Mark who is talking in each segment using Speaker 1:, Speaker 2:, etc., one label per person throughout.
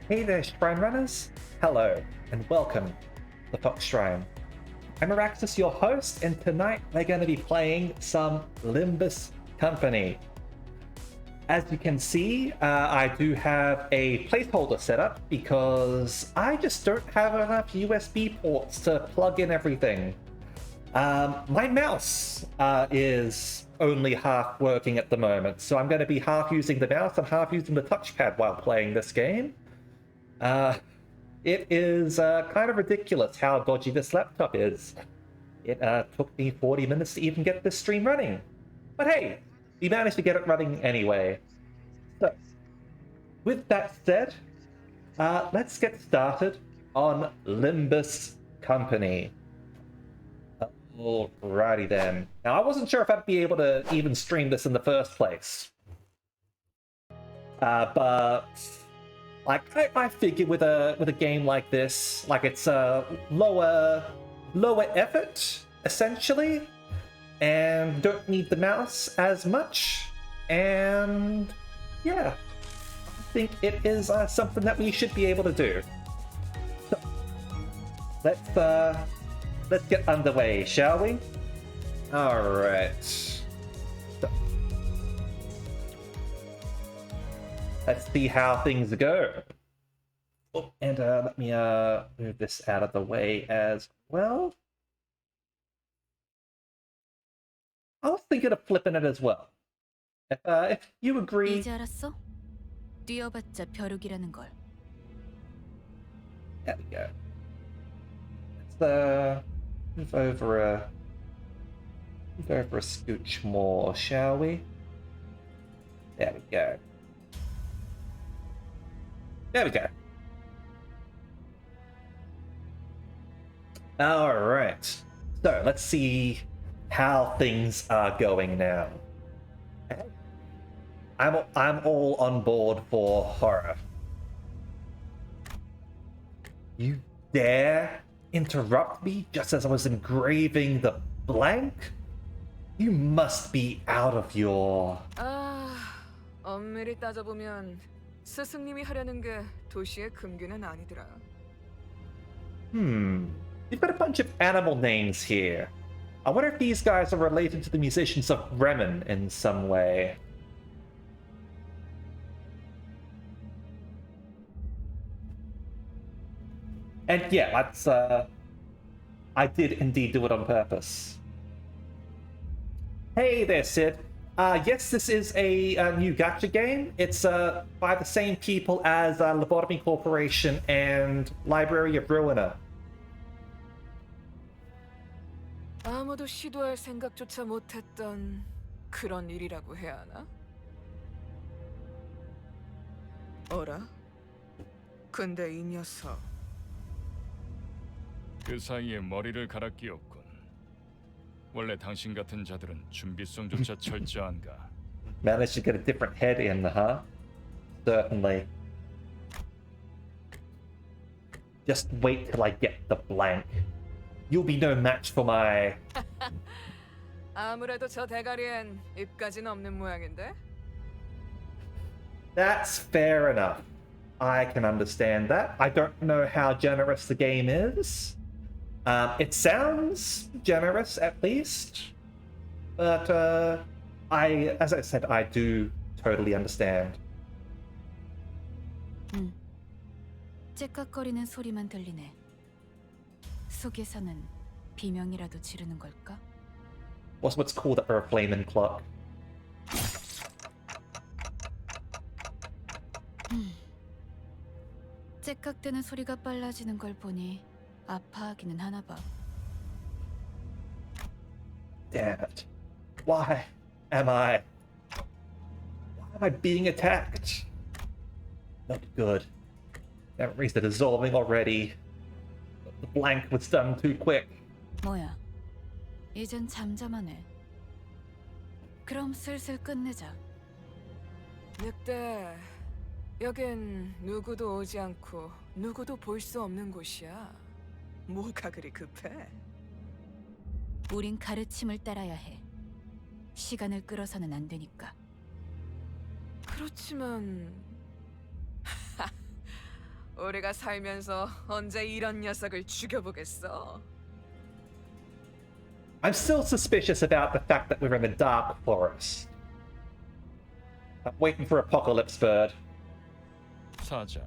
Speaker 1: Hey there, Shrine Runners! Hello, and welcome to Fox Shrine. I'm Araxis, your host, and tonight we're going to be playing some Limbus Company. As you can see, I do have a placeholder set up because I just don't have enough USB ports to plug in everything. My mouse is only half working at the moment, so I'm going to be half using the mouse and half using the touchpad while playing this game. It is kind of ridiculous how dodgy this laptop is. It took me 40 minutes to even get this stream running. But hey, we managed to get it running anyway. So, with that said, let's get started on Limbus Company. Alrighty then. Now, I wasn't sure if I'd be able to even stream this in the first place. But like I figure with a game like this, like it's a lower effort essentially, and don't need the mouse as much, and yeah, I think it is something that we should be able to do. So, let's get underway, shall we? All right. So, let's see how things go. Oh, and let me move this out of the way as well. I was thinking of flipping it as well. If you agree.
Speaker 2: 이제 알았어? 뛰어봤자 벼룩이라는 걸.
Speaker 1: There we go. Let's move over a scooch more, shall we? There we go. There we go. All right. So let's see how things are going now. I'm all on board for horror. You dare interrupt me just as I was engraving the blank? You must be out of your...
Speaker 3: 엄밀히 따져보면 스승님이 하려는 게 도시의 금기는 아니더라.
Speaker 1: You've got a bunch of animal names here. I wonder if these guys are related to the musicians of Bremen in some way. And yeah, that's I did indeed do it on purpose. Hey there, Sid. Yes, this is a new gacha game. It's by the same people as Lobotomy Corporation and Library of Ruina.
Speaker 3: 아무도 시도할 생각조차 못했던 그런 일이라고 해야 하나? 어라? 근데 이 녀석
Speaker 4: 그 사이에 머리를 갈아 끼웠군. 원래 당신 같은 자들은 준비성조차 철저한가?
Speaker 1: Managed to get a different head in, huh? Certainly. Just wait till I get the blank. You'll be no match for my...
Speaker 3: 아무래도 저 대가리엔 입까지는 없는 모양인데?
Speaker 1: That's fair enough. I can understand that. I don't know how generous the game is. It sounds generous, at least. But, as I said, I do totally understand.
Speaker 2: 째깍거리는 소리만 들리네. 속에서는 비명이라도 지르는 걸까?
Speaker 1: What's called a flaming clock?
Speaker 2: 째깍대는 소리가 빨라지는 걸 보니 아파하기는 하나 봐.
Speaker 1: Damn it. Why am I being attacked? Not good. Memories are dissolving already. The blank was done too quick.
Speaker 2: 뭐야? 이젠 잠잠하네. 그럼 슬슬 끝내자.
Speaker 3: 늑대, 여긴 누구도 오지 않고 누구도 볼 수 없는 곳이야. 뭐가 그리 급해?
Speaker 2: 우린 가르침을 따라야 해. 시간을 끌어서는 안 되니까.
Speaker 3: 그렇지만 우리가 살면서 언제 이런 녀석을 죽여보겠어?
Speaker 1: I'm still suspicious about the fact that we're in the dark forest. I'm waiting for Apocalypse Bird.
Speaker 4: 사자,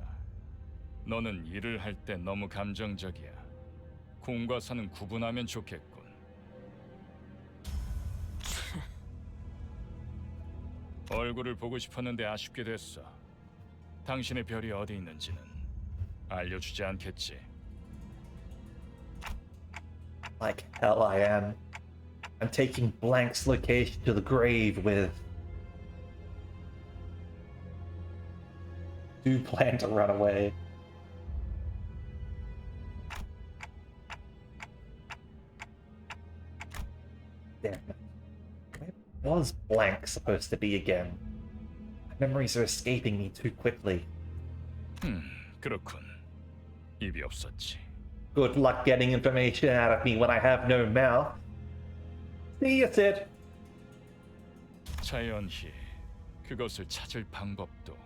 Speaker 4: 너는 일을 할 때 너무 감정적이야. 공과 사는 구분하면 좋겠군. 얼굴을 보고 싶었는데 아쉽게 됐어. 당신의 별이 어디 있는지는 알려주지 않겠지.
Speaker 1: Like hell I am. I'm taking Blank's location to the grave with... Do plan to run away. Damn it. Where was Blank supposed to be again? My memories are escaping me too quickly.
Speaker 4: 그렇군. 입이 없었지.
Speaker 1: Good luck getting information out of me when I have no mouth. See you, Sid.
Speaker 4: 자연히 그것을 찾을 방법도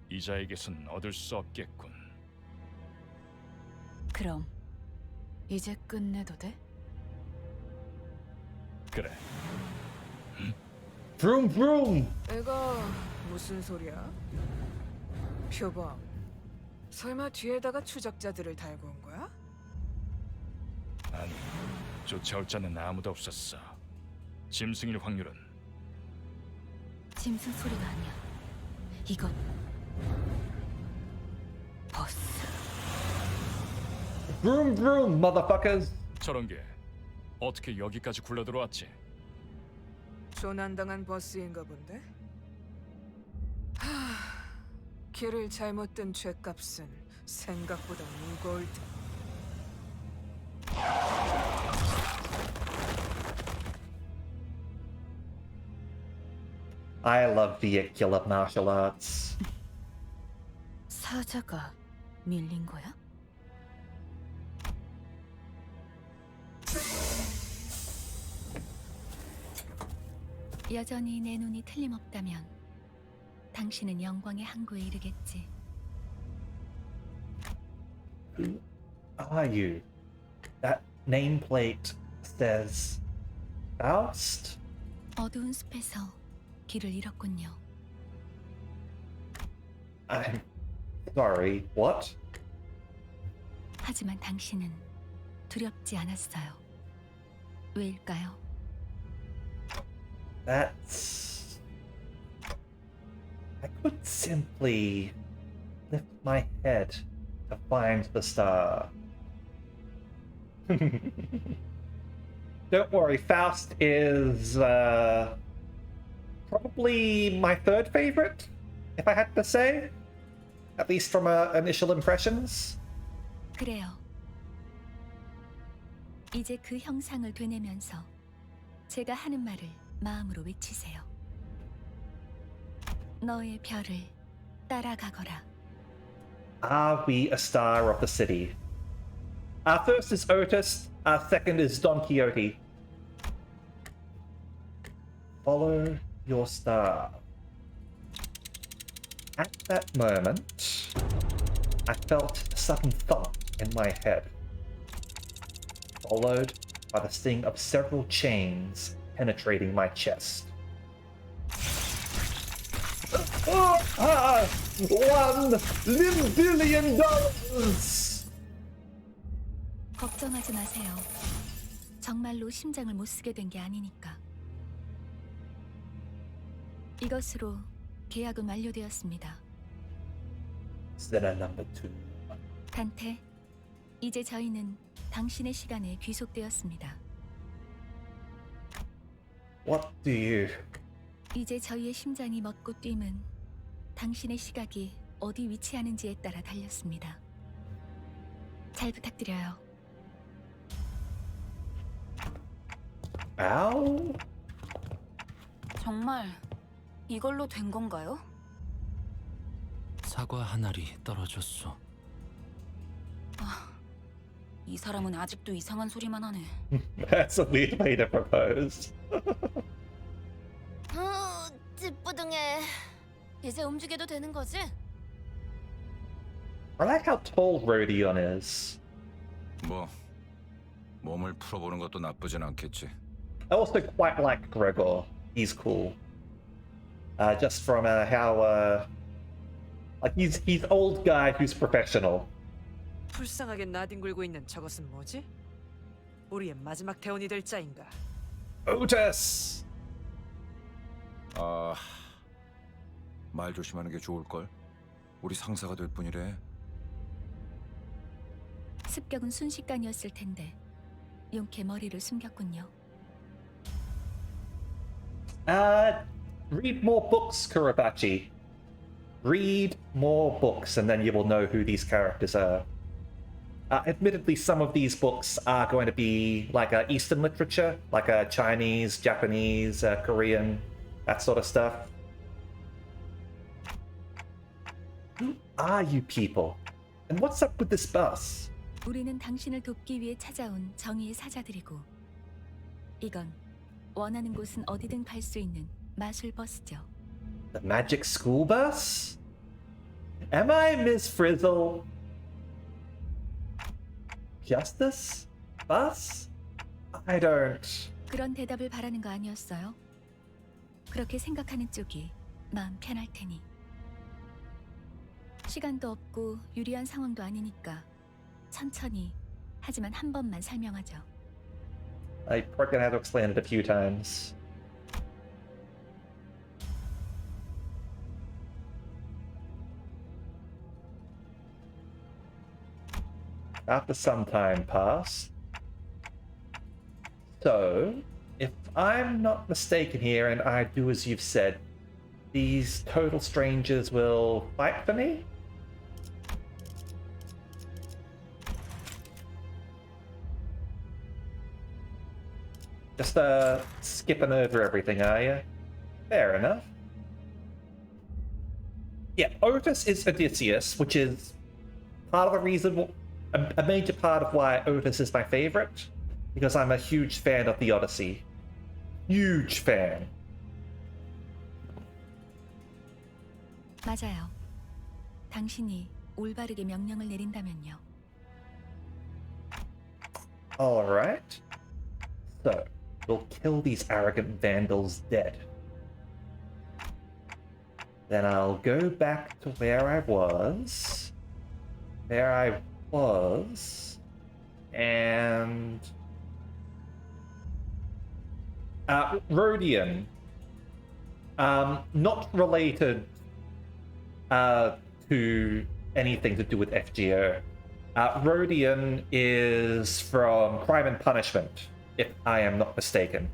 Speaker 4: 이자에게선 얻을 수 없겠군.
Speaker 2: 그럼 이제 끝내도 돼?
Speaker 4: 그래.
Speaker 1: Vroom vroom!
Speaker 3: 이거 무슨 소리야? 표범, 설마 뒤에다가 추적자들을 달고 온 거야?
Speaker 4: 아니, 쫓아올 자는 아무도 없었어. 짐승일 확률은
Speaker 2: 짐승 소리가 아니야. 이건 버스.
Speaker 1: Vroom vroom, motherfuckers!
Speaker 4: 저런 게 어떻게 여기까지 굴러 들어왔지?
Speaker 3: 조난당한 버스인가 본데? 길을 잘못 든 죗값은 생각보다 무거울 듯.
Speaker 1: I love vehicular martial arts.
Speaker 2: 사자가 밀린 거야? 여전히 내 눈이 틀림없다면 당신은 영광의 항구에 이르겠지.
Speaker 1: Who are you? That nameplate says Faust?
Speaker 2: 어두운 숲에서 길을 잃었군요.
Speaker 1: I'm sorry, what?
Speaker 2: 하지만 당신은 두렵지 않았어요. 왜일까요?
Speaker 1: That's... I could simply lift my head to find the star. Don't worry, Faust is probably my third favorite, if I had to say. At least from initial impressions.
Speaker 2: 그래요. 이제 그 형상을 되뇌면서 제가 하는 말을 마음으로 외치세요. 너의 별을 따라가거라.
Speaker 1: Are we a star of the city? Our first is Otis, our second is Don Quixote. Follow your star. At that moment, I felt a sudden thump in my head, followed by the sting of several chains penetrating my chest. $1 billion!
Speaker 2: 걱정하지 마세요. 정말로 심장을 못 쓰게 된 게 아니니까. 이것으로 계약은 완료되었습니다.
Speaker 1: Sinner number 2.
Speaker 2: 단테, 이제 저희는 당신의 시간에 귀속되었습니다.
Speaker 1: What do you...
Speaker 2: 이제 저희의 심장이 멎고 뛰면 당신의 시각이 어디 위치하는지에 따라 달렸습니다. 잘 부탁드려요.
Speaker 1: Ow?
Speaker 2: 정말 이걸로 된 건가요?
Speaker 5: 사과 한 알이 떨어졌어.
Speaker 2: 이 사람은 아직도 이상한 소리만 하네.
Speaker 1: That's a weird way to propose.
Speaker 2: 찌뿌둥해. 이제 움직여도 되는 거지?
Speaker 1: I like how tall Rodion is.
Speaker 6: 뭐 몸을 풀어보는 것도 나쁘진 않겠지.
Speaker 1: I also quite like Gregor. He's cool. Just from how like he's old guy who's professional.
Speaker 3: 불쌍하게 나뒹굴고 있는 저것은 뭐지? 우리의 마지막 대원이 될 자인가?
Speaker 1: Otis.
Speaker 6: 아, 말 조심하는 게 좋을 걸. 우리 상사가 될 뿐이래.
Speaker 2: 습격은 순식간이었을 텐데 용케 머리를 숨겼군요.
Speaker 1: Read more books, Kurabachi. Read more books, and then you will know who these characters are. Admittedly, some of these books are going to be like Eastern literature, like Chinese, Japanese, Korean, that sort of stuff. Who are you people? And what's up with this bus?
Speaker 2: 우리는 당신을 돕기 위해 찾아온 정의의 사자들이고 이건 원하는 곳은 어디든 갈 수 있는 마술 버스죠.
Speaker 1: The magic school bus? Am I Miss Frizzle? Justice? Bus? I don't...
Speaker 2: 그런 대답을 바라는 거 아니었어요? 그렇게 생각하는 쪽이 마음 편할 테니. 시간도 없고 유리한 상황도 아니니까 천천히 하지만 한 번만 설명하죠.
Speaker 1: I'm probably gonna have to explain it a few times. After some time passed. So, if I'm not mistaken here and I do as you've said, these total strangers will fight for me? Just skipping over everything, are you? Fair enough. Yeah, Otis is Odysseus, which is part of the reason, a major part of why Otis is my favorite, because I'm a huge fan of the Odyssey. Huge fan.
Speaker 2: 맞아요. 당신이 올바르게 명령을 내린다면요.
Speaker 1: Alright. So, we'll kill these arrogant vandals dead. Then I'll go back to where I was. And... Rodion. Not related to anything to do with FGO. Rodion is from Crime and Punishment, if I am not mistaken.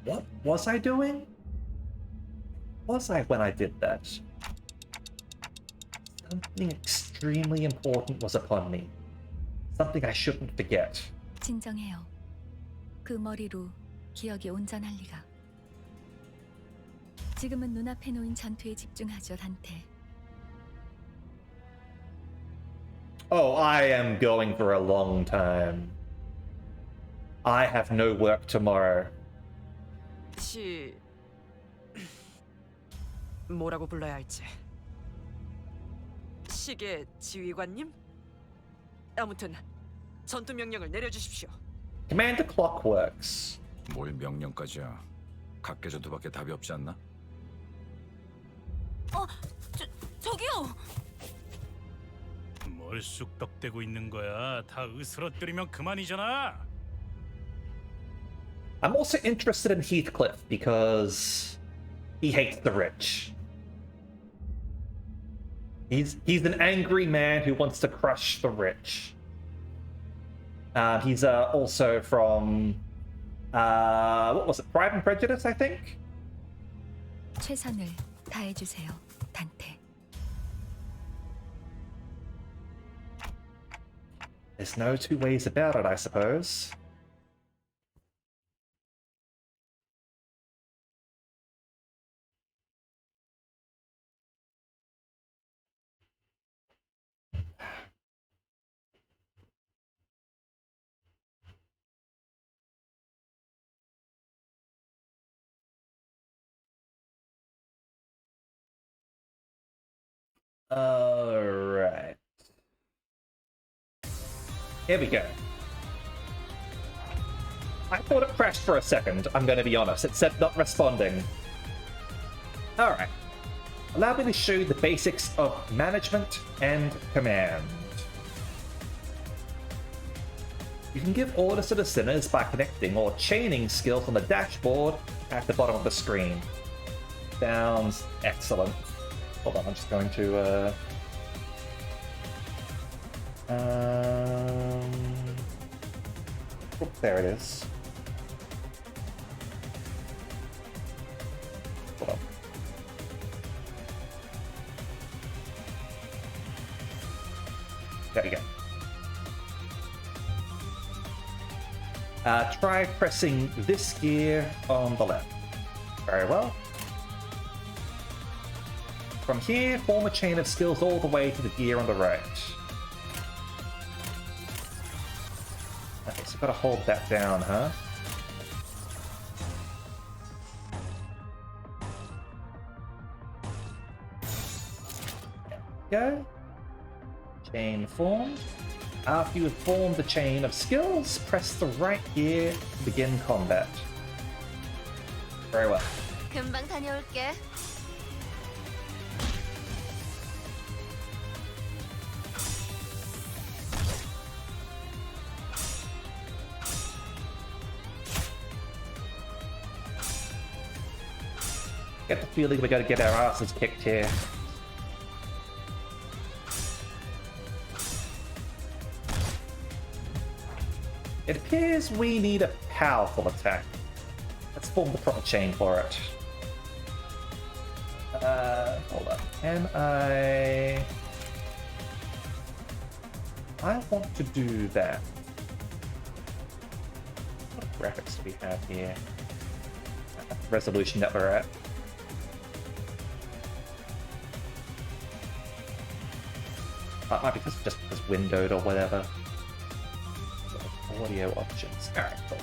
Speaker 1: What was I doing? Was I when I did that? Something extremely important was upon me. Something I shouldn't forget.
Speaker 2: 진정해요. 그 머리로 기억이 온전할 리가. 지금은 눈앞에 놓인 전투에 집중하죠, 단테.
Speaker 1: Oh, I am going for a long time. I have no work tomorrow.
Speaker 3: 뭐라고 불러야 할지. 시계 지휘관님? 아무튼 전투 명령을 내려주십시오.
Speaker 1: Commander Clockworks.
Speaker 6: 뭘 명령까지야. 각계전투밖에 답이 없지 않나?
Speaker 2: 저기요!
Speaker 5: 뭘 쑥덕대고 있는 거야? 다 으스러뜨리면 그만이잖아.
Speaker 1: I'm also interested in Heathcliff because he hates the rich. He's an angry man who wants to crush the rich. He's also from what was it? Pride and Prejudice, I think.
Speaker 2: 최선을 다해주세요, 단테.
Speaker 1: There's no two ways about it, I suppose. Alright. Here we go. I thought it crashed for a second, I'm gonna be honest. It said not responding. Alright. Allow me to show you the basics of management and command. You can give orders to the sinners by connecting or chaining skills on the dashboard at the bottom of the screen. Sounds excellent. Hold on, I'm just going to oh, there it is. Hold on. There we go. Try pressing this gear on the left. Very well. From here, form a chain of skills all the way to the gear on the right. Okay, so gotta hold that down, huh? There we go. Chain formed. After you have formed the chain of skills, press the right gear to begin combat. Very well.
Speaker 7: 금방 다녀올게.
Speaker 1: Get the feeling we gotta get our asses kicked here. It appears we need a powerful attack. Let's form the proper chain for it. Hold on. Can I want to do that. What graphics do we have here? Resolution that we're at. Might be just windowed or whatever. Audio options. Alright, cool.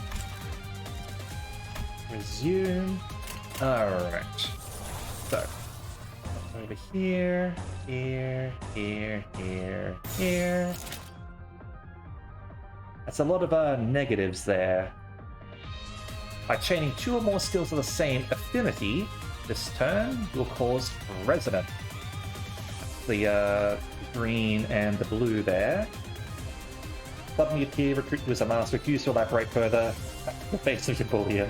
Speaker 1: Resume. Alright. So, over here, here. That's a lot of negatives there. By chaining 2 or more skills of the same affinity, this turn you'll cause resonance. The green and the blue there. Suddenly appear, recruit you as a master, refuse to elaborate further. The face of your bullion.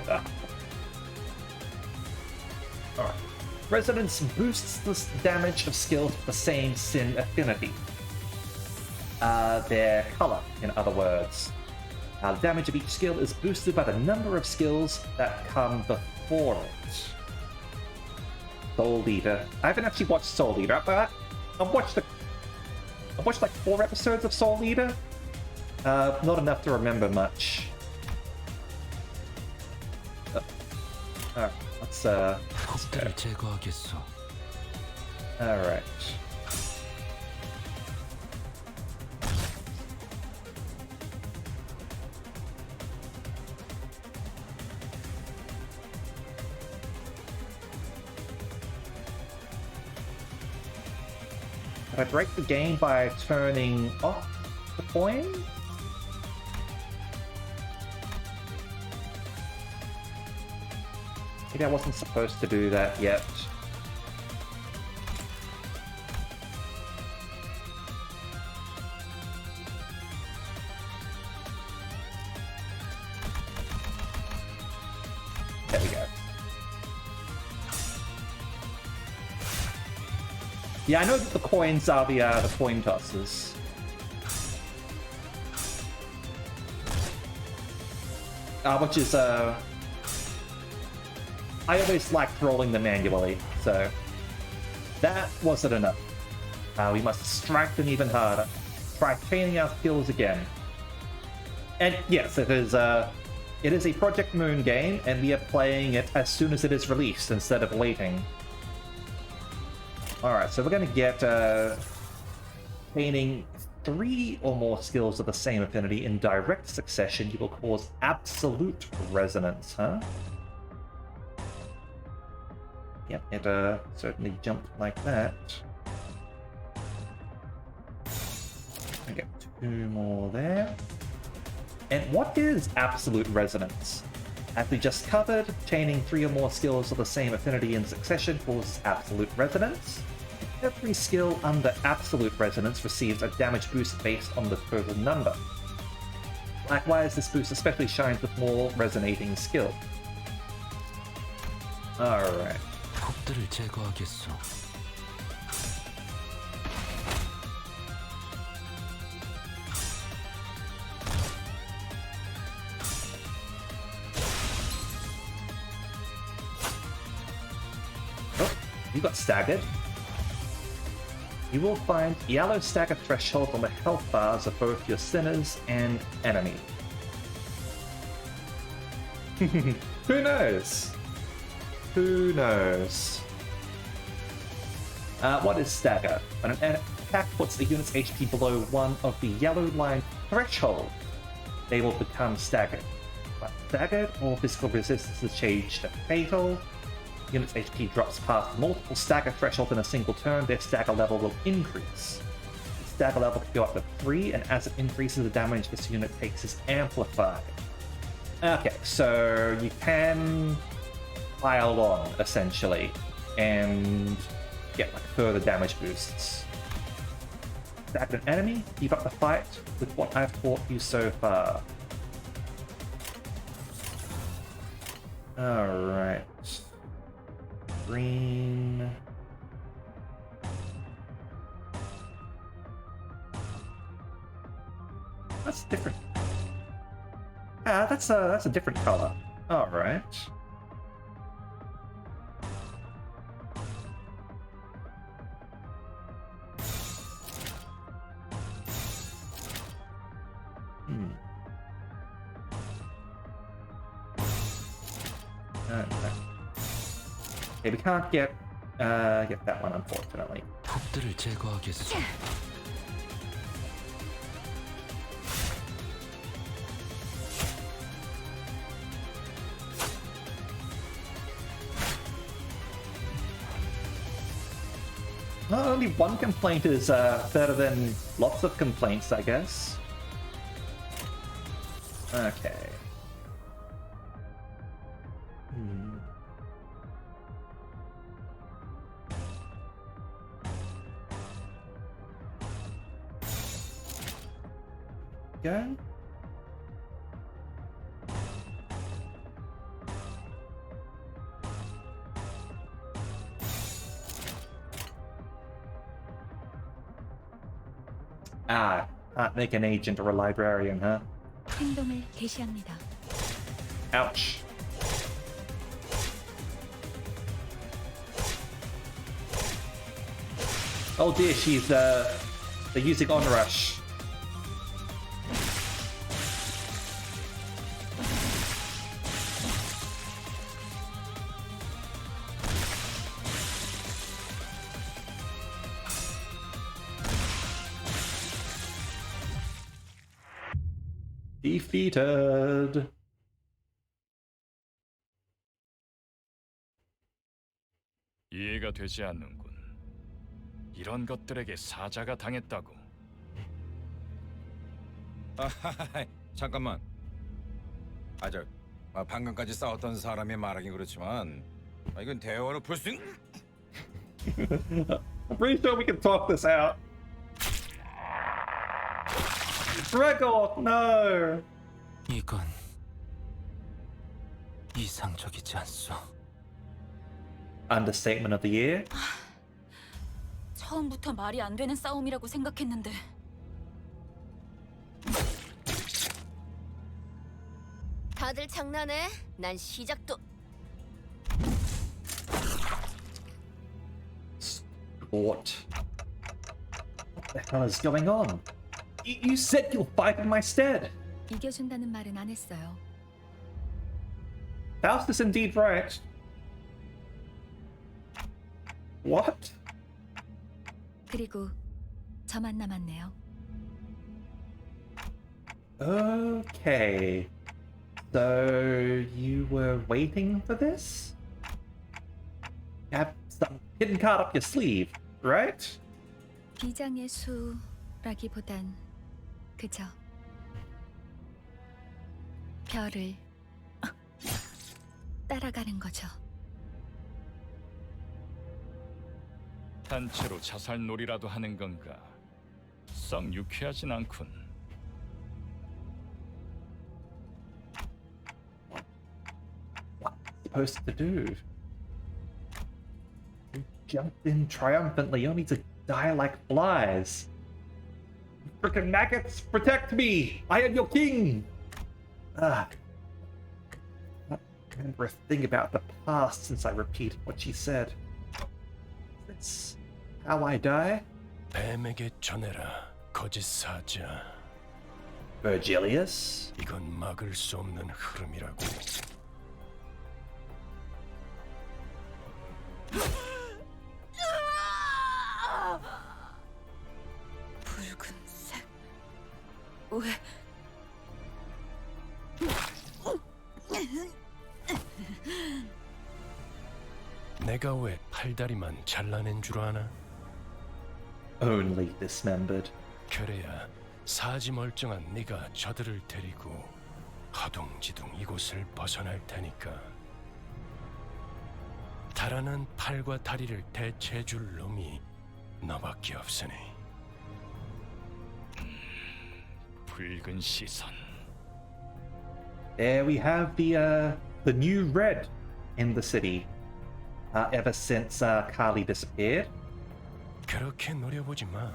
Speaker 1: Alright. Resonance boosts the damage of skills with the same sin affinity. Their color, in other words. The damage of each skill is boosted by the number of skills that come before it. Soul Eater. I haven't actually watched Soul Eater, but I've watched like 4 episodes of Soul Eater. Not enough to remember much. Alright, let's go. Alright. If I break the game by turning off the coin? Maybe I wasn't supposed to do that yet. There we go. Yeah, I know that the coins are the coin tosses. Which is I always liked rolling them manually, so that wasn't enough. We must strike them even harder. Try chaining our skills again. And yes, it is a Project Moon game, and we are playing it as soon as it is released instead of waiting. Alright, so we're going to get chaining 3 or more skills of the same affinity in direct succession. You will cause absolute resonance, huh? Yep, it certainly jumped like that. Two more there. And what is absolute resonance? As we just covered, chaining 3 or more skills of the same affinity in succession causes absolute resonance. Every skill under absolute resonance receives a damage boost based on the total number. Likewise, this boost especially shines with more resonating skill. Alright.
Speaker 8: 폭들을 제거하겠소.
Speaker 1: Oh, you got staggered. You will find yellow stagger threshold on the health bars of both your sinners and enemy. Who knows? Who knows? What is stagger? When an attack puts the unit's HP below one of the yellow line threshold, they will become staggered. But staggered or physical resistance is changed to fatal. Unit's HP drops past multiple stagger thresholds in a single turn, their stagger level will increase. The stagger level can go up to 3, and as it increases, the damage this unit takes is amplified. Okay, so you can pile on, essentially, and get like further damage boosts. Staggered an enemy, keep up the fight with what I've taught you so far. Alright. Green. That's different. Ah, that's a different color. All right. Okay, we can't get that one, unfortunately.
Speaker 8: 폭들을 제거하겠소.
Speaker 1: Not only one complaint is better than lots of complaints, I guess. Okay. Go. Ah, can't make an agent or a librarian, huh?
Speaker 2: 행동을 개시합니다.
Speaker 1: Ouch. Oh dear, they're using Onrush. Defeated.
Speaker 4: 이해가 되지 않는군. 이런 것들에게 사자가 당했다고.
Speaker 6: 잠깐만. 방금까지 싸웠던 사람이 말하긴 그렇지만 이건 대화로 볼 수 있는.
Speaker 1: I'm pretty sure we can talk this out. Gregor, no!
Speaker 8: 이건 이상적이지 않소.
Speaker 1: Understatement of the year.
Speaker 2: 처음부터 말이 안 되는 싸움이라고 생각했는데.
Speaker 7: 다들 장난해? 난 시작도.
Speaker 1: What the hell is going on? You said you'll fight in my stead.
Speaker 2: 이겨준다는 말은 안 했어요.
Speaker 1: Faust is indeed right. What?
Speaker 2: 그리고 저만 남았네요.
Speaker 1: Okay. So you were waiting for this? You have some hidden card up your sleeve, right?
Speaker 2: 비장의 수라기보단 그저 별을 따라가는 거죠.
Speaker 4: 단체로 자살놀이라도 하는 건가? 썩 유쾌하진 않군.
Speaker 1: Supposed to do? You jumped in triumphantly, only to die like flies. Frickin' maggots, protect me! I am your king! I don't remember a thing about the past since I repeated what she said. That's how I die?
Speaker 9: 뱀에게 전해라, 거짓 사자.
Speaker 1: Virgilius?
Speaker 9: 이건 막을 수 없는 흐름이라고.
Speaker 2: 붉은색. 왜?
Speaker 9: 내가 왜 팔다리만 잘라낸 줄 아나?
Speaker 1: Only dismembered.
Speaker 9: 그래야 사지 멀쩡한 네가 저들을 데리고 허둥지둥 이곳을 벗어날 테니까. 달아난 팔과 다리를 대체해줄 놈이 너밖에 없으니.
Speaker 4: 붉은 시선.
Speaker 1: There we have the new red in the city. Ever since Carly disappeared.
Speaker 9: 그렇게 노려보지 마.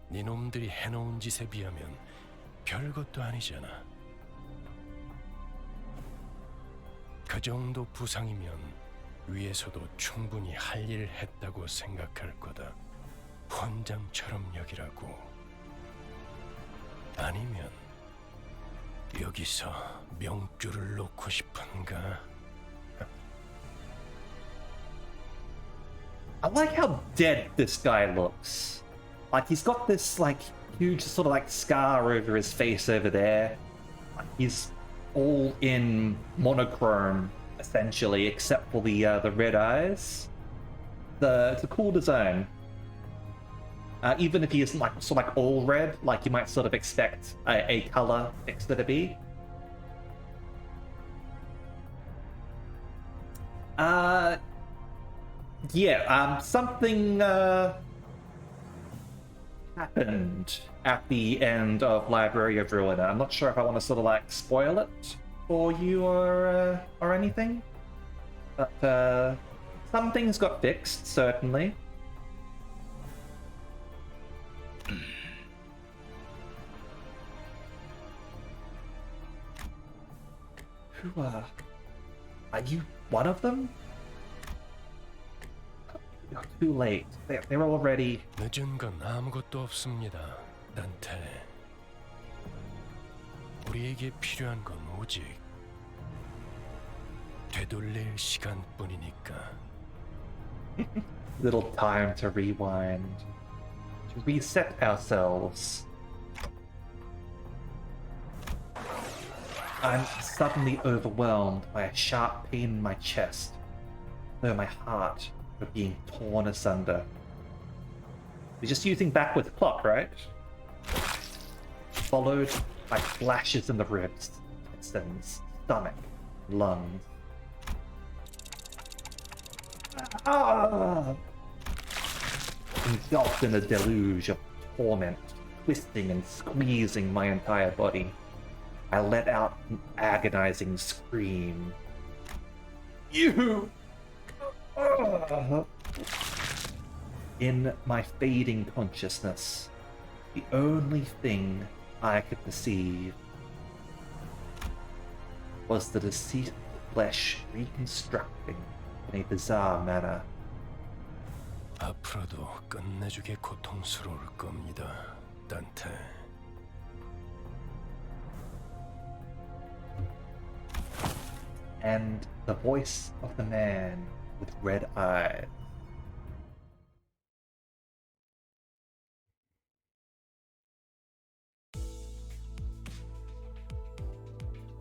Speaker 9: 네 놈들이 해놓은 짓에 비하면 별것도 아니잖아. 그 정도 부상이면 위에서도 충분히 할 일 했다고 생각할 거다. 헌장처럼 여기라고. 아니면 여기서 명줄을 놓고 싶은가?
Speaker 1: I like how dead this guy looks. Like he's got this like huge sort of like scar over his face over there. Like, he's all in monochrome essentially, except for the red eyes. It's a cool design. Even if he isn't like sort of like all red, like you might sort of expect a color fixer to be. Yeah, something happened at the end of Library of Ruina. I'm not sure if I want to sort of like spoil it for you or anything, but some things got fixed, certainly. Who are you one of them? You're too late. They're already.
Speaker 9: 늦은 건 아무것도 없습니다, 단테. 우리에게 필요한 건 오직 되돌릴 시간뿐이니까.
Speaker 1: Little time to rewind, to reset ourselves. I'm suddenly overwhelmed by a sharp pain in my chest, though my heart were being torn asunder. We're just using backwards clock, right? Followed by flashes in the ribs, intestines, stomach, lungs. Ah! Engulfed in a deluge of torment, twisting and squeezing my entire body. I let out an agonizing scream. You! In my fading consciousness, the only thing I could perceive was the deceitful flesh reconstructing in a bizarre manner.
Speaker 9: 앞으로도 끝내주게 고통스러울 겁니다, 단테.
Speaker 1: And the voice of the man with red eyes.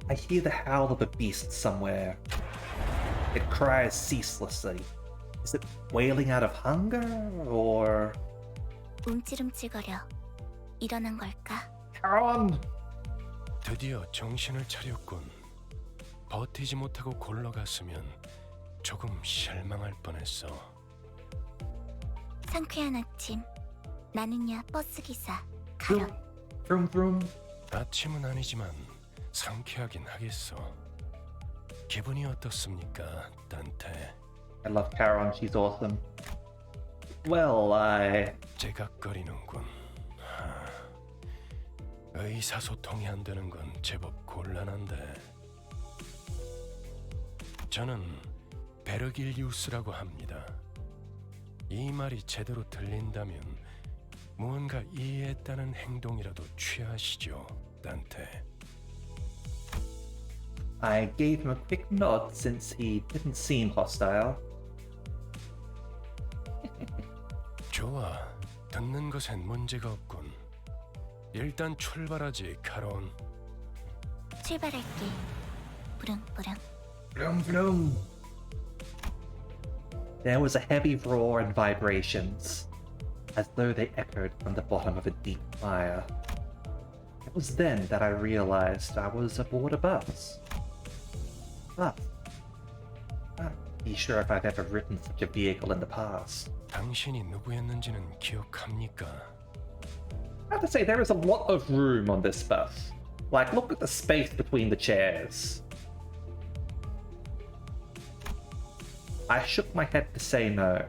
Speaker 1: I hear the howl of a beast somewhere. It cries ceaselessly. Is it wailing out of hunger, or...
Speaker 7: 움찔움찔거려. 일어난 걸까?
Speaker 1: Caron!
Speaker 9: 드디어 정신을 차렸군. 버티지 못하고 골러갔으면 조금 실망할 뻔했어.
Speaker 10: 상쾌한 아침. 나는야 버스 기사 카론.
Speaker 1: Vroom vroom.
Speaker 9: 아침은 아니지만 상쾌하긴 하겠어. 기분이 어떻습니까, 단테?
Speaker 1: I love Caron, she's awesome. Well,
Speaker 9: 제각거리는군. 의사소통이 안 되는 건 제법 곤란한데. 저는 베르길리우스라고 합니다. 이 말이 제대로 들린다면 무언가 이해했다는 행동이라도 취하시죠, 단테.
Speaker 1: I gave him a quick nod since he didn't seem hostile.
Speaker 9: 좋아, 듣는 것엔 문제가 없군. 일단 출발하지, 카론.
Speaker 10: 출발할게. 부릉부릉.
Speaker 1: Vroom vroom. There was a heavy roar and vibrations, as though they echoed from the bottom of a deep fire. It was then that I realized I was aboard a bus. Can't be sure if I've ever ridden such a vehicle in the past.
Speaker 9: 당신이 누구였는지는 기억합니까?
Speaker 1: I have to say, there is a lot of room on this bus. Like, look at the space between the chairs. I shook my head to say no.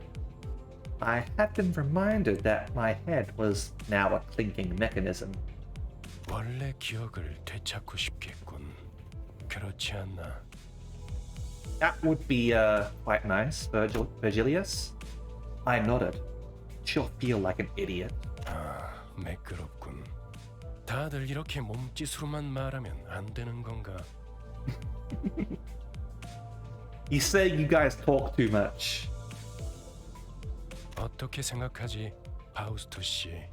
Speaker 1: I had been reminded that my head was now a clinking mechanism.
Speaker 9: 원래 기억을 되찾고 싶겠군. 그렇지 않나?
Speaker 1: That would be quite nice, Virgilius. I nodded. Sure feel like an idiot.
Speaker 9: 아, 매끄럽군. 다들 이렇게 몸짓으로만 말하면 안 되는 건가?
Speaker 1: You say you guys talk too much.
Speaker 9: 어떻게 생각하지, 파우스토 씨?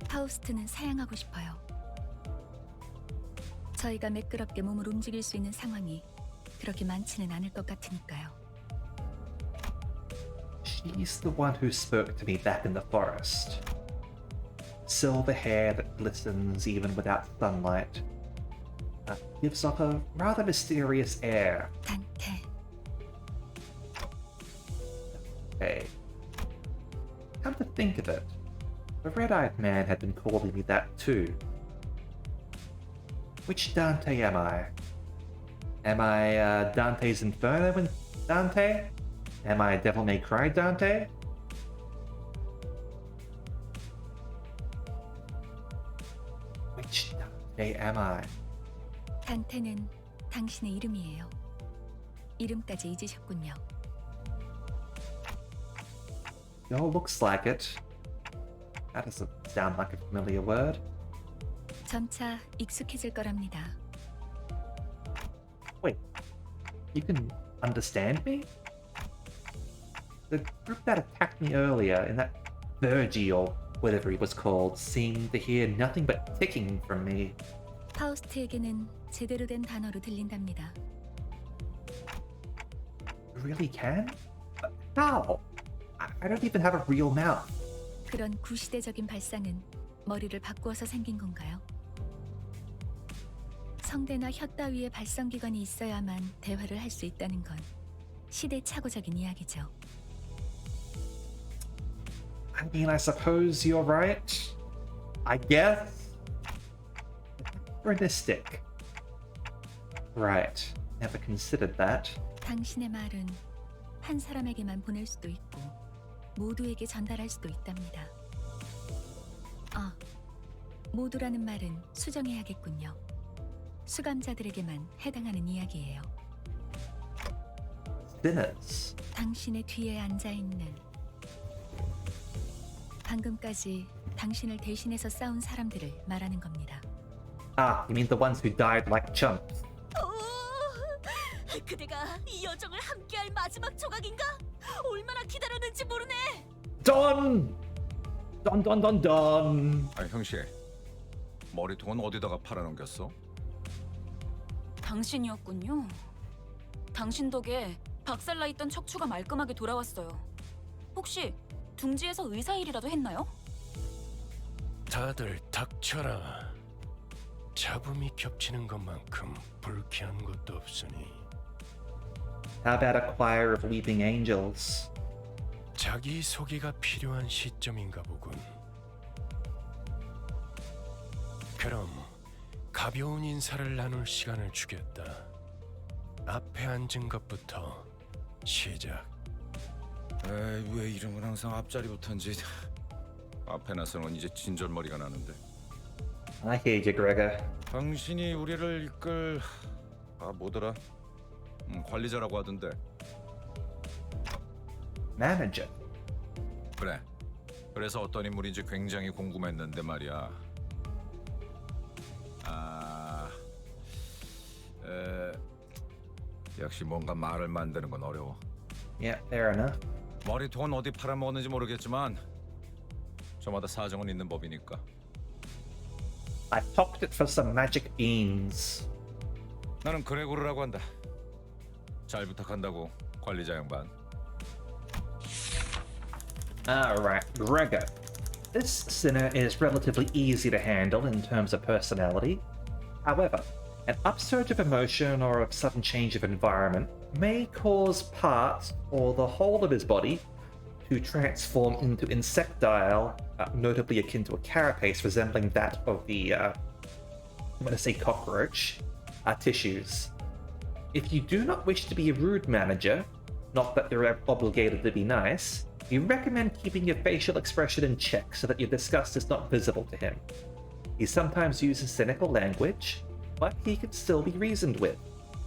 Speaker 2: 파우스트는 사양하고 싶어요. 저희가 매끄럽게 몸을 움직일 수 있는 상황이 그렇게 많지는 않을 것 같으니까요.
Speaker 1: She's the one who spoke to me back in the forest. Silver hair that glistens even without sunlight. Gives off a rather mysterious air.
Speaker 2: 단테.
Speaker 1: Hey. Come to think of it, the red-eyed man had been calling me that too. Which Dante am I? Am I Dante's Inferno in Dante? Am I Devil May Cry Dante? Which Dante am I?
Speaker 2: 단테는 당신의 이름이에요. 이름까지 잊으셨군요.
Speaker 1: It all looks like it. That doesn't sound like a familiar word.
Speaker 2: 점차 익숙해질 거랍니다.
Speaker 1: Wait, you can understand me? The group that attacked me earlier in that Virgie or whatever he was called seemed to hear nothing but ticking from me.
Speaker 2: 파우스트에게는 제대로 된 단어로 들린답니다.
Speaker 1: You really can? How? I don't even have a real mouth.
Speaker 2: 그런 구시대적인 발상은 머리를 바꾸어서 생긴 건가요? 성대나 혀 따위의 발성기관이 있어야만 대화를 할 수 있다는 건 시대착오적인 이야기죠.
Speaker 1: I mean, I suppose you're right. I guess. Anachronistic. Right. Never considered that.
Speaker 2: 당신의 말은 한 사람에게만 보낼 수도 있고 모두에게 전달할 수도 있답니다. 모두라는 말은 수정해야겠군요. 수감자들에게만 해당하는 이야기예요.
Speaker 1: Sinners.
Speaker 2: 당신의 뒤에 앉아있는 방금까지 당신을 대신해서 싸운 사람들을 말하는 겁니다.
Speaker 1: Ah, you mean the ones who died like chumps?
Speaker 7: 그대가 이 여정을 함께할 마지막 조각인가? 얼마나 기다렸는지 모르네.
Speaker 1: Don! Don!
Speaker 6: 아, 형씨. 머리통은 어디다가 팔아넘겼어?
Speaker 11: 당신이었군요. 당신 덕에 박살나 있던 척추가 말끔하게 돌아왔어요. 혹시 둥지에서 의사 일이라도 했나요?
Speaker 9: 다들 닥쳐라. 잡음이 겹치는 것만큼 불쾌한 것도 없으니
Speaker 1: How about a choir of weeping angels?
Speaker 9: 자기 소개가 필요한 시점인가 보군. 그럼 가벼운 인사를 나눌 시간을 주겠다. 앞에 앉은 것부터 시작.
Speaker 6: 에이, 왜 이름은 항상 앞자리부터인지. 앞에 나서는 이제 진절머리가 나는데.
Speaker 1: I hear you, Gregor.
Speaker 6: 당신이 우리를 이끌... 뭐더라? 관리자라고 하던데.
Speaker 1: Manager.
Speaker 6: 그래. 그래서 어떤 인물인지 굉장히 궁금했는데 말이야. 역시 뭔가 말을 만드는 건 어려워.
Speaker 1: Yeah, fair enough.
Speaker 6: 머리통은 어디 팔아먹었는지 모르겠지만 저마다 사정은 있는 법이니까.
Speaker 1: I popped it for some magic beans.
Speaker 6: 나는 그레고르라고 한다. 잘 부탁한다고, 관리자 양반.
Speaker 1: Alright, Gregor. This sinner is relatively easy to handle in terms of personality. However, an upsurge of emotion or a sudden change of environment may cause part or the whole of his body to transform into insectile, notably akin to a carapace resembling that of the, I'm going to say cockroach, tissues. If you do not wish to be a rude manager, not that you're obligated to be nice, we recommend keeping your facial expression in check so that your disgust is not visible to him. He sometimes uses cynical language, but he can still be reasoned with,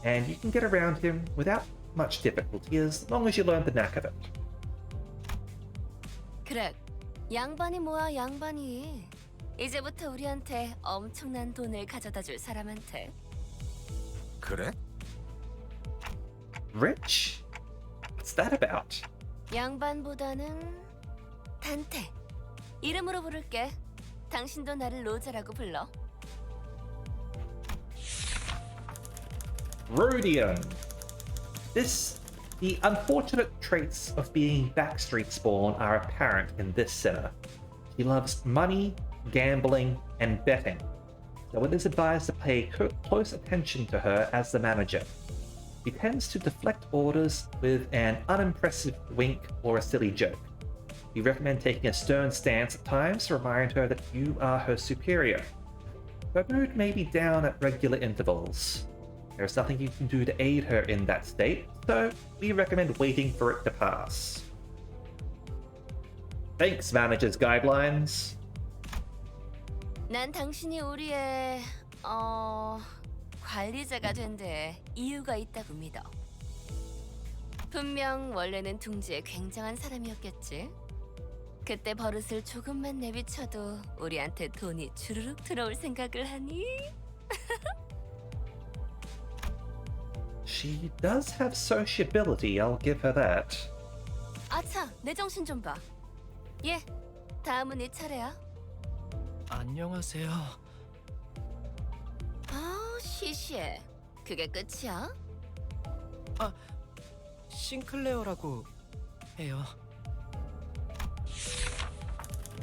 Speaker 1: and you can get around him without much difficulty as long as you learn the knack of it.
Speaker 7: 그래, 양반이 뭐야 양반이. 이제부터 우리한테 엄청난 돈을 가져다 줄 사람한테.
Speaker 6: 그래?
Speaker 1: Rich? What's that about?
Speaker 7: 양반보다는 단테. 이름으로 부를게. 당신도 나를 로제라고 불러.
Speaker 1: Rhodium. The unfortunate traits of being backstreet spawn are apparent in this sinner. He loves money, gambling, and betting, so it is advised to pay close attention to her as the manager. He tends to deflect orders with an unimpressive wink or a silly joke. We recommend taking a stern stance at times to remind her that you are her superior. Her mood may be down at regular intervals. There's nothing you can do to aid her in that state, so we recommend waiting for it to pass. Thanks, manager's guidelines.
Speaker 7: 난 당신이 우리의 관리자가 된 데 이유가 있다고 믿어. 분명 원래는 둥지에 굉장한 사람이었겠지. 그때 버릇을 조금만 내비쳐도 우리한테 돈이 주르륵 들어올 생각을 하니?
Speaker 1: She does have sociability, I'll give her that.
Speaker 7: 아차, 내 정신 좀 봐. 예, 다음은 네 차례야.
Speaker 8: 안녕하세요.
Speaker 7: 시시해. 그게 끝이야?
Speaker 8: 싱클레어라고 해요.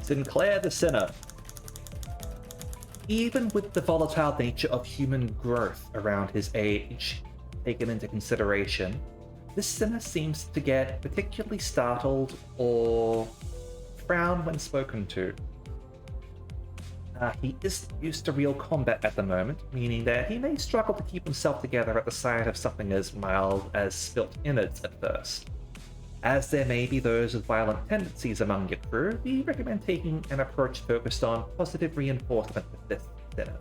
Speaker 1: Sinclair the Sinner. Even with the volatile nature of human growth around his age taken into consideration, this sinner seems to get particularly startled or frown when spoken to. He isn't used to real combat at the moment, meaning that he may struggle to keep himself together at the sight of something as mild as spilt innards at first. As there may be those with violent tendencies among your crew, we recommend taking an approach focused on positive reinforcement with this sinner.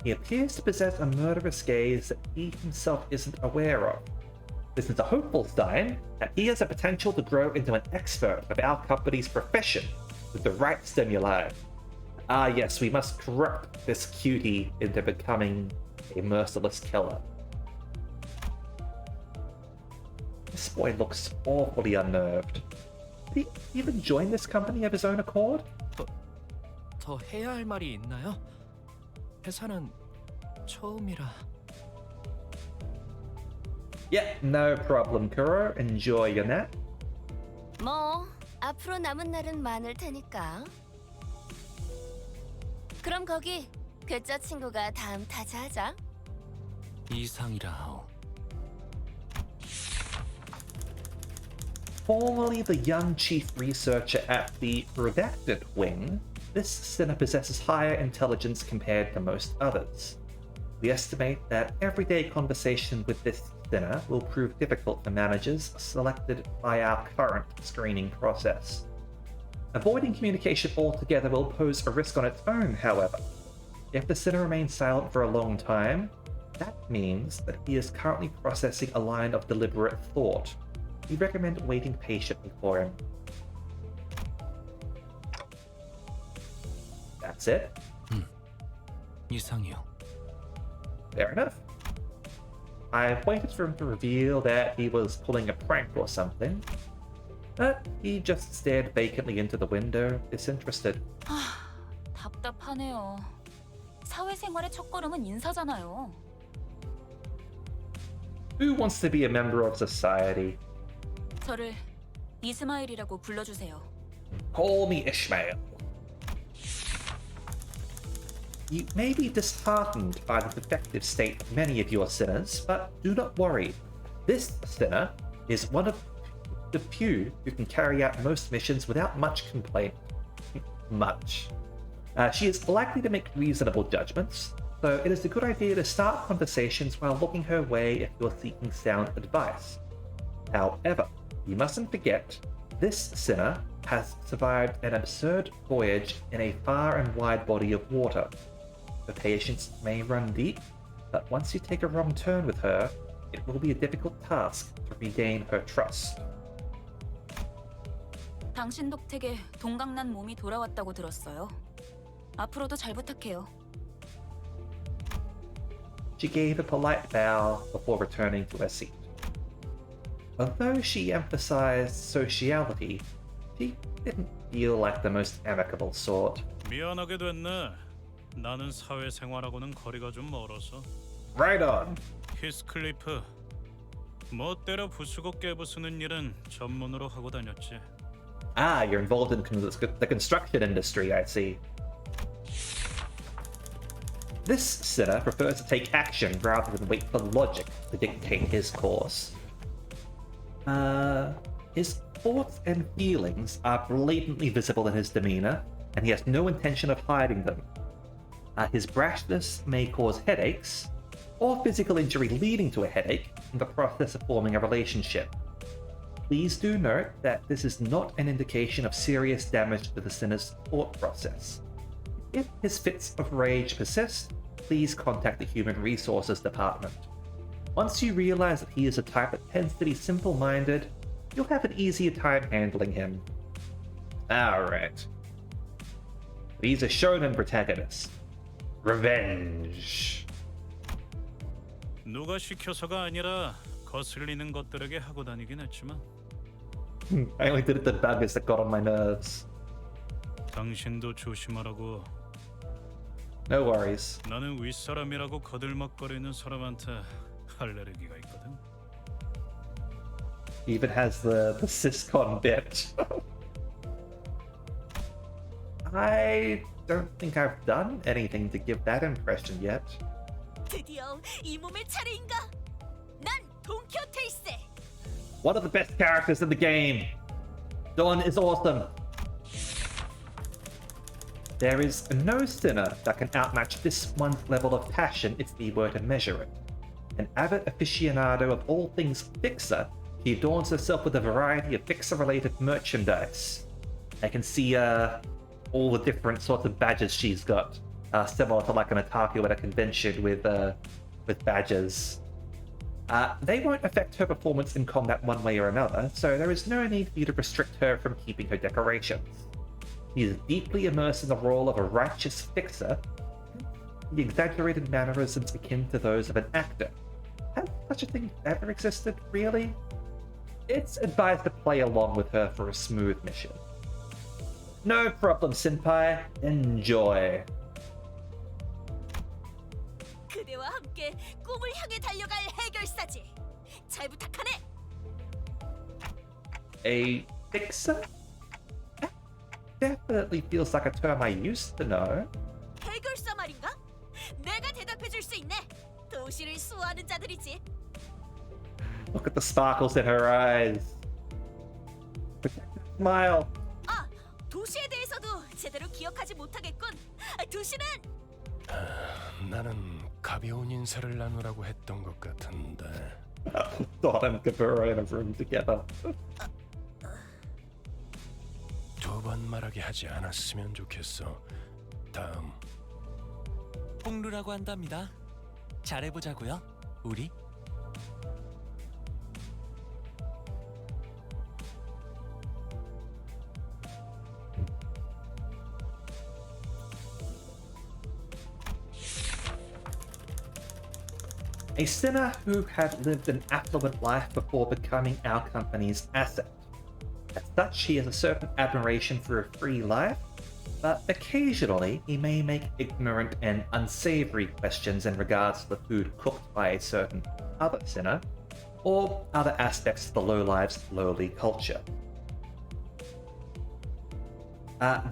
Speaker 1: He appears to possess a murderous gaze that he himself isn't aware of. This is a hopeful sign that he has the potential to grow into an expert of our company's profession with the right stimuli. Yes, we must corrupt this cutie into becoming a merciless killer. This boy looks awfully unnerved. Did he even join this company of his own accord?
Speaker 8: 더 해야 할 말이 있나요? 회사는 처음이라.
Speaker 1: Yeah, no problem, Kuro. Enjoy your nap.
Speaker 7: 뭐, 앞으로 남은 날은 많을 테니까. 그럼 거기 괴짜 친구가 다음 타자하자.
Speaker 8: 이상이라 하오.
Speaker 1: Formerly the young chief researcher at the Redacted Wing, this sinner possesses higher intelligence compared to most others. We estimate that everyday conversation with this sinner will prove difficult for managers selected by our current screening process. Avoiding communication altogether will pose a risk on its own, however. If the sinner remains silent for a long time, that means that he is currently processing a line of deliberate thought. We recommend waiting patiently for him. That's it.
Speaker 8: 이상이요.
Speaker 1: Fair enough. I waited for him to reveal that he was pulling a prank or something, but he just stared vacantly into the window, disinterested.
Speaker 11: 답답하네요. 사회생활의 첫걸음은 인사잖아요.
Speaker 1: Who wants to be a member of society?
Speaker 11: 저를 이스마일이라고 불러주세요.
Speaker 1: Call me Ishmael. You may be disheartened by the defective state of many of your sinners, but do not worry. This sinner is one of the few who can carry out most missions without much complaint. She is likely to make reasonable judgments, so it is a good idea to start conversations while looking her way if you're seeking sound advice. However, you mustn't forget, this sinner has survived an absurd voyage in a far and wide body of water. Her patience may run deep, but once you take a wrong turn with her, it will be a difficult task to regain her trust.
Speaker 11: 당신 덕택에 동강난 몸이 돌아왔다고 들었어요. 앞으로도 잘 부탁해요.
Speaker 1: She gave a polite bow before returning to her seat. Although she emphasized sociality, she didn't feel like the most amicable sort.
Speaker 5: 미안하게 됐네. 나는 사회생활하고는 거리가 좀 멀어서.
Speaker 1: Right on.
Speaker 5: 히스클리프. 멋대로 부수고 깨부수는 일은 전문으로 하고 다녔지.
Speaker 1: Ah, you're involved in the construction industry, I see. This sinner prefers to take action rather than wait for logic to dictate his course. His thoughts and feelings are blatantly visible in his demeanor, and he has no intention of hiding them. His brashness may cause headaches, or physical injury leading to a headache in the process of forming a relationship. Please do note that this is not an indication of serious damage to the sinner's thought process. If his fits of rage persist, please contact the Human Resources Department. Once you realize that he is a type that tends to be simple-minded, you'll have an easier time handling him. Alright. These are shonen protagonists. Revenge.
Speaker 5: 누가 시켜서가 아니라 거슬리는 것들에게 하고 다니긴 했지만.
Speaker 1: I only did it to buggers that got on my nerves.
Speaker 5: 당신도 조심하라고.
Speaker 1: No worries.
Speaker 5: 나는 윗사람이라고 거들먹거리는 사람한테 알레르기가 있거든.
Speaker 1: He even has the syscon bit. I don't think I've done anything to give that impression yet.
Speaker 7: 드디어 이 몸의 차례인가? 난 돈키호테일세.
Speaker 1: One of the best characters in the game. Dawn is awesome. There is no sinner that can outmatch this one's level of passion if we were to measure it. An avid aficionado of all things Fixer, she adorns herself with a variety of Fixer-related merchandise. I can see all the different sorts of badges she's got, similar to like an otaku at a convention with badges. They won't affect her performance in combat one way or another, so there is no need for you to restrict her from keeping her decorations. She is deeply immersed in the role of a righteous fixer, the exaggerated mannerisms akin to those of an actor. Has such a thing ever existed, really? It's advised to play along with her for a smooth mission. No problem, Senpai. Enjoy.
Speaker 7: 그대와 함께 꿈을 향해 달려갈 해결사지. 잘 부탁하네.
Speaker 1: A fixer? That definitely feels like a term I used to know.
Speaker 11: 해결사 말인가? 내가 대답해줄 수 있네. 도시를 수호하는 자들이지.
Speaker 1: Look at the sparkles in her eyes. Smile.
Speaker 11: 아, 도시에 대해서도 제대로 기억하지 못하겠군. 도시는
Speaker 9: 나는 가벼운 인사를 나누라고 했던 것 같은데.
Speaker 1: Thought and Gabura in a room together.
Speaker 9: 두 번 말하게 하지 않았으면 좋겠어. 다음.
Speaker 8: 홍루라고 한답니다. 잘해보자고요, 우리.
Speaker 1: A sinner who had lived an affluent life before becoming our company's asset. As such, he has a certain admiration for a free life, but occasionally he may make ignorant and unsavory questions in regards to the food cooked by a certain other sinner, or other aspects of the lowlife's lowly culture.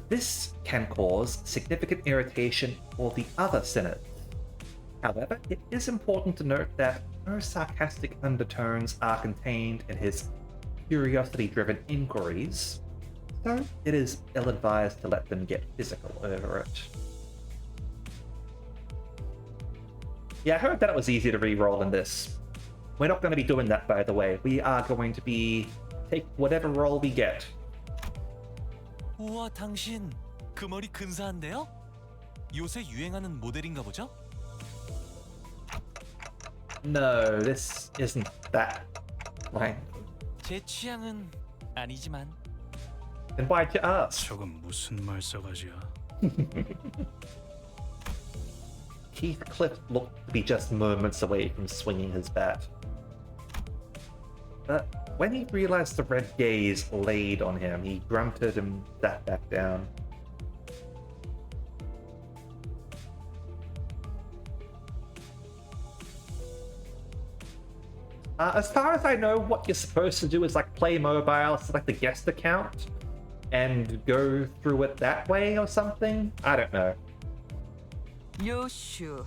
Speaker 1: This can cause significant irritation for the other sinners. However, it is important to note that no sarcastic undertones are contained in his curiosity-driven inquiries, so it is ill-advised to let them get physical over it. Yeah, I heard that it was easy to re-roll in this. We're not going to be doing that, by the way. We are going to be take whatever roll we get.
Speaker 8: 우와, 당신 그 머리 근사한데요? 요새 유행하는 모델인가 보죠?
Speaker 1: No, this isn't that. Like,
Speaker 8: 제 취향은 아니지만.
Speaker 1: then why'd you ask?
Speaker 5: 저건 무슨 말싸가지야?
Speaker 1: Heathcliff looked to be just moments away from swinging his bat. But when he realized the red gaze laid on him, he grunted and sat back down. As far as I know, what you're supposed to do is like play mobile, select the guest account, and go through it that way or something? I don't know.
Speaker 3: 요슈.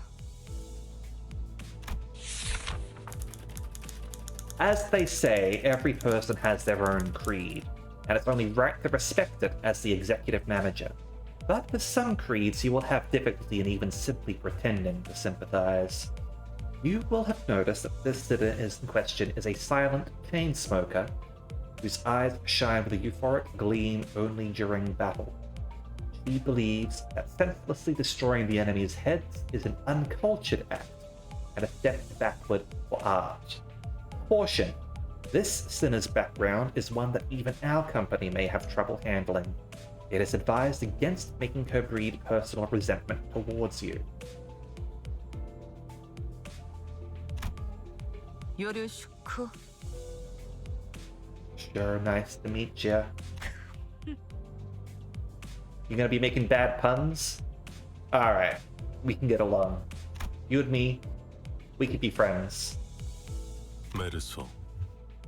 Speaker 1: As they say, every person has their own creed, and it's only right to respect it as the executive manager. But for some creeds, you will have difficulty in even simply pretending to sympathize. You will have noticed that this sitter in question is a silent chain smoker whose eyes shine with a euphoric gleam only during battle. She believes that senselessly destroying the enemy's heads is an uncultured act and a step backward for art. Caution! This sinner's background is one that even our company may have trouble handling. It is advised against making her breed personal resentment towards you.
Speaker 3: 요르슈크.
Speaker 1: Sure, nice to meet ya. You gonna be making bad puns? Alright, we can get along. You and me, we could be friends.
Speaker 12: 메르소,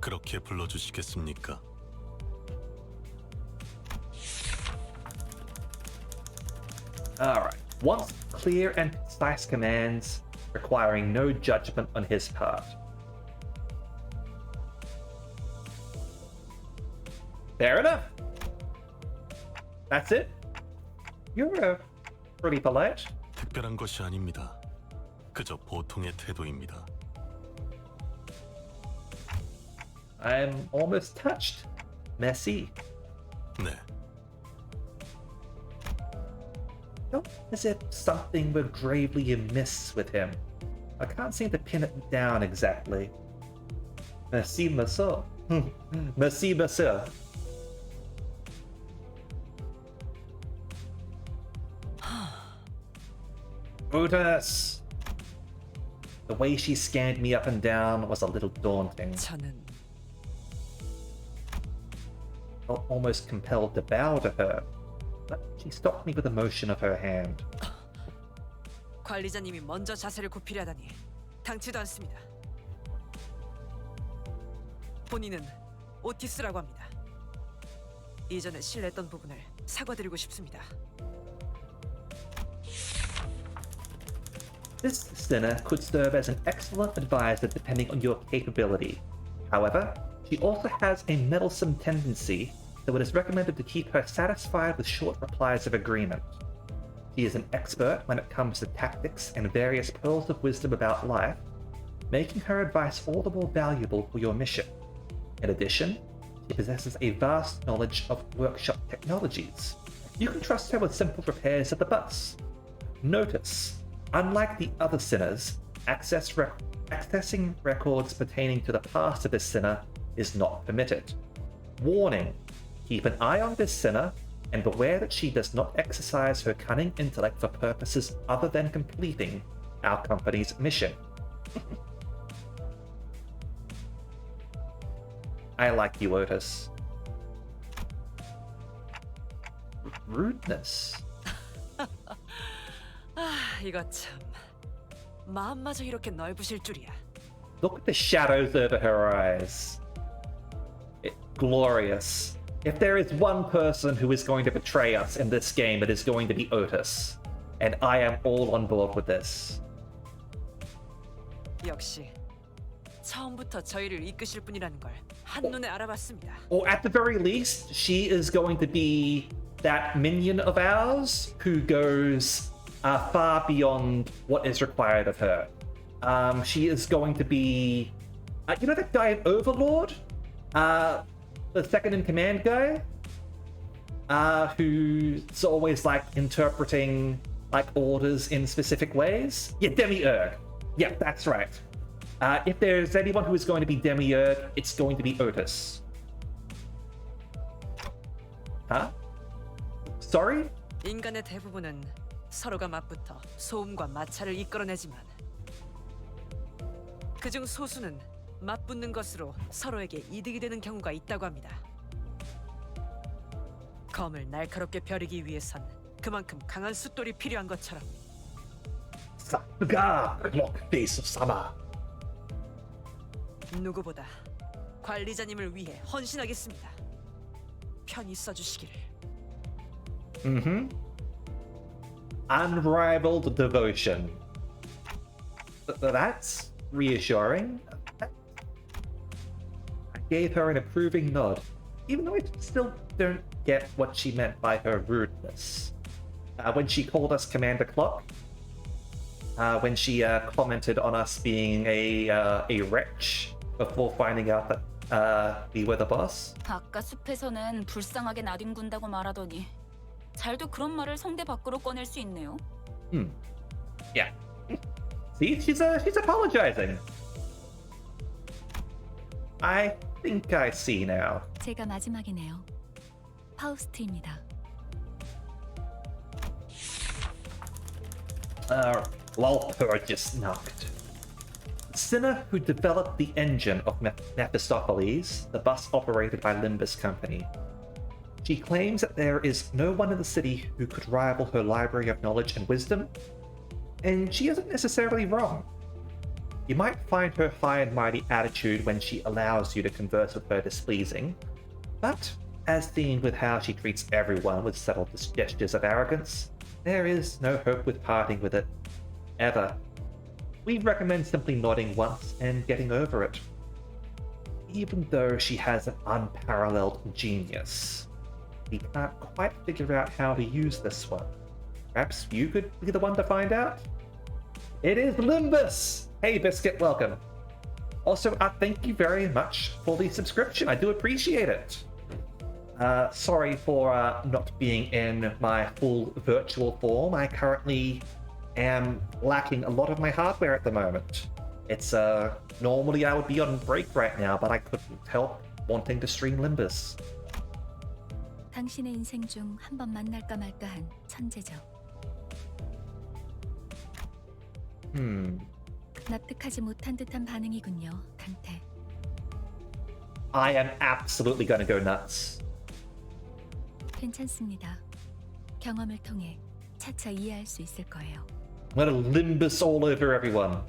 Speaker 12: 그렇게 불러주시겠습니까?
Speaker 1: Alright, wants clear and concise commands, requiring no judgment on his part. Fair enough. That's it. You're pretty polite.
Speaker 12: 특별한 것이 아닙니다. 그저 보통의 태도입니다.
Speaker 1: I'm almost touched. Merci.
Speaker 12: 네,
Speaker 1: Felt as if something were gravely amiss with him. I can't seem to pin it down exactly. Merci, monsieur. Merci, monsieur. Brutus! The way she scanned me up and down was a little daunting.
Speaker 3: 저는
Speaker 1: Felt almost compelled to bow to her, but she stopped me with a motion of her hand.
Speaker 3: 관리자님이 먼저 자세를 굽히려다니 당치도 않습니다. 본인은 오티스라고 합니다. 이전에 실례했던 부분을 사과드리고 싶습니다.
Speaker 1: This sinner could serve as an excellent advisor depending on your capability. However, she also has a meddlesome tendency, so it is recommended to keep her satisfied with short replies of agreement. She is an expert when it comes to tactics and various pearls of wisdom about life, making her advice all the more valuable for your mission. In addition, she possesses a vast knowledge of workshop technologies. You can trust her with simple repairs of the bus. Notice, unlike the other sinners, accessing records pertaining to the past of this sinner is not permitted. Warning, keep an eye on this sinner and beware that she does not exercise her cunning intellect for purposes other than completing our company's mission. I like you, Otis. Rudeness.
Speaker 3: 이거 참 마음마저 이렇게 넓으실 줄이야.
Speaker 1: Look at the shadows over her eyes. Glorious. If there is one person who is going to betray us in this game, it is going to be Otis. And I am all on board with this.
Speaker 3: 역시 처음부터 저희를 이끄실 분이라는 걸 한눈에 알아봤습니다.
Speaker 1: Or at the very least, she is going to be that minion of ours who goes far beyond what is required of her. She is going to be... you know that guy in Overlord? The second in command guy? Who's always like interpreting like orders in specific ways? Yeah, Demiurge. Yeah, that's right. If there's anyone who is going to be Demiurge, it's going to be Otis. Huh? Sorry?
Speaker 3: 인간의 대부분은 서로가 맞붙어 소음과 마찰을 이끌어내지만 그중 소수는 맞붙는 것으로 서로에게 이득이 되는 경우가 있다고 합니다. 검을 날카롭게 벼리기 위해선 그만큼 강한 숫돌이 필요한 것처럼.
Speaker 1: 사가 클록페이스-사마.
Speaker 3: 누구보다 관리자님을 위해 헌신하겠습니다. 편히 써주시기를.
Speaker 1: Unrivaled devotion. That's reassuring. I gave her an approving nod, even though I still don't get what she meant by her rudeness. When she called us Commander Clock, when she commented on us being a wretch before finding out that we were the boss.
Speaker 11: 아까 숲에서는 불쌍하게 나뒹군다고 말하더니 잘도 그런 말을 성대 밖으로 꺼낼 수 있네요.
Speaker 1: Yeah. See, she's apologizing. I think I see now.
Speaker 2: 제가 마지막이네요. 파우스트입니다.
Speaker 1: Lolper just knocked. Sinner who developed the engine of Mephistopheles, the bus operated by Limbus Company. She claims that there is no one in the city who could rival her library of knowledge and wisdom, and she isn't necessarily wrong. You might find her high and mighty attitude when she allows you to converse with her displeasing, but as seen with how she treats everyone with subtle gestures of arrogance, there is no hope with parting with it. Ever. We recommend simply nodding once and getting over it. Even though she has an unparalleled genius, we can't quite figure out how to use this one. Perhaps you could be the one to find out? It is Limbus! Hey Biscuit, welcome. Also, thank you very much for the subscription. I do appreciate it. Sorry for not being in my full virtual form. I currently am lacking a lot of my hardware at the moment. It's normally I would be on break right now, but I couldn't help wanting to stream Limbus.
Speaker 2: 당신의 인생 중 한 번 만날까 말까한 천재죠. 납득하지 못한 듯한 반응이군요, 강태.
Speaker 1: I am absolutely gonna go nuts.
Speaker 2: 괜찮습니다. 경험을 통해 차차 이해할 수 있을 거예요.
Speaker 1: I'm gonna Limbus all over everyone.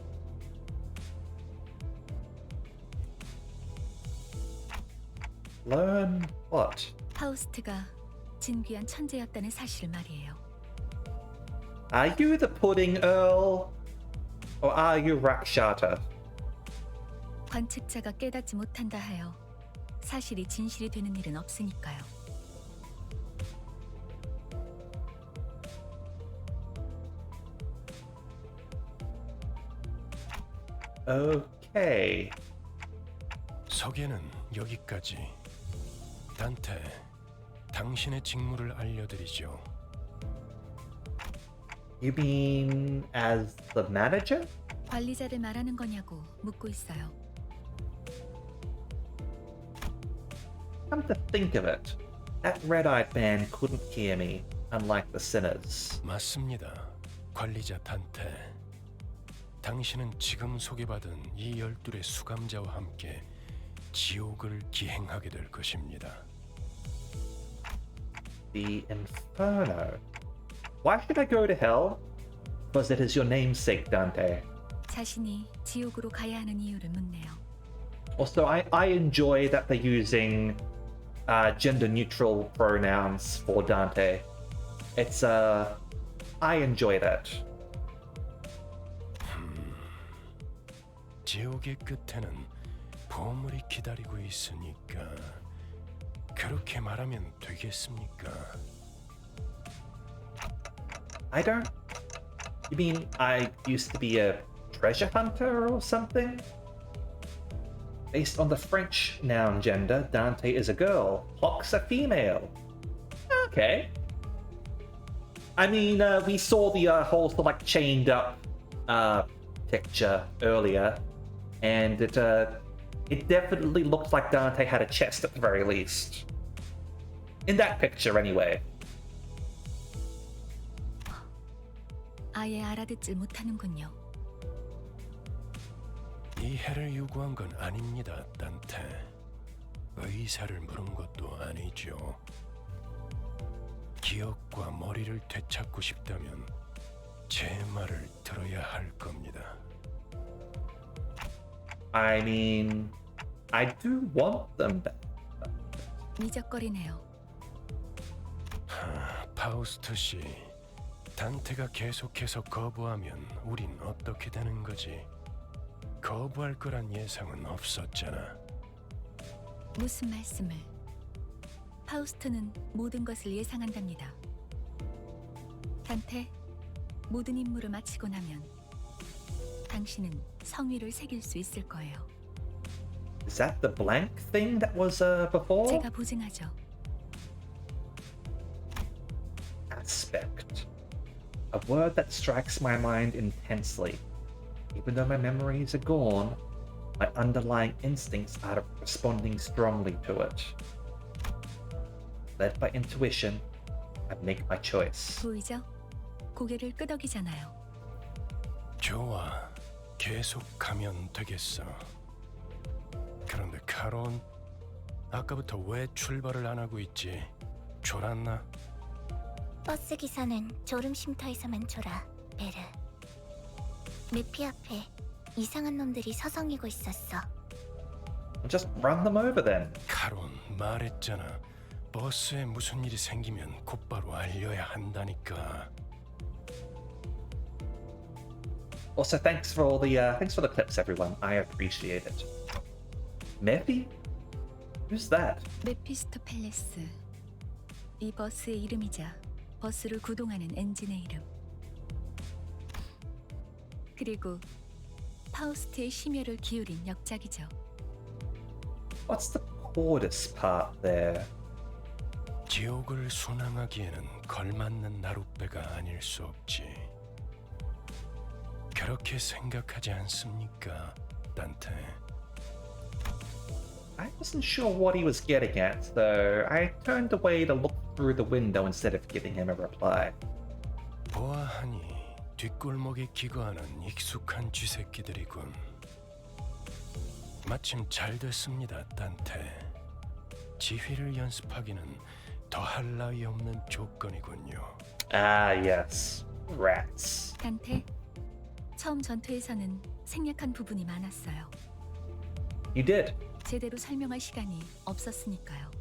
Speaker 1: Learn what?
Speaker 2: 파우스트가 진귀한 천재였다는 사실을 말이에요.
Speaker 1: Are you the pudding, Earl? Or are you Rakshata?
Speaker 2: 관측자가 깨닫지 못한다 하여 사실이 진실이 되는 일은 없으니까요.
Speaker 1: Okay.
Speaker 9: 소개는 여기까지. 단테, 당신의 직무를 알려드리죠.
Speaker 1: You mean as the manager?
Speaker 2: 관리자를 말하는 거냐고 묻고 있어요.
Speaker 1: Come to think of it, that red-eyed man couldn't hear me, unlike the sinners.
Speaker 9: 맞습니다. 관리자 단테. 당신은 지금 소개받은 이 12의 수감자와 함께 지옥을 기행하게 될 것입니다.
Speaker 1: The Inferno. Why should I go to hell? Because it is your namesake, Dante.
Speaker 2: 자신이 지옥으로 가야 하는 이유를 묻네요.
Speaker 1: Also, I enjoy that they're using gender-neutral pronouns for Dante. It's I enjoy that.
Speaker 9: 지옥의 끝에는 보물이 기다리고 있으니까 그렇게 말하면 되겠습니까?
Speaker 1: I don't. You mean I used to be a treasure hunter or something? Based on the French noun gender, Dante is a girl, Hock's a female. Okay. I mean, we saw the whole sort of like chained up picture earlier, and it definitely looked like Dante had a chest at the very least. In that picture, anyway.
Speaker 2: 아예 알아듣질 못하는군요.
Speaker 9: 이해를 요구한 건 아닙니다, 단테. 의사를 물은 것도 아니죠. 기억과 머리를 되찾고 싶다면 제 말을 들어야 할 겁니다.
Speaker 1: I mean, I do want them back.
Speaker 2: 미적거리네요.
Speaker 9: 파우스트 씨, 단테가 계속해서 거부하면 우린 어떻게 되는 거지? 거부할 거란 예상은 없었잖아.
Speaker 2: 무슨 말씀을? 파우스트는 모든 것을 예상한답니다. 단테, 모든 임무를 마치고 나면 당신은 성위를 새길 수 있을 거예요.
Speaker 1: Is that the blank thing that was before?
Speaker 2: 제가 보증하죠.
Speaker 1: Aspect. A word that strikes my mind intensely. Even though my memories are gone, my underlying instincts are responding strongly to it. Led by intuition, I make my choice.
Speaker 2: 보이죠? 고개를 끄덕이잖아요.
Speaker 9: 좋아, 계속 가면 되겠어. 그런데 카론, 아까부터 왜 출발을 안 하고 있지? 졸았나?
Speaker 10: 버스 기사는 졸음 쉼터에서만 졸아, 베르. 매피 앞에 이상한 놈들이 서성이고 있었어.
Speaker 1: Just run them over then.
Speaker 9: 카론, 말했잖아. 버스에 무슨 일이 생기면 곧바로 알려야 한다니까.
Speaker 1: Also, thanks for the clips, everyone. I appreciate it. Mephi? Who's that?
Speaker 2: 메피스토펠레스. 이 버스의 이름이자 버스를 구동하는 엔진의 이름. 그리고 파우스트의 심혈을 기울인 역작이죠.
Speaker 1: What's the chordus part there?
Speaker 9: 지옥을 순항하기에는 걸맞는 나룻배가 아닐 수 없지. 그렇게 생각하지 않습니까, 단테?
Speaker 1: I wasn't sure what he was getting at, so I turned away to look through the window instead of giving him a reply.
Speaker 9: 보아하니 뒷골목에 기거하는 익숙한 쥐새끼들이군. 마침 잘 됐습니다, 단테. 지휘를 연습하기는 더할 나위 없는 조건이군요.
Speaker 1: Ah, yes. Rats.
Speaker 2: 단테, 처음 전투에서는 생략한 부분이 많았어요.
Speaker 1: You did.
Speaker 2: 제대로 설명할 시간이 없었으니까요.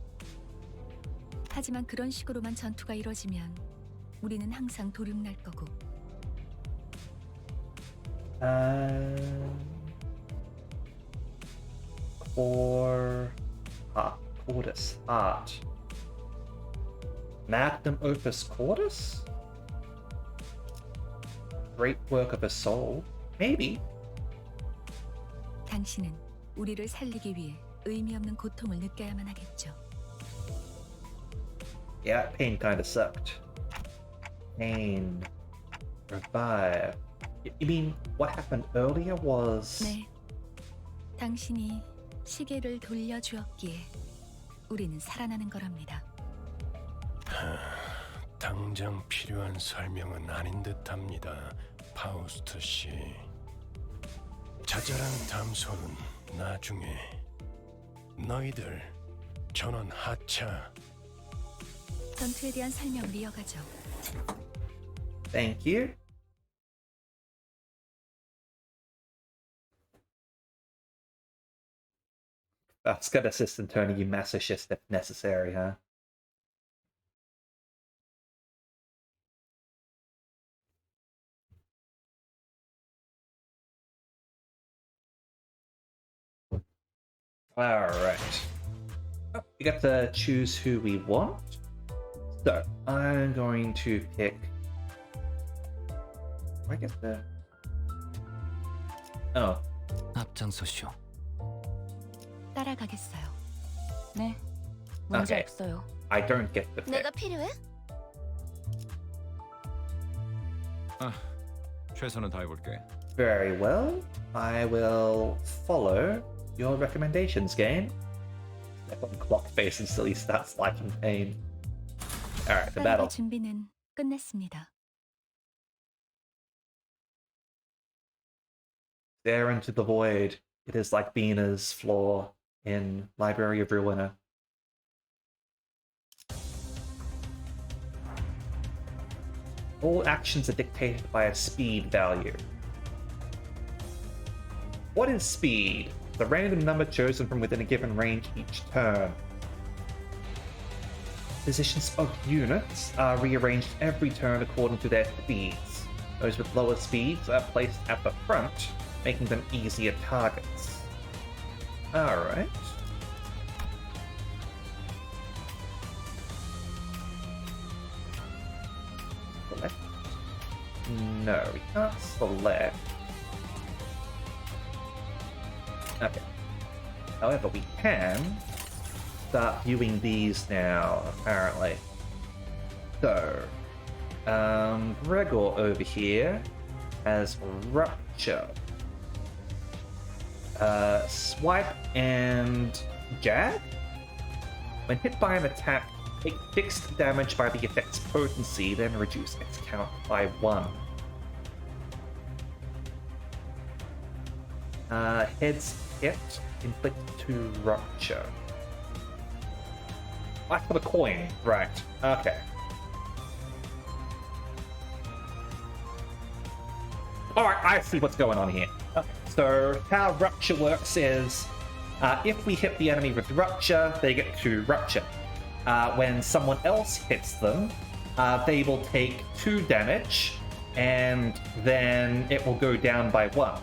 Speaker 2: 하지만 그런 식으로만 전투가 이뤄지면 우리는 항상 도륙날 거고.
Speaker 1: Cordis Art. Magnum Opus Cordis? Great work of a soul. Maybe.
Speaker 2: 당신은 우리를 살리기 위해 의미 없는 고통을 느껴야만 하겠죠.
Speaker 1: Yeah, pain kinda sucked. Pain. Revive. You mean what happened earlier was...
Speaker 2: 네. 당신이 시계를 돌려주었기에 우리는 살아나는 거랍니다.
Speaker 9: 당장 필요한 설명은 아닌 듯합니다, 파우스트 씨. 자잘한 담소는 나중에. 너희들 전원 하차.
Speaker 2: 전투에 대한 설명을 이어가죠.
Speaker 1: Thank you. That's good assist in turning you masochist if necessary, huh? Alright. Oh, we get to choose who we want. So, I'm going to pick... I guess the... Oh.
Speaker 8: 앞장서시오.
Speaker 2: 따라가겠어요.
Speaker 11: 네, 문제
Speaker 1: Okay.
Speaker 11: 없어요.
Speaker 1: I don't get the pick.
Speaker 7: 내가 필요해?
Speaker 6: 최선을 다해볼게.
Speaker 1: Very well. I will follow your recommendations, game. Step on clock face until he starts liking pain. Alright, the battle.
Speaker 2: 빠르게 준비는 끝났습니다.
Speaker 1: Stare into the void. It is like Bina's floor in Library of Ruina. All actions are dictated by a speed value. What is speed? The random number chosen from within a given range each turn. Positions of units are rearranged every turn according to their speeds. Those with lower speeds are placed at the front, making them easier targets. Alright. Select. No, we can't select. Okay. However, we can start viewing these now, apparently. So, Gregor over here has Rupture. Swipe and Jab? When hit by an attack, take fixed damage by the effect's potency, then reduce its count by 1. Heads hit, inflict 2 Rupture. Like for the coin, right, okay. Alright, I see what's going on here. Okay, so how Rupture works is, if we hit the enemy with Rupture, they get 2 Rupture. When someone else hits them, they will take 2 damage, and then it will go down by 1.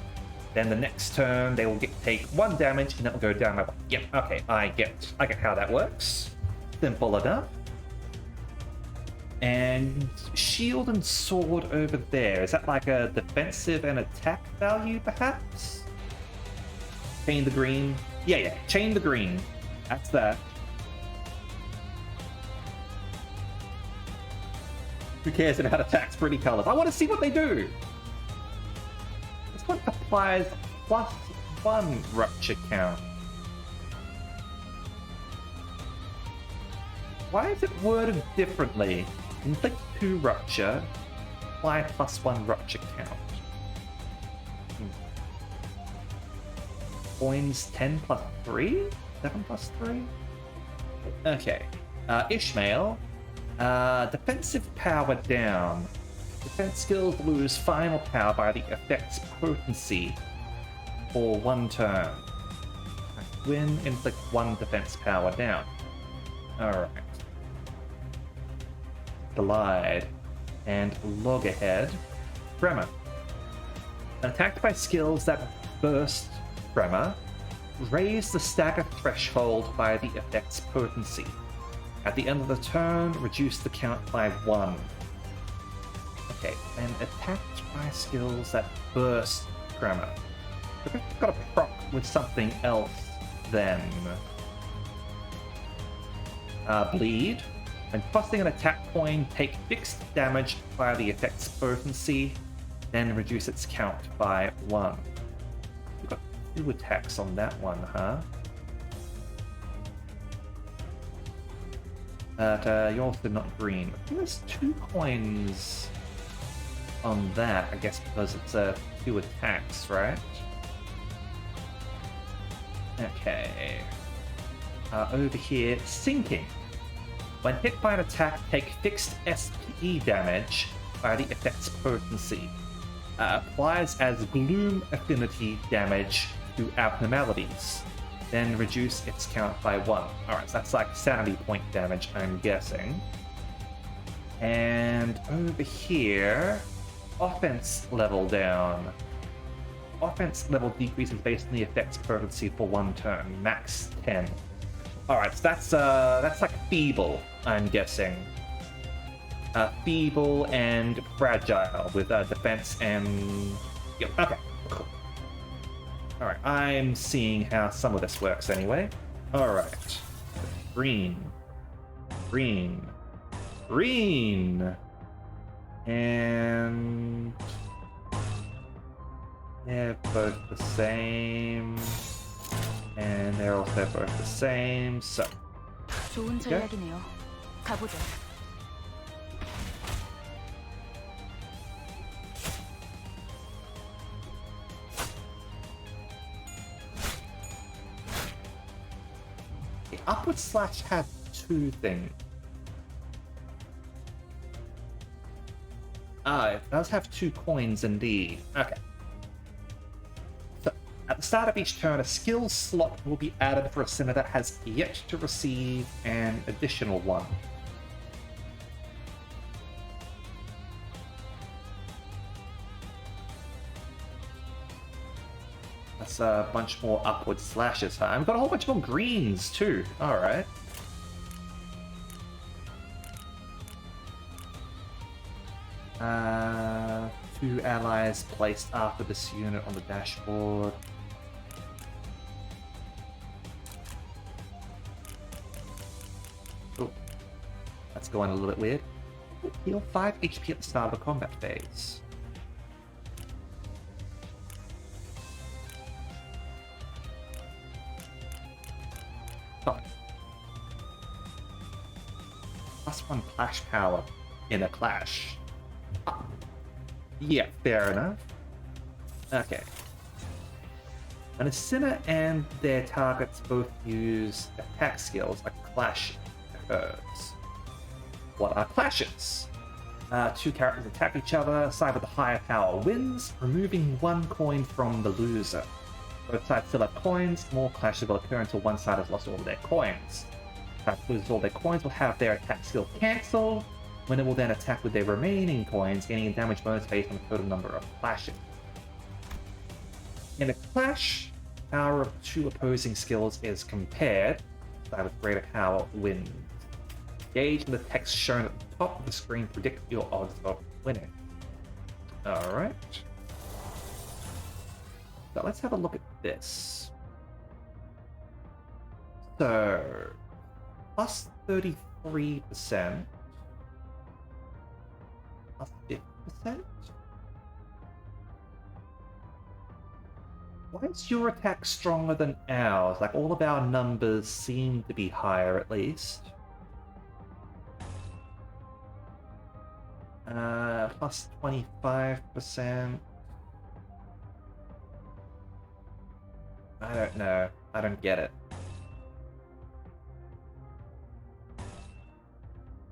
Speaker 1: Then the next turn, they will take 1 damage, and it will go down by 1. Yep, okay, I get how that works. Simple enough. And shield and sword over there. Is that like a defensive and attack value, perhaps? Chain the green. Yeah, chain the green. That's that. Who cares about attacks pretty colors? I want to see what they do. This one applies +1 rupture count. Why is it worded differently? Inflict 2 rupture, apply +1 rupture count. Coins 10 plus 3? 7 plus 3? Okay. Ishmael. Defensive power down. Defense skills lose final power by the effect's potency for 1 turn. Win, inflict 1 defense power down. Alright. Glide and Loggerhead. Bremer. Attacked by skills that burst tremor, raise the stagger threshold by the effect's potency. At the end of the turn, reduce the count by 1. Okay, and attacked by skills that burst tremor. So we've got to proc with something else then. Bleed. When tossing an attack coin, take fixed damage by the effect's potency, then reduce its count by 1. We've got 2 attacks on that one, huh? But you're also not green. I think there's 2 coins on that, I guess because it's 2 attacks, right? Okay. Over here, sinking. When hit by an attack, take fixed SPE damage by the effect's potency. Applies as gloom affinity damage to abnormalities. Then reduce its count by 1. Alright, so that's like sanity point damage, I'm guessing. And over here, offense level down. Offense level decreases based on the effect's potency for 1 turn, max 10. Alright, so that's like feeble, I'm guessing. Feeble and fragile with defense and... Yep, okay, cool. Alright, I'm seeing how some of this works anyway. Alright. Green. Green. Green! And... they're both the same. And they're also both the same, so...
Speaker 11: 좋은 전략이네요. 가보자.
Speaker 1: The upward slash had 2 things. It does have 2 coins indeed. Okay. So, at the start of each turn, a skill slot will be added for a sinner that has yet to receive an additional one. That's a bunch more upward slashes, huh? I've got a whole bunch more greens too. Alright. Two allies placed after this unit on the dashboard. Oh, that's going a little bit weird. Heal 5 HP at the start of the combat phase. Oh. +1 clash power in a clash. Yeah, fair enough. Okay. When a sinner and their targets both use attack skills, a clash occurs. What are clashes? 2 characters attack each other, side with the higher power wins, removing 1 coin from the loser. Both sides still have coins, more clashes will occur until one side has lost all of their coins. If that loses all their coins will have their attack skill cancelled. Winner will then attack with their remaining coins, gaining a damage bonus based on the total number of clashes. In a clash, power of 2 opposing skills is compared. Side with greater power wins. Gauge in the text shown at the top of the screen predict your odds of winning. Alright. So let's have a look at this. So, plus 33%. Plus 50%? Why is your attack stronger than ours? Like, all of our numbers seem to be higher, at least. Plus 25%. I don't know. I don't get it.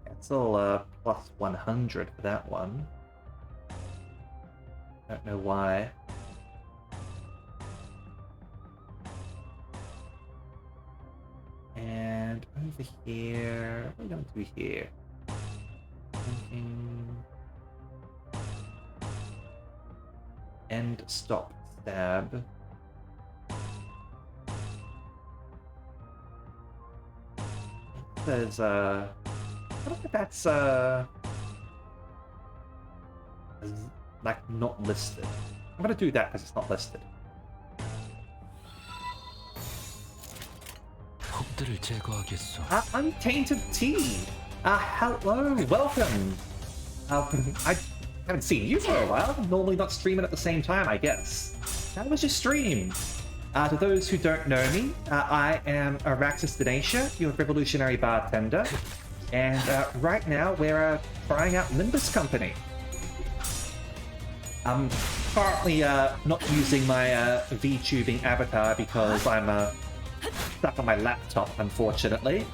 Speaker 1: It's all plus 100 for that one. Don't know why. And over here, what are we going to do here? Thinking... End stop stab. There's I don't know if that's like not listed. I'm gonna do that because it's not listed. Untainted tea. Hello, welcome. I haven't seen you for a while. Normally not streaming at the same time, I guess. How was your stream? To those who don't know me, I am Araxis Denacia, your revolutionary bartender. And right now, we're trying out Limbus Company. I'm currently not using my VTubing avatar because I'm stuck on my laptop, unfortunately.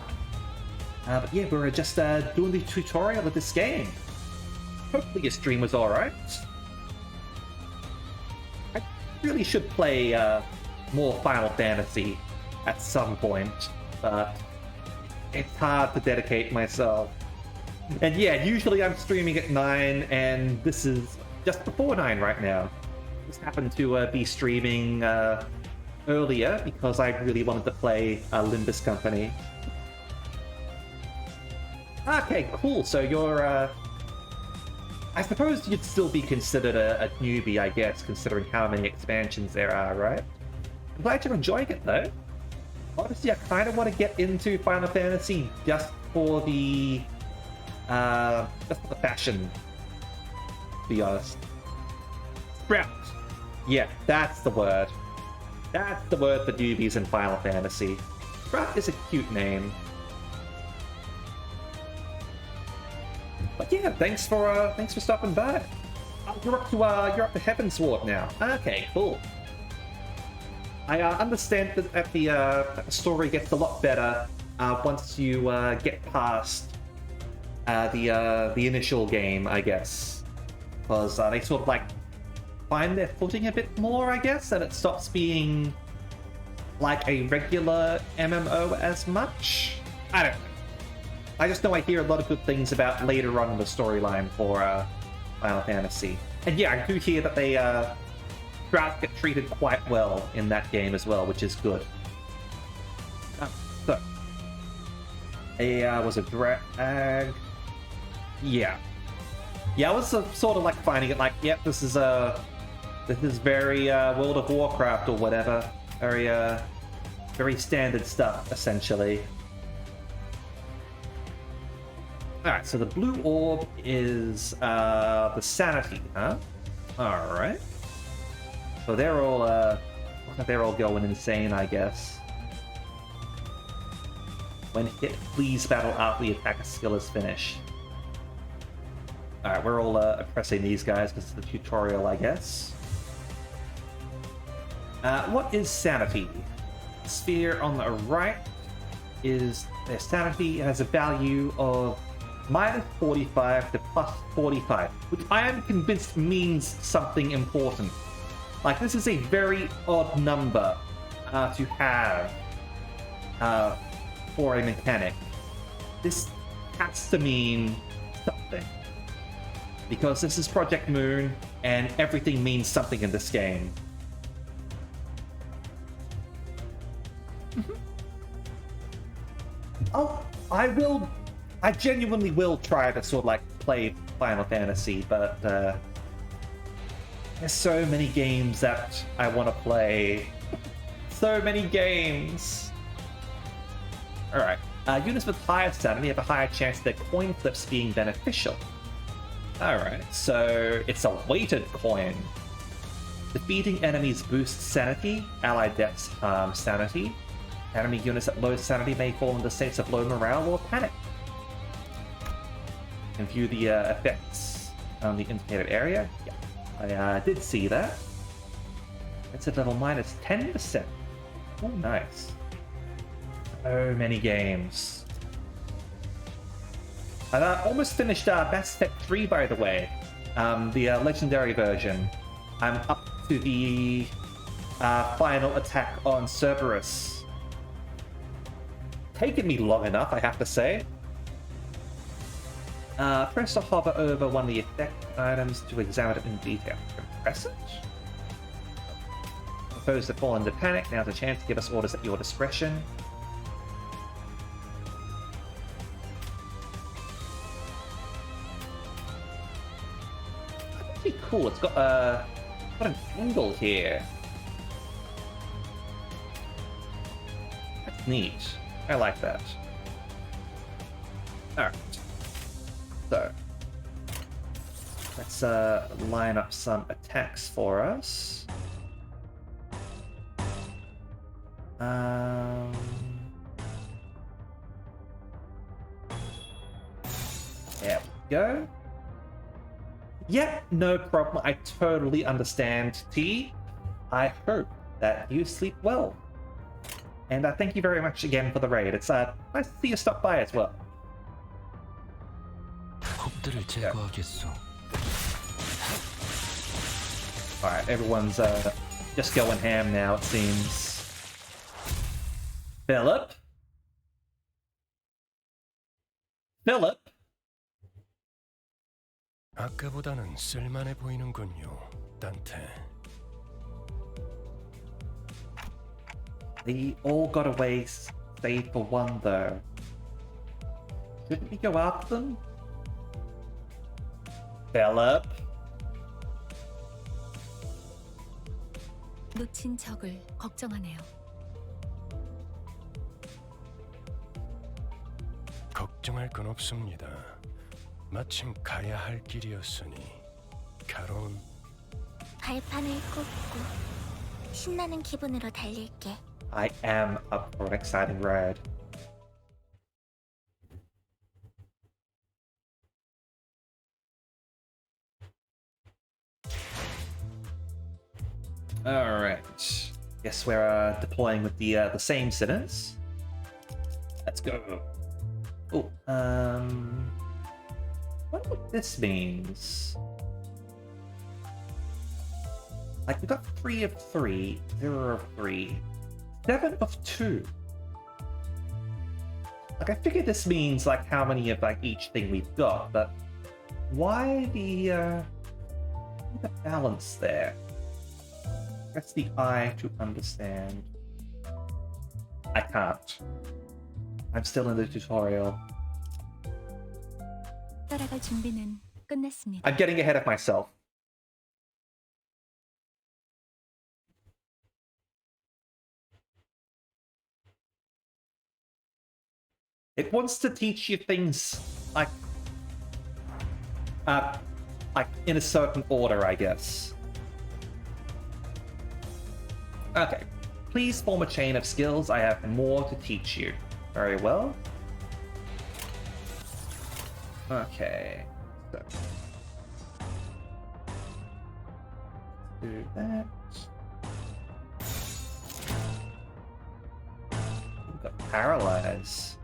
Speaker 1: But yeah, we're just doing the tutorial of this game. Hopefully your stream was alright. I really should play more Final Fantasy at some point, but it's hard to dedicate myself. And yeah, usually I'm streaming at 9, and this is just before 9 right now. Just happened to be streaming earlier because I really wanted to play Limbus Company. Okay, cool. So you're, I suppose you'd still be considered a newbie, I guess, considering how many expansions there are, right? I'm glad you're enjoying it, though. Honestly, I kind of want to get into Final Fantasy just for the fashion, to be honest. Sprout. Yeah, that's the word. That's the word for newbies in Final Fantasy. Sprout is a cute name. But yeah, thanks for stopping by. You're up to Heavensward now. Okay, cool. I understand that the story gets a lot better once you get past the initial game, I guess, because they sort of like find their footing a bit more, I guess, and it stops being like a regular MMO as much. I don't know. I just know I hear a lot of good things about later on in the storyline for Final Fantasy. And yeah, I do hear that they Sprouts get treated quite well in that game as well, which is good. So, was a drag. Yeah. Yeah, I was sort of like finding it like, yep, this is very World of Warcraft or whatever. Very standard stuff, essentially. Alright, so the blue orb is the sanity, huh? Alright. So they're all going insane, I guess. When hit, please battle after the attack skill is finished. Alright, we're all oppressing these guys because it's the tutorial, I guess. What is sanity? The sphere on the right is their sanity. It has a value of -45 to +45, which I am convinced means something important. Like, this is a very odd number to have for a mechanic. This has to mean something. Because this is Project Moon, and everything means something in this game. I genuinely will try to sort of like play Final Fantasy, but there's so many games that I want to play. So many games. Alright, units with higher sanity have a higher chance of their coin flips being beneficial. Alright, so it's a weighted coin. Defeating enemies boosts sanity, allied deaths harm sanity. Enemy units at low sanity may fall into states of low morale or panic. And view the effects on the indicated area. Yeah, I did see that. It's at level -10%. Oh, nice. So many games. I almost finished Mass Effect 3, by the way. The legendary version. I'm up to the final attack on Cerberus. Taken me long enough, I have to say. Press or hover over one of the effect items to examine it in detail. Press it? foes have fallen into panic. Now's a chance to give us orders at your discretion. That's pretty cool. It's got an angle here. That's neat. I like that. Alright. So let's line up some attacks for us. There we go. Yep, no problem. I totally understand, T. I hope that you sleep well. And thank you very much again for the raid. It's nice to see you stop by as well. Alright, everyone's just going ham now, it seems. Philip? Philip?
Speaker 9: 아까보다는 쓸만해 보이는군요, 단테.
Speaker 1: They all got away save for one, though. Shouldn't we go after them? Philip?
Speaker 2: 놓친 적을 걱정하네요.
Speaker 9: 걱정할 건 없습니다. 마침 가야 할 길이었으니 가론.
Speaker 10: 발판을 꽂고 신나는 기분으로 달릴게.
Speaker 1: I am up for an exciting ride. Alright. Guess we're deploying with the same sinners. Let's go. Oh, wonder what this means. Like, we got 3 of 3, 0 of 3, 7 of 2. Like, I figured this means, like, how many of, like, each thing we've got, but why the balance there? That's the eye to understand. I can't. I'm still in the tutorial.
Speaker 2: 따라갈 준비는 끝났습니다.
Speaker 1: I'm getting ahead of myself. It wants to teach you things like in a certain order, I guess. Okay. Please form a chain of skills. I have more to teach you. Very well. Okay. So. Do that. We've got paralyze.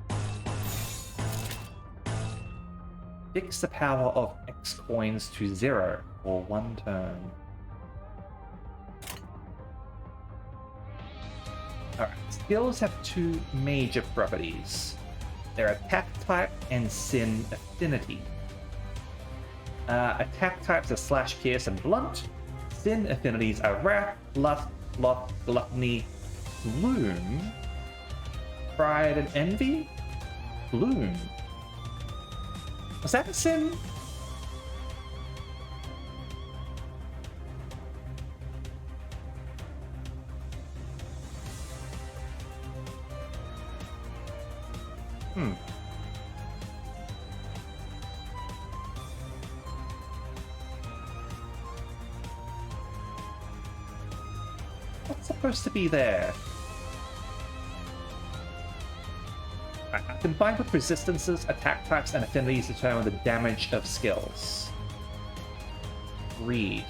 Speaker 1: Fix the power of X coins to 0 for 1 turn. Alright, skills have 2 major properties. Their attack type and sin affinity. Attack types are slash, pierce, and blunt. Sin affinities are wrath, lust, sloth, gluttony, gloom, pride, and envy? Gloom. Was that a sin? What's supposed to be there? Combined with resistances, attack types, and affinities determine the damage of skills. Greed.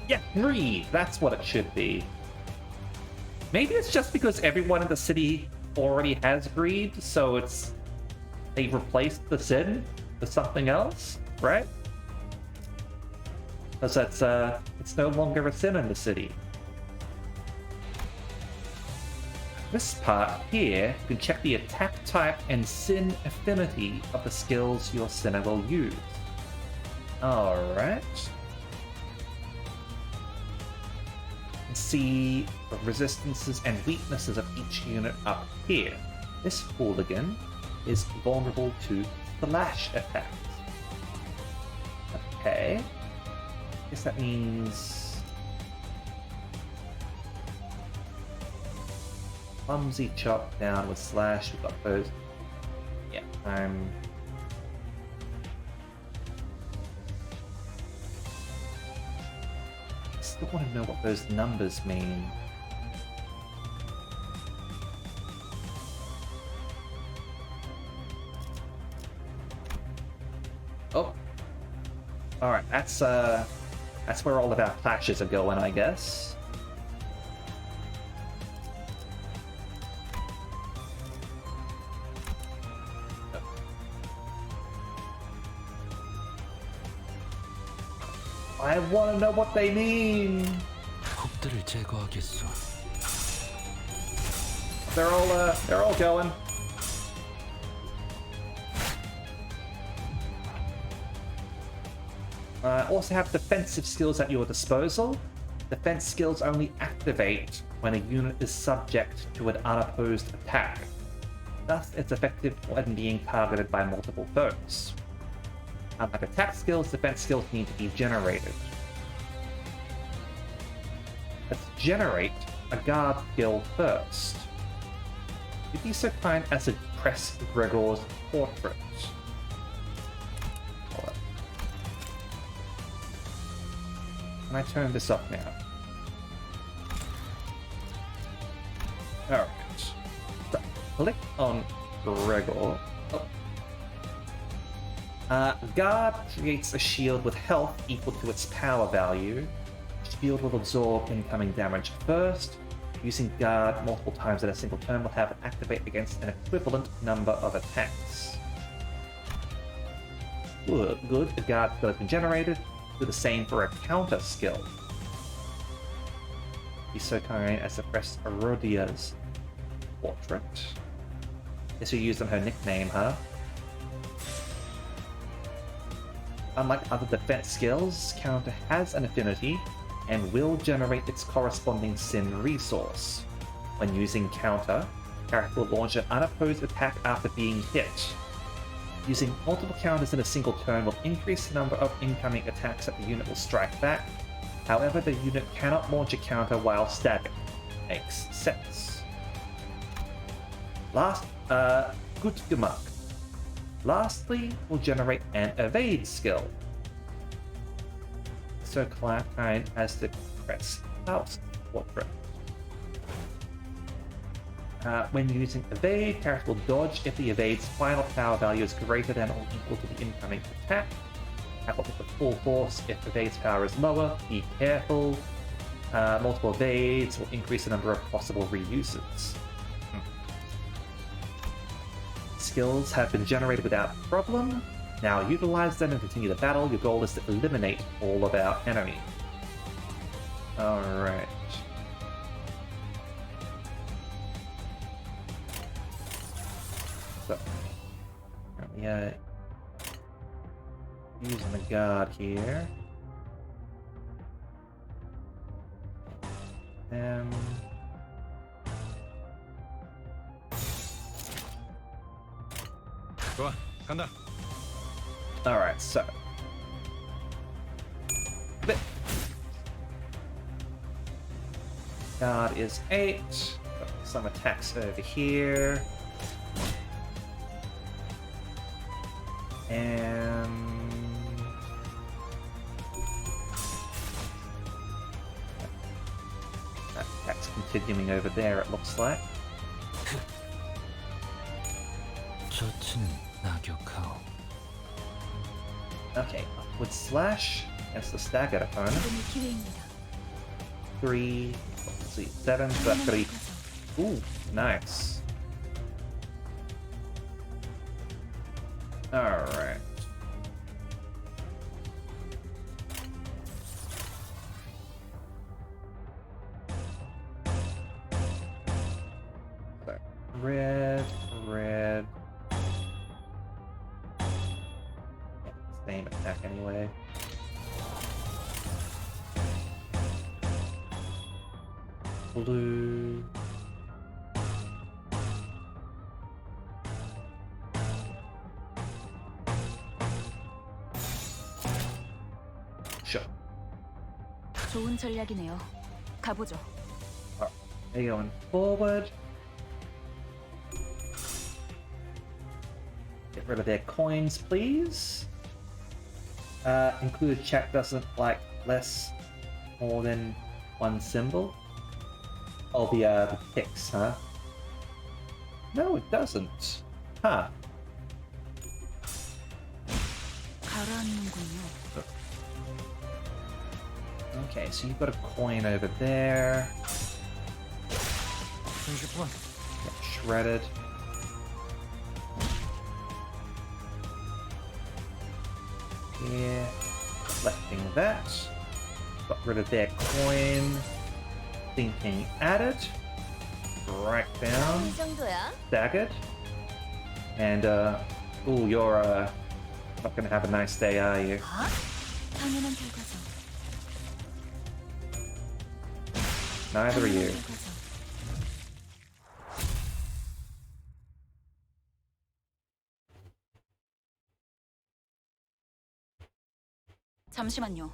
Speaker 1: Yeah, greed! That's what it should be. Maybe it's just because everyone in the city already has greed, so they replaced the sin with something else, right? Because it's no longer a sin in the city. This part here, you can check the attack type and sin affinity of the skills your sinner will use. Alright. see the resistances and weaknesses of each unit up here. This hooligan is vulnerable to slash attacks. Okay. Guess that means clumsy chop down with slash. We've got those. Yeah, still want to know what those numbers mean. Oh. Alright, that's where all of our clashes are going, I guess. I want to know what they mean.
Speaker 12: 홉들을 제거하겠소.
Speaker 1: They're all going. Also have defensive skills at your disposal. Defense skills only activate when a unit is subject to an unopposed attack. Thus, it's effective when being targeted by multiple foes. Unlike attack skills, defense skills need to be generated. Let's generate a guard skill first. You'd be so kind as to press Gregor's portrait. Can I turn this off now? Alright. So, click on Gregor. Guard creates a shield with health equal to its power value. Shield will absorb incoming damage first. Using Guard multiple times in a single turn will have it activate against an equivalent number of attacks. Good. A Guard skill has been generated. Do the same for a counter skill. Be so kind as to press Arodia's portrait. Guess you used on her nickname, huh? Unlike other defense skills, Counter has an affinity and will generate its corresponding Sin resource. When using Counter, character will launch an unopposed attack after being hit. Using multiple counters in a single turn will increase the number of incoming attacks that the unit will strike back. However, the unit cannot launch a counter while staggered. Makes sense. Gut gemacht. Lastly, we'll generate an evade skill. So kind as to press House Portrait. When using evade, character will dodge if the evade's final power value is greater than or equal to the incoming attack. Tackle with full force if evade's power is lower. Be careful. Multiple evades will increase the number of possible reuses. Skills have been generated without problem. Now utilize them and continue the battle. Your goal is to eliminate all of our enemies. Alright. So, currently using the guard here.
Speaker 6: 좋아, 간다.
Speaker 1: Alright, so. Guard is 8. Got some attacks over here. And that attack's continuing over there, it looks like. Okay, upward slash against the staggered opponent. 3, let's see, 7, so that's gonna be. Ooh, nice. Alright. So, red. Same attack anyway. blue. Sure.
Speaker 11: 좋은 전략이네요. 가보죠.
Speaker 1: Alright, they're going forward. Get rid of their coins, please. Include check doesn't like less more than one symbol. Oh, the ticks, huh? No, it doesn't. Huh.
Speaker 11: 가라앉는군요.
Speaker 1: Okay, so you've got a coin over there. Get shredded. Yeah, collecting that. Got rid of their coin. Thinking added. Right down.
Speaker 7: 이 정도야?
Speaker 1: Staggered. And ooh, you're not gonna have a nice day, are you?
Speaker 2: 당연한 결과죠.
Speaker 1: Neither are you.
Speaker 11: 잠시만요.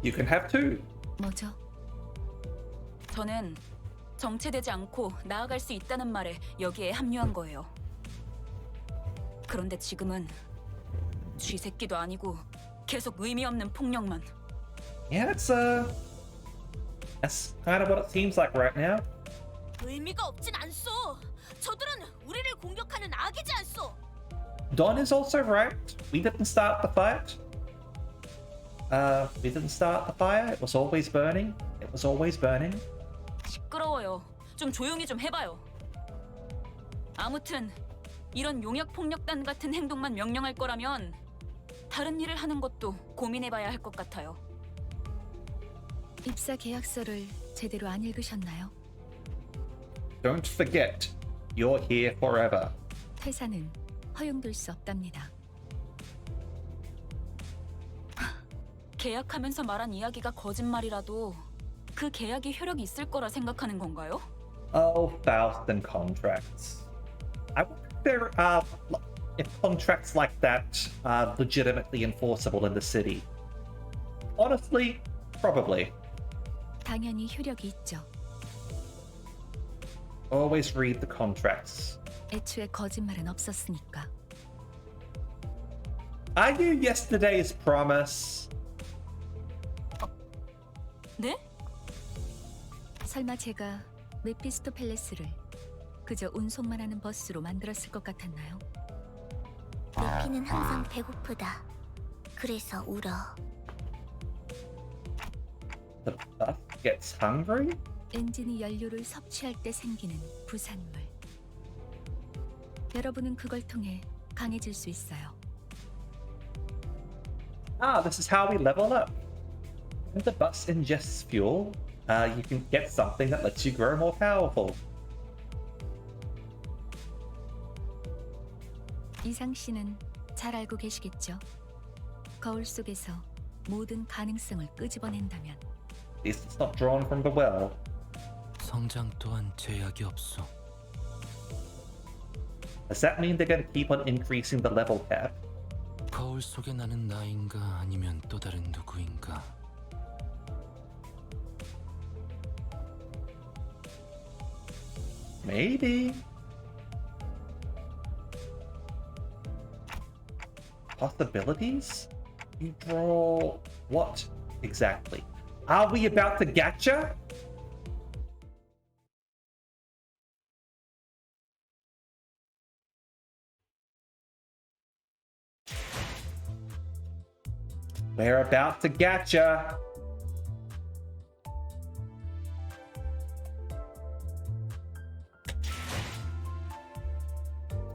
Speaker 1: You can have two.
Speaker 2: 뭐죠?
Speaker 11: 저는 정체되지 않고 나아갈 수 있다는 말에 여기에 합류한 거예요. 그런데 지금은 쥐새끼도 아니고 계속 의미 없는 폭력만.
Speaker 1: Yeah, that's kind of what it seems like right now.
Speaker 7: 의미가 없진 않소. 저들은 우리를 공격하는 악이지 않소.
Speaker 1: Don is also right. We didn't start the fight. We didn't start the fire. It was always burning. It was always burning.
Speaker 11: 시끄러워요. 좀 조용히 좀 해봐요. 아무튼 이런 용역 폭력단 같은 행동만 명령할 거라면 다른 일을 하는 것도 고민해봐야 할 것 같아요.
Speaker 2: 입사 계약서를 제대로 안 읽으셨나요?
Speaker 1: Don't forget, you're here forever.
Speaker 2: 퇴사는 허용될 수 없답니다.
Speaker 11: 계약하면서 말한 이야기가 거짓말이라도 그 계약이 효력이 있을 거라 생각하는 건가요?
Speaker 1: Oh, Faust and contracts. I wonder if there are if contracts like that are legitimately enforceable in the city. Honestly, probably.
Speaker 2: 당연히 효력이 있죠.
Speaker 1: Always read the contracts.
Speaker 2: 애초에 거짓말은 없었으니까.
Speaker 1: Are you yesterday's promise?
Speaker 11: 네?
Speaker 2: 설마 제가 메피스토 팰레스를 그저 운송만 하는 버스로 만들었을 것 같았나요?
Speaker 10: 루피는 항상 배고프다. 그래서 울어.
Speaker 1: The bus gets hungry?
Speaker 2: 엔진이 연료를 섭취할 때 생기는 부산물. 여러분은 그걸 통해 강해질 수 있어요.
Speaker 1: Ah, this is how we level up. When the bus ingests fuel, you can get something that lets you grow more powerful.
Speaker 2: 이상 씨는 잘 알고 계시겠죠? 거울 속에서 모든 가능성을 끄집어낸다면
Speaker 1: At least it's not drawn from the well.
Speaker 8: 성장 또한 제약이 없어.
Speaker 1: Does that mean they're going to keep on increasing the level cap?
Speaker 8: 거울 속에 나는 나인가 아니면 또 다른 누구인가.
Speaker 1: Maybe. Possibilities? You draw what exactly? Are we about to gacha? We're about to gacha.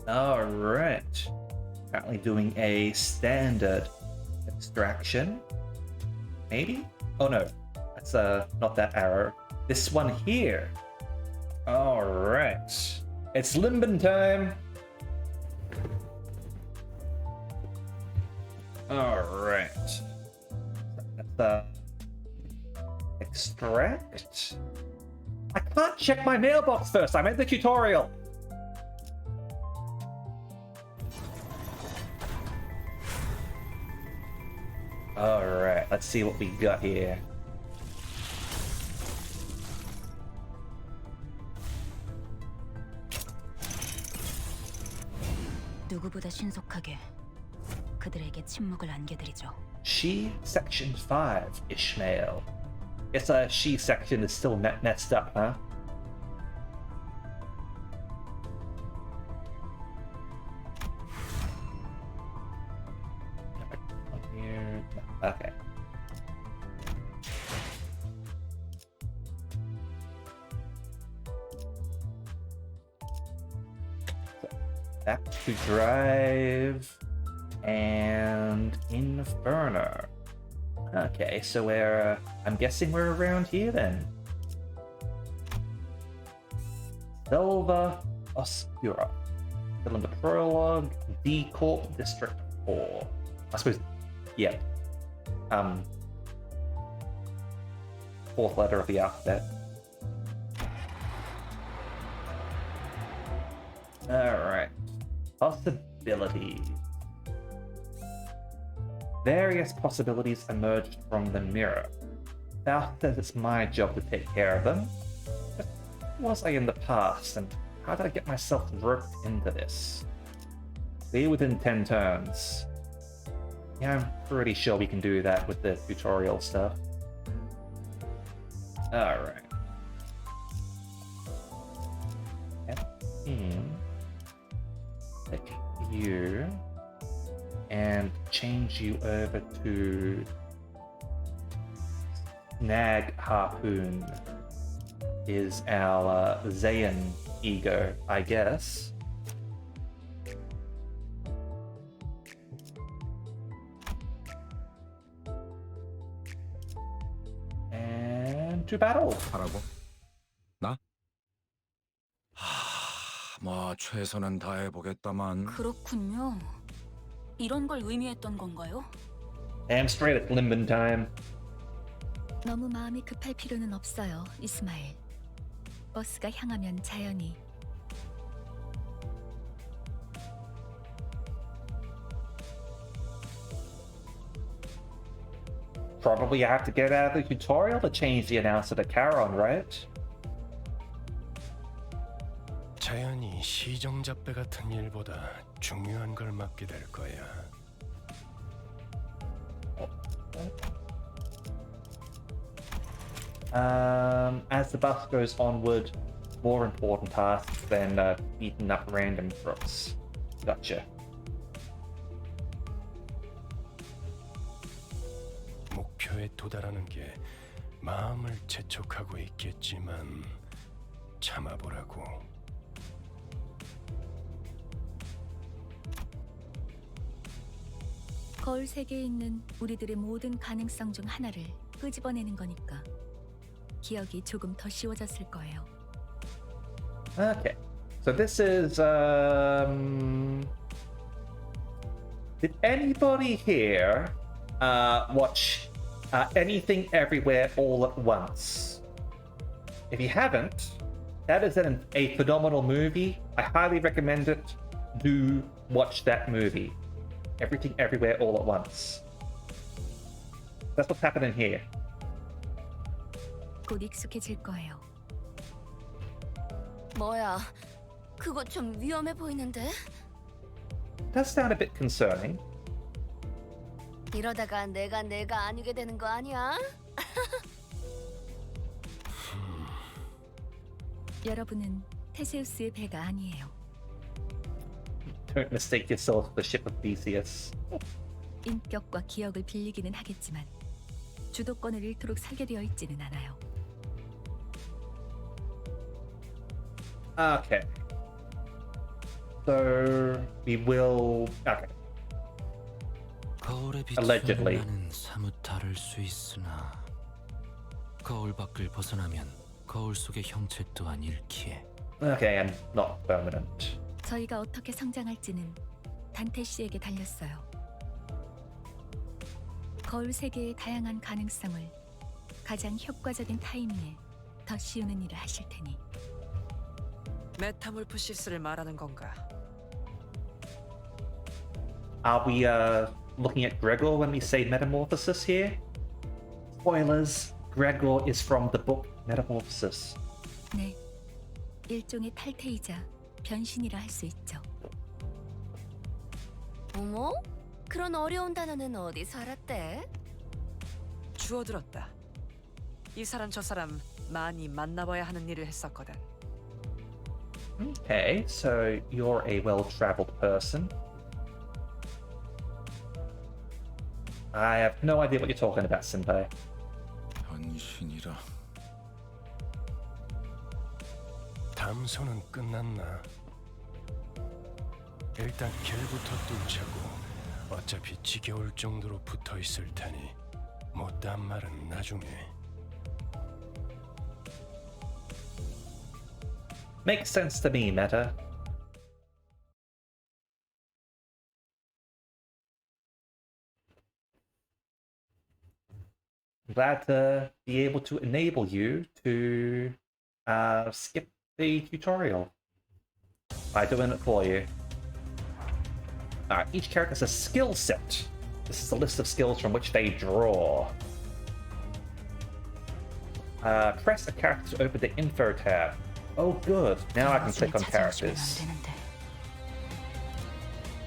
Speaker 1: All right. Apparently doing a standard extraction. Maybe? Oh no, that's not that arrow. This one here. All right. It's Limbin time. All right. That's Extract? I can't check my mailbox first. I'm in the tutorial. Alright, let's see what we got here.
Speaker 2: 누구보다 신속하게 그들에게 침묵을 안겨드리죠.
Speaker 1: She section 5, Ishmael. Guess she section is still messed up, huh? Here. Okay. So, back to drive and Inferno. Okay, so we're I'm guessing we're around here then. Selva Oscura. Still in the prologue, D Corp District 4. I suppose, yeah. Fourth letter of the alphabet. Alright. Possibilities. Various possibilities emerged from the mirror. Thou says it's my job to take care of them. But who was I in the past, and how did I get myself roped into this? Clear within 10 turns. Yeah, I'm pretty sure we can do that with the tutorial stuff. Alright. Pick you and change you over to Snag Harpoon is our Zayn ego, I guess. And to battle.
Speaker 6: 하라고? 나? 뭐 최선은 다해보겠다만.
Speaker 11: 그렇군요. 이런 걸 의미했던 건가요?
Speaker 1: Damn straight, it's Limbin time.
Speaker 2: 너무 마음이 급할 필요는 없어요, 이스마일. 버스가 향하면 자연히.
Speaker 1: Probably have to get out of the tutorial to change the announcer to Charon, right?
Speaker 9: 자연히 시정잡배 같은 일보다 중요한 걸 맡게 될 거야.
Speaker 1: As the bus goes onward, more important tasks than beating up random crooks. Gotcha.
Speaker 9: 목표에 도달하는 게 마음을 재촉하고 있겠지만 참아보라고.
Speaker 2: 거울 세계에 있는 우리들의 모든 가능성 중 하나를 끄집어내는 거니까 기억이 조금 더 쉬워졌을 거예요.
Speaker 1: Okay, so this is did anybody here watch Anything Everywhere All at Once? If you haven't, that is a phenomenal movie. I highly recommend it. Do watch that movie. Everything Everywhere All at Once. That's what's happening here.
Speaker 2: 곧 익숙해질 거예요.
Speaker 7: 뭐야? 그거 좀 위험해 보이는데?
Speaker 1: Does sound a bit concerning.
Speaker 7: 이러다가 내가 아니게 되는 거 아니야?
Speaker 2: 여러분은 테세우스의 배가 아니에요.
Speaker 1: Don't mistake yourself for the ship of Theseus.
Speaker 2: 인격과 기억을 빌리기는 하겠지만 주도권을 잃도록 설계되어 있지는 않아요.
Speaker 1: Okay. So we will. Okay.
Speaker 8: 거울의
Speaker 1: Allegedly.
Speaker 8: 빛을 나는 사뭇 다를 수 있으나 거울 밖을 벗어나면 거울 속의 형체 또한 잃기에.
Speaker 1: Okay, and not permanent.
Speaker 2: 저희가 어떻게 성장할지는 단테 씨에게 달렸어요. 거울 세계의 다양한 가능성을 가장 효과적인 타이밍에 더 씌우는 일을 하실 테니.
Speaker 3: 메타몰프시스를 말하는 건가?
Speaker 1: Are we looking at Gregor when we say metamorphosis here? Spoilers, Gregor is from the book Metamorphosis.
Speaker 2: 네, 일종의 탈퇴이자 변신이라 할 수 있죠.
Speaker 7: 어머? 그런 어려운 단어는 어디서 알았대?
Speaker 3: 주워들었다. 이 사람 저 사람 많이 만나봐야 하는 일을 했었거든.
Speaker 1: Okay, so you're a well-traveled person. I have no idea what you're talking about, Senpai.
Speaker 6: 변신이라.
Speaker 9: 담소는 끝났나? 일단 길부터 뚫자고. 어차피 지겨울 정도로 붙어 있을 테니 못단 말은 나중에.
Speaker 1: Makes sense to me, Meta. I'm glad to be able to enable you to skip the tutorial by doing it for you. Alright, each character has a skill set. This is a list of skills from which they draw. Press a character to open the info tab. Oh good, now I can click on characters.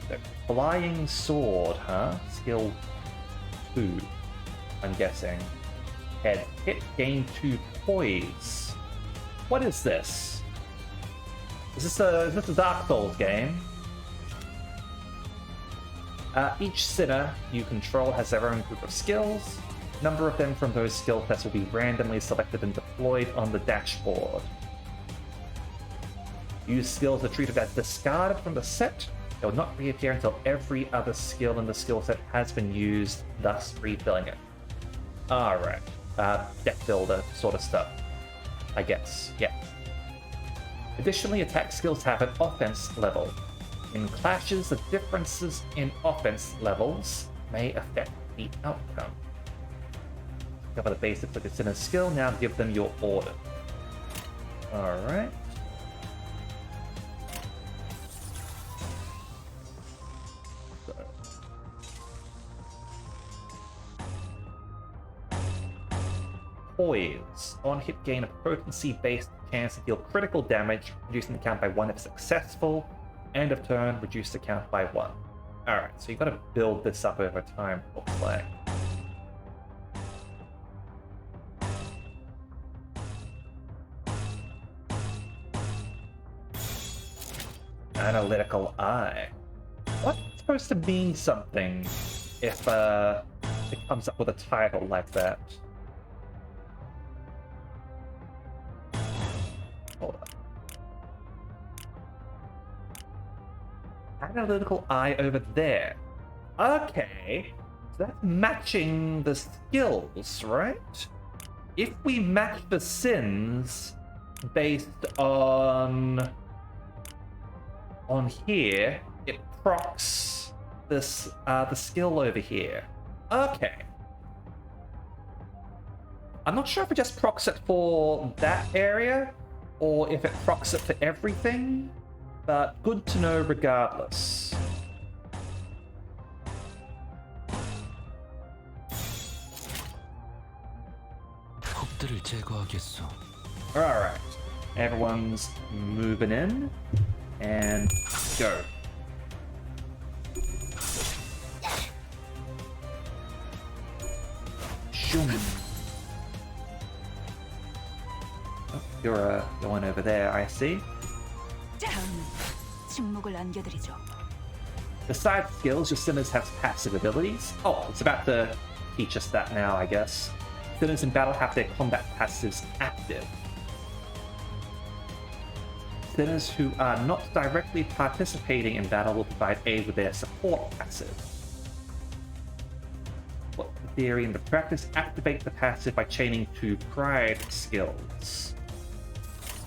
Speaker 1: So, flying sword, huh? Skill 2, I'm guessing. Head hit, gain 2 poise. What is this? Is this a Dark Souls game? Each sinner you control has their own group of skills. Number of them from those skill sets will be randomly selected and deployed on the dashboard. Used skills are treated as discarded from the set. They will not reappear until every other skill in the skill set has been used, thus refilling it. Alright. Deck builder sort of stuff, I guess. Yeah. Additionally, attack skills have an offense level. In clashes, the differences in offense levels may affect the outcome. Cover the basics of your sinner's skill, now give them your order. Alright. Poise. On hit, gain a potency-based chance to deal critical damage, reducing the count by 1 if successful. End of turn, reduce the count by 1. Alright, so you've got to build this up over time, looks like. Analytical eye. What's supposed to mean something if it comes up with a title like that? Hold up. Analytical eye over there. Okay, so that's matching the skills, right? If we match the sins based on here, it procs this the skill over here. Okay. I'm not sure if it just procs it for that area, or if it procs it for everything, but good to know regardless.
Speaker 8: 폭들을 제거하겠소.
Speaker 1: Alright. Everyone's moving in. And go. Shoom. Oh, you're one over there, I see.
Speaker 11: 침묵을 안겨드리죠.
Speaker 1: Besides skills, your sinners have passive abilities. Oh, it's about to teach us that now, I guess. Sinners in battle have their combat passives active. Sinners who are not directly participating in battle will provide aid with their support passive. What the theory and the practice activate the passive by chaining 2 pride skills.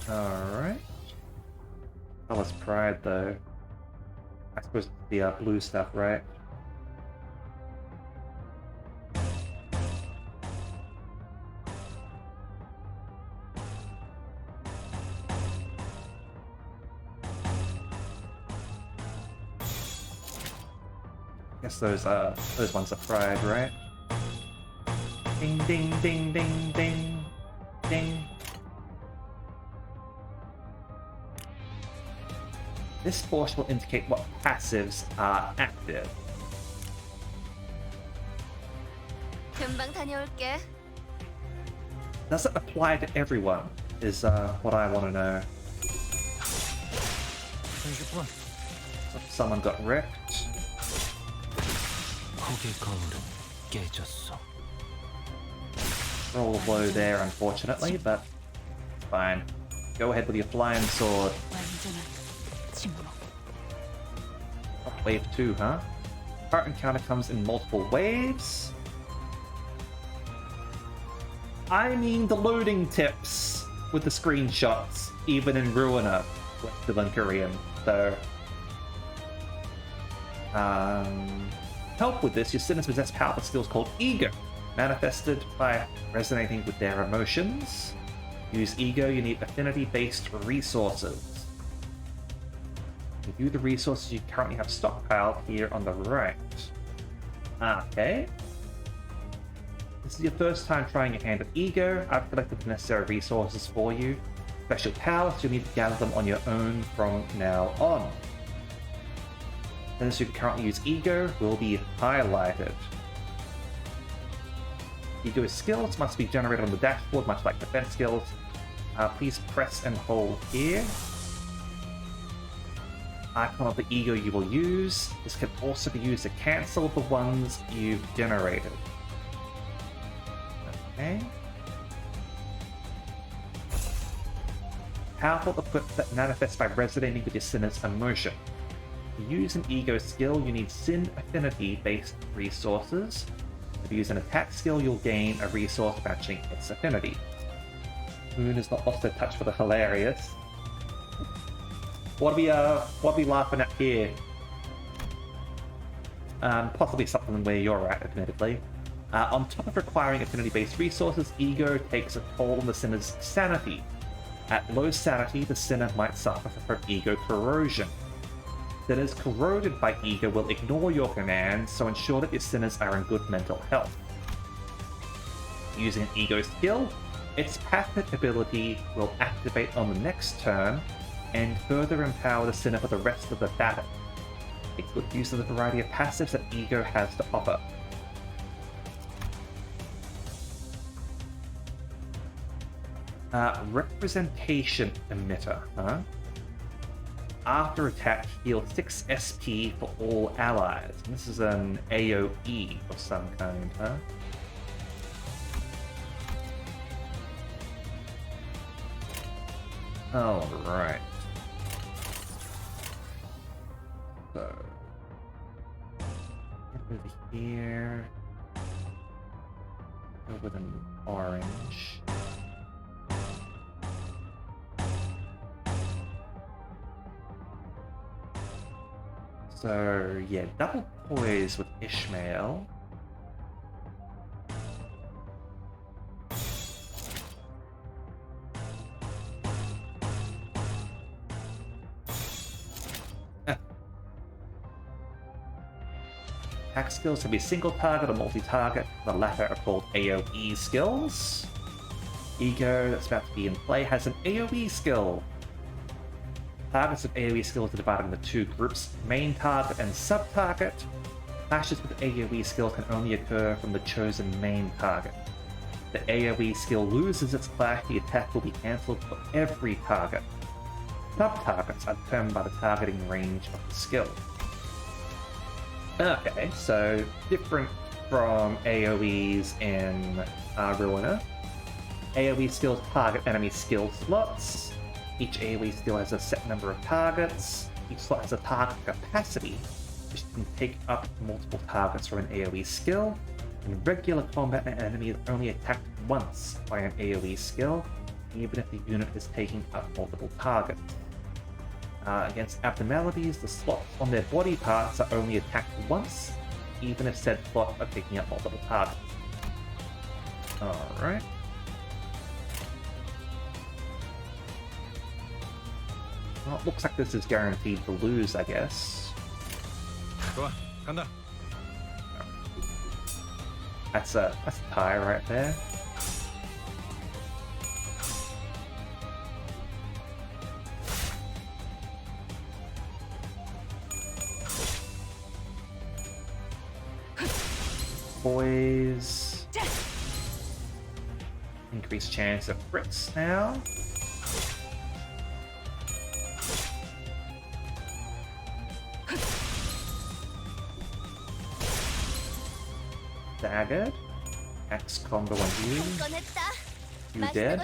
Speaker 1: Alright. Oh, it's pride though. I suppose it's the blue stuff, right? Guess those ones are fried, right? Ding ding ding ding ding ding. This force will indicate what passives are active.
Speaker 7: 금방 다녀올게.
Speaker 1: Does it apply to everyone? Is what I want to know. Someone got wrecked.
Speaker 8: 폭의 거울은 깨졌어.
Speaker 1: Roll low there, unfortunately, but fine. Go ahead with your flying sword. Wave 2, huh? Current encounter comes in multiple waves. I mean the loading tips with the screenshots, even in Ruiner, with still in Korean. So, help with this, your sinners possess powerful skills called Ego, manifested by resonating with their emotions. To use Ego, you need affinity-based resources. Review the resources you currently have stockpiled here on the right. Okay. This is your first time trying your hand at Ego. I've collected the necessary resources for you. Special powers, you'll need to gather them on your own from now on. Those who currently use Ego will be highlighted. Ego skills must be generated on the dashboard, much like defense skills. Please press and hold here. Icon of the Ego you will use. This can also be used to cancel the ones you've generated. Okay. Powerful equip that manifests by resonating with your sinner's emotion. To use an Ego skill, you need Sin Affinity-based resources. If you use an attack skill, you'll gain a resource matching its affinity. Moon is not lost their touch for the hilarious. What are we laughing at here? Possibly something where you're at, admittedly. On top of requiring affinity-based resources, Ego takes a toll on the sinner's sanity. At low sanity, the sinner might suffer from Ego corrosion. Sinners corroded by Ego will ignore your commands, so ensure that your sinners are in good mental health. Using an Ego skill, its passive ability will activate on the next turn, and further empower the sinner for the rest of the battle. Make good use of the variety of passives that Ego has to offer. Representation Emitter, huh? After attack, heal 6 SP for all allies. And this is an AoE of some kind, huh? Alright. So, over here. Go with an orange. So, yeah, double poise with Ishmael. Attack skills can be single target or multi-target. The latter are called AoE skills. Ego, that's about to be in play, has an AoE skill. Targets of AoE skills are divided into two groups, main target and sub-target. Clashes with AoE skill can only occur from the chosen main target. If the AoE skill loses its clash, the attack will be cancelled for every target. Sub-targets are determined by the targeting range of the skill. Okay, so different from AoEs in Ruiner. AoE skills target enemy skill slots. Each AoE skill has a set number of targets. Each slot has a target capacity, which can take up multiple targets from an AoE skill. In regular combat, an enemy is only attacked once by an AoE skill, even if the unit is taking up multiple targets. Against abnormalities, the slots on their body parts are only attacked once, even if said slots are taking up multiple targets. Alright. Well, it looks like this is guaranteed to lose, I guess.
Speaker 6: 좋아, 간다.
Speaker 1: That's a tie right there. Boys. Increased chance of crits now. Staggered. Axe combo on you. You dead.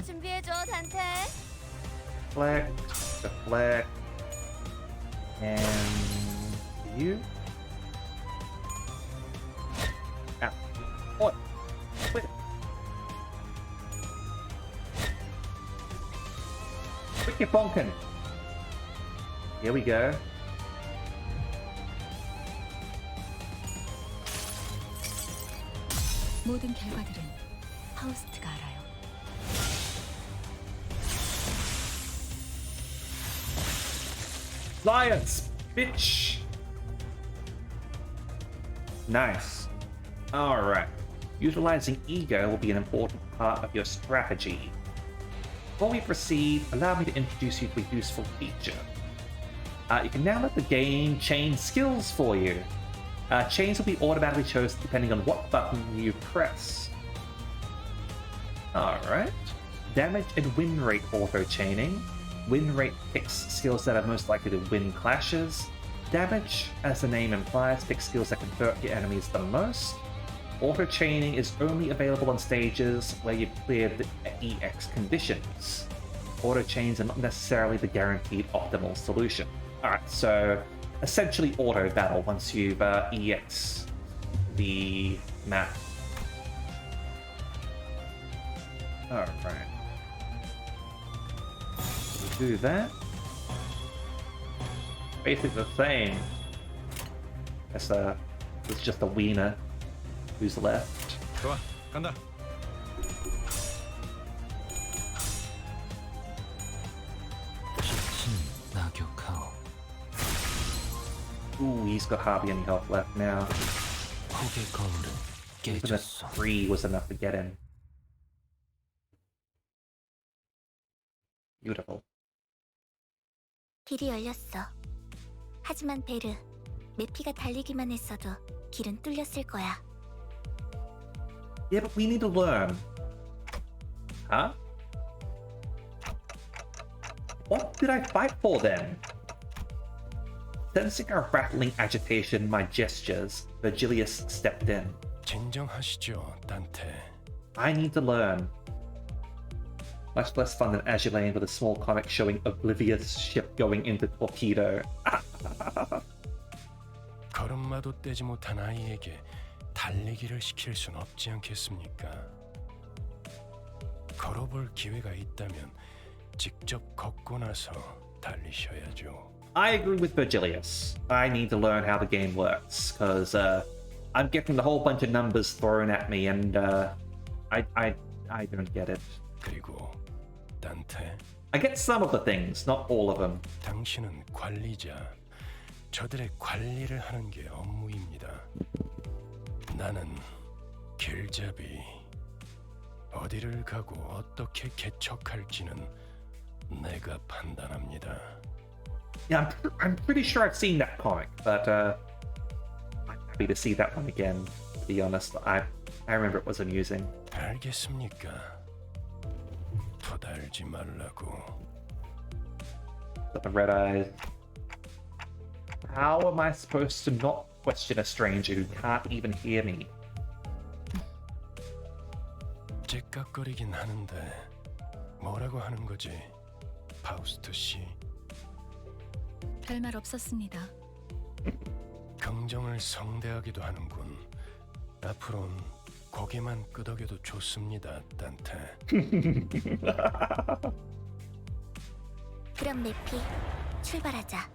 Speaker 1: Deflect. And you. Ow. What? Quit. Quit your bonking. Here we go.
Speaker 2: 모든 결과들은 파우스트가 알아요.
Speaker 1: Science, bitch. Nice. Alright. Utilizing ego will be an important part of your strategy. Before we proceed, allow me to introduce you to a useful feature. You can now let the game chain skills for you. Chains will be automatically chosen depending on what button you press. Alright. Damage and win rate auto-chaining. Win rate picks skills that are most likely to win clashes. Damage, as the name implies, picks skills that can hurt your enemies the most. Auto-chaining is only available on stages where you've cleared the EX conditions. Auto-chains are not necessarily the guaranteed optimal solution. Alright, so essentially auto-battle once you've EX the map. Alright. Do that. Basically the same. Guess it's just a wiener who's left.
Speaker 6: 좋아, 간다.
Speaker 1: Ooh, he's got hardly any health left now. Even a 3 was enough to get him. Beautiful.
Speaker 10: 길이 열렸어. 하지만 베르, 메피가 달리기만 했어도 길은 뚫렸을 거야.
Speaker 1: Yeah, but we need to learn. Huh? What did I fight for then? Sensing our rattling agitation, my gestures, Virgilius stepped in.
Speaker 9: 진정하시죠, 단테.
Speaker 1: I need to learn. Much less fun than Azulane with a small comic showing Oblivious ship going into torpedo.
Speaker 9: 걸음마도 떼지 못한 아이에게 달리기를 시킬 순 없지 않겠습니까? 걸어볼 기회가 있다면 직접 걷고 나서 달리셔야죠.
Speaker 1: I agree with Virgilius. I need to learn how the game works, because I'm getting a whole bunch of numbers thrown at me, and I don't get it.
Speaker 9: 그리고 단테.
Speaker 1: I get some of the things, not all of them.
Speaker 9: 당신은 관리자. 저들의 관리를 하는 게 업무입니다. 나는 길잡이. 어디를 가고 어떻게 개척할지는 내가 판단합니다.
Speaker 1: Yeah, I'm pretty sure I've seen that comic, but I'm happy to see that one again. To be honest, I remember it was amusing.
Speaker 9: 알겠습니까? 토달지 말라고.
Speaker 1: Got the red eyes. How am I supposed to not question a stranger who can't even hear me?
Speaker 9: 째깍거리긴 하는데 뭐라고 하는 거지, 파우스트 씨?
Speaker 2: 별말 없었습니다.
Speaker 9: 긍정을 성대하기도 하는군. 앞으로는 고개만 끄덕여도 좋습니다, 단테.
Speaker 10: 그럼 메피, 출발하자.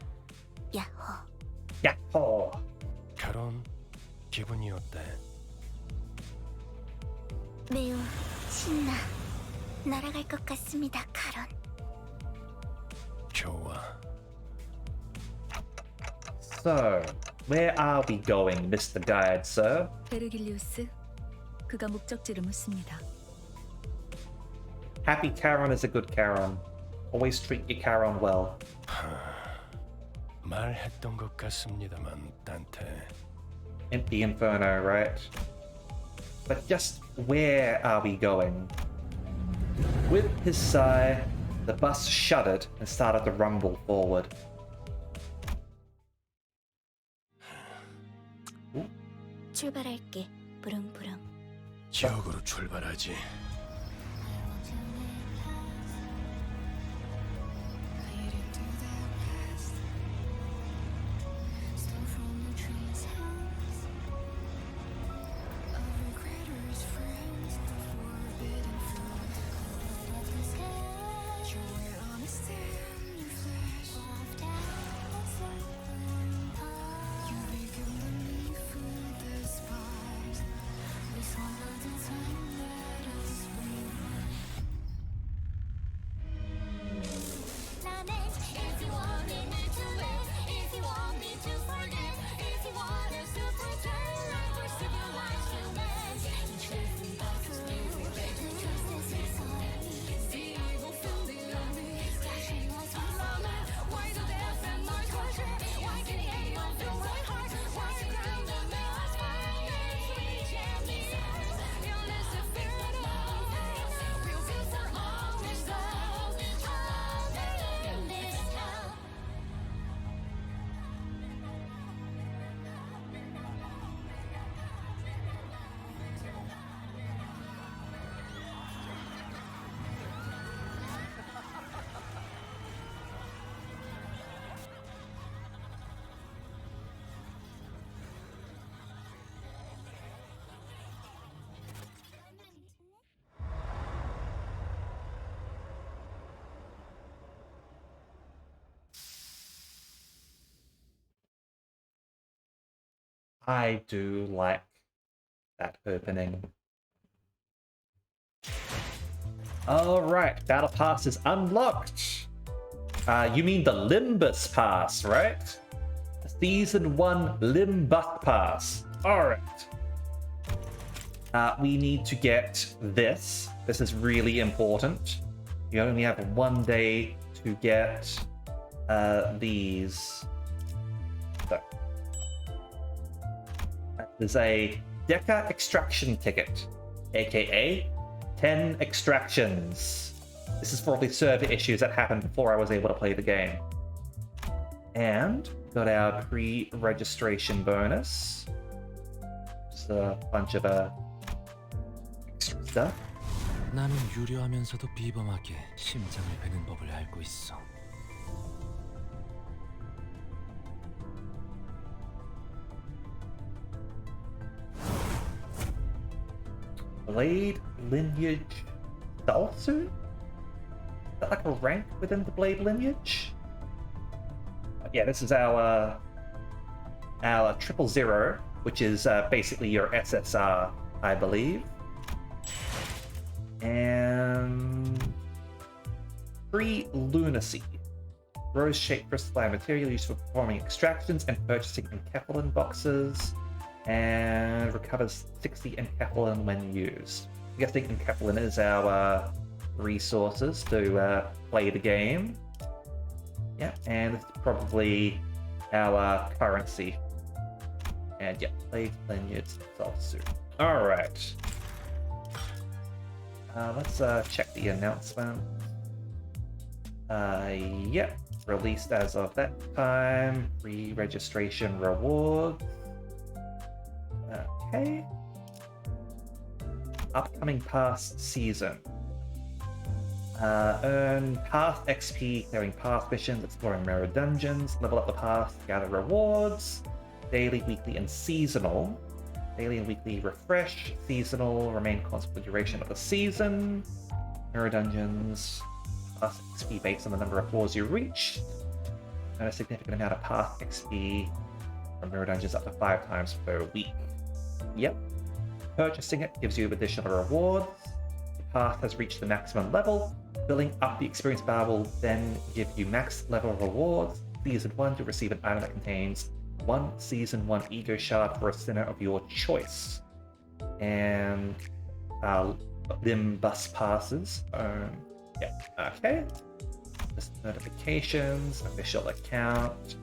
Speaker 10: 야호.
Speaker 1: 야호.
Speaker 9: 카론, 기분이 어때?
Speaker 10: 매우 신나. 날아갈 것 같습니다, 카론.
Speaker 9: 좋아.
Speaker 1: So, where are we going, Mr. Guide, sir?
Speaker 2: 베르길리우스, 그가 목적지를 묻습니다.
Speaker 1: Happy Charon is a good Charon. Always treat your Charon well.
Speaker 9: 말했던 것 같습니다만, 단테.
Speaker 1: Empty Inferno, right? But just where are we going? With his sigh, the bus shuddered and started to rumble forward.
Speaker 10: 출발할게. 부릉부릉.
Speaker 9: 지옥으로 출발하지.
Speaker 1: I do like that opening. Alright, Battle Pass is unlocked. You mean the Limbus Pass, right? Season 1 Limbus Pass. Alright. We need to get this. This is really important. You only have 1 day to get these. So, there's a Deca extraction ticket, aka 10 extractions. This is for all the server issues that happened before I was able to play the game. And got our pre-registration bonus. Just a bunch of extra stuff.
Speaker 8: 나는 유려하면서도 비범하게 심장을 베는 법을 알고 있어.
Speaker 1: Blade lineage soul suit? Is that like a rank within the blade lineage? Yeah, this is our 000, which is basically your SSR, I believe. And free lunacy. Rose-shaped crystalline material used for performing extractions and purchasing enkephalin boxes. And recovers 60 enkephalin when used. I'm guessing enkephalin is our resources to play the game. Yeah, and it's probably our currency. And yeah, blade lineage soul suit. Alright. Let's check the announcement. Yep, released as of that time. Pre-registration rewards. Okay. Upcoming past season. Earn path XP, clearing path missions, exploring mirror dungeons, level up the path, gather rewards. Daily, weekly, and seasonal. Daily and weekly refresh. Seasonal remain constant for the duration of the season. Mirror dungeons. Path XP based on the number of floors you reach. And a significant amount of path XP from mirror dungeons up to 5 times per week. Yep. Purchasing it gives you additional rewards. The path has reached the maximum level. Filling up the experience bar will then give you max level rewards. Season 1 to receive an item that contains 1 Season 1 Ego Shard for a sinner of your choice. and Limbus passes. Yeah, okay. Just notifications, official account,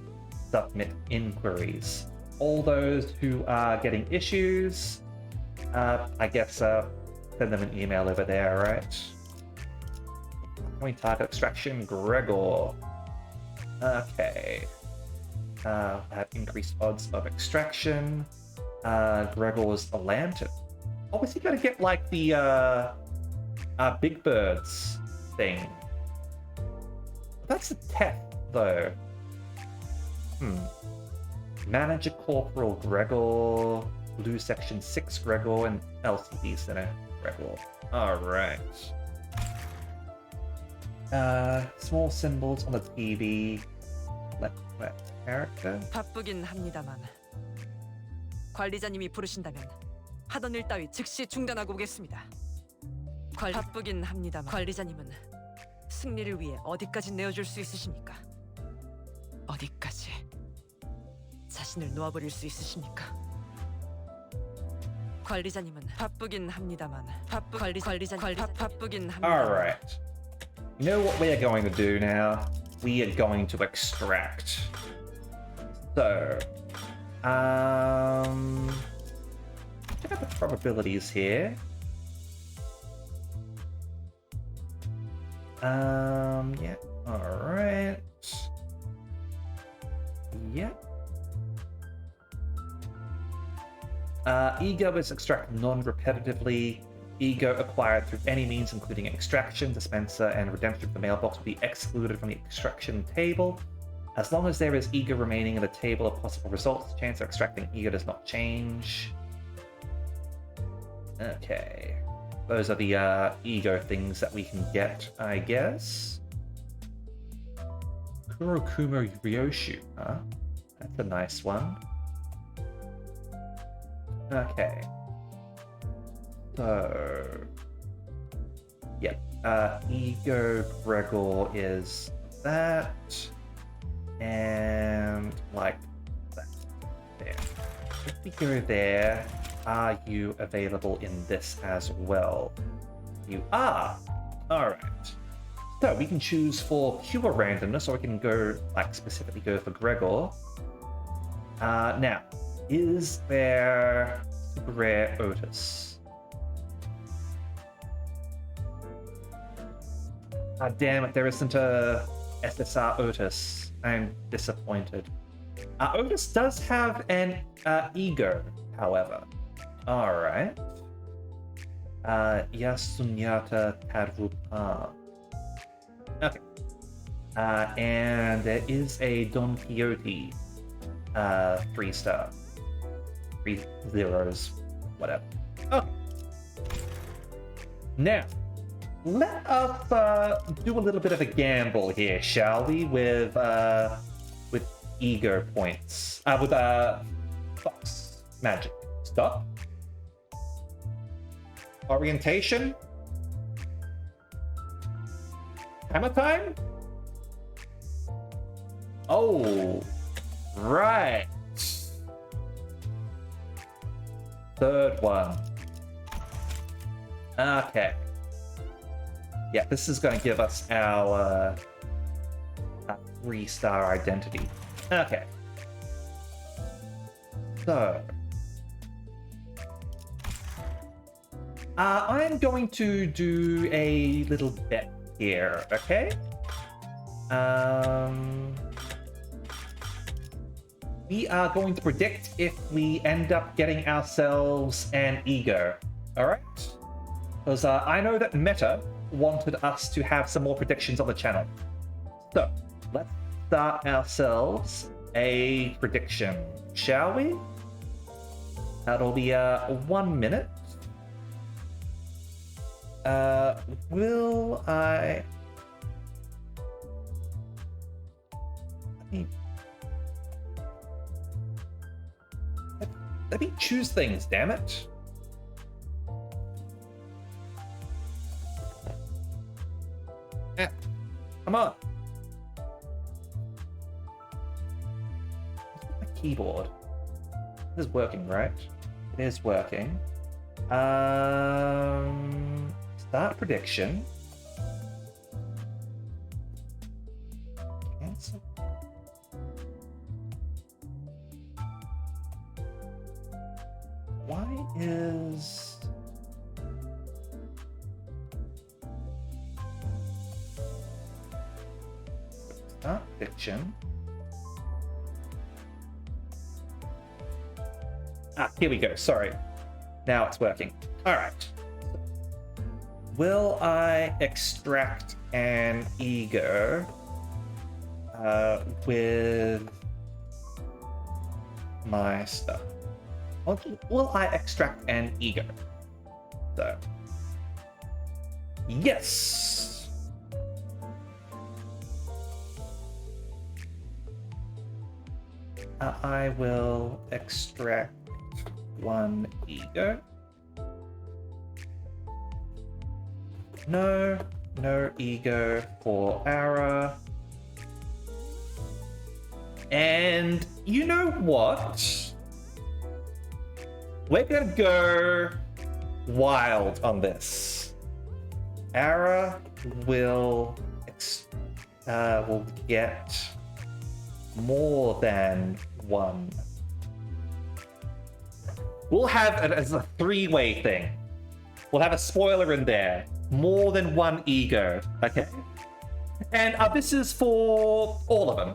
Speaker 1: submit inquiries. All those who are getting issues, I guess send them an email over there, right? Point target extraction, Gregor. Okay. Have increased odds of extraction. Gregor's a lantern. Obviously, gotta get like the Big Birds thing. That's a test, though. Manager Corporal Gregor, Blue Section 6 Gregor, and LCD Center Gregor. Alright. Small symbols on the TV. Left character.
Speaker 3: 바쁘긴 합니다만 관리자님이 부르신다면 하던 일 따위 즉시 중단하고 오겠습니다. 바쁘긴 합니다만 관리자님은 승리를 위해 어디까지 내어줄 수 있으십니까? 어디까지 자신을 놓아버릴 수 있으십니까? 관리자님은 바쁘긴 합니다만 바쁘긴 합니다.
Speaker 1: Alright. You know what we are going to do now? We are going to extract. So, check out the probabilities here. Yeah, alright. Yep. Ego is extracted non-repetitively. Ego acquired through any means, including extraction, dispenser, and redemption of the mailbox, will be excluded from the extraction table. As long as there is ego remaining in the table of possible results, the chance of extracting ego does not change. Okay. Those are the ego things that we can get, I guess. Kurokumo Ryoshu, huh? That's a nice one. Okay. So, yep, Ego Gregor is that, and like that. There. If we go there, are you available in this as well? You are! Alright. So we can choose for pure randomness, or we can go, like, specifically go for Gregor. Now, is there super rare Otis? Damn it, there isn't a SSR Otis. I'm disappointed. Otis does have an ego, however. Alright. Yasunyata Tarupa. Okay. And there is a Don Quixote 3-star. 3 zeros, whatever. Okay. Now, let us do a little bit of a gamble here, shall we? With ego points. With Fox magic. Stop. Orientation. Hammer time? Oh, right. Third one. Okay. Yeah, this is going to give us our 3-star identity. Okay. So, I'm going to do a little bet here, okay? We are going to predict if we end up getting ourselves an ego, alright? Because I know that Meta wanted us to have some more predictions on the channel. So, let's start ourselves a prediction, shall we? That'll be 1 minute. Will I... Let me choose things, damn it. Yeah, come on. My keyboard. It is working, right? It is working. Start prediction. Cancel. Why is start prediction? Ah, here we go. Sorry. Now it's working. All right. Will I extract an ego with my stuff? Will I extract an ego? So, yes. I will extract one ego. No ego for Ara. And you know what? We're gonna go wild on this. Ara will get more than one. We'll have it as a three-way thing. We'll have a spoiler in there. More than one ego, okay? And this is for all of them.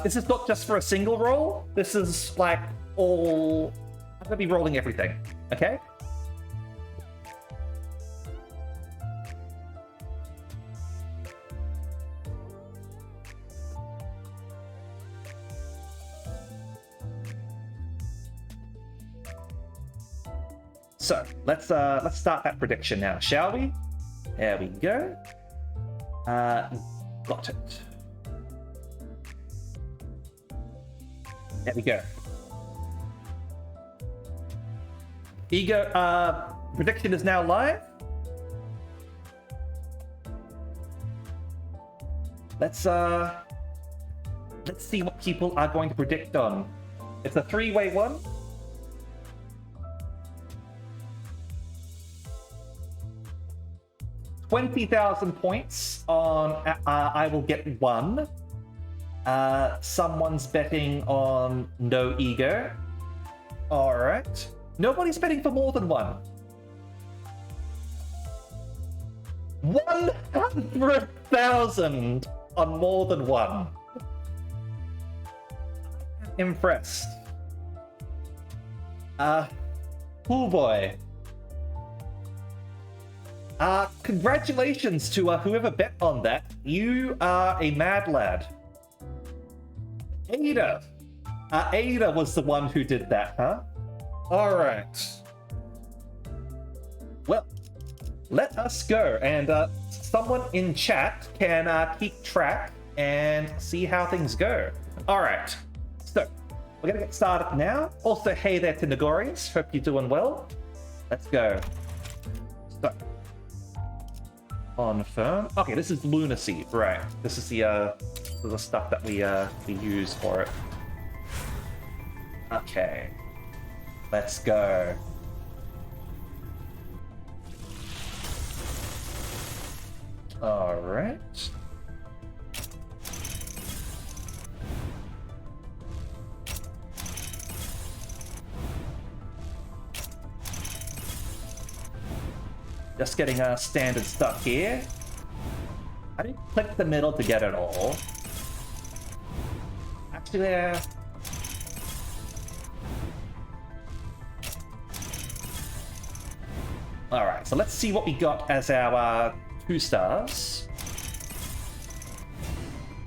Speaker 1: This is not just for a single roll. This is like all... I'm gonna be rolling everything, okay? So let's start that prediction now, shall we? There we go. Got it. There we go. Ego prediction is now live. Let's see what people are going to predict on. It's a three-way one. 20,000 points on I will get one. Someone's betting on no ego. All right. Nobody's betting for more than one. 100,000 on more than one. Impressed. Oh boy. Congratulations to whoever bet on that. You are a mad lad. Ada. Ada was the one who did that, huh? All right. Well, let us go. And someone in chat can keep track and see how things go. All right. So, we're going to get started now. Also, hey there to Nagorians. Hope you're doing well. Let's go. So, confirm. Okay, this is lunacy, right? This is the stuff that we use for it. Okay, let's go. All right. Just getting standard stuff here. I didn't click the middle to get it all. Actually, Alright, so let's see what we got as our 2 stars.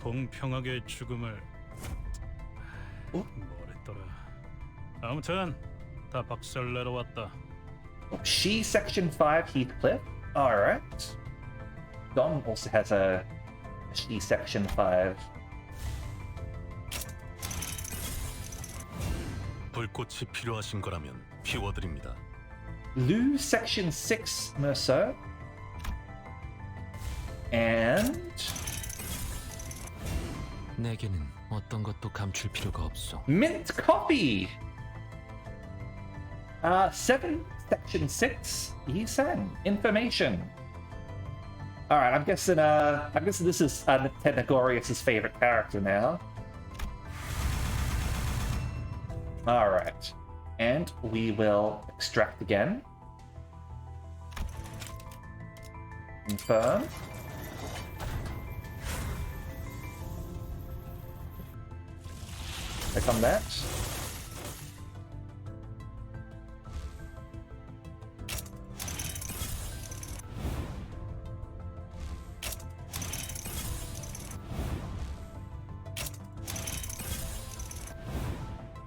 Speaker 5: 공평하게 죽음을 뭐랬더라. 아무튼 다 박살내러 왔다.
Speaker 1: She section 5 Heathcliff. Alright. Dom also has a she section 5.
Speaker 12: 불꽃이 필요하신 거라면 피워드립니다.
Speaker 1: Lou section 6 Merceau. And
Speaker 8: 내게는 어떤 것도 감출 필요가 없어.
Speaker 1: Mint Coffee. 7, Section 6, Yisan, information. Alright, I'm guessing this is Tentagorius' favorite character now. Alright. And we will extract again. Confirm. Click on that.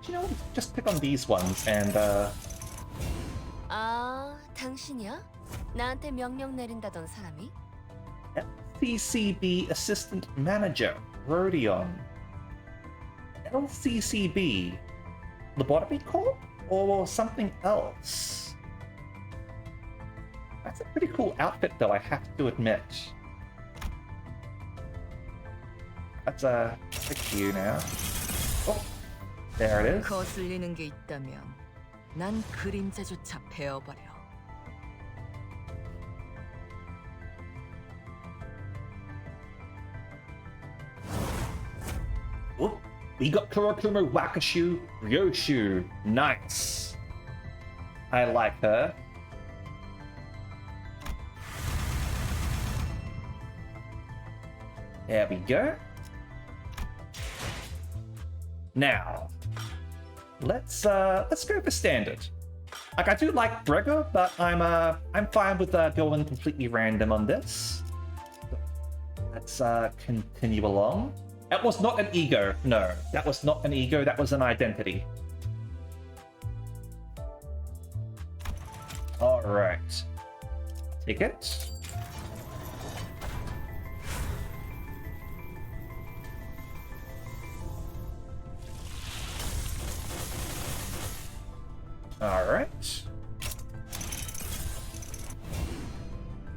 Speaker 1: You know, just pick on these ones and
Speaker 7: 아, 당신이야? 나한테 명령 내린다던 사람이?
Speaker 1: LCCB Assistant Manager, Rodion. LCCB, Lobotomy Corp? Or something else? That's a pretty cool outfit though, I have to admit. That's like you now. Oh, there it is.
Speaker 3: 거슬리는 게 있다면 난 그림자조차 베어버려.
Speaker 1: Whoop. We got Kurokuma Wakashu Ryoshu. Nice. I like her. There we go. Now, let's go for standard. Like, I do like Gregor, but I'm fine with going completely random on this. Let's continue along. That was not an ego. No, that was not an ego. That was an identity. All right. Ticket. All right.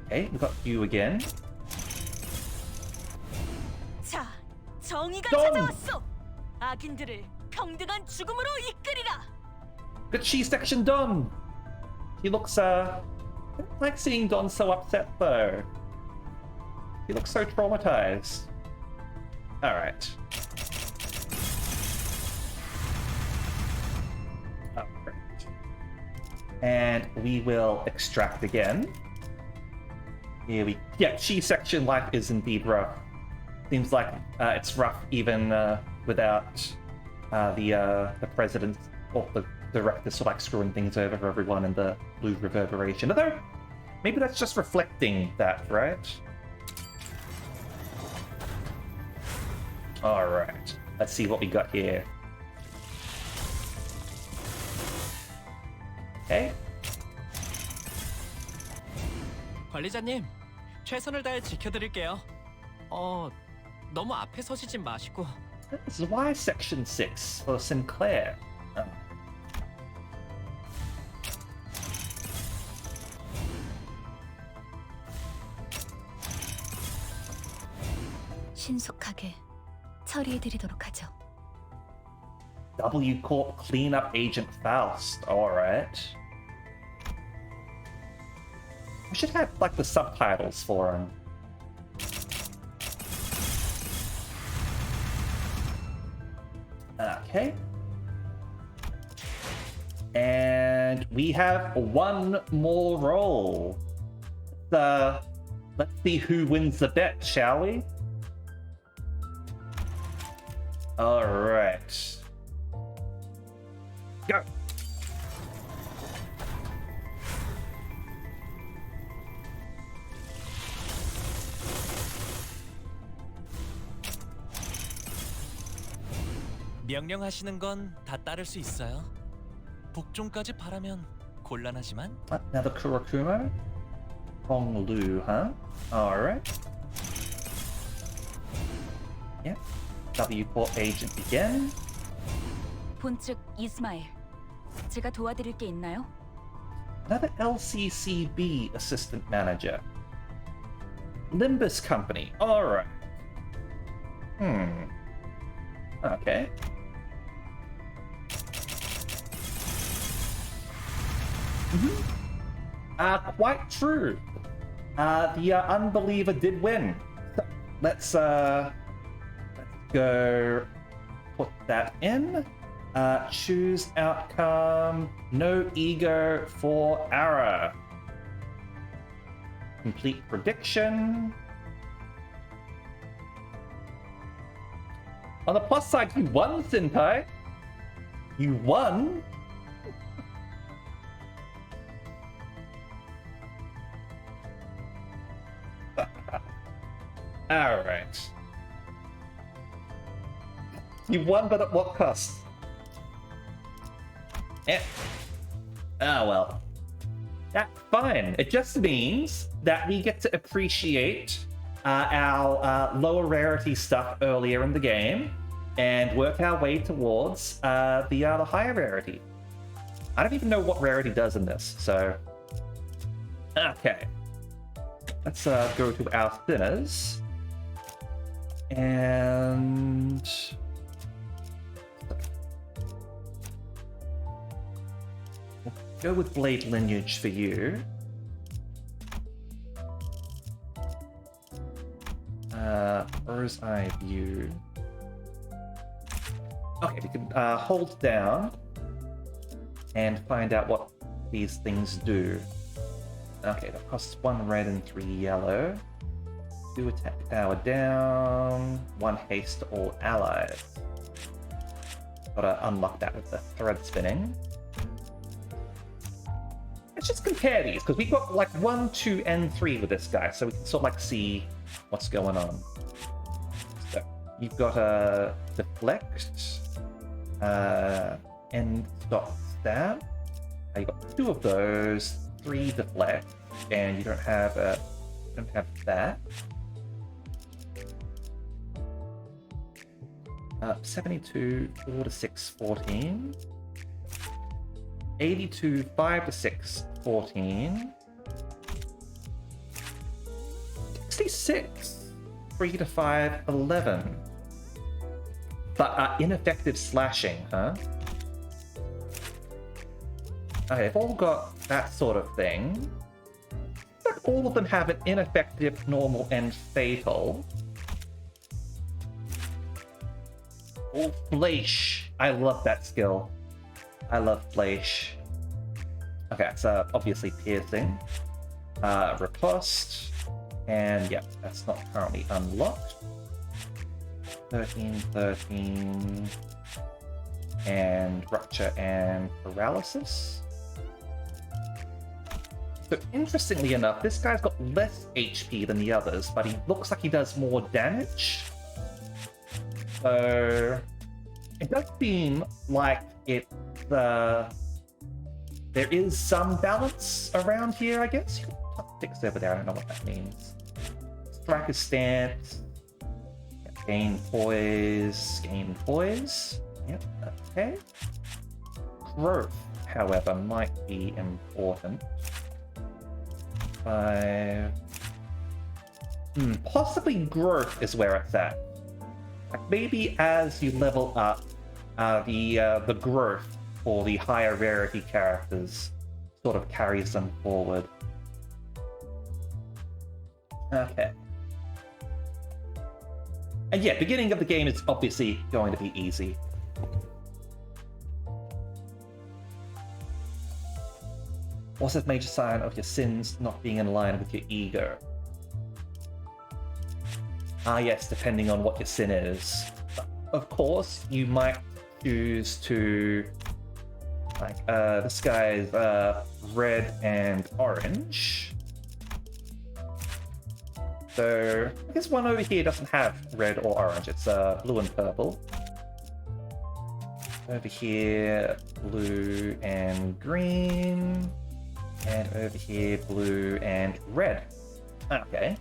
Speaker 1: Okay, we got you again.
Speaker 11: 자, 정의가
Speaker 1: Done.
Speaker 11: 찾아왔어. 악인들을 평등한 죽음으로 이끌이라.
Speaker 1: Good cheese section done. He looks I don't like seeing Don so upset though. He looks so traumatized. All right. And we will extract again. Here we... Yeah, cheese section life is indeed rough. Seems like it's rough even without the president or the director sort of like screwing things over for everyone in the blue reverberation. Although, maybe that's just reflecting that, right? Alright, let's see what we got here. Okay.
Speaker 13: 관리자님, 최선을 다해 지켜드릴게요. 너무 앞에 서시지 마시고.
Speaker 1: This is why Section 6 for Sinclair. Oh.
Speaker 2: 신속하게 처리해드리도록 하죠.
Speaker 1: W Corp Cleanup Agent Faust. Alright. We should have like the subtitles for him. Okay. And we have one more roll. Let's see who wins the bet, shall we? Alright. Go!
Speaker 13: 명령하시는 건 다 따를 수 있어요. 복종까지 바라면 곤란하지만.
Speaker 1: Another Kurokuma? Hong Lu, huh? Alright. Yep. W Corp Agent again.
Speaker 11: 본측 이스마일. 제가 도와드릴 게 있나요?
Speaker 1: Another LCCB Assistant Manager. Limbus Company. Alright. Okay. Quite true. The unbeliever did win. So, let's go put that in. Choose outcome. No ego for Ara. Complete prediction. On the plus side, you won, Senpai. You won. Alright. You won, but at what cost? Eh. Ah, well. That's fine. It just means that we get to appreciate our lower rarity stuff earlier in the game and work our way towards the higher rarity. I don't even know what rarity does in this, so... Okay. Let's go to our thinners. And... we'll go with Blade Lineage for you. Bird's Eye View. Okay, we can hold down and find out what these things do. Okay, that costs 1 red and 3 yellow. 2 attack power down, 1 haste to all allies. Gotta unlock that with the thread spinning. Let's just compare these, because we've got like 1, 2, and 3 with this guy, so we can sort of like see what's going on. So you've got a deflect, end stop stab. You've got 2 of those, 3 deflect, and you don't have that. 72, 4 to 6, 14. 82, 5 to 6, 14. 66, 3 to 5, 11. But ineffective slashing, huh? Okay, they've all got that sort of thing. But all of them have an ineffective, normal, and fatal. Oh, Fleish. I love that skill. I love Fleish. Okay, it's obviously piercing. Riposte. And yeah, that's not currently unlocked. 13, 13. And Rupture and Paralysis. So interestingly enough, this guy's got less HP than the others, but he looks like he does more damage. So it does seem like there is some balance around here, I guess. +6 over there, I don't know what that means. Striker stance. Gain poise. Gain poise. Yep, okay. Growth, however, might be important. 5. Possibly growth is where it's at. Like maybe as you level up, the growth for the higher rarity characters sort of carries them forward. Okay. And yeah, beginning of the game is obviously going to be easy. What's that major sign of your sins not being in line with your ego? Ah yes, depending on what your sin is. Of course, you might choose to... like, this guy's red and orange. So, I guess one over here doesn't have red or orange, it's blue and purple. Over here, blue and green. And over here, blue and red. Okay.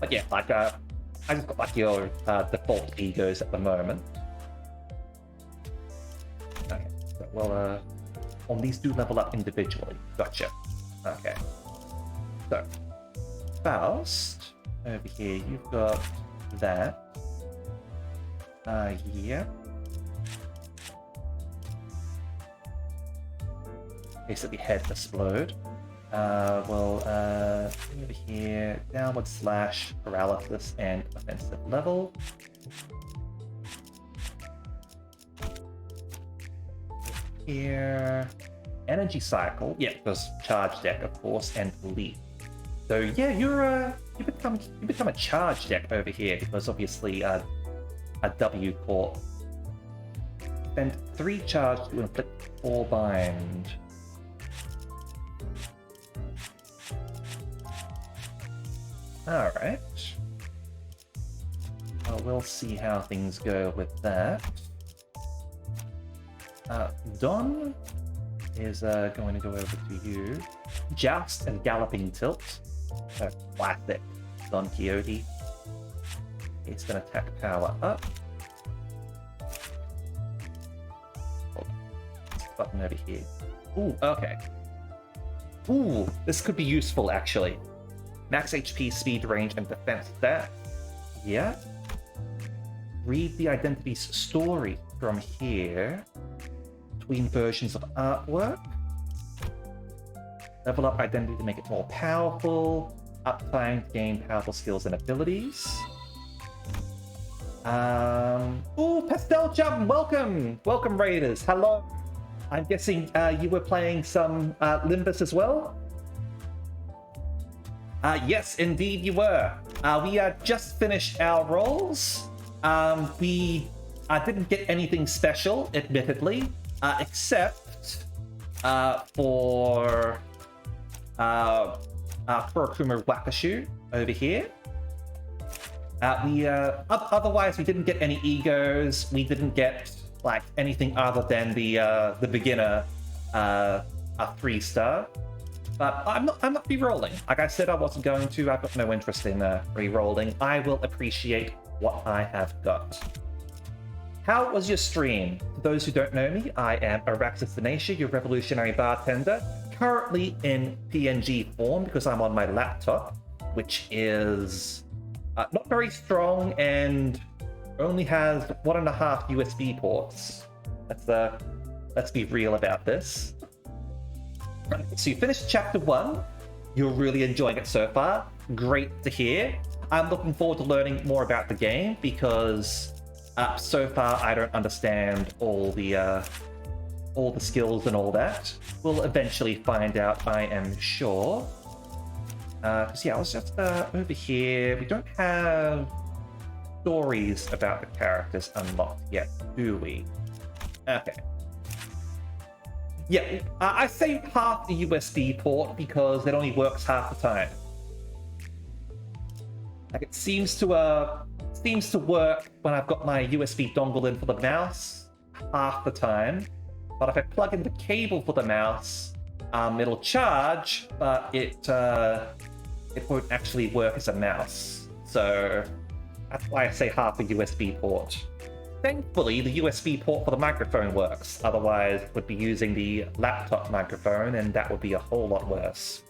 Speaker 1: But yeah, like, I just got like your default egos at the moment. Okay, so, well, on these do level up individually. Gotcha. Okay. So, Faust, over here, you've got that. Yeah. basically head explode. Over here, downward slash, paralysis, and offensive level. Here, energy cycle, yeah, because charge deck, of course, and leap. So yeah, you become a charge deck over here because obviously a W core. Spend 3 charge to inflict 4 bind. Alright. Well, we'll see how things go with that. Don is going to go over to you. Joust and Galloping Tilt. Classic Don Quixote. He's going to attack power up. Button over here. Ooh, okay. Ooh, this could be useful actually. Max HP, speed, range, and defense stat. Yeah. Read the identity's story from here. Between versions of artwork. Level up identity to make it more powerful. Uptime to gain powerful skills and abilities. Ooh, Pastel Jump, welcome! Welcome, Raiders. Hello. I'm guessing you were playing some Limbus as well? Yes, indeed you were. We just finished our rolls. We didn't get anything special, admittedly, except for Kurokuma Wakashu over here. Otherwise, we didn't get any egos. We didn't get like anything other than the beginner 3-star. But I'm not re-rolling. Like I said, I wasn't going to. I've got no interest in re-rolling. I will appreciate what I have got. How was your stream? For those who don't know me, I am Araxis Denacia, your revolutionary bartender, currently in PNG form because I'm on my laptop, which is not very strong and only has 1.5 USB ports. Let's be real about this. So you finished chapter 1. You're really enjoying it so far. Great to hear. I'm looking forward to learning more about the game because so far I don't understand all the skills and all that. We'll eventually find out, I am sure. Because yeah, I was just over here. We don't have stories about the characters unlocked yet, do we? Okay. Yeah, I saved half the USB port because it only works half the time. Like it seems to work when I've got my USB dongle in for the mouse half the time, but if I plug in the cable for the mouse, it'll charge, but it won't actually work as a mouse. So that's why I say half a USB port. Thankfully, the USB port for the microphone works. Otherwise, would be using the laptop microphone, and that would be a whole lot worse.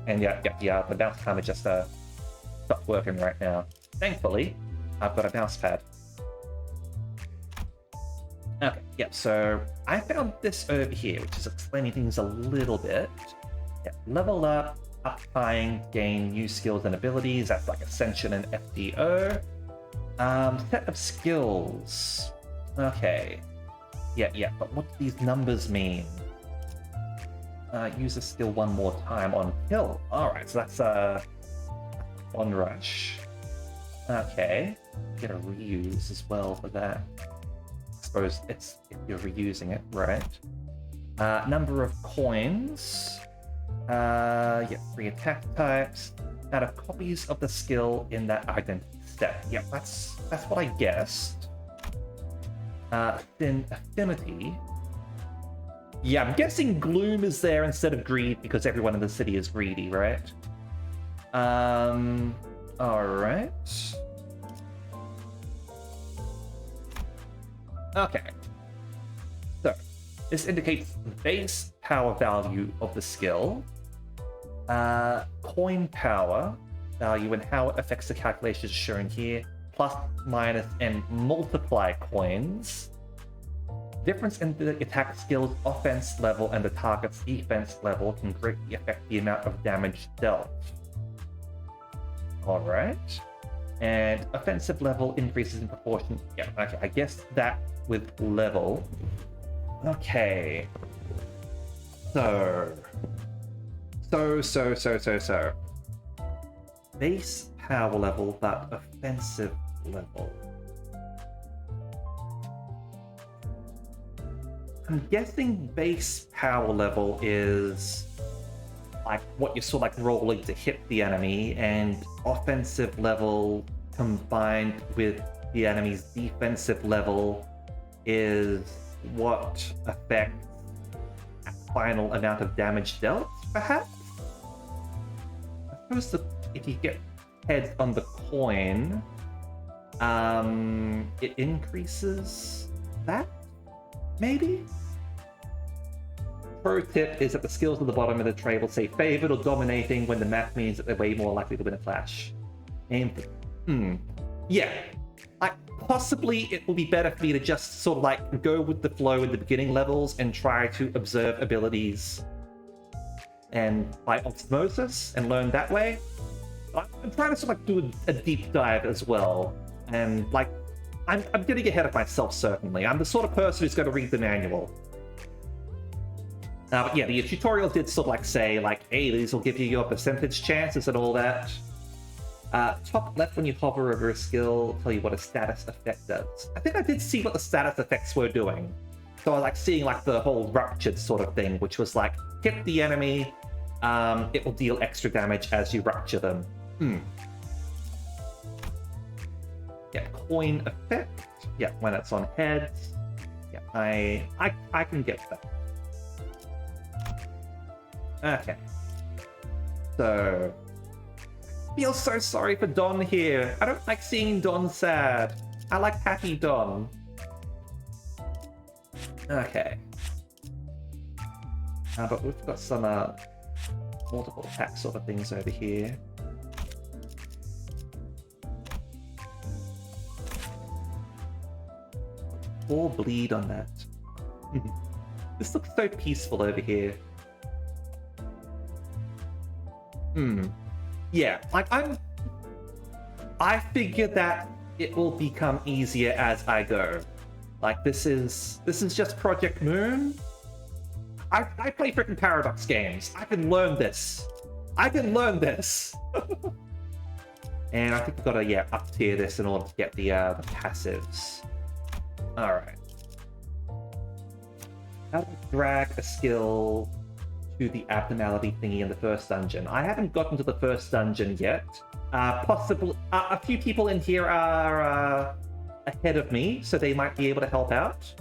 Speaker 1: And yeah, the mouse timer just stopped working right now. Thankfully, I've got a mouse pad. Okay, yeah, so I found this over here, which is explaining things a little bit. Yeah, level up, uptime, gain new skills and abilities. That's like Ascension and FDO. Set of skills. Okay. Yeah, but what do these numbers mean? Use the skill one more time on kill. Alright, so that's on rush. Okay. Get a reuse as well for that. I suppose it's if you're reusing it, right? Number of coins. Yeah, 3 attack types. Amount of copies of the skill in that identity step. Yeah, that's what I guessed. Then affinity. Yeah, I'm guessing gloom is there instead of greed because everyone in the city is greedy, right? Alright. Okay. So, this indicates the base power value of the skill, coin power value and how it affects the calculations shown here, plus, minus, and multiply coins. Difference in the attack skill's offense level and the target's defense level can greatly affect the amount of damage dealt. Alright. And offensive level increases in proportion. Yeah, okay, I guess that with level. Okay. So. Base power level, but offensive level. I'm guessing base power level is like what you're sort of like rolling to hit the enemy, and offensive level combined with the enemy's defensive level is what affects a final amount of damage dealt, perhaps? I suppose if you get heads on the coin, it increases that? Maybe? Pro tip is that the skills at the bottom of the tray will say favored or dominating when the math means that they're way more likely to win a clash. Yeah. Possibly it will be better for me to just sort of like go with the flow in the beginning levels and try to observe abilities and by osmosis and learn that way. I'm trying to sort of like do a deep dive as well. And like, I'm getting ahead of myself, certainly. I'm the sort of person who's going to read the manual. But yeah, the tutorial did sort of like say, like, hey, these will give you your percentage chances and all that. Top left when you hover over a skill, tell you what a status effect does. I think I did see what the status effects were doing. So I was like seeing like the whole ruptured sort of thing, which was like, hit the enemy, it will deal extra damage as you rupture them. Yeah, coin effect. Yeah, when it's on heads. Yeah, I can get that. Okay. So, I feel so sorry for Don here. I don't like seeing Don sad. I like happy Don. Okay. But we've got some multiple attack sort of things over here. Or bleed on that. This looks so peaceful over here. Yeah, like I figure that it will become easier as I go. Like this is just Project Moon. I play freaking Paradox games. I can learn this. And I think we've got to up tier this in order to get the passives. Alright. How do I drag a skill to the abnormality thingy in the first dungeon? I haven't gotten to the first dungeon yet. Possibly, a few people in here are ahead of me, so they might be able to help out.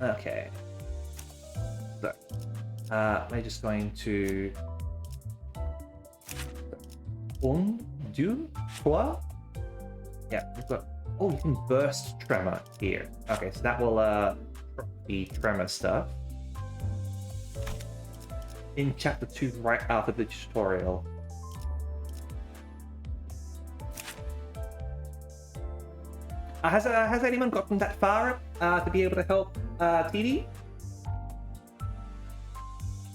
Speaker 1: Okay. So, we're just going to... 1, 2, 3. Yeah, we've got... Oh, you can burst tremor here. Okay, so that will the tremor stuff. In chapter 2, right after the tutorial. Has anyone gotten that far to be able to help TD?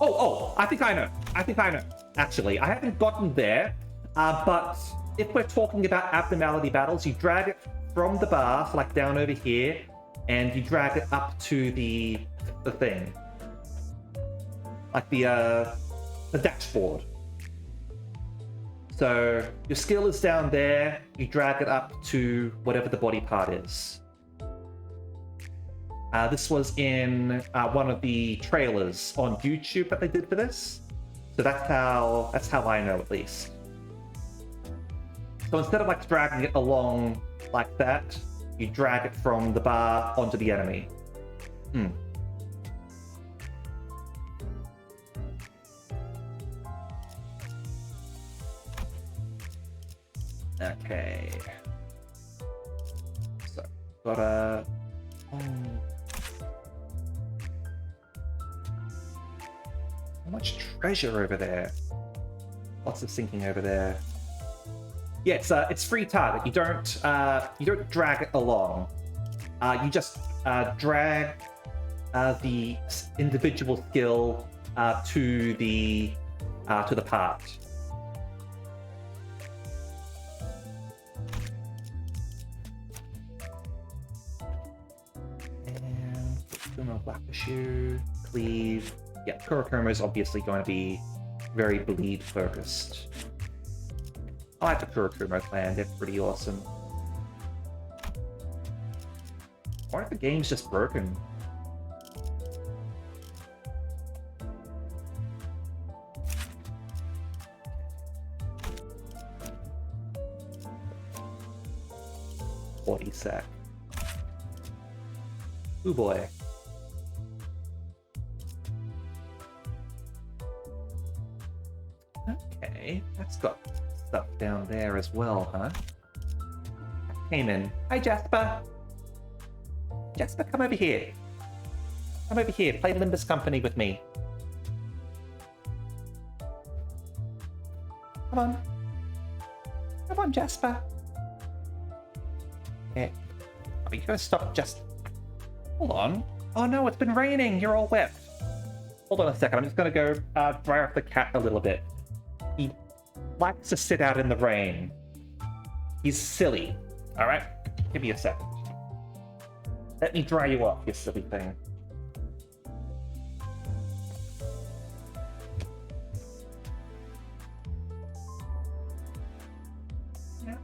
Speaker 1: Oh, I think I know. Actually, I haven't gotten there, but if we're talking about abnormality battles, you drag it from the bar, so like down over here, and you drag it up to the thing. Like the dashboard. So your skill is down there, you drag it up to whatever the body part is. This was in one of the trailers on YouTube that they did for this. So that's how I know, at least. So instead of like dragging it along like that, you drag it from the bar onto the enemy. Okay. So, got a... How much treasure over there? Lots of sinking over there. Yeah, it's free target. You don't drag it along. you just drag the individual skill to the part. And Kuma Wakashu, Cleave. Yeah, Kurokuma is obviously going to be very bleed focused. I like the Kurokuma clan, they're pretty awesome. Why if the game's just broken? Sec. Ooh boy. Okay, that's got stuff down there as well, huh? Came in. Hi, Jasper. Jasper, come over here. Come over here. Play Limbus Company with me. Come on. Come on, Jasper. Yeah. Oh, you gotta stop just... Hold on. Oh no, it's been raining. You're all wet. Hold on a second. I'm just gonna go dry off the cat a little bit. He likes to sit out in the rain. He's silly. Alright? Give me a second. Let me dry you off, you silly thing. Yeah.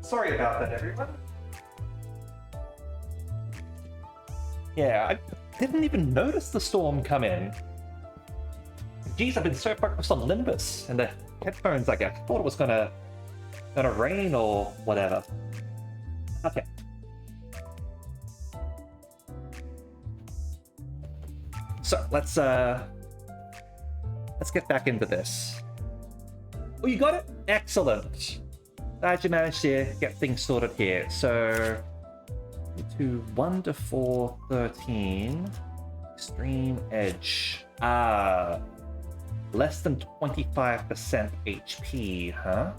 Speaker 1: Sorry about that, everyone. Yeah, I didn't even notice the storm come in. Geez, I've been so focused on Limbus and the headphones, I guess. I thought it was gonna rain or whatever. Okay. So let's get back into this. Oh, you got it? Excellent. Glad you managed to get things sorted here. So, to 1 to 4, 13. Extreme Edge. Less than 25% HP, huh?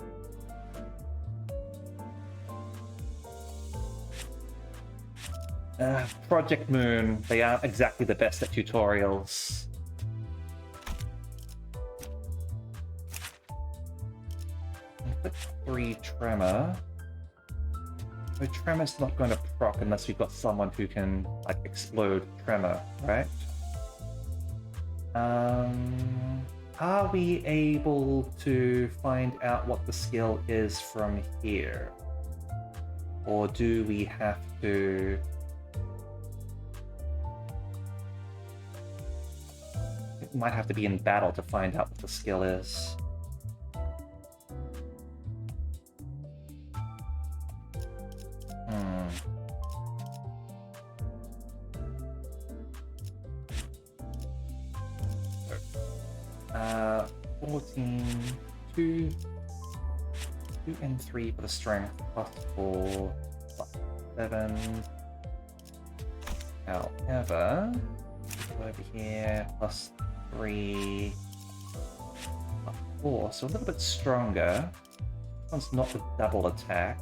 Speaker 1: Project Moon, they aren't exactly the best at tutorials. Click 3 Tremor. So Tremor's not going to proc unless we've got someone who can, like, explode Tremor, right? Are we able to find out what the skill is from here? Or do we have to... It might have to be in battle to find out what the skill is. Hmm. 14, 2 and 3 for the strength, plus 4, plus 7. However, go over here, plus 3, plus 4, so a little bit stronger. This one's not the double attack.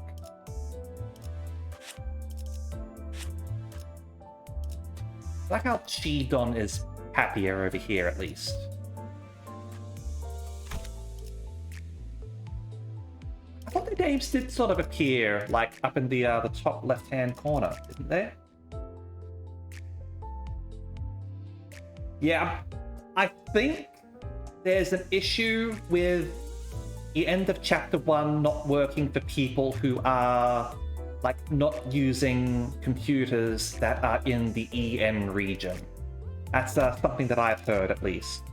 Speaker 1: I like how Chi-Don is happier over here, at least. I thought the names did sort of appear, like, up in the top left-hand corner, didn't they? Yeah, I think there's an issue with the end of Chapter 1 not working for people who are, like, not using computers that are in the EN region. That's something that I've heard, at least.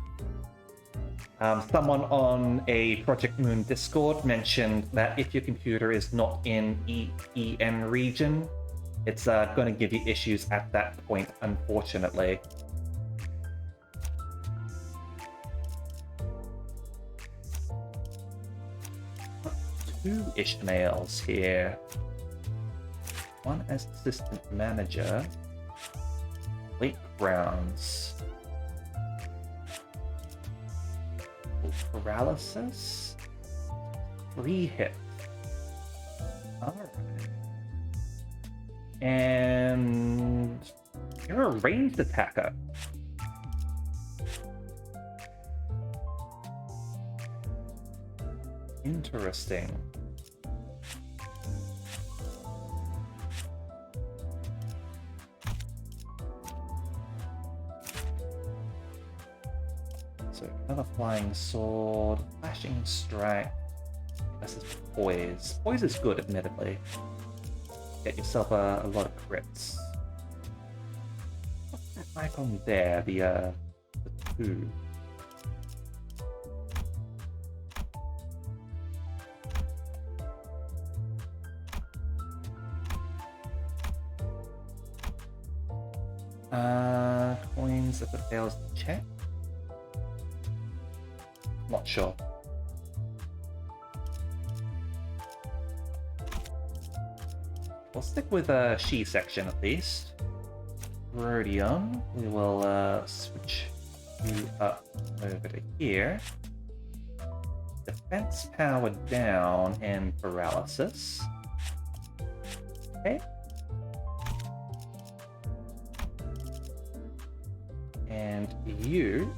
Speaker 1: Someone on a Project Moon Discord mentioned that if your computer is not in EN region, it's going to give you issues at that point, unfortunately. Two Ishmaels here. One as assistant manager. Late rounds. Paralysis. 3 hits. Alright. And you're a ranged attacker. Interesting. So another flying sword, flashing strike. This is poise. Poise is good, admittedly. Get yourself a lot of crits. What's that icon there? The 2. Coins if it fails to check. Not sure. We'll stick with a She section at least. Rhodium, we will switch you up over to here. Defense power down and paralysis. Okay. And you,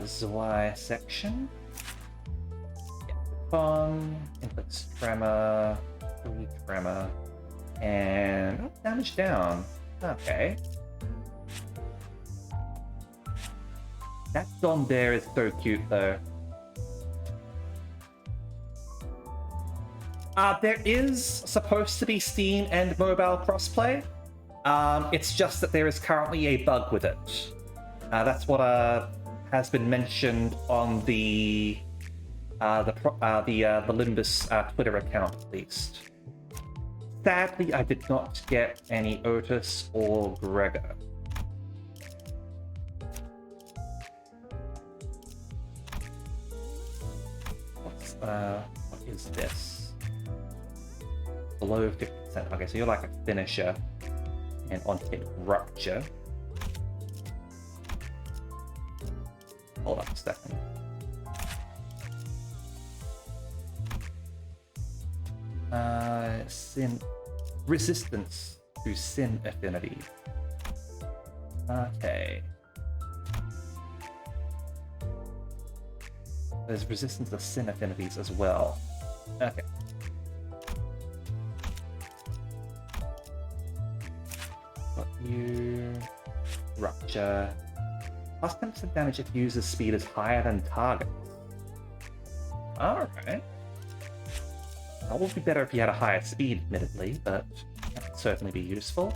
Speaker 1: Zwei section. Inflicts tremor, 3 tremor, and damage down. Okay. That Don there is so cute though. There is supposed to be Steam and mobile crossplay. It's just that there is currently a bug with it. That's what has been mentioned on the Limbus Twitter account, at least. Sadly, I did not get any Otis or Gregor. What is this? Below 50%. Okay, so you're like a finisher. And on hit rupture. Hold up a second. Sin resistance to sin affinity. Okay. There's resistance to sin affinities as well. Okay. Got you. Rupture. Plus 10% damage if user's speed is higher than target. Alright. That would be better if you had a higher speed, admittedly, but that would certainly be useful.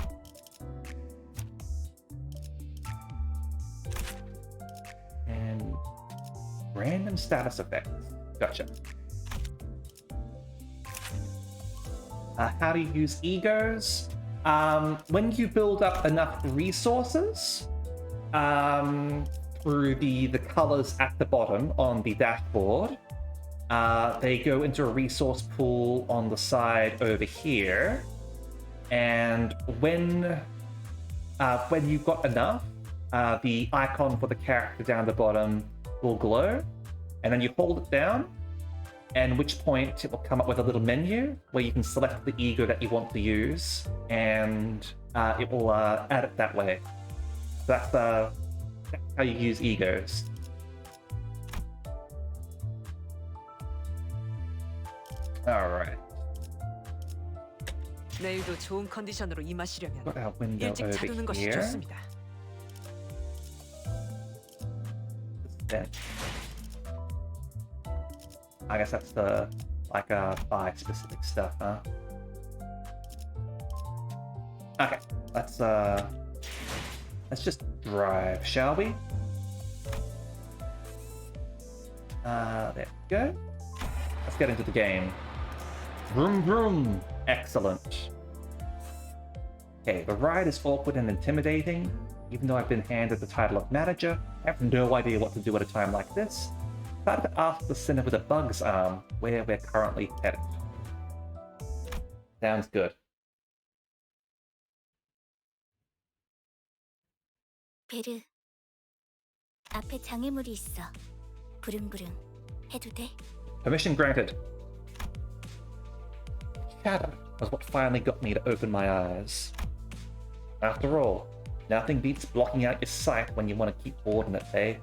Speaker 1: And random status effects. Gotcha. How do you use egos? When you build up enough resources, through the colors at the bottom on the dashboard, they go into a resource pool on the side over here, and when you've got enough, the icon for the character down the bottom will glow, and then you hold it down, and which point it will come up with a little menu where you can select the ego that you want to use, and it will add it that way. That's how you use egos. Alright.
Speaker 3: 내일도 좋은 컨디션으로 임하시려면
Speaker 1: Got our window
Speaker 3: 일찍
Speaker 1: over
Speaker 3: 자두는 것이
Speaker 1: here.
Speaker 3: 좋습니다.
Speaker 1: Then I guess that's the buy specific stuff, huh? Okay, let's just drive, shall we? There we go. Let's get into the game. Vroom vroom. Excellent. Okay, the ride is awkward and intimidating. Even though I've been handed the title of manager, I have no idea what to do at a time like this. Decided to ask the sinner with a bug's arm where we're currently headed. Sounds good.
Speaker 10: 베르, 앞에 장애물이 있어. 부릉부릉 해도 돼?
Speaker 1: Permission granted. Shadow was what finally got me to open my eyes. After all, nothing beats blocking out your sight when you want to keep bored in it, eh?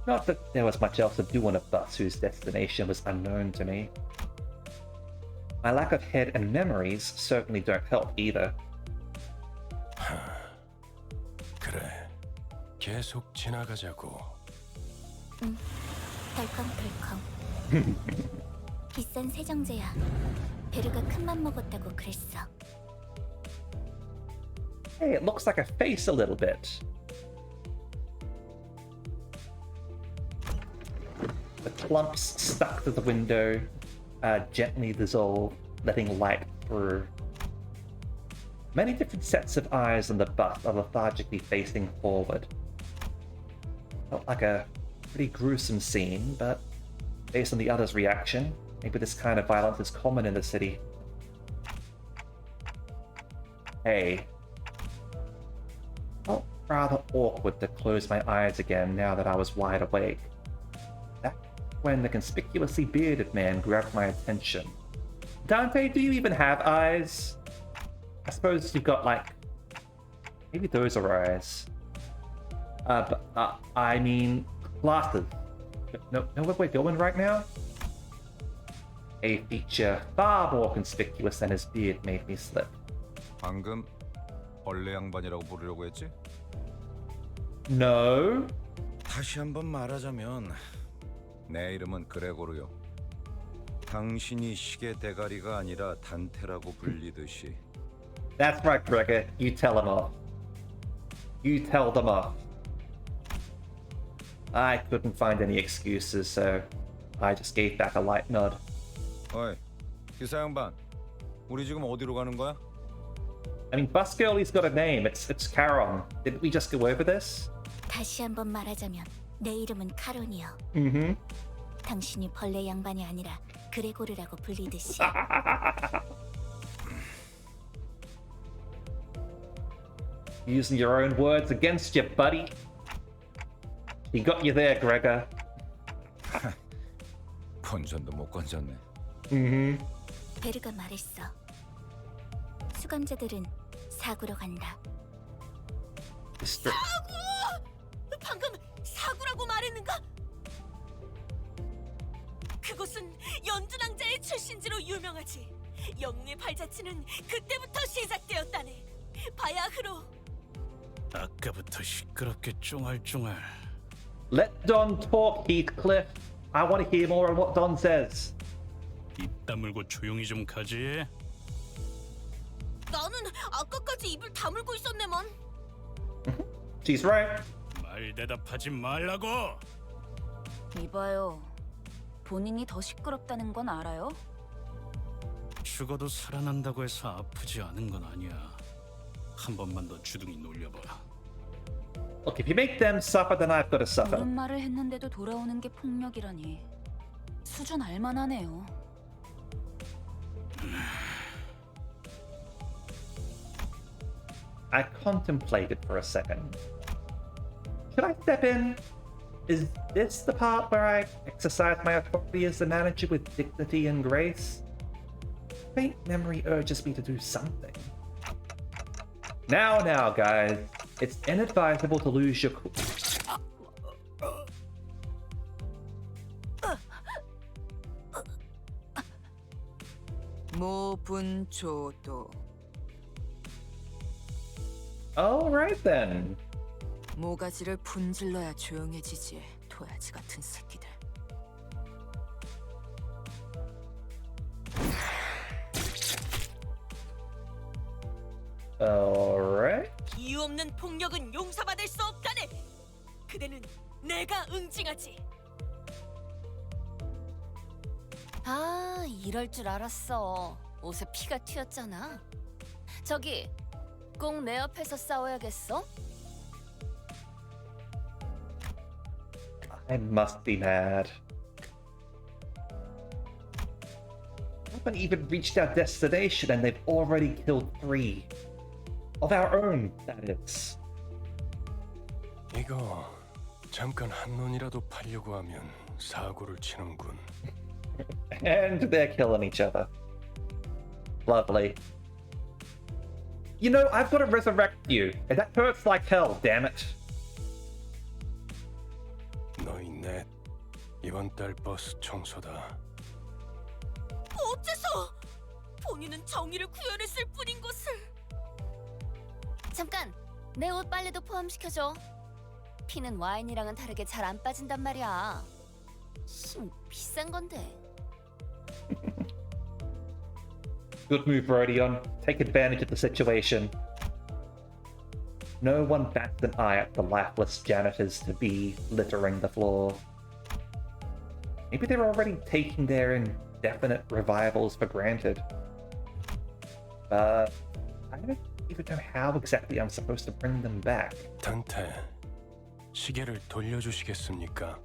Speaker 1: Not that there was much else to do on a bus whose destination was unknown to me. My lack of head and memories certainly don't help either.
Speaker 9: 그래, 계속 지나가자고.
Speaker 10: 응, 덜컹덜컹. 비싼 세정제야. 베르가 큰맘 먹었다고 그랬어.
Speaker 1: Hey, it looks like a face a little bit. The clumps stuck to the window gently dissolve, letting light through. Many different sets of eyes on the bus are lethargically facing forward. Felt like a pretty gruesome scene, but based on the others' reaction, maybe this kind of violence is common in the city. Hey. Felt rather awkward to close my eyes again now that I was wide awake. That's when the conspicuously bearded man grabbed my attention. Dante, do you even have eyes? I suppose you've got, like... Maybe those are eyes. I mean... glasses. Know where we're going right now? A feature far more conspicuous than his beard made me slip.
Speaker 6: 방금 벌레 양반이라고 부르려고 했지?
Speaker 1: No.
Speaker 6: 다시 한번 말하자면 내 이름은 그레고르요. 당신이 시계 대가리가 아니라 단테라고 불리듯이.
Speaker 1: That's right, Gregor. You tell him off. You tell them off. I couldn't find any excuses, so I just gave back a light nod.
Speaker 6: 어이, 기사 양반. 우리 지금 어디로 가는 거야?
Speaker 1: I mean, bus girlie's got a name. It's Caron. Didn't we just go over this?
Speaker 10: 다시 한번 말하자면 내 이름은 카론이요.
Speaker 1: Mm-hmm.
Speaker 10: 당신이 벌레 양반이 아니라 그레고르라고 불리듯이.
Speaker 1: Using your own words against you, buddy. He got you there, Gregor.
Speaker 6: 건전도 못 건졌네.
Speaker 1: Mm-hmm.
Speaker 10: 베르가 말했어. 수감자들은 사구로 간다.
Speaker 7: 사구! 방금 사구라고 말했는가? 그곳은 연주낭자의 출신지로 유명하지. 영웅의 발자취는 그때부터 시작되었다네. 바야흐로.
Speaker 5: 아까부터 시끄럽게 쫑알쫑알.
Speaker 1: Let Don talk, Heathcliff. I want to hear more on what Don says.
Speaker 5: 입 다물고 조용히 좀 가지.
Speaker 7: 나는 아까까지 입을 다물고 있었네만.
Speaker 1: She's right.
Speaker 5: 말 대답하지 말라고.
Speaker 11: 이봐요. 본인이 더 시끄럽다는 건 알아요?
Speaker 5: 죽어도 살아난다고 해서 아프지 않은 건 아니야. 한 번만 더 주둥이 놀려봐.
Speaker 1: Look, if you make them suffer, then I've got to suffer.
Speaker 11: 그런 말을 했는데도 돌아오는 게 폭력이라니. 수준 알만하네요.
Speaker 1: I contemplated for a second. Should I step in? Is this the part where I exercise my authority as the manager with dignity and grace? Faint memory urges me to do something. Now, guys. It's inadvisable to lose your cool.
Speaker 3: 모분초도
Speaker 1: Alright then.
Speaker 3: 모가지를 분질러야 조용해지지. 도야지 같은 새끼들.
Speaker 1: Alright.
Speaker 14: 이유 없는 폭력은 용서받을 수 없다네. 그대는 내가 응징하지.
Speaker 7: 아, 이럴 줄 알았어. 옷에 피가 튀었잖아. 저기, 꼭 내 옆에서 싸워야겠어?
Speaker 1: I must be mad. We haven't even reached our destination and they've already killed 3. Of our own, that is.
Speaker 9: 이거 잠깐 한눈이라도 팔려고 하면 사고를 치는군.
Speaker 1: And they're killing each other. Lovely. You know, I've got to resurrect you, and that hurts like hell, damn it.
Speaker 9: 너희 넷 이번 달 버스 청소다.
Speaker 14: 어째서 본인은 정의를 구현했을 뿐인 것을.
Speaker 7: 잠깐! 내 옷 빨래도 포함시켜줘. 피는 와인이랑은 다르게 잘 안 빠진단 말이야. 비싼 건데.
Speaker 1: Good move, Rodion. Take advantage of the situation. No one bats an eye at the lifeless janitors to be littering the floor. Maybe they're already taking their indefinite revivals for granted. But I don't even know how exactly I'm supposed to bring them back.
Speaker 9: 단테, 시계를 돌려주시겠습니까?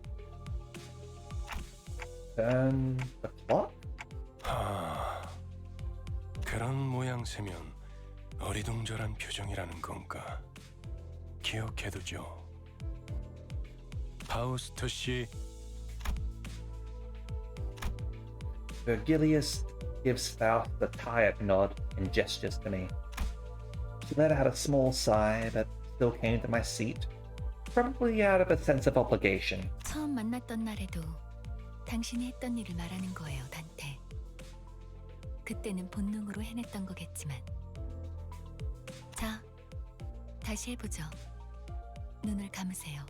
Speaker 1: Turn the clock?
Speaker 9: 그런 모양새면 어리둥절한 표정이라는 건가? 기억해두죠. 파우스트 씨.
Speaker 1: Virgilius gives Faust a tired nod and gestures to me. She let out a small sigh, but still came to my seat, probably out of a sense of obligation.
Speaker 2: 처음 만났던 날에도 당신이 했던 일을 말하는 거예요, 단테. 그때는 본능으로 해냈던 거겠지만. 자, 다시 해보죠. 눈을 감으세요.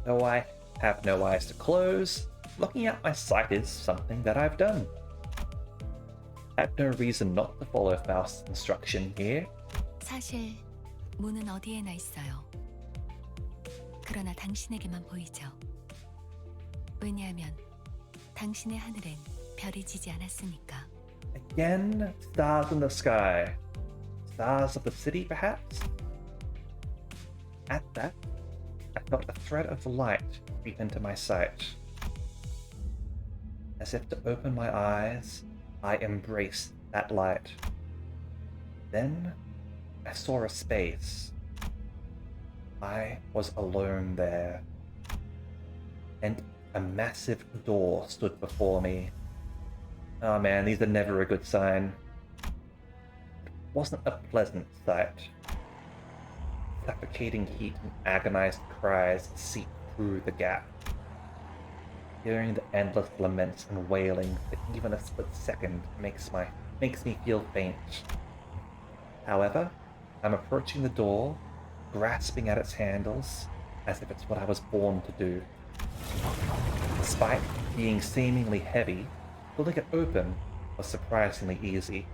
Speaker 1: Though I have no eyes to close, looking at my sight is something that I've done. I have no reason not to follow Faust's instruction here.
Speaker 2: 사실 문은 어디에나 있어요. 그러나 당신에게만 보이죠. 왜냐하면 당신의 하늘엔 별이 지지 않았으니까.
Speaker 1: Again, stars in the sky. Stars of the city, perhaps? At that, I felt a thread of light creep into my sight. As if to open my eyes, I embraced that light. Then, I saw a space. I was alone there. And a massive door stood before me. Oh man, these are never a good sign. It wasn't a pleasant sight. Suffocating heat and agonized cries seeped through the gap. Hearing the endless laments and wailing for even a split second makes me feel faint. However, I'm approaching the door, grasping at its handles, as if it's what I was born to do. Despite being seemingly heavy, pulling it open was surprisingly easy.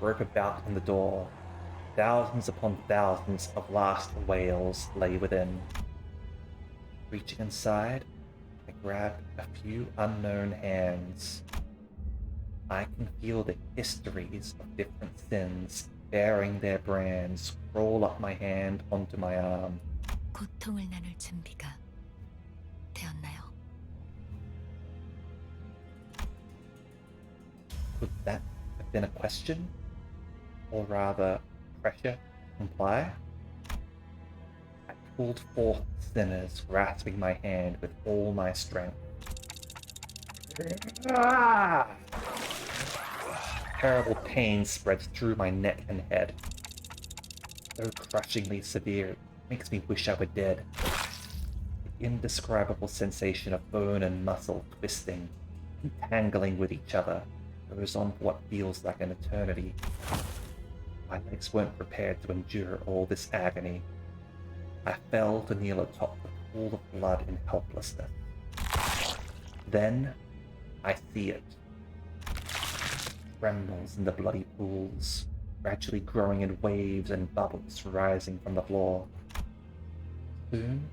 Speaker 1: Rope about in the door, thousands upon thousands of last wails lay within. Reaching inside, I grabbed a few unknown hands. I can feel the histories of different sins bearing their brands crawl up my hand onto my arm.
Speaker 2: 고통을 나눌 준비가 되었나요?
Speaker 1: Could that have been a question? Or rather, pressure imply? I pulled forth sinners, grasping my hand with all my strength. Ah! Terrible pain spreads through my neck and head. So crushingly severe, it makes me wish I were dead. The indescribable sensation of bone and muscle twisting, entangling with each other, goes on for what feels like an eternity. My legs weren't prepared to endure all this agony. I fell to kneel atop the pool of blood in helplessness. Then, I see it. Trembles in the bloody pools, gradually growing in waves and bubbles rising from the floor. Soon,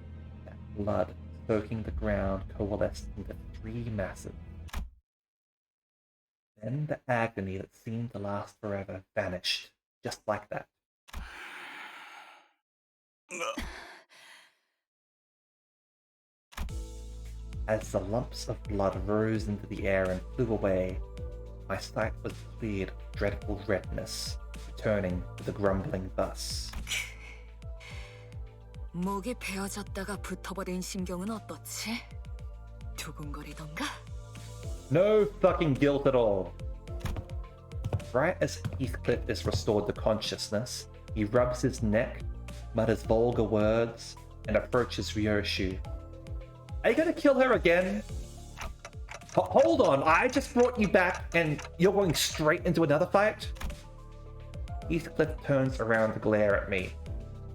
Speaker 1: that blood soaking the ground coalesced into 3 masses. Then the agony that seemed to last forever vanished, just like that. As the lumps of blood rose into the air and flew away, my sight was cleared of dreadful redness, returning to the grumbling bus.
Speaker 14: 목이 베어졌다가 붙어버린 신경은 어떻지? 두근거리던가?
Speaker 1: No fucking guilt at all. Right as Heathcliff is restored to consciousness, he rubs his neck, mutters vulgar words, and approaches Ryoshu. Are you gonna kill her again? Hold on, I just brought you back and you're going straight into another fight? Heathcliff turns around to glare at me.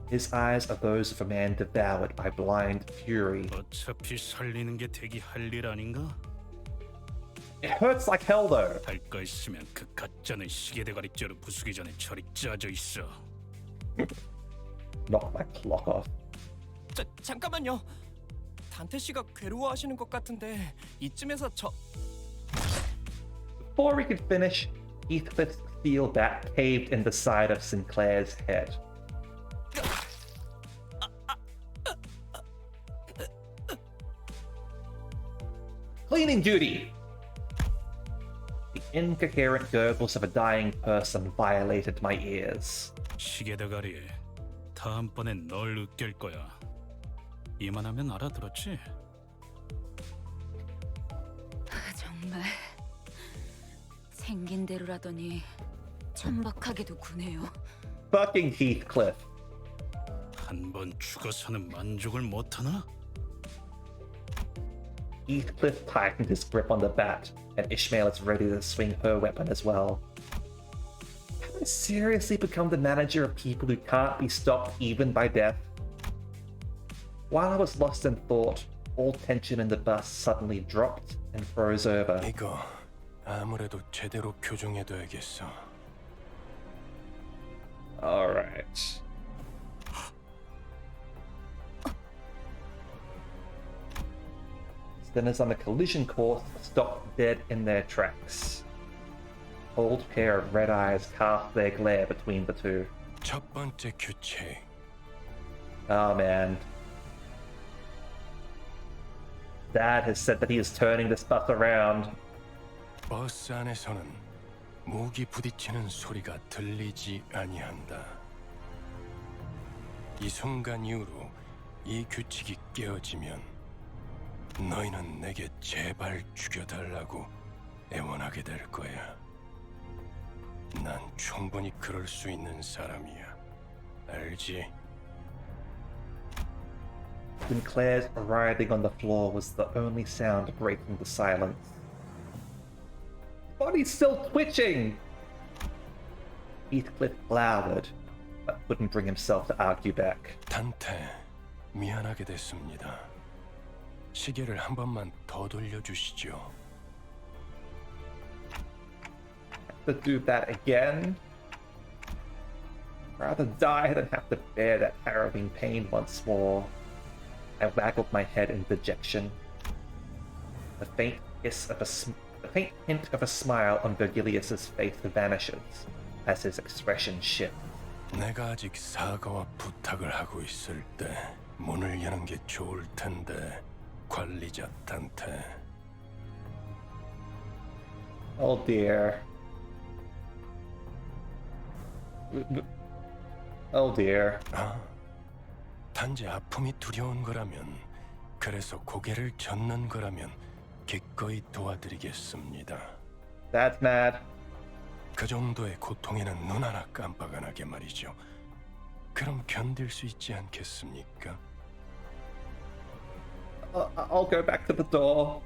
Speaker 1: His eyes are those of a man devoured by blind fury.
Speaker 5: 어차피 살리는 게 대기 할 일 아닌가?
Speaker 1: It hurts like hell though.
Speaker 5: 할 거 있으면 그 가짜는 시계 대가리째로 부수기 전에 저리 짜져 있어.
Speaker 1: Knock my clock off.
Speaker 15: 잠깐만요. 단테 씨가 괴로워하시는 것 같은데 이쯤에서 저...
Speaker 1: Before we could finish, Heathcliff's steel bat caved in the side of Sinclair's head. Cleaning duty! The incoherent gurgles of a dying person violated my ears.
Speaker 5: 시계 대가리, 다음번엔 널 으깰 거야. 이만하면 알아들었지?
Speaker 11: 정말 생긴 대로라더니 천박하게도 구네요.
Speaker 1: Fucking Heathcliff.
Speaker 5: 한 번 죽어서는 만족을 못하나?
Speaker 1: Heathcliff tightened his grip on the bat, and Ishmael is ready to swing her weapon as well. Have I seriously become the manager of people who can't be stopped even by death? While I was lost in thought, all tension in the bus suddenly dropped and froze over.
Speaker 9: 이거 아무래도 제대로 교정해둬야겠어.
Speaker 1: Alright. Sinners on the collision course stopped dead in their tracks. Old pair of red eyes cast their glare between the two.
Speaker 9: 첫 번째 규칙.
Speaker 1: Oh man. Dad has said that he is turning this bus around.
Speaker 9: 버스 안에서는 무기 부딪히는 소리가 들리지 아니한다. 이 순간 이후로 이 규칙이 깨어지면 너희는 내게 제발 죽여달라고 애원하게 될 거야. 난 충분히 그럴 수 있는 사람이야. 알지?
Speaker 1: Sinclair's writhing on the floor was the only sound breaking the silence. His body's still twitching! Heathcliff glowered, but couldn't bring himself to argue back.
Speaker 9: 단테, 미안하게 됐습니다. 시계를 한 번만 더 돌려주시죠.
Speaker 1: To do that again? Rather die than have to bear that harrowing pain once more. I waggled my head in dejection. The faint hint of a smile on Virgilius's face vanishes as his expression shifts.
Speaker 9: 내가 아직 사과와 부탁을 하고 있을 때 문을 여는 게 좋을 텐데, 관리자 단테.
Speaker 1: Oh dear. Oh dear.
Speaker 9: 단지 아픔이 두려운 거라면, 그래서 고개를 젓는 거라면 기꺼이 도와드리겠습니다.
Speaker 1: That's mad.
Speaker 9: 그 정도의 고통에는 눈 하나 깜빡 안 하게 말이죠. 그럼 견딜 수 있지 않겠습니까?
Speaker 1: I'll go back to the door.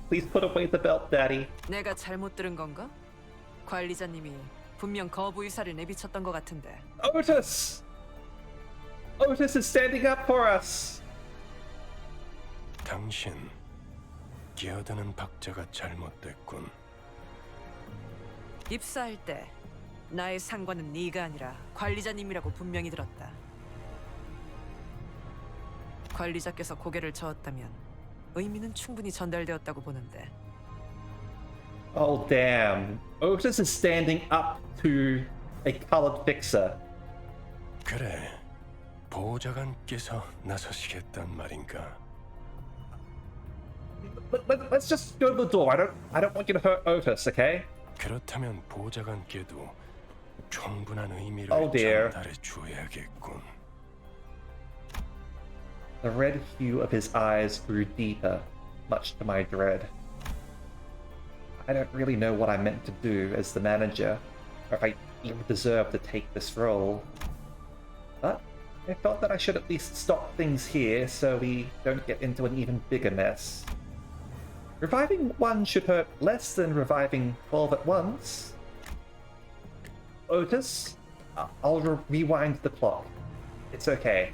Speaker 1: Please put away the belt, Daddy.
Speaker 3: 내가 잘못 들은 건가? 관리자님이 분명 거부 의사를 내비쳤던 것 같은데.
Speaker 1: Otis! Otis is standing up for us.
Speaker 9: 당신, 끼어드는 박자가 잘못됐군.
Speaker 3: 입사할 때 나의 상관은 네가 아니라 관리자님이라고 분명히 들었다. 관리자께서 고개를 저었다면 의미는 충분히 전달되었다고 보는데.
Speaker 1: Oh damn. Otis is standing up to a colored fixer.
Speaker 9: 그래, 보호자관께서 나서시겠단 말인가?
Speaker 1: Let's just go to the door. I don't want you to hurt Otis, okay?
Speaker 9: 그렇다면 보호자관께도 충분한 의미를
Speaker 1: Oh dear.
Speaker 9: 전달해 줘야겠군.
Speaker 1: The red hue of his eyes grew deeper, much to my dread. I don't really know what I meant to do as the manager, or if I even deserve to take this role. But I felt that I should at least stop things here so we don't get into an even bigger mess. Reviving one should hurt less than reviving 12 at once. Otis, I'll rewind the clock. It's okay.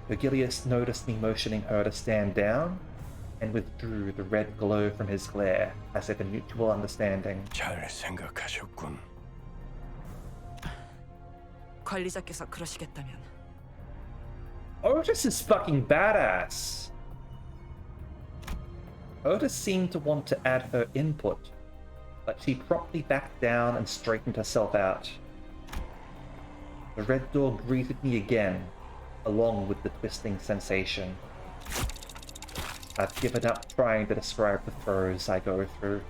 Speaker 1: Virgilius noticed me motioning her to stand down and withdrew the red glow from his glare as if in mutual understanding.
Speaker 9: 잘 생각하셨군.
Speaker 3: 관리자께서 그러시겠다면.
Speaker 1: Otis is fucking badass. Otis seemed to want to add her input, but she promptly backed down and straightened herself out. The red door greeted me again, along with the twisting sensation. I've given up trying to describe the throes I go through.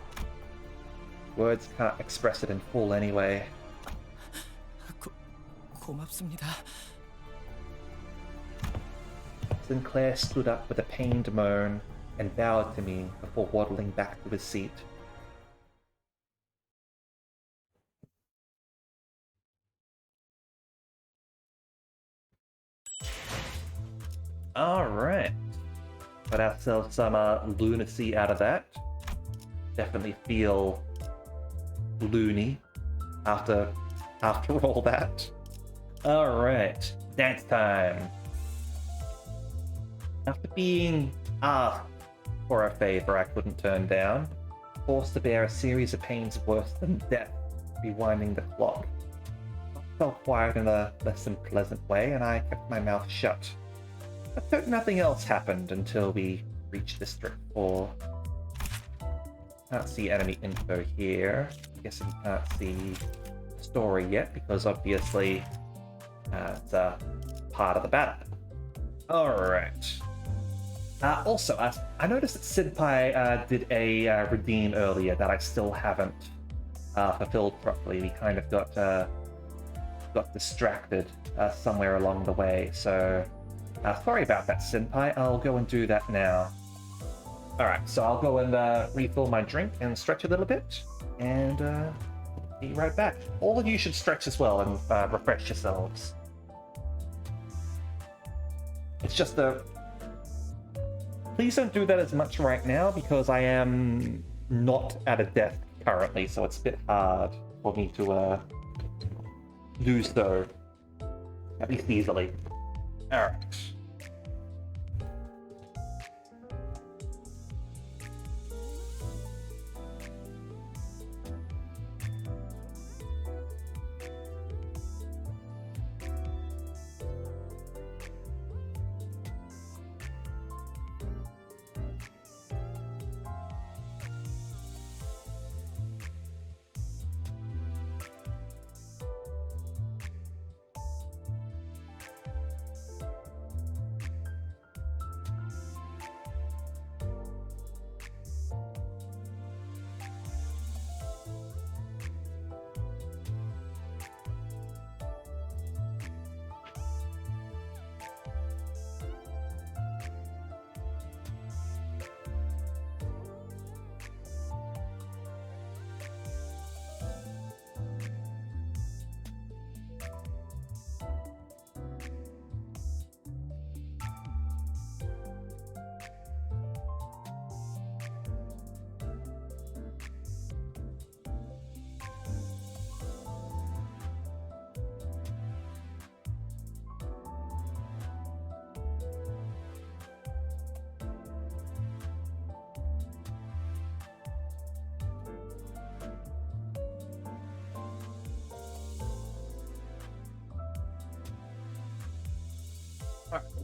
Speaker 1: Words can't express it in full anyway.
Speaker 15: 고맙습니다.
Speaker 1: Sinclair stood up with a pained moan and bowed to me before waddling back to his seat. Alright. Got ourselves some lunacy out of that. Definitely feel loony after all that. Alright, dance time. After being asked for a favor I couldn't turn down, forced to bear a series of pains worse than death, rewinding the clock, I felt quiet in a less than pleasant way, and I kept my mouth shut. But nothing else happened until we reached District 4. Can't see enemy info here. I guess we can't see story yet, because obviously it's a part of the battle. Alright. Also, I noticed that Sidpai did a redeem earlier that I still haven't fulfilled properly. We kind of got distracted somewhere along the way, so sorry about that, Senpai. I'll go and do that now. Alright, so I'll go and refill my drink and stretch a little bit, and be right back. All of you should stretch as well and refresh yourselves. It's just please don't do that as much right now, because I am not at a death currently, so it's a bit hard for me to do so, at least easily. Alright.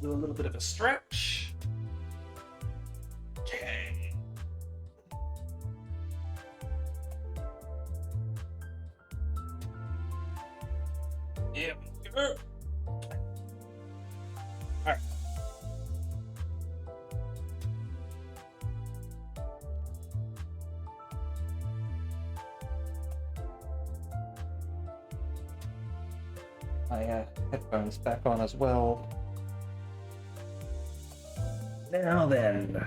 Speaker 1: do a little bit of a stretch. Okay. There we go. Alright. My headphones back on as well. Now then.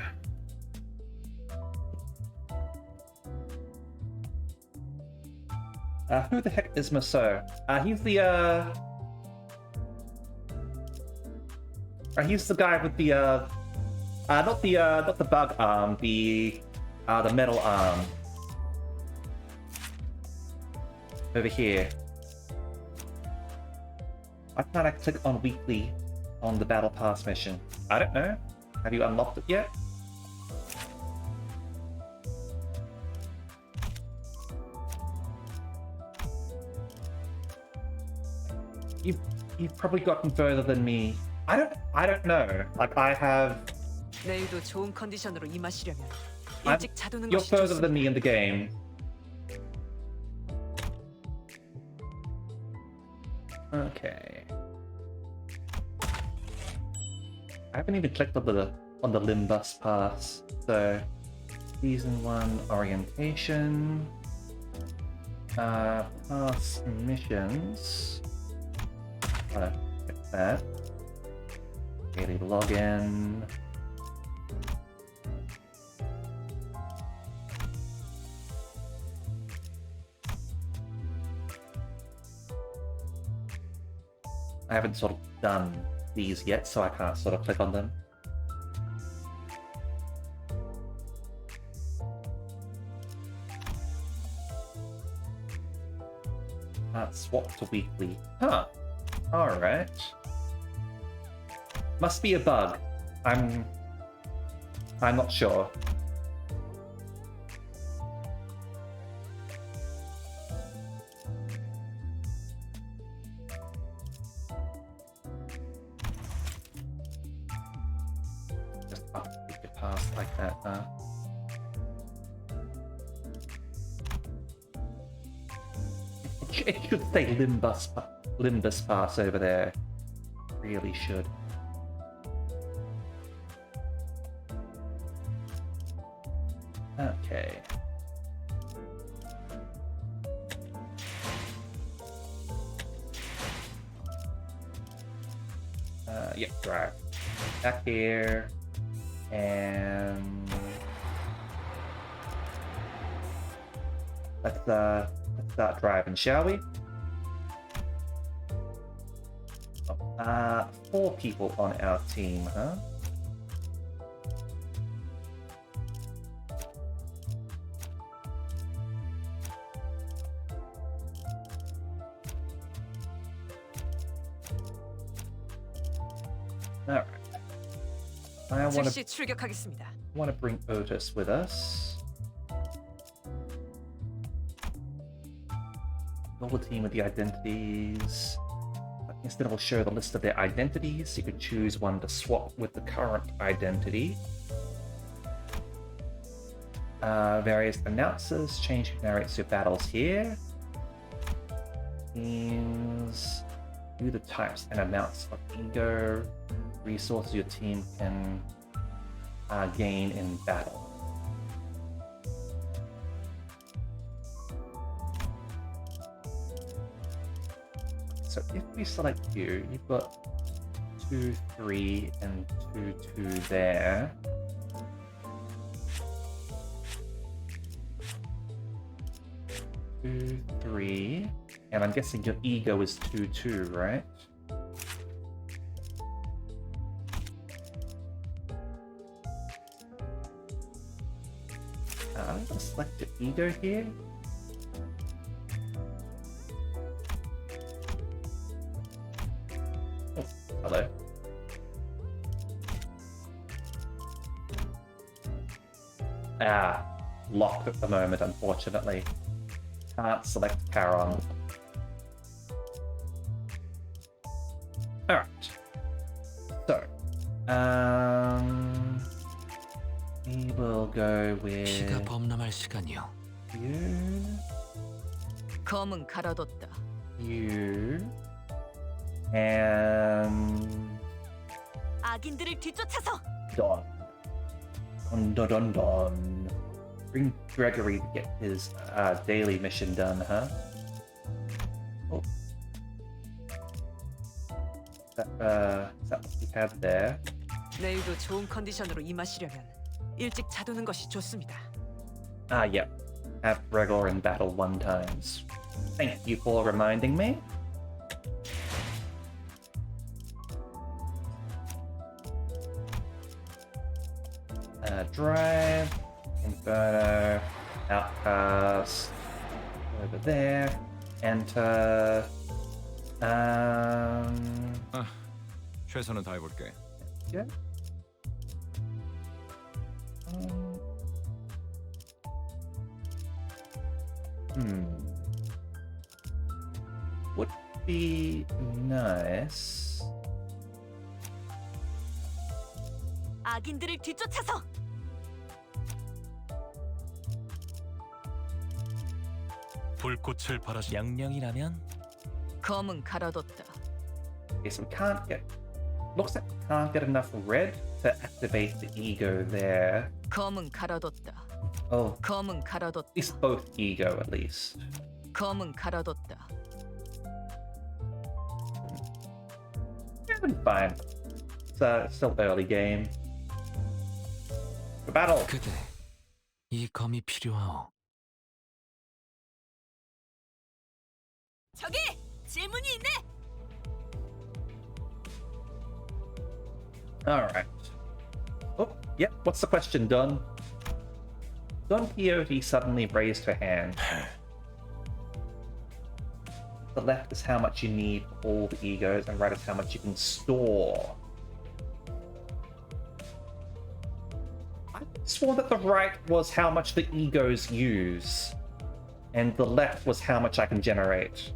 Speaker 1: Who the heck is Maso? He's the he's the guy with the not the bug arm, the metal arm. Over here. Why can't I click on weekly on the battle pass mission? I don't know. Have you unlocked it yet? You've probably gotten further than me. I don't know. Like I have.
Speaker 3: 내일도 좋은 컨디션으로 임하시려면
Speaker 1: I'm,
Speaker 3: 일찍 자두는
Speaker 1: you're
Speaker 3: 것이
Speaker 1: further than
Speaker 3: 좋습니다.
Speaker 1: me in the game. Okay. I haven't even clicked on the Limbus pass. So, season 1 orientation, pass missions. Get that. Daily login. I haven't sort of done these yet, so I can't sort of click on them. Swap to weekly. Huh. Alright. Must be a bug. I'm not sure. Just update your pass like that, huh? It should say Limbus pass over there. Really should. Okay. Yep, right. Back here. And let's start driving, shall we? 4 people on our team, huh? Alright. I
Speaker 3: 즉시 출격하겠습니다.
Speaker 1: want to bring Otis with us. All the team with the identities. Instead, it will show the list of their identities. You could choose one to swap with the current identity. Various announcers, change who narrates your battles here. Teams, view the types and amounts of ego resources your team can gain in battle. So if we select you, you've got 2, 3, and 2, 2 there. Two, 3, and I'm guessing your ego is 2, 2, right? I'm gonna select your ego here. Oh, hello. Locked at the moment, unfortunately. Can't select Charon. Alright. So, We will go with
Speaker 8: 피가 범람할 시간이요.
Speaker 1: you,
Speaker 3: 검은 갈아뒀다.
Speaker 1: you, and
Speaker 14: 악인들을 뒤쫓아서
Speaker 1: Don. Dun dun dun dun. Bring Gregory to get his daily mission done, huh? Oh. Is that what we have there?
Speaker 3: 내일도 좋은 컨디션으로 임하시려면 일찍 자두는 것이 좋습니다.
Speaker 1: Ah, yep. Have Gregor in battle 1 times. Thank you for reminding me. Drive, Inferno, Outcast, over there, Enter.
Speaker 6: 최선은 다해볼게.
Speaker 1: Yeah. Would be nice.
Speaker 14: 악인들을 뒤쫓아서
Speaker 12: 불꽃을 바라시.
Speaker 13: 명령이라면
Speaker 3: 검은 갈아뒀다.
Speaker 1: Okay, so we can't get. Looks like we can't get enough red to activate the ego there.
Speaker 3: 검은 갈아뒀다.
Speaker 1: Oh,
Speaker 3: 검은 갈아뒀다.
Speaker 1: at least both ego, at least.
Speaker 3: 검은 갈아뒀다.
Speaker 1: Yeah, it'll be fine. It's still early game. For battle.
Speaker 8: 그대, 이 검이 필요하오.
Speaker 14: 저기 질문이 있네.
Speaker 1: Alright. Oh, yep, what's the question, Don? Don Quixote suddenly raised her hand. The left is how much you need for all the egos, and right is how much you can store. I swore that the right was how much the egos use, and the left was how much I can generate.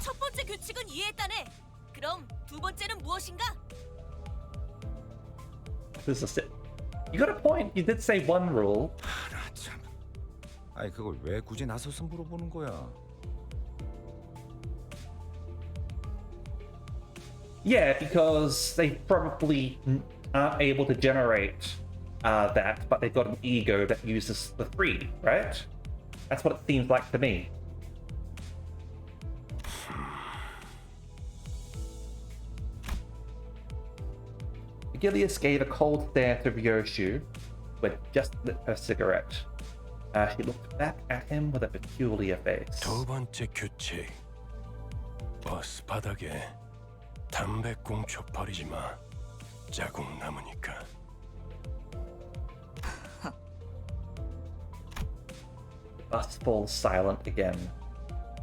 Speaker 14: 첫 번째 규칙은 이해했다네. 그럼 두 번째는 무엇인가?
Speaker 1: This is it. You got a point. You did say one rule.
Speaker 6: 나 참. 아니 그걸 왜 굳이 나서서 물어보는 거야?
Speaker 1: Yeah, because they probably aren't able to generate that, but they've got an ego that uses the 3, right? That's what it seems like to me. Gilius gave a cold stare to Ryoshu, who had just lit her cigarette. She looked back at him with a peculiar face.
Speaker 9: 두 번째 규칙. 버스 바닥에 담배꽁초 버리지 마. 자국 남으니까.
Speaker 1: The bus falls silent again.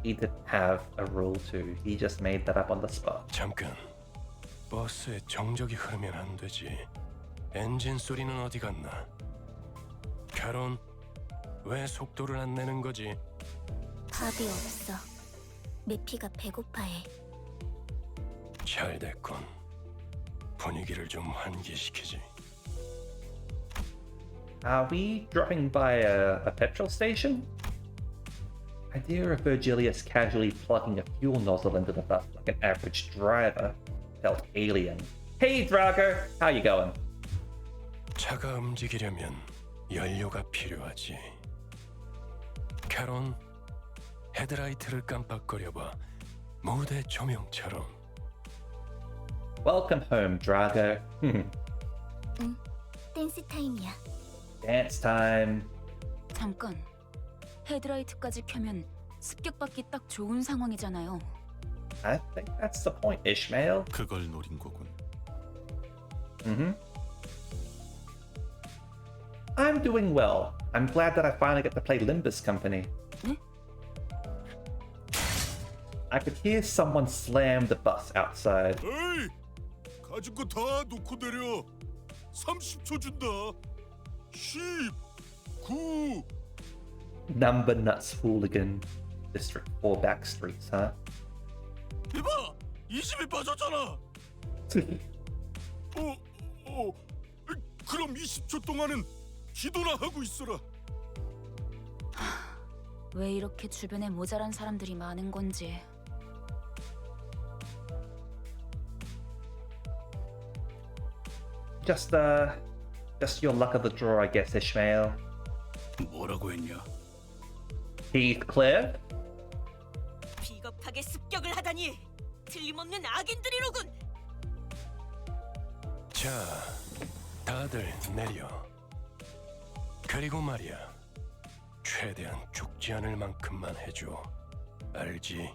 Speaker 1: He didn't have a rule to. He just made that up on the spot.
Speaker 9: 잠깐. 버스에 정적이 흐르면 안 되지. 엔진 소리는 어디 갔나? 캐론, 왜 속도를 안 내는 거지?
Speaker 10: 밥이 없어. 메피가 배고파해.
Speaker 9: 잘 됐군. 분위기를 좀 환기시키지.
Speaker 1: Are we dropping by a petrol station? Idea of Virgilius casually plugging a fuel nozzle into the bus like an average driver felt alien. Hey Drago, how you going?
Speaker 9: 차가 움직이려면 연료가 필요하지. 캐론, 헤드라이트를 깜빡거려봐. 무대 조명처럼.
Speaker 1: Welcome home, Drago.
Speaker 10: 응, 댄스 타임이야.
Speaker 1: Dance time.
Speaker 11: 잠깐. 헤드라이트까지 켜면 습격받기 딱 좋은 상황이잖아요.
Speaker 1: I think that's the point, Ishmael.
Speaker 12: 그걸 노린 거군.
Speaker 1: I'm doing well. I'm glad that I finally get to play Limbus Company. I could hear someone slam the bus outside.
Speaker 12: 에이! 가진 거 다 놓고 내려. 30초 준다. 10, 9.
Speaker 1: Number Nuts Hooligan. District 4 back streets, huh?
Speaker 12: 이봐! 20이 빠졌잖아. 그럼 20초 동안은 기도나 하고 있어라.
Speaker 11: 왜 이렇게 주변에 모자란 사람들이 많은 건지.
Speaker 1: Just your luck of the draw, I guess, Ishmael.
Speaker 5: 뭐라고 했냐?
Speaker 1: Heathcliff?
Speaker 14: 비겁하게 습격을 하다니 틀림없는 악인들이로군.
Speaker 9: 자, 다들 내려. 그리고 말이야, 최대한 죽지 않을 만큼만 해줘. 알지?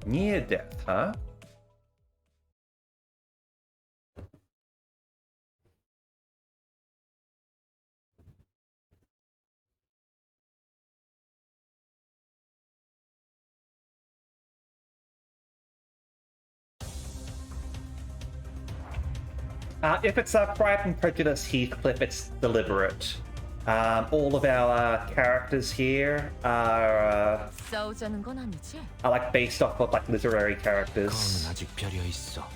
Speaker 1: Near death, huh? If it's Pride and Prejudice Heathcliff, it's deliberate. All of our characters here are
Speaker 3: 싸우자는 건 아니지?
Speaker 1: like based off of like literary characters.
Speaker 8: 거울은 아직 펴려 있어.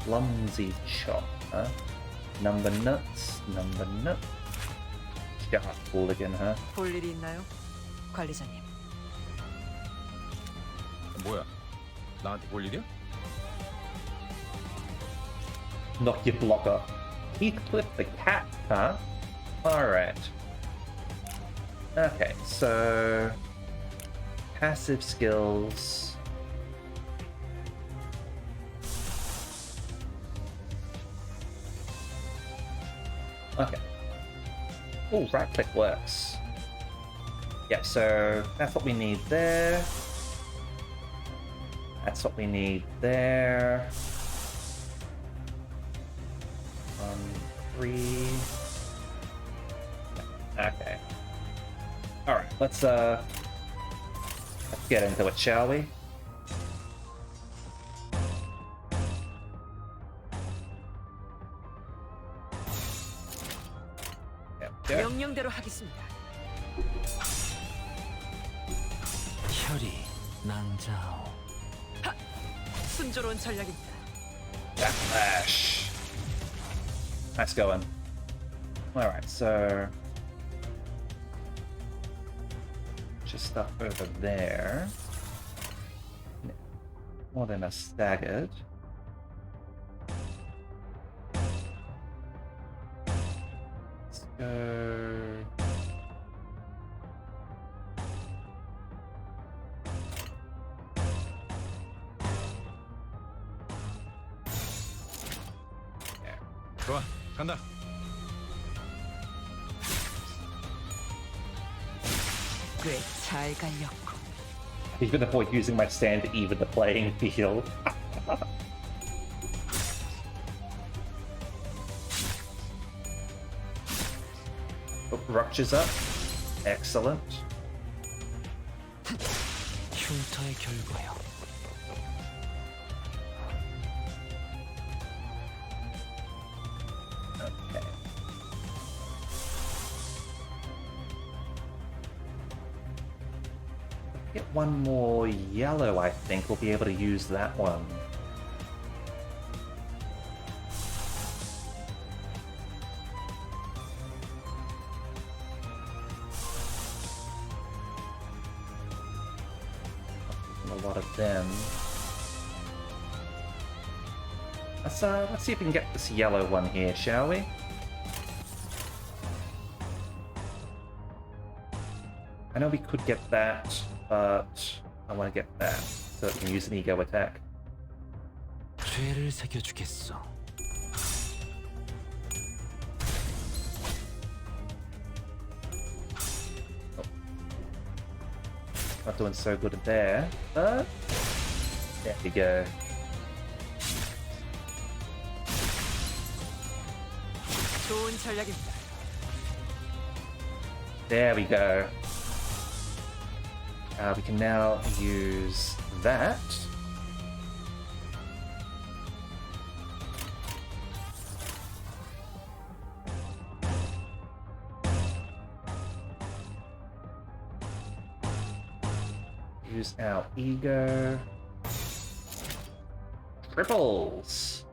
Speaker 1: Clumsy chop, huh? Number nuts. Sharp hooligan, huh?
Speaker 3: 볼 일이 있나요, 관리자님?
Speaker 6: 뭐야? 나한테 볼 일이야?
Speaker 1: Knock your blocker. Heathcliff the cat, huh? Alright. Okay, so passive skills. Okay. Oh, right click works. Yeah, so that's what we need there. That's what we need there. 3. Okay. Alright, let's get into it, shall we?
Speaker 3: 명령대로 하겠습니다.
Speaker 8: 혈이 낭자오.
Speaker 3: 하! 순조로운 전략입니다.
Speaker 1: Backlash. Nice going. Alright, so just stuff over there. More than a staggered. Let's go.
Speaker 6: 좋아, 간다.
Speaker 3: 꽤 잘 갈렸고.
Speaker 1: Even avoid using my stand to even the playing field. Ruptures up. Excellent.
Speaker 8: 흉터의 결과요.
Speaker 1: Okay. Get one more yellow, I think. We'll be able to use that one. A lot of them. Let's see if we can get this yellow one here, shall we? I know we could get that, but I want to get that so that we can use an ego attack.
Speaker 8: 죄를 새겨주겠어.
Speaker 1: Not doing so good there, but there we go.
Speaker 3: 좋은 전략입니다.
Speaker 1: There we go. We can now use that. use our ego. Triples.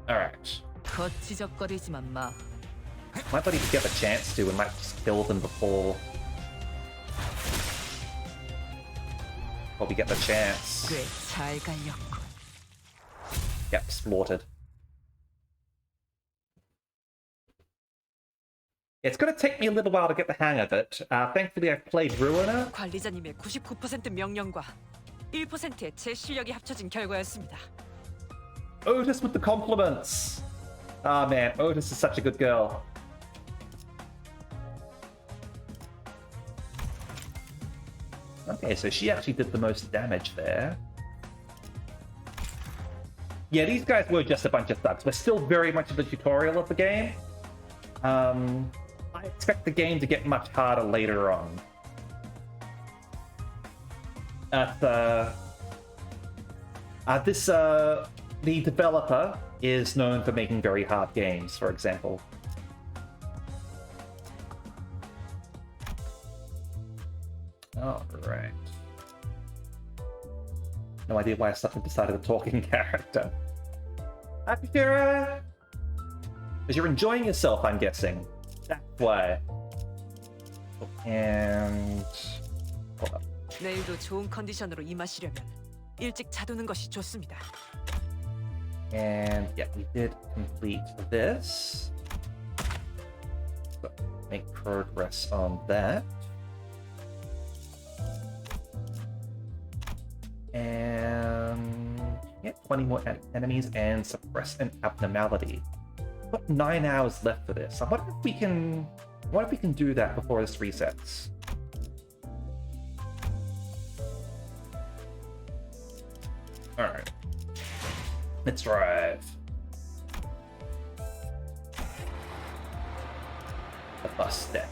Speaker 1: Alright.
Speaker 3: 거치적거리지만 마.
Speaker 1: Might not even get the chance to, and might just kill them before we get the chance.
Speaker 3: 꽤잘 갈렸군.
Speaker 1: Get slaughtered. It's gonna take me a little while to get the hang of it. Thankfully I've played Ruiner.
Speaker 3: 관리자님의 99% 명령과 1%의 제 실력이 합쳐진 결과였습니다.
Speaker 1: Otis with the compliments. Ah man, Otis is such a good girl. Okay, so she actually did the most damage there. Yeah, these guys were just a bunch of thugs. We're still very much in the tutorial of the game. I expect the game to get much harder later on. The developer is known for making very hard games, for example. Alright. No idea why I suddenly decided a talking character. Happy Kira! Because you're enjoying yourself, I'm guessing. That's why. And... hold up.
Speaker 3: 내일도 좋은 컨디션으로 임하시려면 일찍 자두는 것이 좋습니다.
Speaker 1: And yeah, we did complete this. So make progress on that. And yeah, 20 more enemies and suppress an abnormality. Got 9 hours left for this. I wonder if we can do that before this resets. Alright. Let's drive. The bus deck.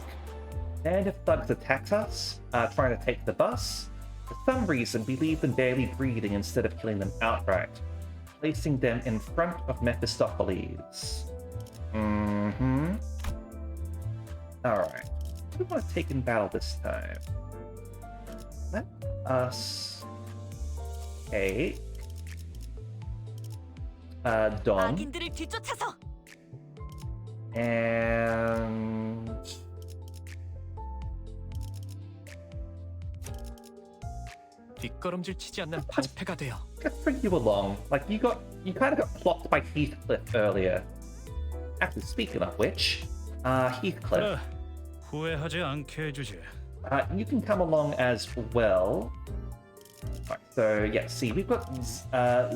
Speaker 1: And if thugs attack us, trying to take the bus, for some reason we leave them barely breathing instead of killing them outright, placing them in front of Mephistopheles. Alright. What do we want to take in battle this time? Let us take Don.
Speaker 14: 악인들을 뒤쫓아서.
Speaker 1: And
Speaker 15: 뒷걸음질 치지 않는 방패가 되어.
Speaker 1: Let's bring you along. Like you kind of got plopped by Heathcliff earlier. Actually, speaking of which, Heathcliff.
Speaker 5: 후회하지 않게 해주지.
Speaker 1: You can come along as well. Right, so yeah, see, we've got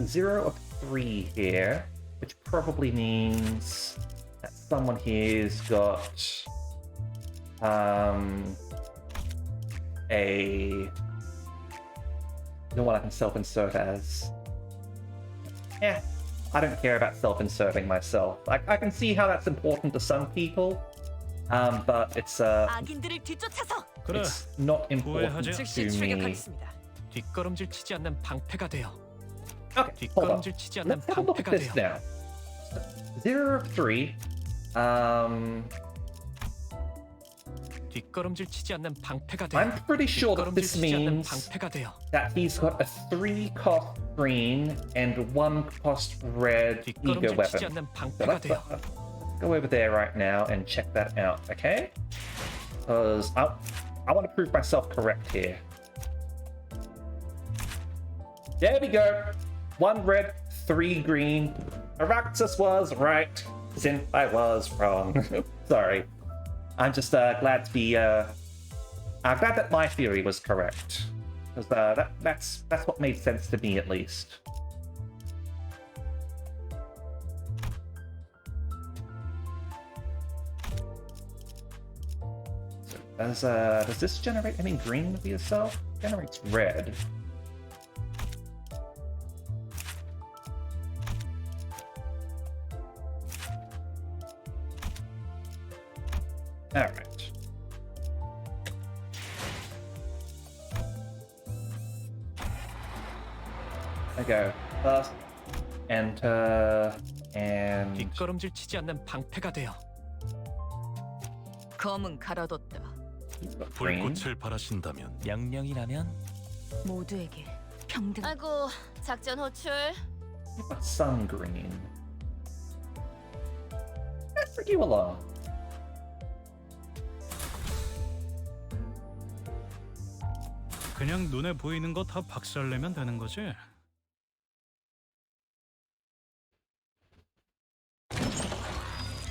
Speaker 1: 0 of 3 here, which probably means that someone here's got a. You know what I can self-insert as? Yeah, I don't care about self-inserting myself. I can see how that's important to some people, but it's
Speaker 14: 악인들을 뒤쫓아서.
Speaker 1: it's not important
Speaker 15: 즉시
Speaker 1: to me.
Speaker 15: 출격하겠습니다. 뒷걸음질 치지 않는 방패가 되어.
Speaker 1: Okay, hold on.
Speaker 15: 뒷걸음질 치지 않는
Speaker 1: Let's have a look at
Speaker 15: 방패가
Speaker 1: this
Speaker 15: 되어.
Speaker 1: now. 0 of 3.
Speaker 15: 뒷걸음질 치지 않는 방패가 되어.
Speaker 1: I'm pretty sure that
Speaker 15: 뒷걸음질
Speaker 1: this
Speaker 15: 치지 않는
Speaker 1: means
Speaker 15: 방패가 되어.
Speaker 1: that he's got a 3 cost green and 1 cost red ego
Speaker 15: 뒷걸음질 치지
Speaker 1: weapon.
Speaker 15: 않는
Speaker 1: So
Speaker 15: 방패가
Speaker 1: let's
Speaker 15: 되어.
Speaker 1: go over there right now and check that out, okay? Because I want to prove myself correct here. There we go. 1 red, 3 green. Araxis was right, since I was wrong. Sorry. I'm just glad to be. I'm glad that my theory was correct, because that's what made sense to me at least. So, does this generate any green for yourself? It generates red. Alright. I go first, enter, and
Speaker 15: 뒷걸음질 치지 않는 방패가 되어.
Speaker 3: 검은 갈아뒀다.
Speaker 12: 불꽃을 바라신다면
Speaker 13: 명령이라면
Speaker 2: 모두에게 평등.
Speaker 7: 아이고, 작전 호출.
Speaker 1: Sun green. Let's bring you along.
Speaker 5: 그냥 눈에 보이는 거 다 박살내면 되는 거지.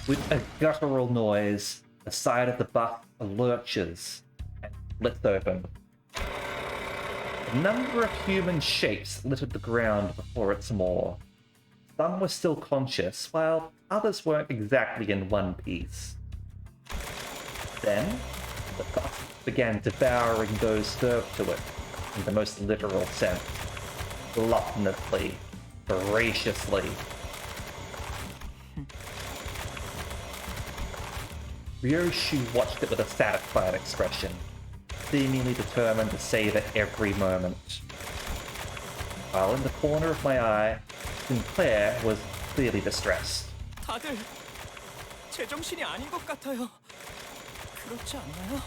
Speaker 1: With a guttural noise, the side of the buff lurches and splits open. A number of human shapes littered the ground before its maw. Some were still conscious, while others weren't exactly in one piece. Then, the buff began devouring those served to it, in the most literal sense. Gluttonously, voraciously. Ryoshi watched it with a satisfied expression, seemingly determined to savor every moment. While in the corner of my eye, Sinclair was clearly distressed.
Speaker 15: 다들 제정신이 아닌 것 같아요. 그렇지 않나요?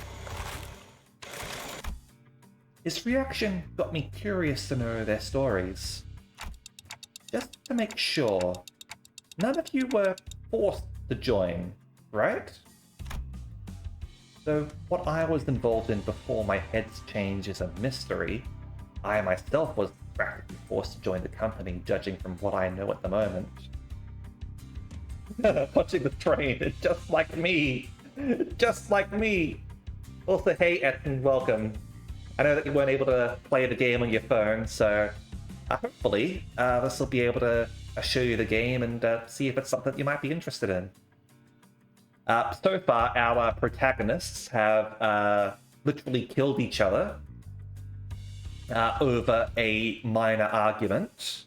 Speaker 1: His reaction got me curious to know their stories. Just to make sure, none of you were forced to join, right? So what I was involved in before my head's change is a mystery. I myself was practically forced to join the company, judging from what I know at the moment. Watching the train, just like me! Just like me! Also, hey Edson, welcome. I know that you weren't able to play the game on your phone, so hopefully this will be able to show you the game and see if it's something that you might be interested in. So far, our protagonists have literally killed each other over a minor argument,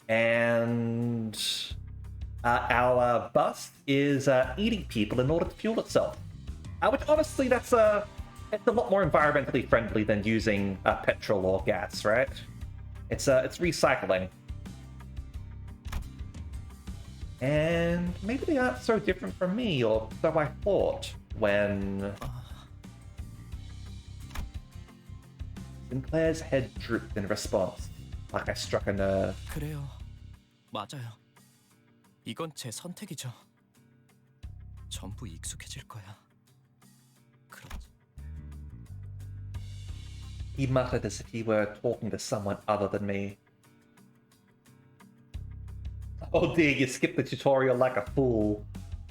Speaker 1: and our bus is eating people in order to fuel itself. Which honestly, it's a lot more environmentally friendly than using petrol or gas, right? It's recycling. And maybe they aren't so different from me, or so I thought, when Sinclair's head drooped in response, like I struck a nerve.
Speaker 15: 그래요. 맞아요. 이건 제 선택이죠. 전부 익숙해질 거야. 그렇지.
Speaker 1: He muttered as if he were talking to someone other than me. Oh dear, you skipped the tutorial like a fool.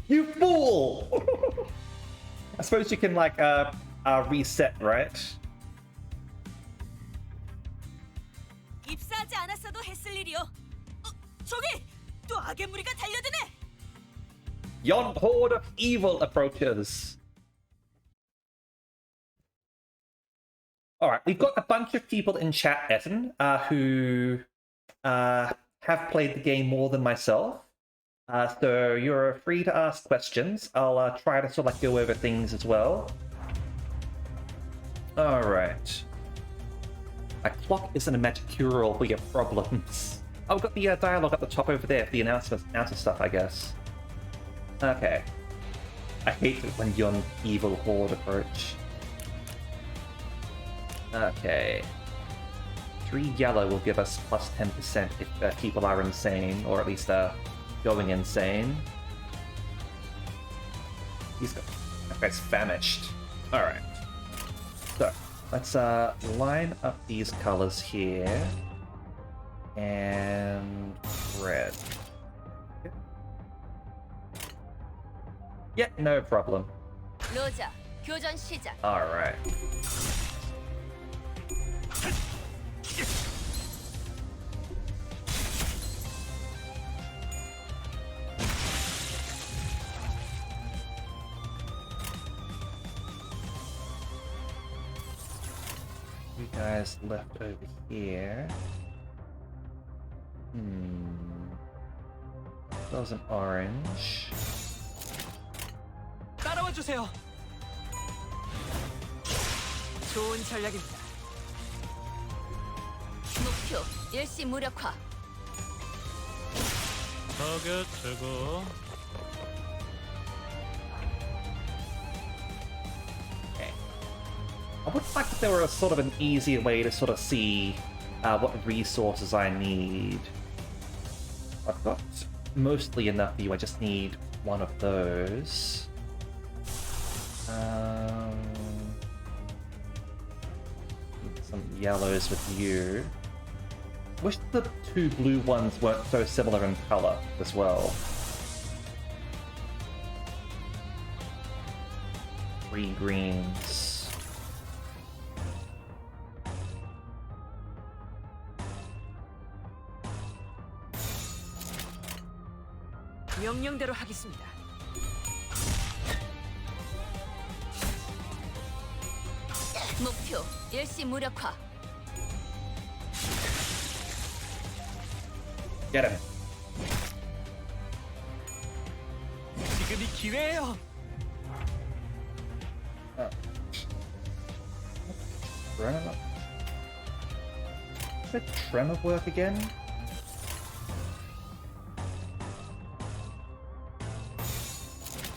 Speaker 1: You fool! I suppose you can, like, reset, right?
Speaker 14: 입사하지 않았어도 했을 일이요. 저기 또 악의 무리가 달려드네.
Speaker 1: Yon horde of evil approaches. Alright, we've got a bunch of people in chat, Etten, who have played the game more than myself. So you're free to ask questions. I'll try to sort of like go over things as well. Alright. A clock isn't a magic cure-all for your problems. Oh, we've got the dialogue at the top over there for the announcer stuff, I guess. Okay. I hate it when yon evil horde approach. Okay. 3 yellow will give us plus 10% if people are insane, or at least going insane. That guy's famished. Alright. So, let's line up these colors here. And red. Yeah, no problem.
Speaker 7: 로자, 교전 시작.
Speaker 1: Alright. You guys left over here. That was an orange.
Speaker 15: 따라와 주세요.
Speaker 3: 좋은 전략입니다.
Speaker 7: 목표 일시 무력화.
Speaker 5: 타겟 제거.
Speaker 1: I would like if there were a sort of an easier way to sort of see what resources I need. I've got mostly enough for you, I just need one of those. Some yellows with you. Wish the two blue ones weren't so similar in color as well. 3 greens.
Speaker 3: 명령대로 하겠습니다.
Speaker 7: 목표 일시 무력화.
Speaker 1: Get him.
Speaker 15: 지금이 기회예요.
Speaker 1: Tremor? Did tremor work again?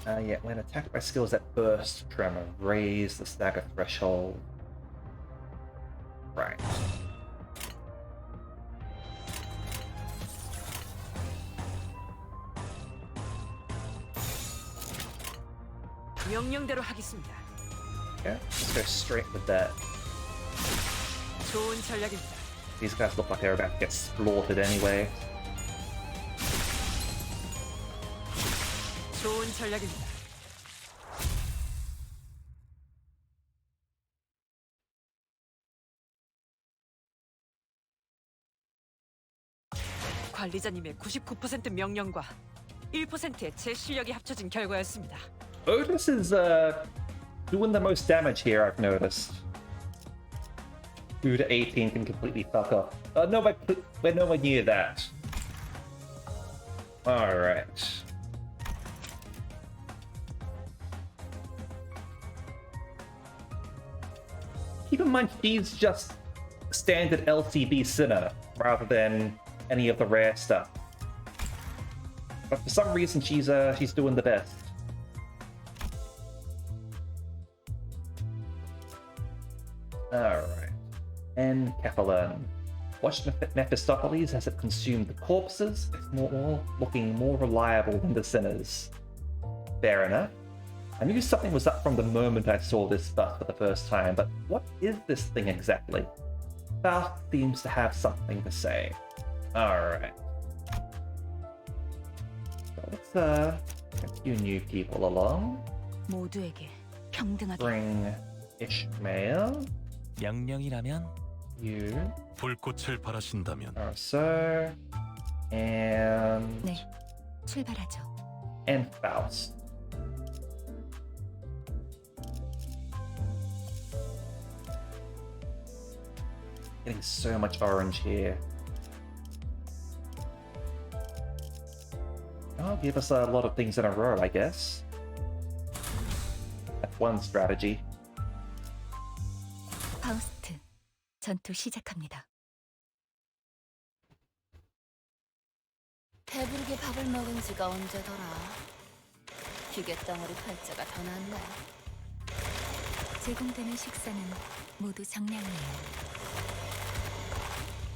Speaker 1: Yeah, when attacked by skills that burst tremor, raise the stagger threshold. Right.
Speaker 3: 명령대로 하겠습니다.
Speaker 1: Okay, let's go straight with that.
Speaker 3: 좋은 전략입니다.
Speaker 1: These guys look like they're about to get slaughtered anyway.
Speaker 3: 좋은 전략입니다. 관리자님의 99% 명령과 1%의 제 실력이 합쳐진 결과였습니다.
Speaker 1: Otis is doing the most damage here, I've noticed. 2 to 18 can completely fuck off. No, we're nowhere near that. Alright. Keep in mind, she's just standard LCB Sinner, rather than any of the rare stuff. But for some reason, she's doing the best. Alright. And Capellan. Watch Mephistopheles as it consumed the corpses. It's looking more reliable than the sinners. Fair enough. I knew something was up from the moment I saw this buff for the first time, but what is this thing exactly? Faust seems to have something to say. Alright. So let's get a few new people along.
Speaker 2: 모두에게 평등하게.
Speaker 1: Bring Ishmael.
Speaker 13: 명령이라면
Speaker 1: You.
Speaker 12: 불꽃을 바라신다면.
Speaker 1: Sir. And.
Speaker 2: 네, 출발하죠.
Speaker 1: And Faust. Getting so much orange here. Oh, give us a lot of things in a row, I guess. That's one strategy.
Speaker 2: 파우스트, 전투 시작합니다.
Speaker 7: 배부르게 밥을 먹은 지가 언제더라. 기계 덩어리 팔자가 더 낫네.
Speaker 2: 제공되는 식사는 모두 정량이에요.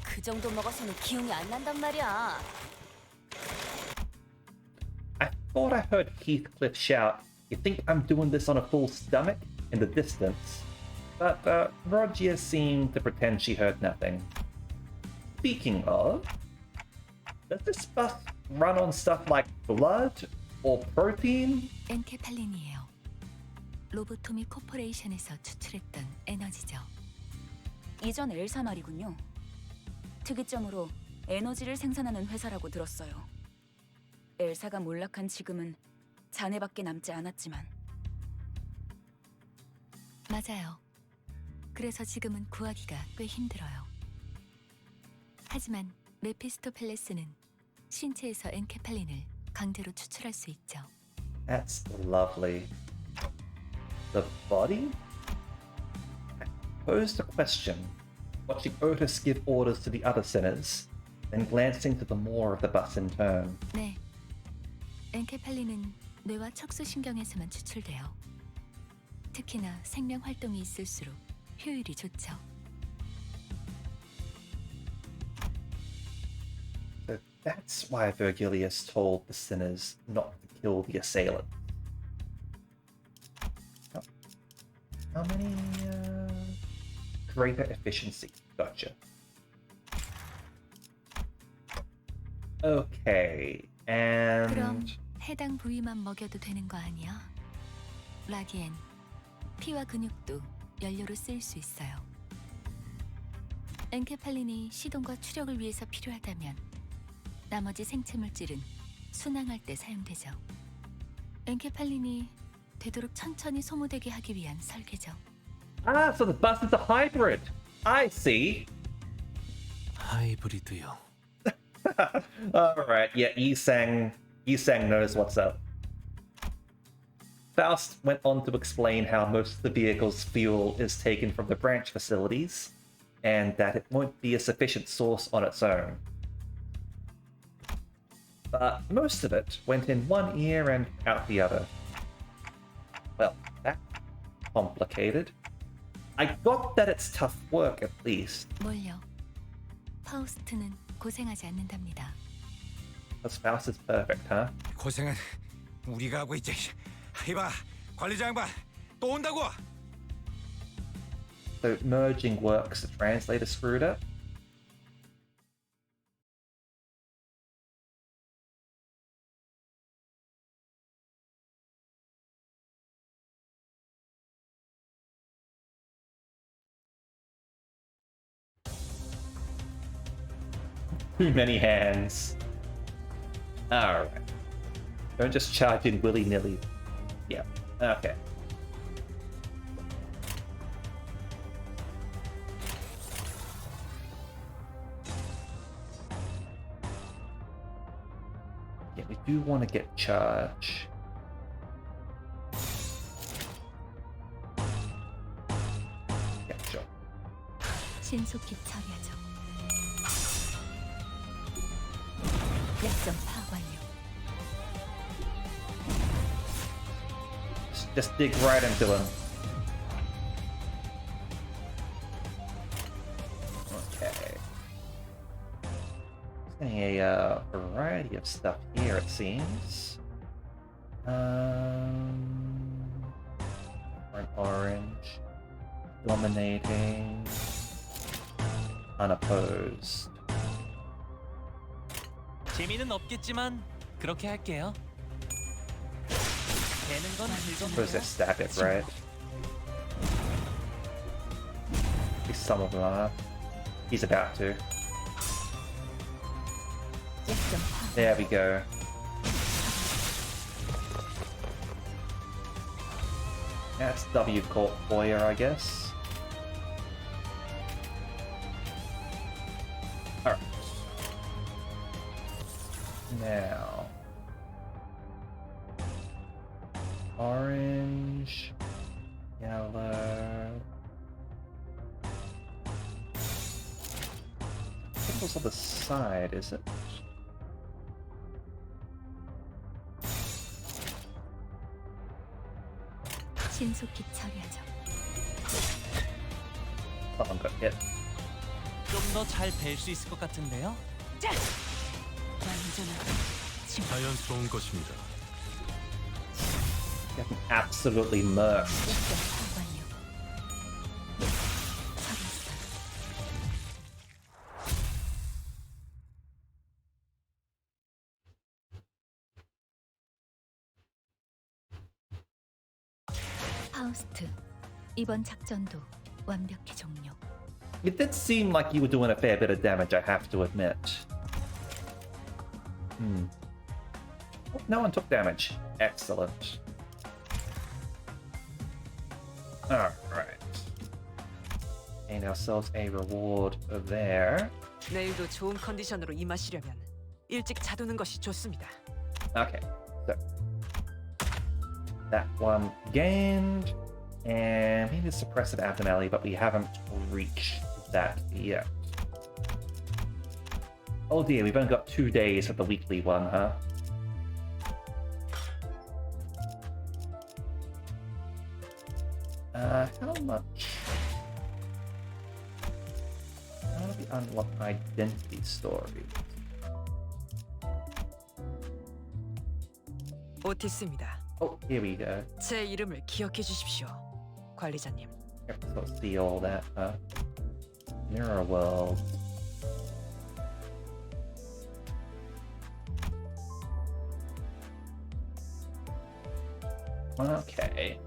Speaker 7: 그 정도 먹어서는 기운이 안 난단 말이야.
Speaker 1: I thought I heard Heathcliff shout, "You think I'm doing this on a full stomach?" in the distance. But Rogia seemed to pretend she heard nothing. Speaking of, does this buff run on stuff like blood or protein?
Speaker 2: 엔케팔린이에요. 로보토미 코퍼레이션에서 추출했던 에너지죠.
Speaker 11: 이전 엘사 말이군요. 특이점으로 에너지를 생산하는 회사라고 들었어요. 엘사가 몰락한 지금은 잔해밖에 남지 않았지만.
Speaker 2: 맞아요. 그래서 지금은 구하기가 꽤 힘들어요. 하지만 메피스토펠레스는 신체에서 엔케팔린을 강제로 추출할 수 있죠.
Speaker 1: That's lovely. The body? I posed a question, watching Otis give orders to the other sinners, then glancing to the more of the bus in turn.
Speaker 2: 네. 엔케팔린은 뇌와 척수신경에서만 추출돼요. 특히나 생명 활동이 있을수록 효율이 좋죠.
Speaker 1: So that's why Virgilius told the sinners not to kill the assailant. How many? Greater efficiency. Gotcha. Okay,
Speaker 2: 그럼
Speaker 1: and
Speaker 2: 해당 부위만 먹여도 되는 거 아니야? 라기엔 피와 근육도 연료로 쓰일 수 있어요. 엔케팔린이 시동과 추력을 위해서 필요하다면 나머지 생체 물질은 순항할 때 사용되죠. 엔케팔린이 되도록 천천히 소모되게 하기 위한 설계죠.
Speaker 1: ah, so the bus is a hybrid. I see.
Speaker 8: 하이브리드요.
Speaker 1: All right, yeah, Yisang knows what's up. Faust went on to explain how most of the vehicle's fuel is taken from the branch facilities, and that it won't be a sufficient source on its own. But most of it went in one ear and out the other. Well, that's complicated. I got that it's tough work, at least.
Speaker 2: 뭘요? 파우스트는 고생하지 않는답니다.
Speaker 1: Because Faust is perfect, huh?
Speaker 6: 고생은 우리가 하고 있지. 이봐, 관리자 양반 또 온다고.
Speaker 1: So merging works, the translator screwed up. Too many hands. Alright. Don't just charge in willy-nilly. Yeah, okay. Yeah, we do want to get charge. Yeah, sure.
Speaker 2: 신속히 처리하죠. 약점 파악 완료.
Speaker 1: Just dig right into him. Okay. Getting a variety of stuff here, it seems. Orange. Dominating. Unopposed.
Speaker 13: 재미는 없겠지만 그렇게 할게요. 되는 건
Speaker 1: Suppose they're static, right? At least some of them are. He's about to. There we go. That's W Corp Boyer, I guess. Alright. Now. Orange. Yellow. Symbols on the side, is it?
Speaker 2: 신속히 처리하죠.
Speaker 1: Someone got hit.
Speaker 13: 좀 더 잘 뵐 수 있을 것 같은데요?
Speaker 12: 자연스러운 것입니다.
Speaker 1: Getting absolutely murked.
Speaker 2: 파우스트, 이번 작전도 완벽히 종료.
Speaker 1: It did seem like you were doing a fair bit of damage, I have to admit. No one took damage. Excellent. Alright. Gain ourselves a reward there.
Speaker 3: 내일도 좋은 컨디션으로 임하시려면 일찍 자두는 것이 좋습니다.
Speaker 1: Okay, so that one gained, and maybe suppressive abdominality, but we haven't reached that yet. Oh dear, we've only got 2 days for the weekly one, huh? How much unlock identity stories.
Speaker 3: 오티스입니다.
Speaker 1: Oh, here we go.
Speaker 3: 제 이름을 기억해 주십시오, 관리자님.
Speaker 1: Yep, so see all that. Mirror world. Okay.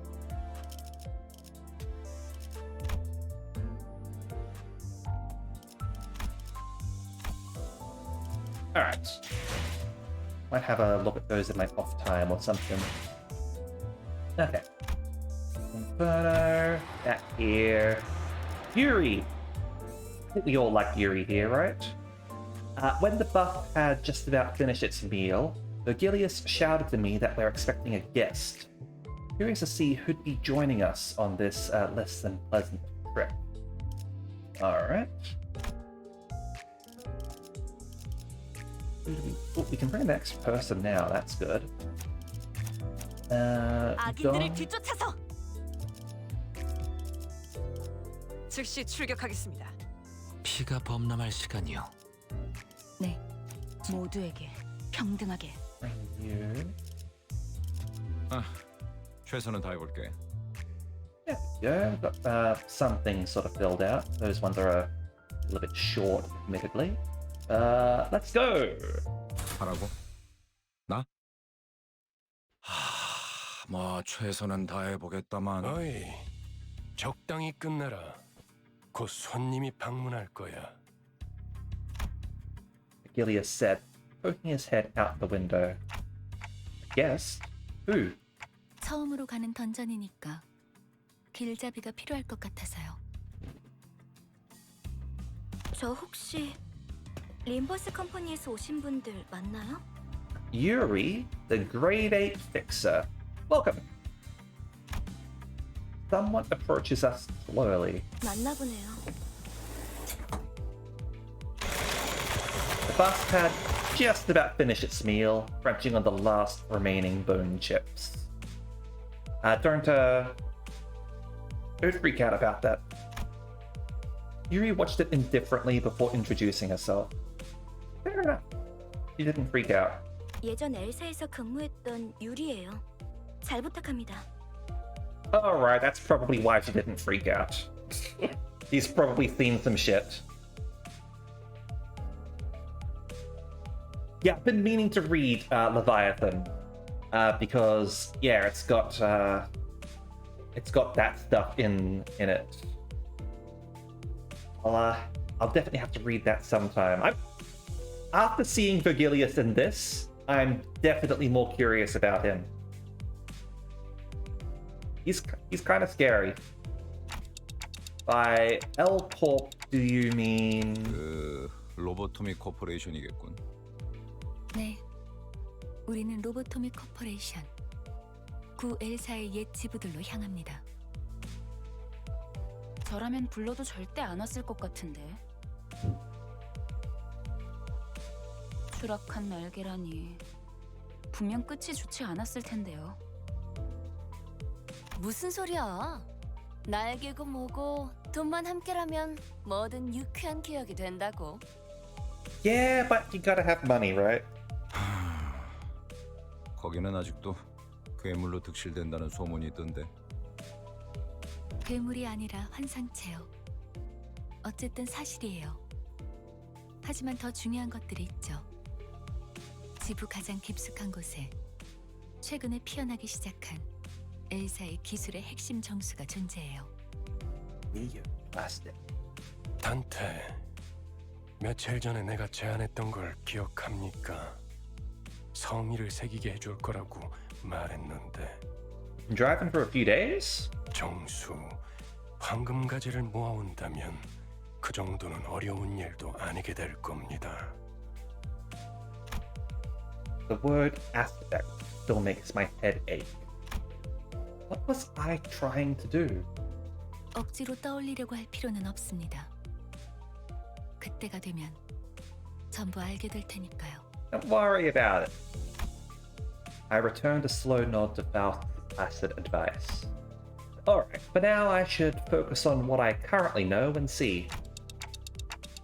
Speaker 1: Alright. Might have a look at those in my off time or something. Okay. Inferno, that here. Yuri! I think we all like Yuri here, right? When the buff had just about finished its meal, Virgilius shouted to me that we're expecting a guest. Curious to see who'd be joining us on this less than pleasant trip. Alright. We can bring the next person now, that's good.
Speaker 14: 악인들을 뒤쫓아서
Speaker 3: 즉시 출격하겠습니다.
Speaker 8: 피가 범람할 시간이요.
Speaker 11: 네, 모두에게 평등하게.
Speaker 1: You.
Speaker 6: 최선은 다해볼게.
Speaker 1: Yeah, we've got some things sort of filled out. Those ones are a little bit short, admittedly. Let's go!
Speaker 6: 하라고? 나? 뭐 최선은 다해보겠다만.
Speaker 9: 어이, 적당히 끝내라. 곧 손님이 방문할 거야.
Speaker 1: Gilius said, poking his head out the window. Guest? Who?
Speaker 2: 처음으로 가는 던전이니까 길잡이가 필요할 것 같아서요.
Speaker 10: 저 혹시 림버스 컴퍼니에서 오신 분들 맞나요?
Speaker 1: Yuri, the Grade 8 Fixer. Welcome. Someone approaches us slowly.
Speaker 10: 맞나 보네요.
Speaker 1: The bus had just about finished its meal, crunching on the last remaining bone chips. Don't freak out about that. Yuri watched it indifferently before introducing herself. Fair enough. She didn't freak out.
Speaker 10: 예전 엘사에서 근무했던 유리예요. 잘 부탁합니다.
Speaker 1: Alright, that's probably why she didn't freak out. He's probably seen some shit. Yeah, I've been meaning to read Leviathan. Because, yeah, it's got that stuff in it. I'll definitely have to read that sometime. After seeing Virgilius in this, I'm definitely more curious about him. He's kind of scary. By L Corp, do you mean?
Speaker 6: 로보토미 코퍼레이션이겠군.
Speaker 2: 네, 우리는 로보토미 코퍼레이션, 구 엘사의 옛 지부들로 향합니다.
Speaker 11: 저라면 불러도 절대 안 왔을 것 같은데. 추락한 날개라니 분명 끝이 좋지 않았을 텐데요.
Speaker 7: 무슨 소리야? 날개고 뭐고 돈만 함께라면 뭐든 유쾌한 기억이 된다고.
Speaker 1: Yeah, but you gotta have money, right?
Speaker 6: 거기는 아직도 괴물로 득실된다는 소문이 있던데.
Speaker 2: 괴물이 아니라 환상체요. 어쨌든 사실이에요. 하지만 더 중요한 것들이 있죠. 지부 가장 깊숙한 곳에 최근에 피어나기 시작한 엘사의 기술의 핵심 정수가 존재해요.
Speaker 9: 단테, 며칠 전에 내가 제안했던 걸 기억합니까? 성의를 새기게 해줄 거라고 말했는데.
Speaker 1: Driving for a few days?
Speaker 9: 정수, 황금가지를 모아온다면 그 정도는 어려운 일도 아니게 될 겁니다.
Speaker 1: The word aspect still makes my head ache. What was I trying to do?
Speaker 2: 억지로 떠올리려고 할 필요는 없습니다. 그때가 되면 전부 알게 될 테니까요.
Speaker 1: Don't worry about it. I returned a slow nod to Faust's placid advice. Alright, for now I should focus on what I currently know and see.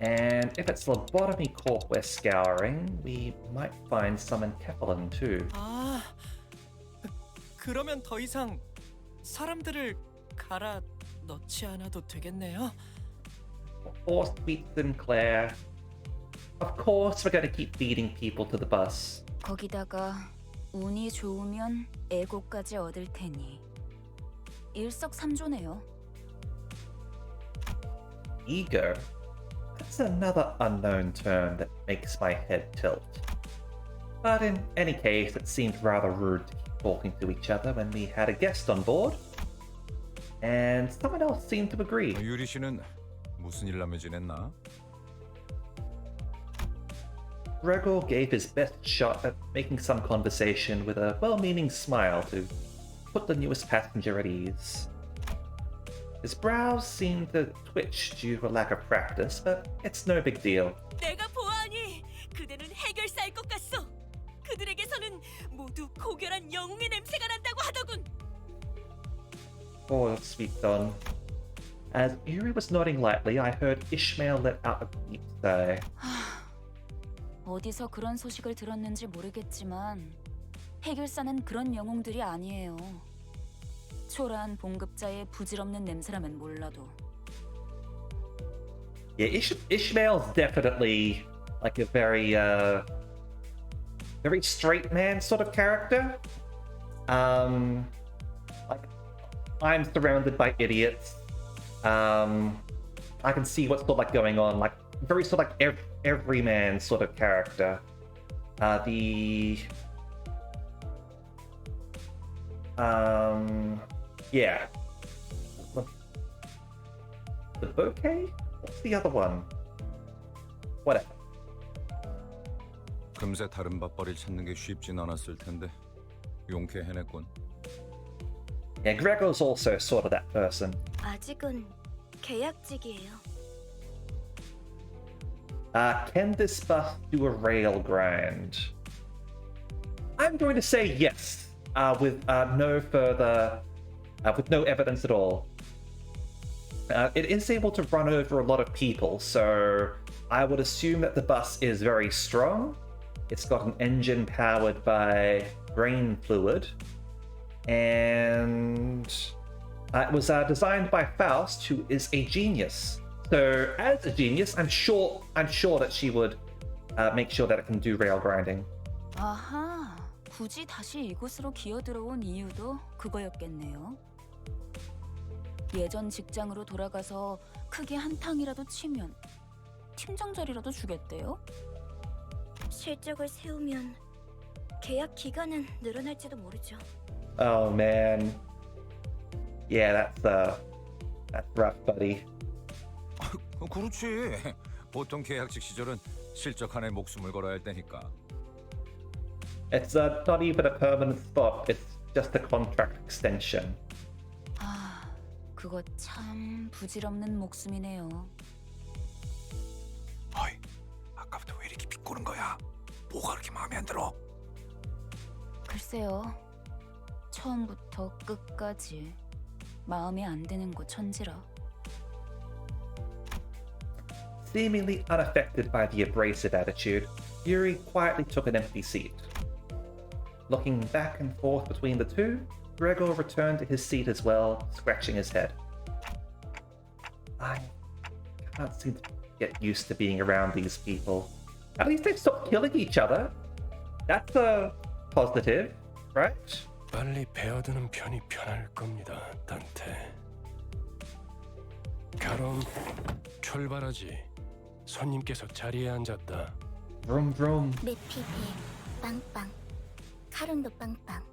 Speaker 1: And if it's lobotomy corp we're scouring, we might find some enkephalin too.
Speaker 15: 아, 그러면 더 이상 사람들을 갈아 넣지 않아도 되겠네요.
Speaker 1: Or Sweet Sinclair. Of course we're going to keep feeding people to the bus.
Speaker 11: 거기다가 운이 좋으면 에고까지 얻을 테니 일석삼조네요.
Speaker 1: Ego? That's another unknown term that makes my head tilt. But in any case, it seemed rather rude to keep talking to each other when we had a guest on board. And someone else seemed to agree.
Speaker 6: 유리 씨는 무슨 일 나며 지냈나?
Speaker 1: Gregor gave his best shot at making some conversation with a well-meaning smile to put the newest passenger at ease. His brows seemed to twitch due to a lack of practice, but it's no big deal.
Speaker 14: 내가 보아하니 그대는 해결사일 것 같소. 그들에게서는 모두 고결한 영웅의 냄새가 난다고 하더군.
Speaker 1: Poor sweet Don. As Yuri was nodding lightly, I heard Ishmael let out a deep sigh.
Speaker 11: 어디서 그런 소식을 들었는지 모르겠지만 해결사는 그런 영웅들이 아니에요. 초라한 봉급자의 부질없는 냄새라면 몰라도.
Speaker 1: Yeah, Ishmael's definitely like a very straight man sort of character. Like I'm surrounded by idiots. I can see what's sort of like going on. Like very sort of like everyman sort of character. Yeah. The bouquet? What's the other one? Whatever.
Speaker 6: 금세 다른 밥벌이를 찾는 게 쉽진 않았을 텐데 용케 해냈군.
Speaker 1: Yeah, Gregor's also sort of that person.
Speaker 10: 아직은 계약직이에요.
Speaker 1: Can this bus do a rail grind? I'm going to say yes, with no evidence at all. It is able to run over a lot of people, so I would assume that the bus is very strong. It's got an engine powered by brain fluid, and it was designed by Faust, who is a genius. So, as a genius, I'm sure that she would make sure that it can do rail grinding.
Speaker 11: 아하, 굳이 다시 이곳으로 기어들어온 이유도 그거였겠네요. 예전 직장으로 돌아가서 크게 한탕이라도 치면 팀장 자리라도 주겠대요?
Speaker 10: 실적을 세우면 계약 기간은 늘어날지도 모르죠.
Speaker 1: Oh man, yeah, that's rough, buddy.
Speaker 6: 그렇지. 보통 계약직 시절은 실적 하나에 목숨을 걸어야 할 때니까.
Speaker 1: It's not even a permanent spot. It's just a contract extension.
Speaker 11: 아, 그거 참 부질없는 목숨이네요.
Speaker 6: 어이, 아까부터 왜 이렇게 비꼬는 거야? 뭐가 그렇게 마음에 안 들어?
Speaker 11: 글쎄요. 처음부터 끝까지 마음에 안 드는 거 천지라.
Speaker 1: Seemingly unaffected by the abrasive attitude, Yuri quietly took an empty seat. Looking back and forth between the two, Gregor returned to his seat as well, scratching his head. I can't seem to get used to being around these people. At least they've stopped killing each other. That's a positive, right?
Speaker 9: 빨리 배어드는 편이 편할 겁니다, 단테. 가롬, 출발하지. 손님께서 자리에 앉았다.
Speaker 1: Vroom vroom.
Speaker 10: 메피 배 빵빵. 카론도 빵빵.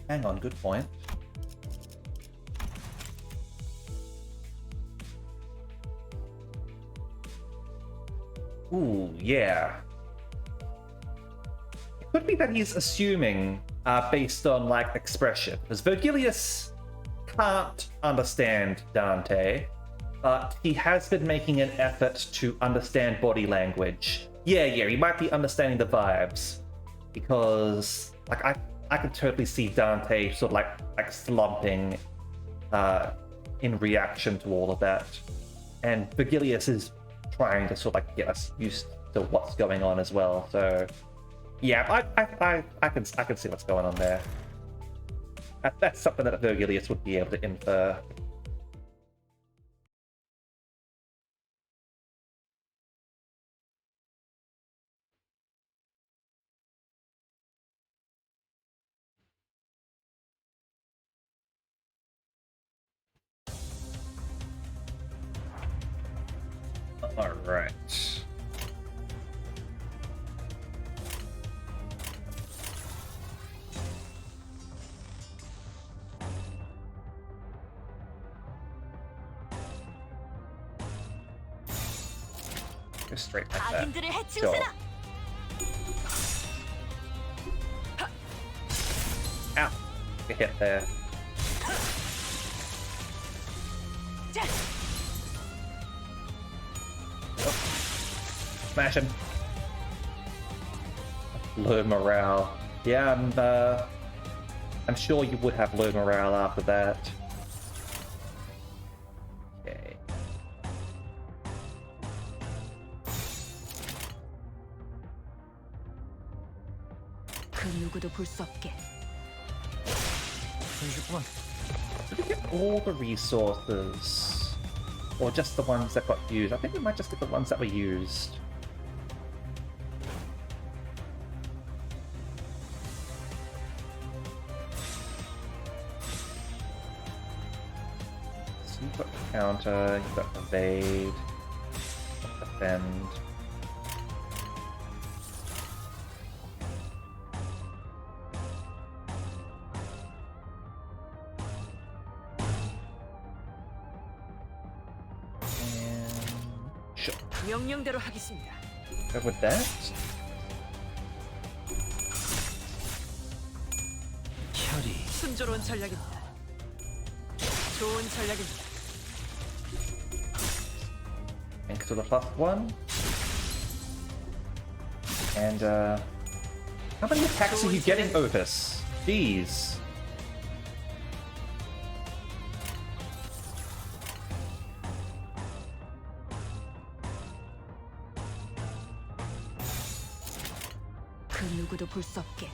Speaker 1: Hang on, good point. Ooh, yeah. It could be that he's assuming based on like expression, because Virgilius can't understand Dante, but he has been making an effort to understand body language. Yeah, he might be understanding the vibes, because like I could totally see Dante sort of like slumping in reaction to all of that. And Virgilius is trying to sort of like get us used to what's going on as well. So yeah, I can see what's going on there. That's something that Virgilius would be able to infer. All right. Go straight like that.
Speaker 14: 아긴들을
Speaker 1: Sure.
Speaker 14: 해치우세라.
Speaker 1: Ow! Get hit there.
Speaker 14: 자,
Speaker 1: Smash him. Low morale. Yeah, I'm sure you would have low morale after that. Okay.
Speaker 3: 그 누구도 볼 수 없게.
Speaker 1: Did we get all the resources? Or just the ones that got used? I think we might just get the ones that were used. So you've got counter, you've got evade, defend. Sure.
Speaker 3: 명령대로 하겠습니다.
Speaker 1: Go with that.
Speaker 8: 혈이
Speaker 3: 순조로운 전략입니다. 좋은 전략입니다.
Speaker 1: Link to the +1. And how many attacks are you getting, Otis? Jeez.
Speaker 3: 그 누구도 볼 수 없게.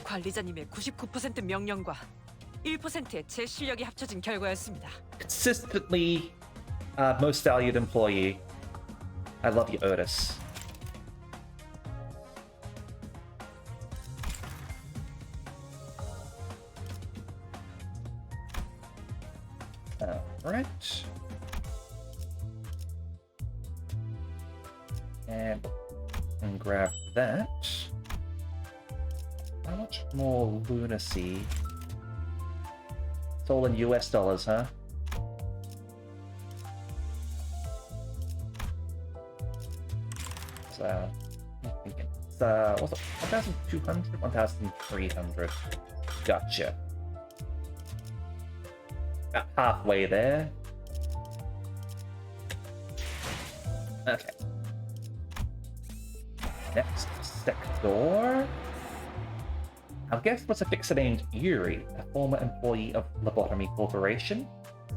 Speaker 3: 관리자님의 99% 명령과 1%의 제 실력이 합쳐진 결과였습니다.
Speaker 1: Consistently, most valued employee. I love you, Otis. Alright. And grab that. How much more lunacy? It's all in US dollars, huh? So, what's it? 1,200? 1,300. Gotcha. About halfway there. Okay. Next sector. Our guest was a fixer named Yuri, a former employee of Lobotomy Corporation.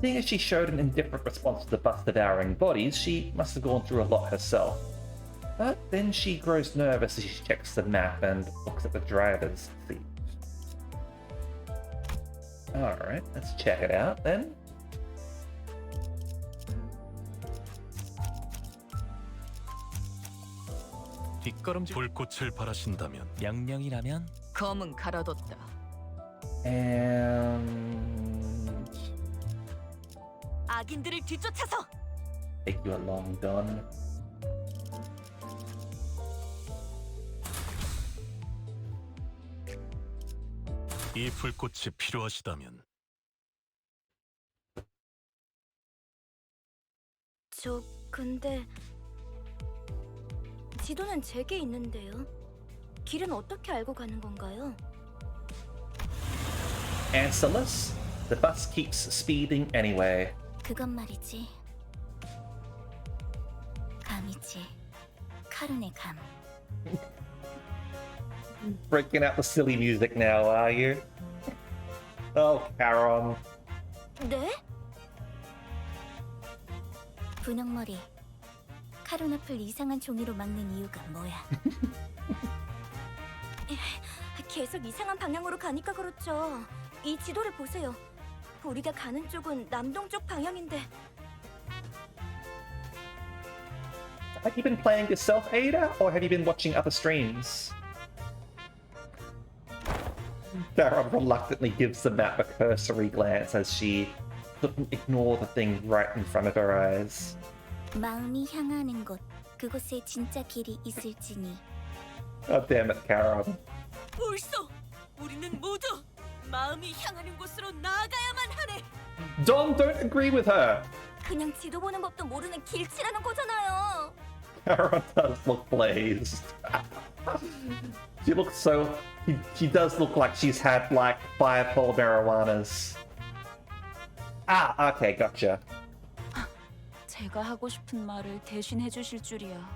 Speaker 1: Seeing as she showed an indifferent response to the bus-devouring bodies, she must have gone through a lot herself. But then she grows nervous as she checks the map and looks at the driver's seat. Alright, let's check it out then.
Speaker 12: 뒷걸음질 불꽃을 바라신다면
Speaker 13: 명령이라면
Speaker 3: 검은 갈아뒀다.
Speaker 1: And
Speaker 14: 악인들을 뒤쫓아서.
Speaker 1: take you a long gun.
Speaker 12: 이 불꽃이 필요하시다면
Speaker 10: 근데 지도는 제게 있는데요. 길은 어떻게 알고 가는 건가요?
Speaker 1: answerless, the bus keeps speeding anyway.
Speaker 10: 그건 말이지. 감이지. 카룬의 감.
Speaker 1: Breaking out the silly music now, are you? Oh, Charon.
Speaker 10: 네? 분홍머리. 카룬 앞을 이상한 종이로 막는 이유가 뭐야? 계속 이상한 방향으로 가니까 그렇죠. 이 지도를 보세요. 우리가 가는 쪽은 남동쪽 방향인데.
Speaker 1: Have you been playing yourself, Ada, or have you been watching other streams? Charon reluctantly gives the map a cursory glance as she couldn't ignore the thing right in front of her eyes.
Speaker 10: 마음이 향하는 곳, 그곳에 진짜 길이 있을지니.
Speaker 1: God damn it, Charon.
Speaker 14: 벌써 우리는 모두 마음이 향하는 곳으로 나아가야만 하네.
Speaker 1: Don, don't agree with her.
Speaker 10: 그냥 지도 보는 법도 모르는 길치라는 거잖아요.
Speaker 1: Charon does look blazed. She looks so... She does look like she's had, like, 5 whole marijuanas. Ah, okay, gotcha.
Speaker 11: 제가 하고 싶은 말을 대신 해주실 줄이야.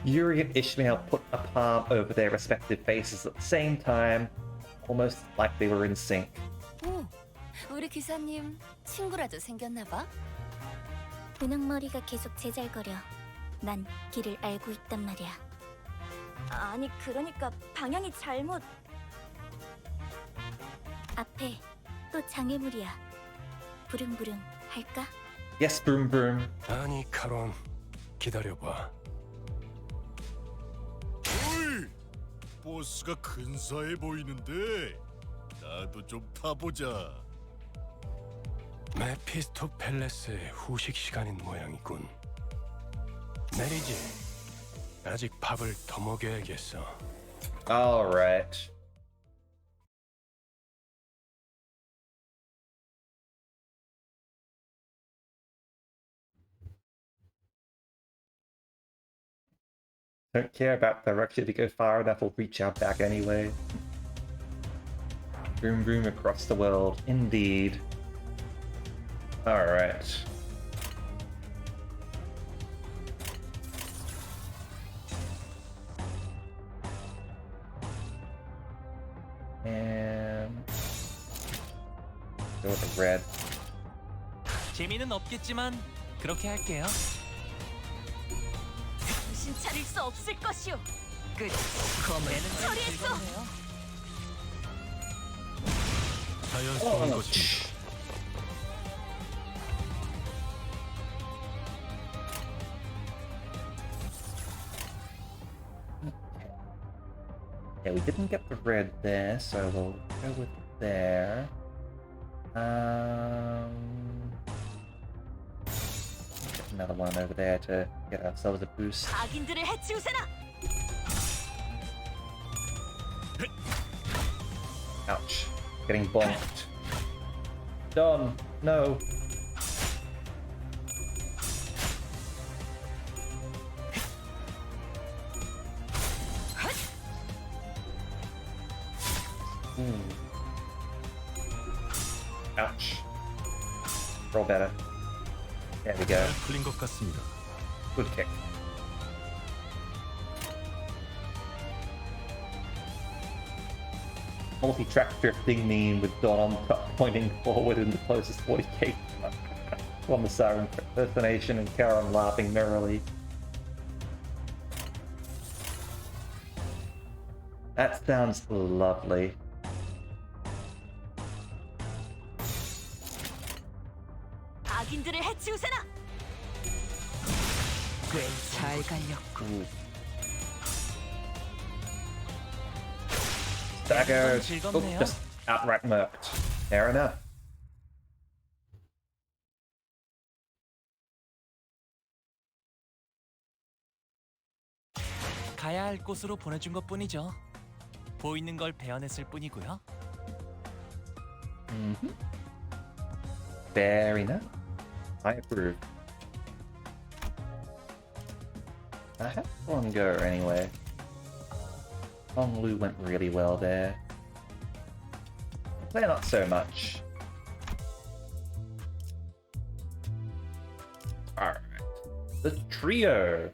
Speaker 1: Yuri and Ishmael put a palm over their respective faces at the same time, almost like they were in sync.
Speaker 7: 오, 우리 기사님 친구라도 생겼나 봐.
Speaker 10: 분홍머리가 계속 제잘거려. 난 길을 알고 있단 말이야. 아니, 그러니까 방향이 잘못... 앞에 또 장애물이야. 부릉부릉 할까?
Speaker 1: Yes, Broom Broom.
Speaker 9: 아니, 카론. 기다려봐.
Speaker 12: 어이! 버스가 근사해 보이는데 나도 좀 타보자.
Speaker 9: 메피스토 팰레스의 후식 시간인 모양이군. 내리지. 아직 밥을 더 먹여야겠어.
Speaker 1: All right. Don't care about direction. If you go far enough, we'll reach out back anyway. Vroom vroom across the world, indeed. Alright. And... go with the red.
Speaker 13: 재미는 없겠지만 그렇게 할게요.
Speaker 14: 정신 차릴 수 없을 것이오.
Speaker 3: 끝. 검은
Speaker 14: 처리했어.
Speaker 12: 자연스러운 것입니다.
Speaker 1: Yeah, we didn't get the red there, so we'll go with there. Get another one over there to get ourselves a boost.
Speaker 14: 악인들을 해치우세나.
Speaker 1: Ouch. Getting bonked. Don, no. Ouch. Roll better. There we go.
Speaker 12: 풀린 것 같습니다.
Speaker 1: Good kick. Multi-track drifting mean with Don on top pointing forward in the closest 40k on the siren impersonation and Charon laughing merrily. That sounds lovely.
Speaker 14: 악인들을 해치우세나.
Speaker 3: 꽤잘 갈렸고.
Speaker 1: Staggered. Oh, just outright murked. Fair enough.
Speaker 13: 가야 할 곳으로 보내준 것뿐이죠. 보이는 걸 베어냈을 뿐이고요.
Speaker 1: Fair enough. I approve. I had one go anyway. Hong Lu went really well there. They're not so much. Alright. The trio.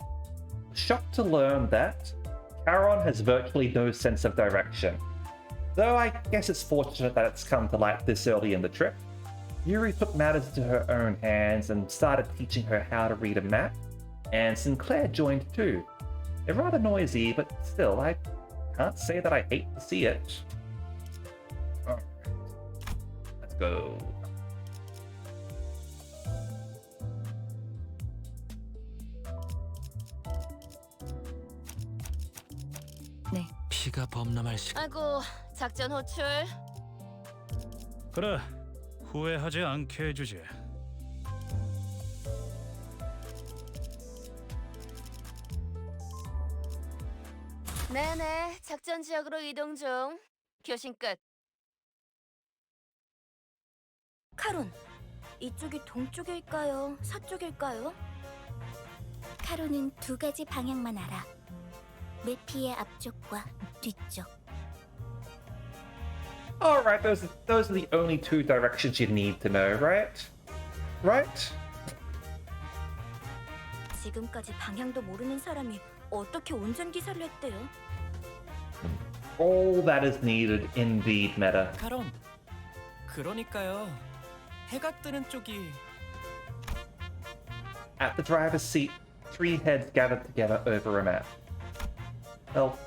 Speaker 1: Shocked to learn that Charon has virtually no sense of direction. Though I guess it's fortunate that it's come to light this early in the trip. Yuri took matters into her own hands and started teaching her how to read a map, and Sinclair joined too. They're rather noisy, but still, I can't say that I hate to see it. Alright. Let's go.
Speaker 2: 네.
Speaker 8: 피가 범람할 시.
Speaker 7: 아이고, 작전 호출.
Speaker 5: 그래, 후회하지 않게 해주지.
Speaker 7: 네네, 작전 지역으로 이동 중. 교신 끝.
Speaker 10: 카론, 이쪽이 동쪽일까요? 서쪽일까요?
Speaker 16: 카론은 두 가지 방향만 알아. 메피의 앞쪽과 뒤쪽.
Speaker 1: Alright, those are the only two directions you need to know, right? Right?
Speaker 10: 지금까지 방향도 모르는 사람이 어떻게 운전기사를 했대요?
Speaker 1: All that is needed indeed, Meta.
Speaker 15: 카론, 그러니까요. 해가 뜨는 쪽이...
Speaker 1: At the driver's seat, three heads gathered together over a map. Well,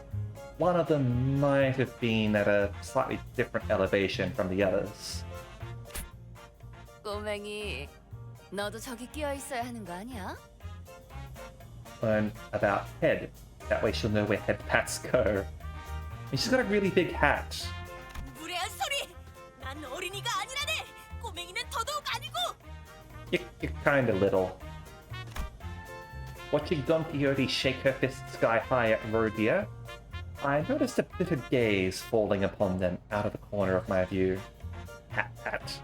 Speaker 1: one of them might have been at a slightly different elevation from the others.
Speaker 7: 꼬맹이, 너도 저기 끼어 있어야 하는 거 아니야?
Speaker 1: Learn about head. That way she'll know where head paths go. And she's got a really big hat.
Speaker 14: 무례한 소리! 난 어린이가 아니라네! 꼬맹이는 더더욱 아니고!
Speaker 1: You're kinda little. Watching Don Quixote shake her fist sky high at Rodia, I noticed a bit of gaze falling upon them out of the corner of my view. Hat.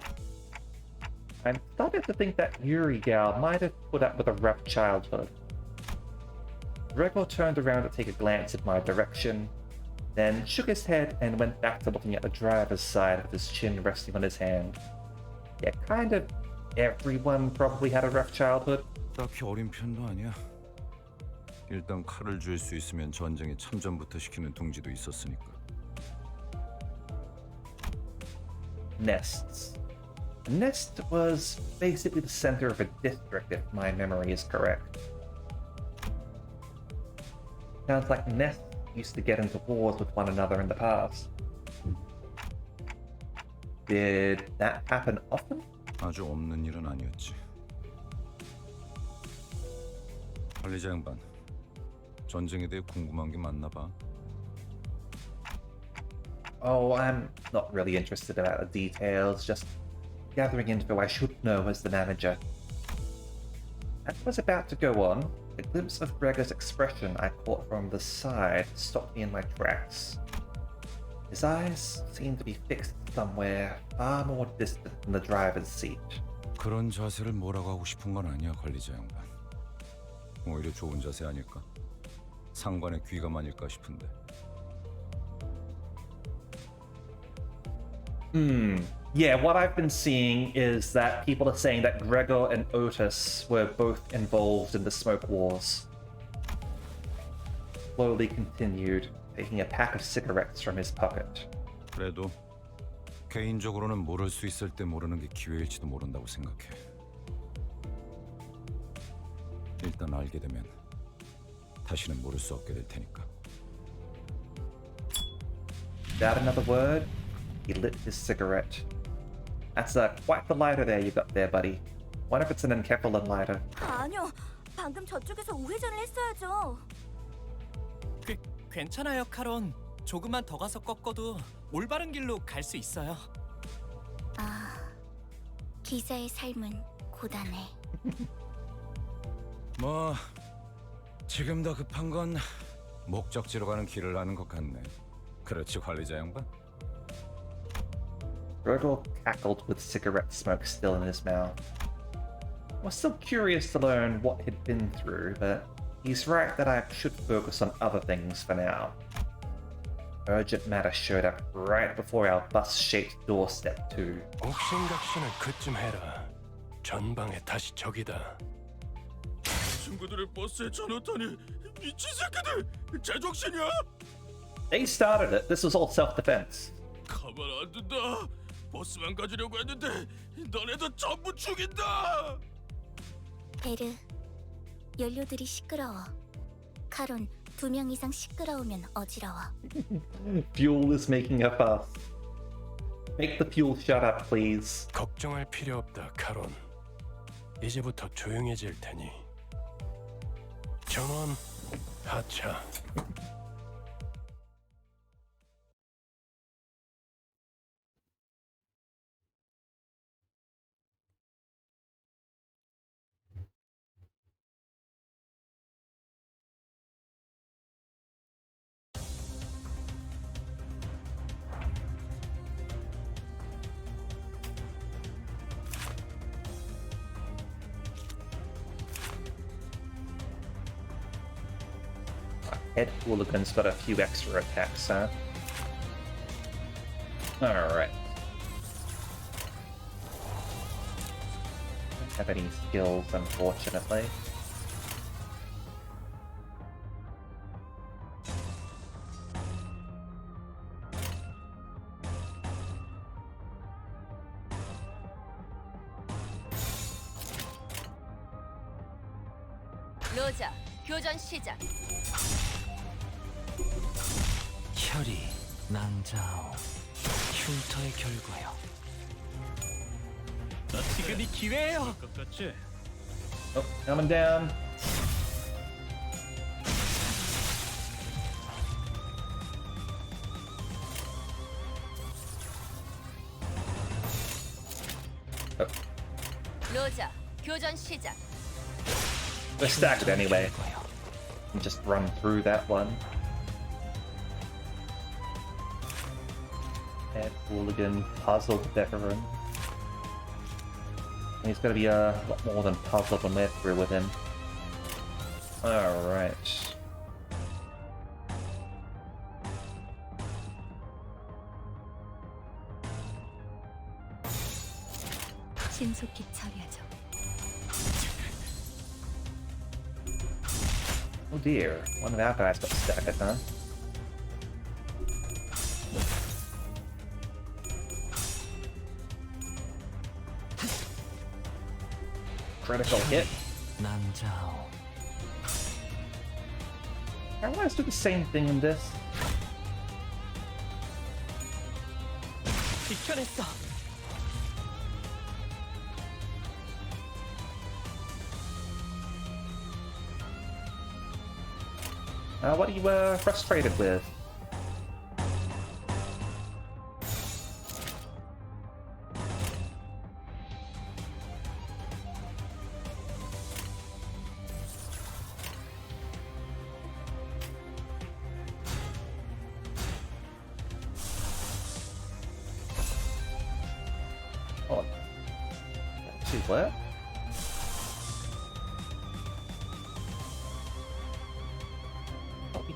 Speaker 1: I'm starting to think that Yuri gal might have put up with a rough childhood. Gregor turned around to take a glance in my direction, then shook his head and went back to looking at the driver's side with his chin resting on his hand. Yeah, kind of everyone probably had a rough childhood.
Speaker 6: 딱히 어린 편도 아니야. 일단 칼을 쥘 수 있으면 전쟁에 참전부터 시키는 둥지도 있었으니까.
Speaker 1: Nests. A nest was basically the center of a district, if my memory is correct. Sounds like nests used to get into wars with one another in the past. Did that happen often?
Speaker 6: 아주 없는 일은 아니었지. 관리자 양반, 전쟁에 대해 궁금한 게 많나 봐.
Speaker 1: Oh, I'm not really interested about the details, just gathering info I should know as the manager. As I was about to go on, a glimpse of Gregor's expression I caught from the side stopped me in my tracks. His eyes seemed to be fixed somewhere far more distant than the driver's seat.
Speaker 6: 그런 자세를 뭐라고 하고 싶은 건 아니야, 관리자 양반. 오히려 좋은 자세 아닐까? 상관의 귀감아닐까 싶은데.
Speaker 1: Yeah, what I've been seeing is that people are saying that Gregor and Otis were both involved in the smoke wars. Slowly continued, taking a pack of cigarettes from his pocket.
Speaker 6: 그래도 개인적으로는 모를 수 있을 때 모르는 게 기회일지도 모른다고 생각해. 일단 알게 되면 다시는 모를 수 없게 될 테니까.
Speaker 1: Without another word, he lit his cigarette. That's quite the lighter there you got there, buddy. Wonder if it's an enkephalin lighter.
Speaker 10: 아니요, 방금 저쪽에서 우회전을 했어야죠.
Speaker 15: 괜찮아요, 카론. 조금만 더 가서 꺾어도 올바른 길로 갈 수 있어요.
Speaker 16: 아, 기사의 삶은 고단해.
Speaker 6: 뭐 지금 더 급한 건 목적지로 가는 길을 아는 것 같네. 그렇지, 관리자 양반?
Speaker 1: Gregor cackled with cigarette smoke still in his mouth. I was still curious to learn what he'd been through, but he's right that I should focus on other things for now. urgent matter showed up right before our bus-shaped doorstep too.
Speaker 9: 옥신각신은 그쯤 해라. 전방에 다시 적이다.
Speaker 12: 친구들의 버스에 전화타니 미친 새끼들 제정신이야?
Speaker 1: They started it. This was all self-defense.
Speaker 12: 가만 안 둔다. 버스만 가지려고 했는데 너네들 전부 죽인다.
Speaker 16: 베르, 연료들이 시끄러워. 카론, 2명 이상 시끄러우면 어지러워.
Speaker 1: Fuel is making a fuss. Make the fuel shut up, please.
Speaker 9: 걱정할 필요 없다, 카론. 이제부터 조용해질 테니. 전원 하차.
Speaker 1: Head Hooligan's got a few extra attacks, huh? Alright. Don't have any skills, unfortunately.
Speaker 7: 로자, 교전 시작.
Speaker 8: 혈이 낭자오 흉터의 결과요.
Speaker 15: 지금이 기회예요.
Speaker 5: 똑같지?
Speaker 1: Oh, coming down.
Speaker 7: 로자, 교전 시작.
Speaker 1: We're staggered anyway. And just run through that one. Head Hooligan, puzzled veteran. He's gonna be a lot more than puzzled when we're through with him. Alright.
Speaker 2: 신속히 처리하죠.
Speaker 1: Oh dear, one of our guys got staggered, huh? Critical hit.
Speaker 8: 낭자오
Speaker 1: Allies do the same thing in this.
Speaker 15: 지켜냈어.
Speaker 1: What are you frustrated with? Oh, actually, what?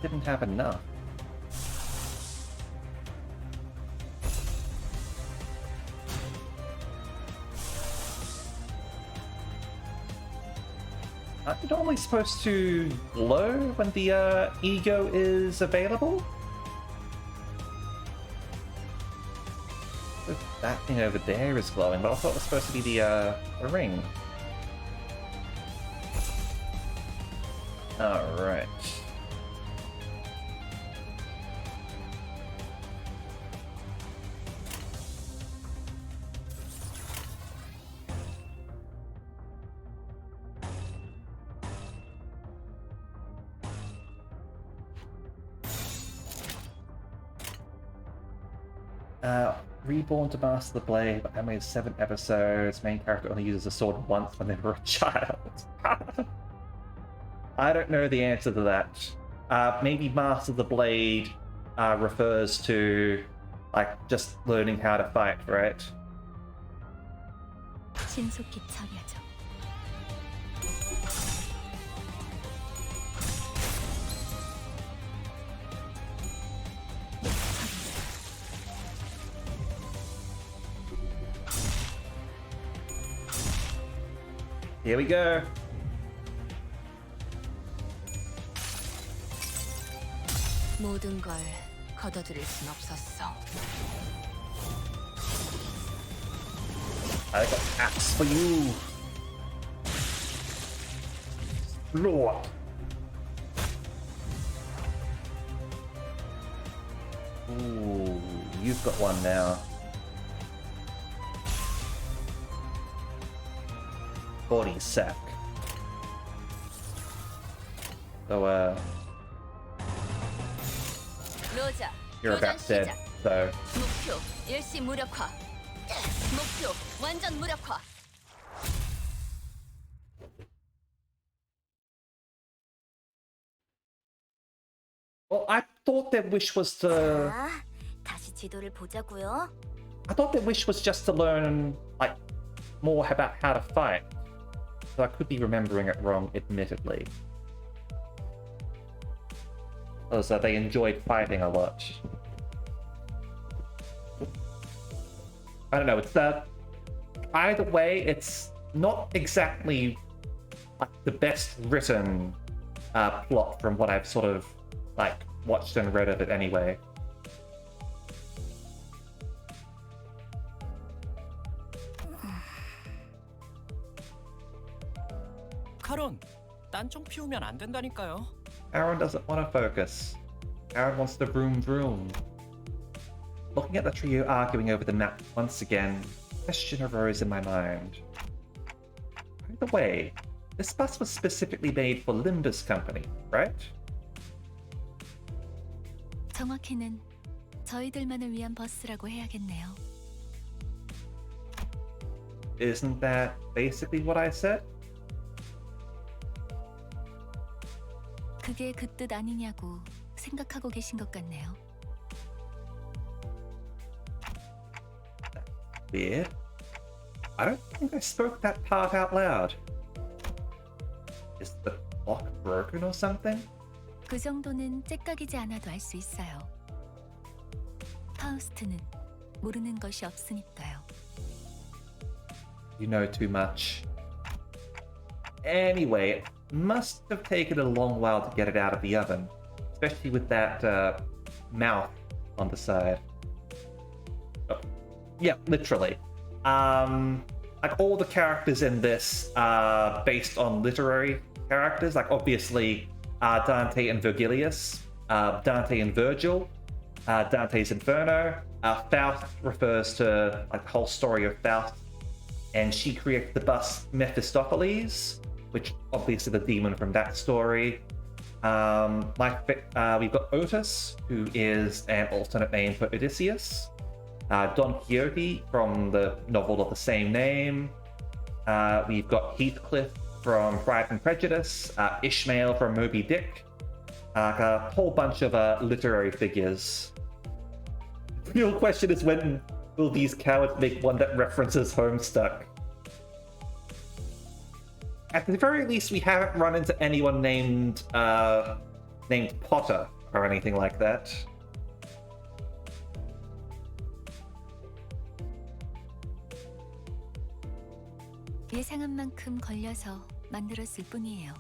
Speaker 1: Didn't have enough. Aren't you normally supposed to glow when the ego is available? That thing over there is glowing, but I thought it was supposed to be the ring. Alright. Reborn to master the blade, but made 7 episodes. Main character only uses a sword once when they were a child. I don't know the answer to that. Maybe master the blade refers to like just learning how to fight, right?
Speaker 2: 신속히 처리하죠.
Speaker 1: Here we go.
Speaker 7: 모든 걸 거둬들일 순 없었어.
Speaker 1: I got axe for you. Lord. Ooh, you've got one now. Body sack. So,
Speaker 7: 로자,
Speaker 1: you're
Speaker 7: 교전
Speaker 1: about dead,
Speaker 7: 시작.
Speaker 1: so.
Speaker 7: 목표 일시 무력화. 목표 완전 무력화.
Speaker 1: Well, I thought their wish was to.
Speaker 10: 자, 다시 지도를 보자고요.
Speaker 1: I thought their wish was just to learn, like, more about how to fight. So I could be remembering it wrong, admittedly. Oh, so they enjoyed fighting a lot. I don't know, it's either way, it's not exactly like the best written plot from what I've sort of like watched and read of it anyway.
Speaker 15: 카론, 딴청 피우면 안 된다니까요.
Speaker 1: Aaron doesn't want to focus. Aaron wants to vroom vroom. Looking at the trio arguing over the map once again, a question arose in my mind. By the way, this bus was specifically made for Limbus company, right?
Speaker 2: 정확히는 저희들만을 위한 버스라고 해야겠네요.
Speaker 1: Isn't that basically what I said?
Speaker 2: 그게 그 뜻 아니냐고 생각하고 계신 것 같네요.
Speaker 1: Weird. I don't think I spoke that part out loud. Is the clock broken or something?
Speaker 2: 그 정도는 째깍이지 않아도 알 수 있어요. 파우스트는 모르는 것이 없으니까요.
Speaker 1: You know too much. Anyway, it must have taken a long while to get it out of the oven, especially with that mouth on the side. Oh, yeah, literally. Like all the characters in this are based on literary characters, like obviously Dante and Virgilius, Dante and Virgil, Dante's Inferno. Faust refers to like the whole story of Faust, and she created the bus Mephistopheles, which obviously the demon from that story. We've got Otis, who is an alternate name for Odysseus. Don Quixote from the novel of the same name. We've got Heathcliff from Pride and Prejudice, Ishmael from Moby Dick, a whole bunch of literary figures. The real question is, when will these cowards make one that references Homestuck? At the very least, we haven't run into anyone named Potter or anything like that.
Speaker 2: 예상한 만큼 걸려서 만들었을 뿐이에요.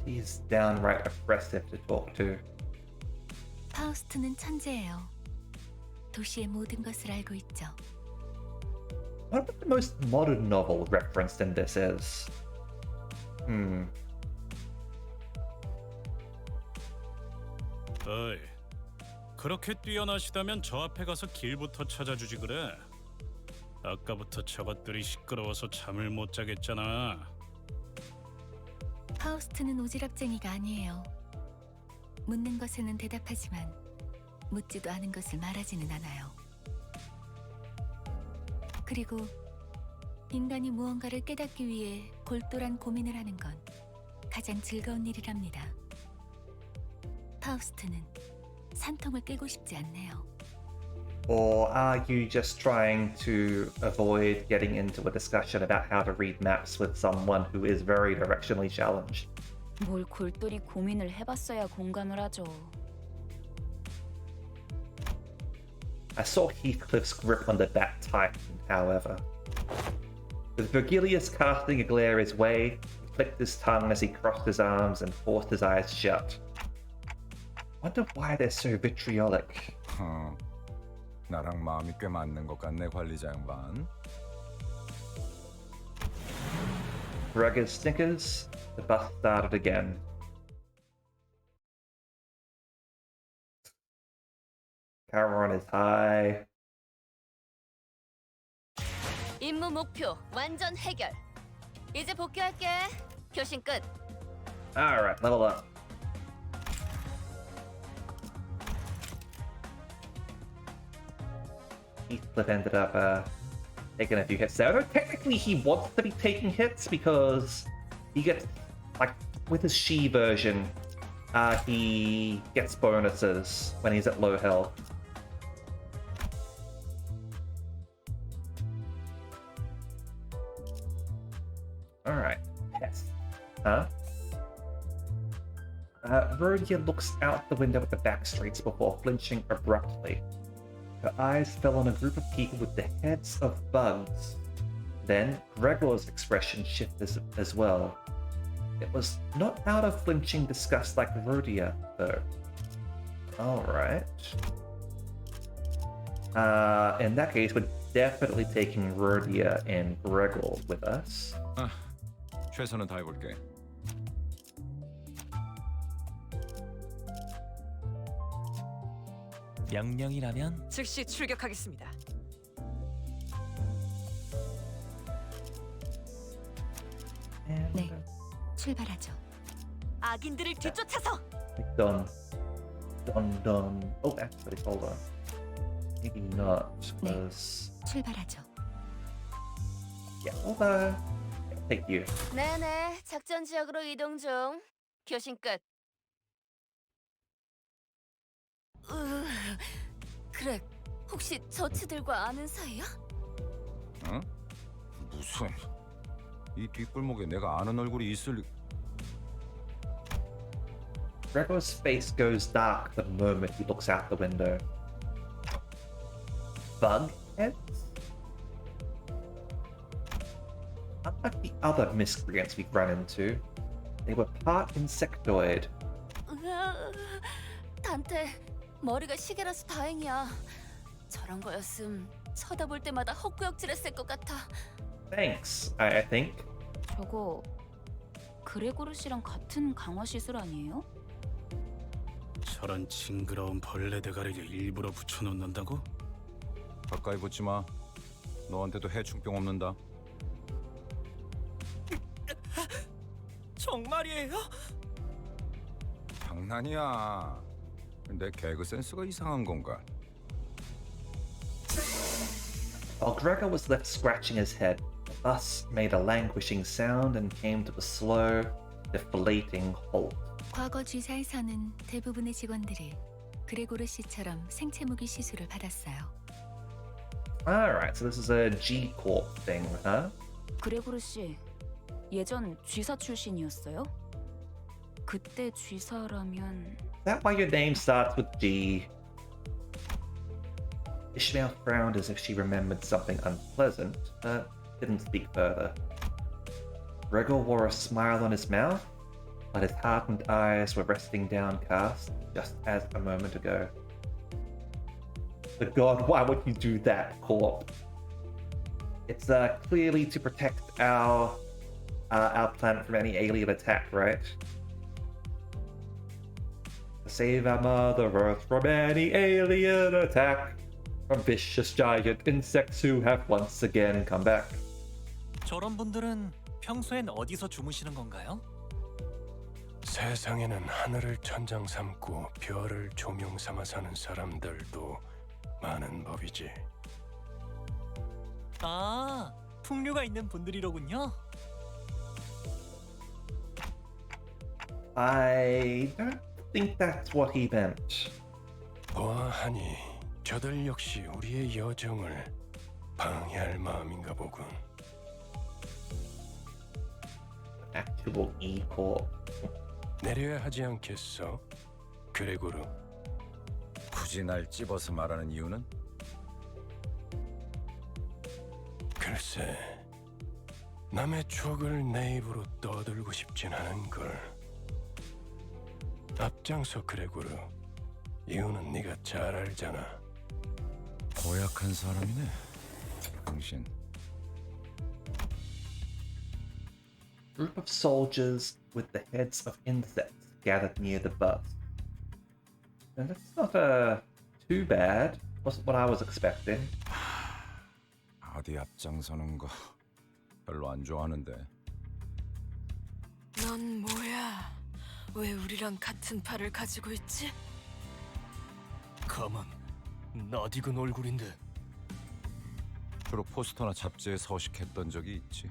Speaker 1: He's downright oppressive to talk to.
Speaker 2: 파우스트는 천재예요. 도시의 모든 것을 알고 있죠.
Speaker 1: What about the most modern novel referenced in this is?
Speaker 5: 어이, 그렇게 뛰어나시다면 저 앞에 가서 길부터 찾아주지 그래. 아까부터 저것들이 시끄러워서 잠을 못 자겠잖아.
Speaker 2: 파우스트는 오지랖쟁이가 아니에요. 묻는 것에는 대답하지만 묻지도 않은 것을 말하지는 않아요. 그리고 인간이 무언가를 깨닫기 위해 골똘한 고민을 하는 건 가장 즐거운 일이랍니다. 파우스트는 산통을 깨고 싶지 않네요.
Speaker 1: Or are you just trying to avoid getting into a discussion about how to read maps with someone who is very directionally challenged?
Speaker 11: 뭘 골똘히 고민을 해봤어야 공감을 하죠.
Speaker 1: I saw Heathcliff's grip on the bat tighten, however. With Virgilius casting a glare his way, he clicked his tongue as he crossed his arms and forced his eyes shut. Wonder why they're so vitriolic.
Speaker 6: 나랑 마음이 꽤 맞는 것 같네, 관리자 양반.
Speaker 1: Gregor snickers. The bus started again. Cameron is high.
Speaker 7: 임무 목표 완전 해결. 이제 복귀할게. 교신 끝.
Speaker 1: Alright, level up. Heathcliff ended up taking a few hits there. Although technically he wants to be taking hits because he gets, like, with his She version, he gets bonuses when he's at low health. Alright, yes. Huh? Rhodia looks out the window at the back streets before flinching abruptly. Her eyes fell on a group of people with the heads of bugs. Then Gregor's expression shifted as well. It was not out of flinching disgust like Rhodia, though. Alright. In that case, we're definitely taking Rhodia and Gregor with us.
Speaker 6: 최선은 다해볼게.
Speaker 13: 명령이라면
Speaker 3: 즉시 출격하겠습니다.
Speaker 2: 네, 출발하죠.
Speaker 14: 악인들을 뒤쫓아서.
Speaker 1: Done. Oh, actually, hold on. Maybe not, because...
Speaker 2: 출발하죠.
Speaker 1: Yeah, hold on. I'll take you.
Speaker 7: 네네, 작전 지역으로 이동 중. 교신 끝. 그래, 혹시 저치들과 아는 사이야?
Speaker 6: 응? 무슨... 이 뒷골목에 내가 아는 얼굴이 있을...
Speaker 1: Gregor's face goes dark the moment he looks out the window. Bug heads? Unlike the other miscreants we've run into, they were part insectoid.
Speaker 7: 단테, 머리가 시계라서 다행이야. 저런 거였음 쳐다볼 때마다 헛구역질했을 것 같아.
Speaker 1: Thanks, I think.
Speaker 11: 저거 그레고르씨랑 같은 강화 시술 아니에요?
Speaker 5: 저런 징그러운 벌레 대가리를 일부러 붙여놓는다고?
Speaker 6: 가까이 붙지 마. 너한테도 해충병 없는다.
Speaker 15: 정말이에요?
Speaker 6: 장난이야. 내 개그 센스가 이상한 건가?
Speaker 1: While Gregor was left scratching his head, the bus made a languishing sound and came to a slow, deflating halt.
Speaker 2: 과거 G사에서는 대부분의 직원들이 그레고르 씨처럼 생체무기 시술을 받았어요.
Speaker 1: Alright, so this is a G Corp thing, huh?
Speaker 11: 그레고르씨 예전 쥐사 출신이었어요? 그때 쥐사라면...
Speaker 1: Is that why your name starts with G? Ishmael frowned as if she remembered something unpleasant, but didn't speak further. Gregor wore a smile on his mouth, but his hardened eyes were resting downcast, just as a moment ago. But God, why would you do that, Corp? It's clearly to protect our planet from any alien attack, right? To save our Mother Earth from any alien attack, from vicious giant insects who have once again come back.
Speaker 15: 저런 분들은 평소엔 어디서 주무시는 건가요?
Speaker 9: 세상에는 하늘을 천장 삼고 별을 조명 삼아 사는 사람들도 많은 법이지.
Speaker 15: 아, 풍류가 있는 분들이로군요.
Speaker 1: I don't think that's what he meant.
Speaker 9: 보아하니 저들 역시 우리의 여정을 방해할 마음인가 보군.
Speaker 1: Actual E-Corp.
Speaker 9: 내려야 하지 않겠어? 그레고르.
Speaker 6: 굳이 날 찝어서 말하는 이유는?
Speaker 9: 글쎄, 남의 추억을 내 입으로 떠들고 싶진 않은 걸. 앞장서 그레고르. 이유는 네가 잘 알잖아.
Speaker 6: 고약한 사람이네, 당신.
Speaker 1: Group of soldiers with the heads of insects gathered near the bus. And that's not too bad. Wasn't what I was expecting.
Speaker 6: 어디 앞장서는 거 별로 안 좋아하는데.
Speaker 14: 넌 뭐야? 왜 우리랑 같은 팔을 가지고 있지?
Speaker 12: 가만, 낯익은 얼굴인데.
Speaker 6: 주로 포스터나 잡지에 서식했던 적이 있지.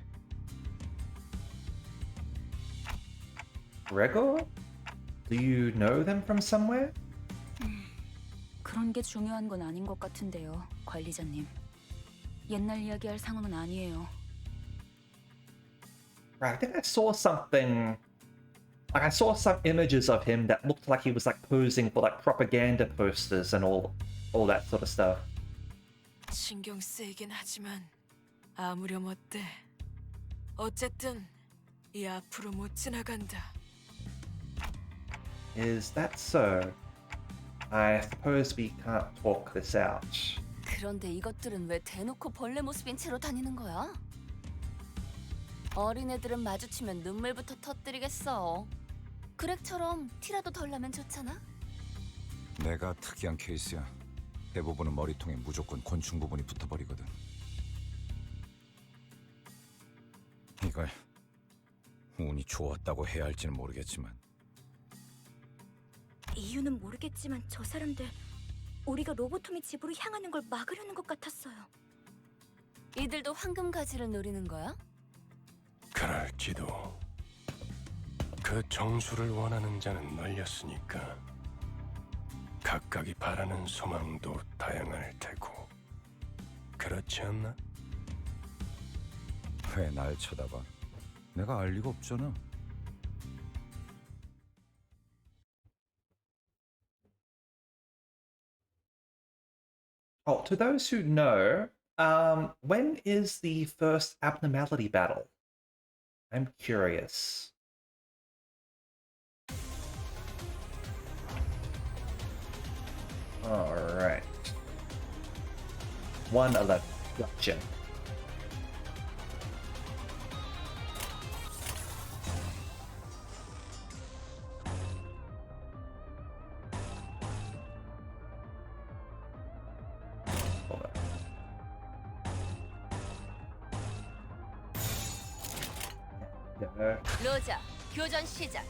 Speaker 1: Gregor? Do you know them from somewhere?
Speaker 11: 그런 게 중요한 건 아닌 것 같은데요, 관리자님. 옛날 이야기할 상황은 아니에요.
Speaker 1: Right, I think I saw something. Like I saw some images of him that looked like he was like posing for like propaganda posters and all that sort of stuff.
Speaker 14: 신경 쓰이긴 하지만 아무렴 어때? 어쨌든 이 앞으로 못 지나간다.
Speaker 1: Is that so? I suppose we can't talk this out.
Speaker 7: 그런데 이것들은 왜 대놓고 벌레 모습인 채로 다니는 거야? 어린애들은 마주치면 눈물부터 터뜨리겠어. 그렉처럼 티라도 덜 나면 좋잖아?
Speaker 6: 내가 특이한 케이스야. 대부분은 머리통에 무조건 곤충 부분이 붙어버리거든. 이걸 운이 좋았다고 해야 할지는 모르겠지만.
Speaker 10: 이유는 모르겠지만 저 사람들 우리가 로보토미 집으로 향하는 걸 막으려는 것 같았어요.
Speaker 7: 이들도 황금 가지를 노리는 거야?
Speaker 9: 그럴지도. 그 정수를 원하는 자는 널렸으니까 각각이 바라는 소망도 다양할 테고. 그렇지 않나?
Speaker 6: 왜 날 쳐다봐? 내가 알 리가 없잖아.
Speaker 1: Oh, to those who know, when is the first abnormality battle? I'm curious. Alright. 111. Gotcha.
Speaker 7: 로자, 교전 시작.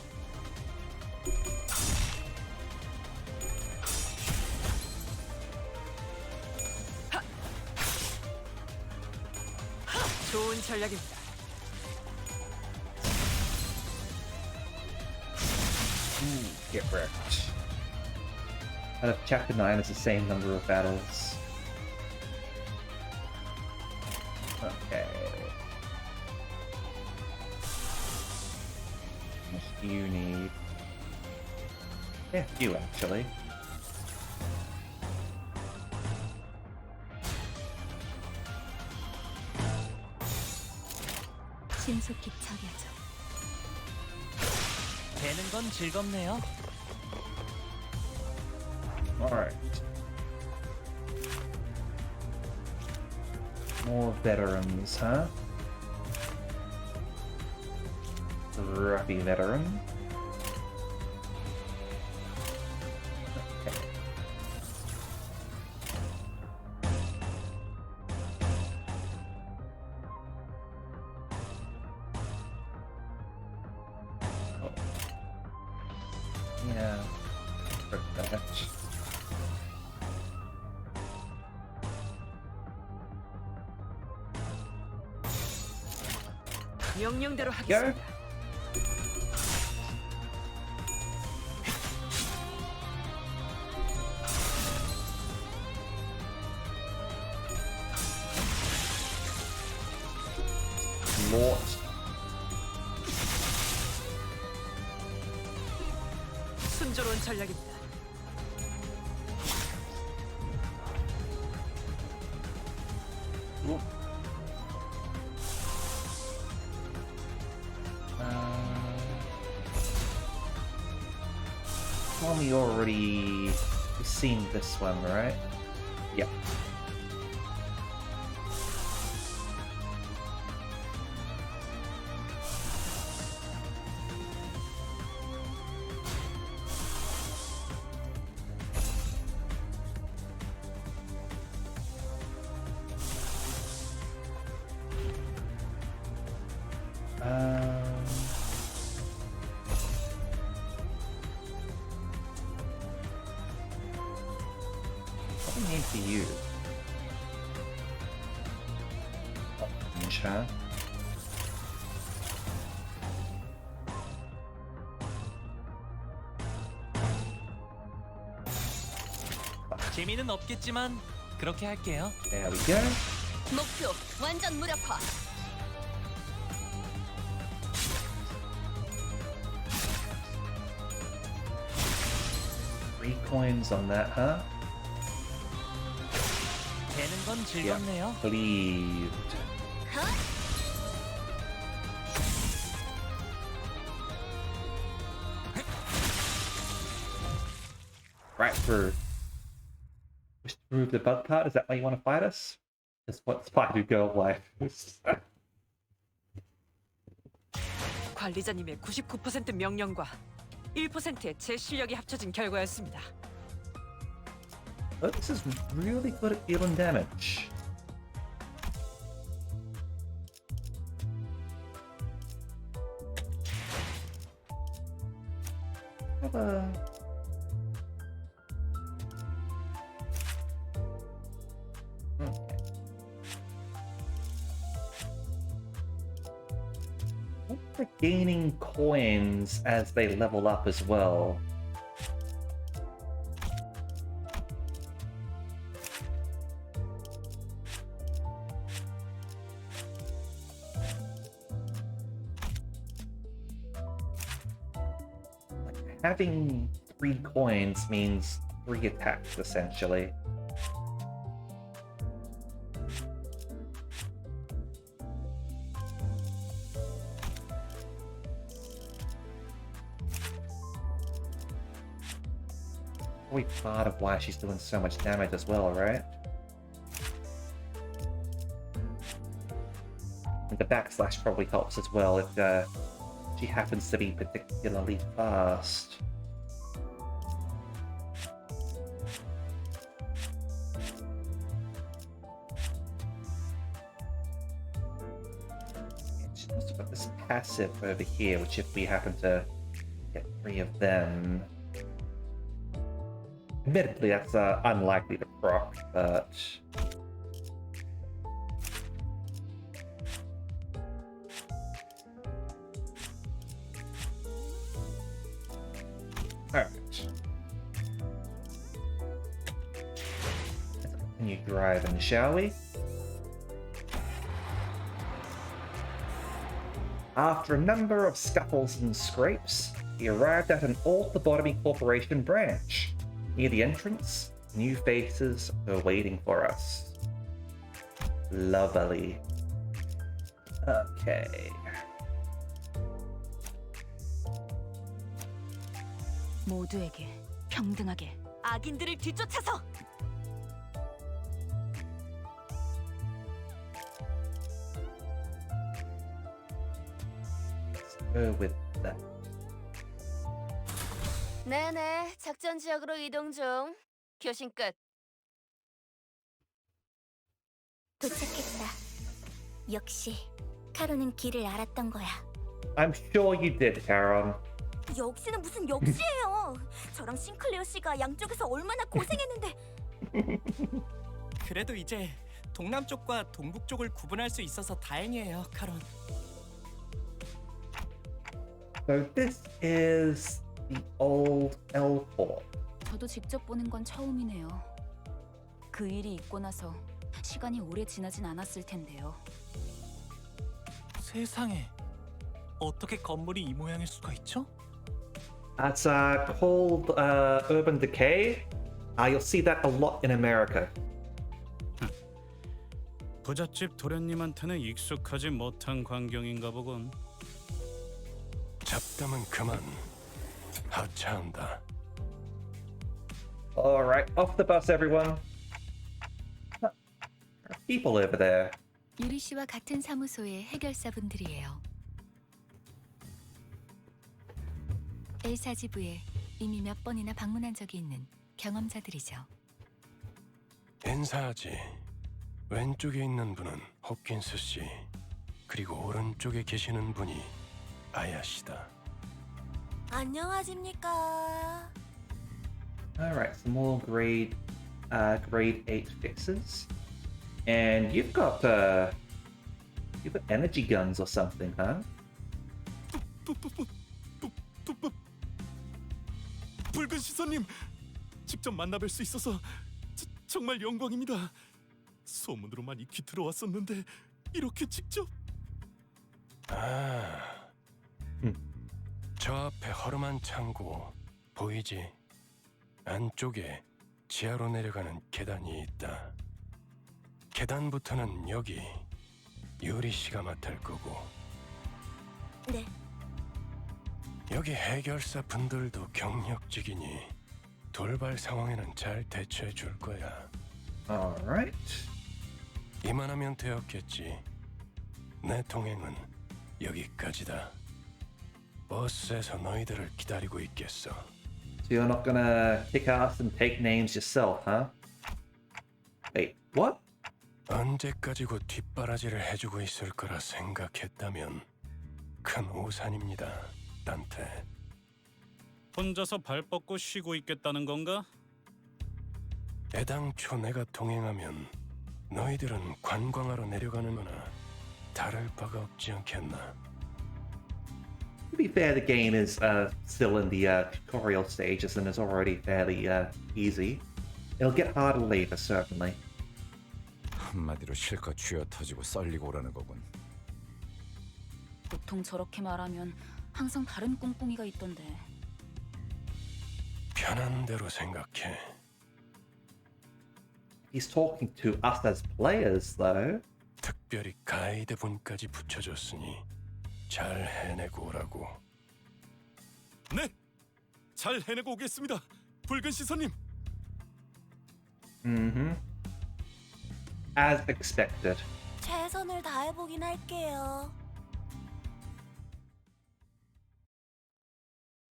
Speaker 3: 좋은 전략입니다.
Speaker 1: Get wrecked. And if Chapter 9 is the same number of battles. Okay. What do you need? Yeah, you actually.
Speaker 11: 신속히 처리하죠.
Speaker 13: 되는 건 즐겁네요.
Speaker 1: Alright. More veterans, huh? Scrappy veteran. Okay. Oh. Yeah. Forget that.
Speaker 3: 명령대로 하겠습니다.
Speaker 1: Lord.
Speaker 3: 순조로운 전략입니다.
Speaker 1: one we already seen this one, right? Yep. What do we need for you? Orange, huh?
Speaker 13: 재미는 없겠지만 그렇게 할게요.
Speaker 1: There we go.
Speaker 7: 목표 완전 무력화.
Speaker 1: 3 coins on that, huh?
Speaker 13: 되는 건
Speaker 1: Yeah,
Speaker 13: 즐겁네요.
Speaker 1: believed. Right through. Wish to remove the bug card? Is that why you want to fight us? That's what Spider Girl life is.
Speaker 3: 관리자님의 99% 명령과 1%의 제 실력이 합쳐진 결과였습니다.
Speaker 1: Oh, this is really good at dealing damage. Have a... Okay. They're gaining coins as they level up as well. Having 3 coins means 3 attacks, essentially. Probably part of why she's doing so much damage as well, right? And the backslash probably helps as well if she happens to be particularly fast. She's also got this passive over here, which if we happen to get 3 of them... Admittedly, that's unlikely to proc, but... Alright. Let's continue driving, shall we? After a number of scuffles and scrapes, he arrived at an old Lobotomy Corporation branch. Near the entrance, new faces are waiting for us. Lovely. Okay.
Speaker 11: 모두에게 평등하게.
Speaker 14: 악인들을 뒤쫓아서
Speaker 1: Let's go with that.
Speaker 7: 네네, 작전 지역으로 이동 중. 교신 끝.
Speaker 16: 도착했다. 역시 카로는 길을 알았던 거야.
Speaker 1: I'm sure you did, Karen.
Speaker 10: 역시는 무슨 역시예요. 저랑 싱클레어 씨가 양쪽에서 얼마나 고생했는데.
Speaker 15: 그래도 이제 동남쪽과 동북쪽을 구분할 수 있어서 다행이에요, 카론.
Speaker 1: So this is the old L4.
Speaker 11: 저도 직접 보는 건 처음이네요. 그 일이 있고 나서 시간이 오래 지나진 않았을 텐데요.
Speaker 13: 세상에 어떻게 건물이 이 모양일 수가 있죠?
Speaker 1: That's called urban decay. You'll see that a lot in America.
Speaker 5: 부잣집 도련님한테는 익숙하지 못한 광경인가 보군.
Speaker 9: 잡담은 그만. 하차한다.
Speaker 1: Alright, off the bus, everyone. There are people over there.
Speaker 2: 유리 씨와 같은 사무소의 해결사분들이에요. 엘사 지부에 이미 몇 번이나 방문한 적이 있는 경험자들이죠.
Speaker 9: 인사하지. 왼쪽에 있는 분은 홉킨스 씨, 그리고 오른쪽에 계시는 분이 아야 씨다.
Speaker 10: 안녕하십니까.
Speaker 1: Alright, some more grade 8 fixes. And you've got energy guns or something, huh?
Speaker 12: 붉은 시선님, 직접 만나뵐 수 있어서 정말 영광입니다. 소문으로만 익히 들어왔었는데 이렇게 직접...
Speaker 9: 저 앞에 허름한 창고 보이지? 안쪽에 지하로 내려가는 계단이 있다. 계단부터는 여기 유리 씨가 맡을 거고.
Speaker 10: 네.
Speaker 9: 여기 해결사 분들도 경력직이니 돌발 상황에는 잘 대처해 줄 거야.
Speaker 1: Alright.
Speaker 9: 이만하면 되었겠지. 내 동행은 여기까지다. 버스에서 너희들을 기다리고 있겠어.
Speaker 1: So you're not gonna kick ass and take names yourself, huh? Wait, what?
Speaker 9: 언제까지고 뒷바라지를 해주고 있을 거라 생각했다면 큰 오산입니다, 단테.
Speaker 5: 혼자서 발 뻗고 쉬고 있겠다는 건가?
Speaker 9: 애당초 내가 동행하면 너희들은 관광하러 내려가는 거나 다를 바가 없지 않겠나?
Speaker 1: To be fair, the game is still in the tutorial stages and is already fairly easy. It'll get harder later, certainly.
Speaker 6: 한마디로 실컷 쥐어 터지고 썰리고 오라는 거군.
Speaker 11: 보통 저렇게 말하면 항상 다른 꿍꿍이가 있던데.
Speaker 9: 편한 대로 생각해.
Speaker 1: He's talking to us as players, though.
Speaker 9: 특별히 가이드 분까지 붙여줬으니 잘 해내고 오라고.
Speaker 12: 네, 잘 해내고 오겠습니다, 붉은 시선님.
Speaker 1: Mm-hmm. As expected.
Speaker 10: 최선을 다해보긴 할게요.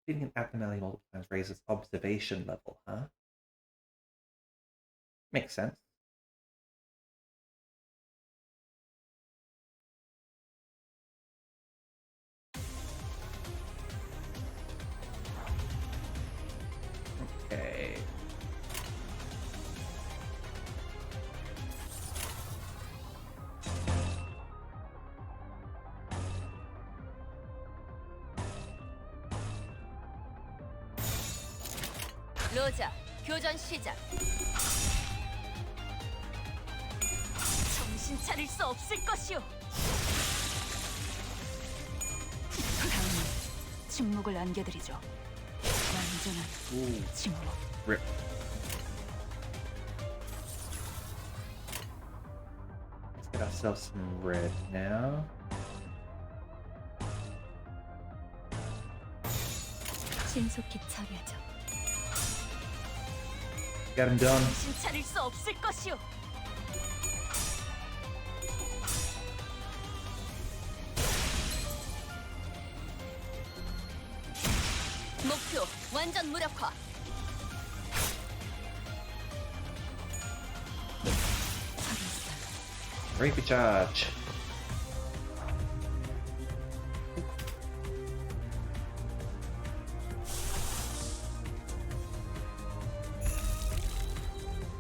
Speaker 1: Hitting an abnormality multiple times raises observation level, huh? Makes sense. Okay.
Speaker 7: 로자, 교전 시작.
Speaker 14: 정신 차릴 수 없을 것이오.
Speaker 11: 다음은 침묵을 안겨드리죠. 완전한 침묵.
Speaker 1: Rip. Let's get ourselves some red now.
Speaker 2: 신속히 처리하죠.
Speaker 1: Get him done.
Speaker 14: 정신 차릴 수 없을 것이오.
Speaker 7: 목표 완전 무력화.
Speaker 1: Ready for charge.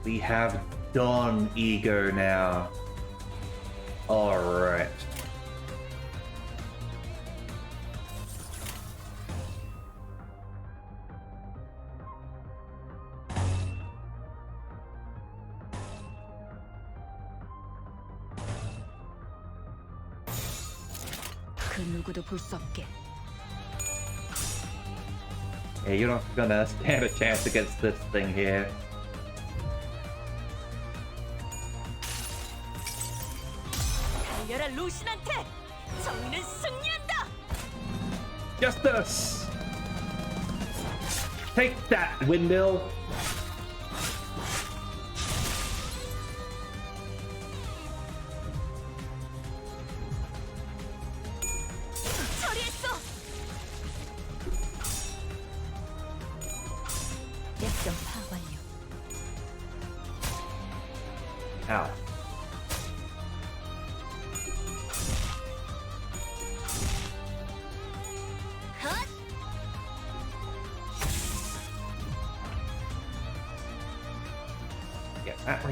Speaker 1: We have done ego now. Alright.
Speaker 11: 그 누구도 볼 수 없게.
Speaker 1: Yeah, you're not gonna stand a chance against this thing here.
Speaker 14: 달려라 루신한테. 정의는 승리한다.
Speaker 1: Justice! Take that, windmill!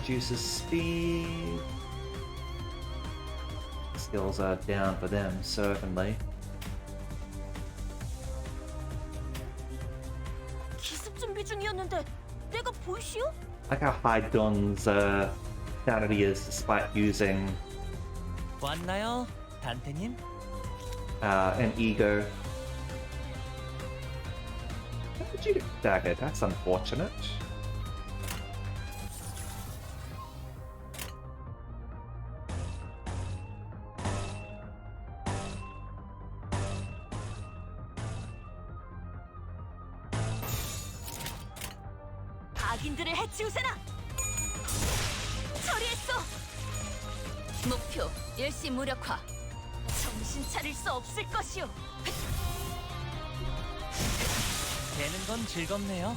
Speaker 1: reduces speed. Skills are down for them, certainly.
Speaker 14: 기습 준비 중이었는데 내가 보이시오?
Speaker 1: Like how high Don's sanity is despite using
Speaker 13: 왔나요, 단테님?
Speaker 1: an ego. How did you get daggered? That's unfortunate.
Speaker 14: 악인들을 해치우세나! 처리했어!
Speaker 7: 목표 일시 무력화.
Speaker 14: 정신 차릴 수 없을 것이오.
Speaker 13: 되는 건 즐겁네요.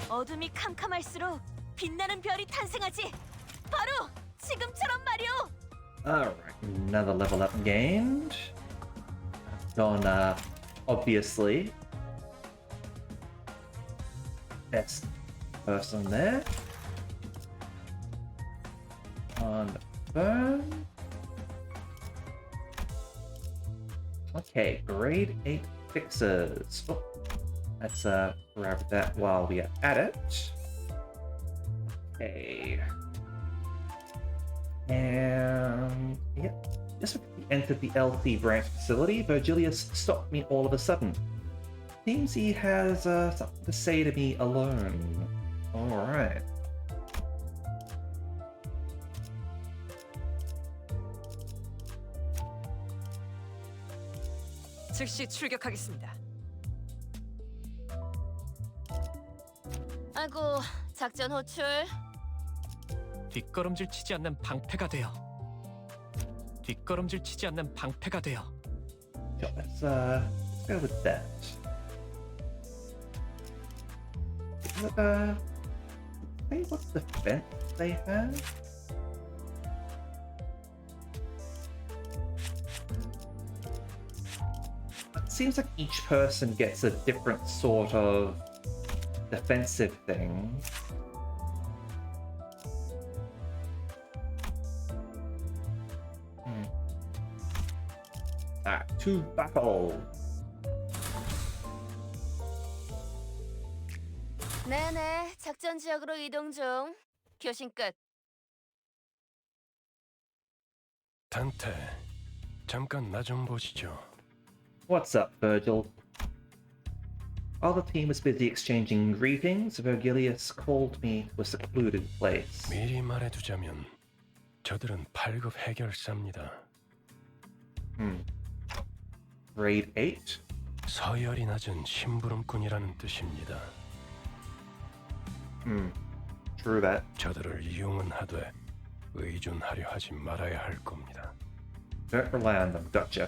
Speaker 14: 어둠이 캄캄할수록 빛나는 별이 탄생하지. 바로 지금처럼 말이오.
Speaker 1: Alright, another level up gained. Don, obviously, best person there. Confirm. Okay, grade 8 fixes. Oh, let's grab that while we are at it. Okay. And yeah, just when we entered the LC branch facility, Virgilius stopped me all of a sudden. Seems he has something to say to me alone. Alright.
Speaker 3: 즉시 출격하겠습니다.
Speaker 7: 아이고, 작전 호출.
Speaker 13: 뒷걸음질 치지 않는 방패가 되어. 뒷걸음질 치지 않는 방패가 되어.
Speaker 1: Let's go with that. Hey, what's the defense they have? It seems like each person gets a different sort of defensive thing. To battle.
Speaker 7: 네네, 작전 지역으로 이동 중. 교신 끝.
Speaker 9: 단테, 잠깐 나 좀 보시죠.
Speaker 1: What's up, Virgil? While the team was busy exchanging greetings, Virgilius called me to a secluded place.
Speaker 9: 미리 말해두자면 저들은 8급 해결사입니다.
Speaker 1: Grade 8?
Speaker 9: 서열이 낮은 심부름꾼이라는 뜻입니다.
Speaker 1: True that.
Speaker 9: 저들을 이용은 하되 의존하려 하지 말아야 할 겁니다.
Speaker 1: Don't rely on them, gotcha.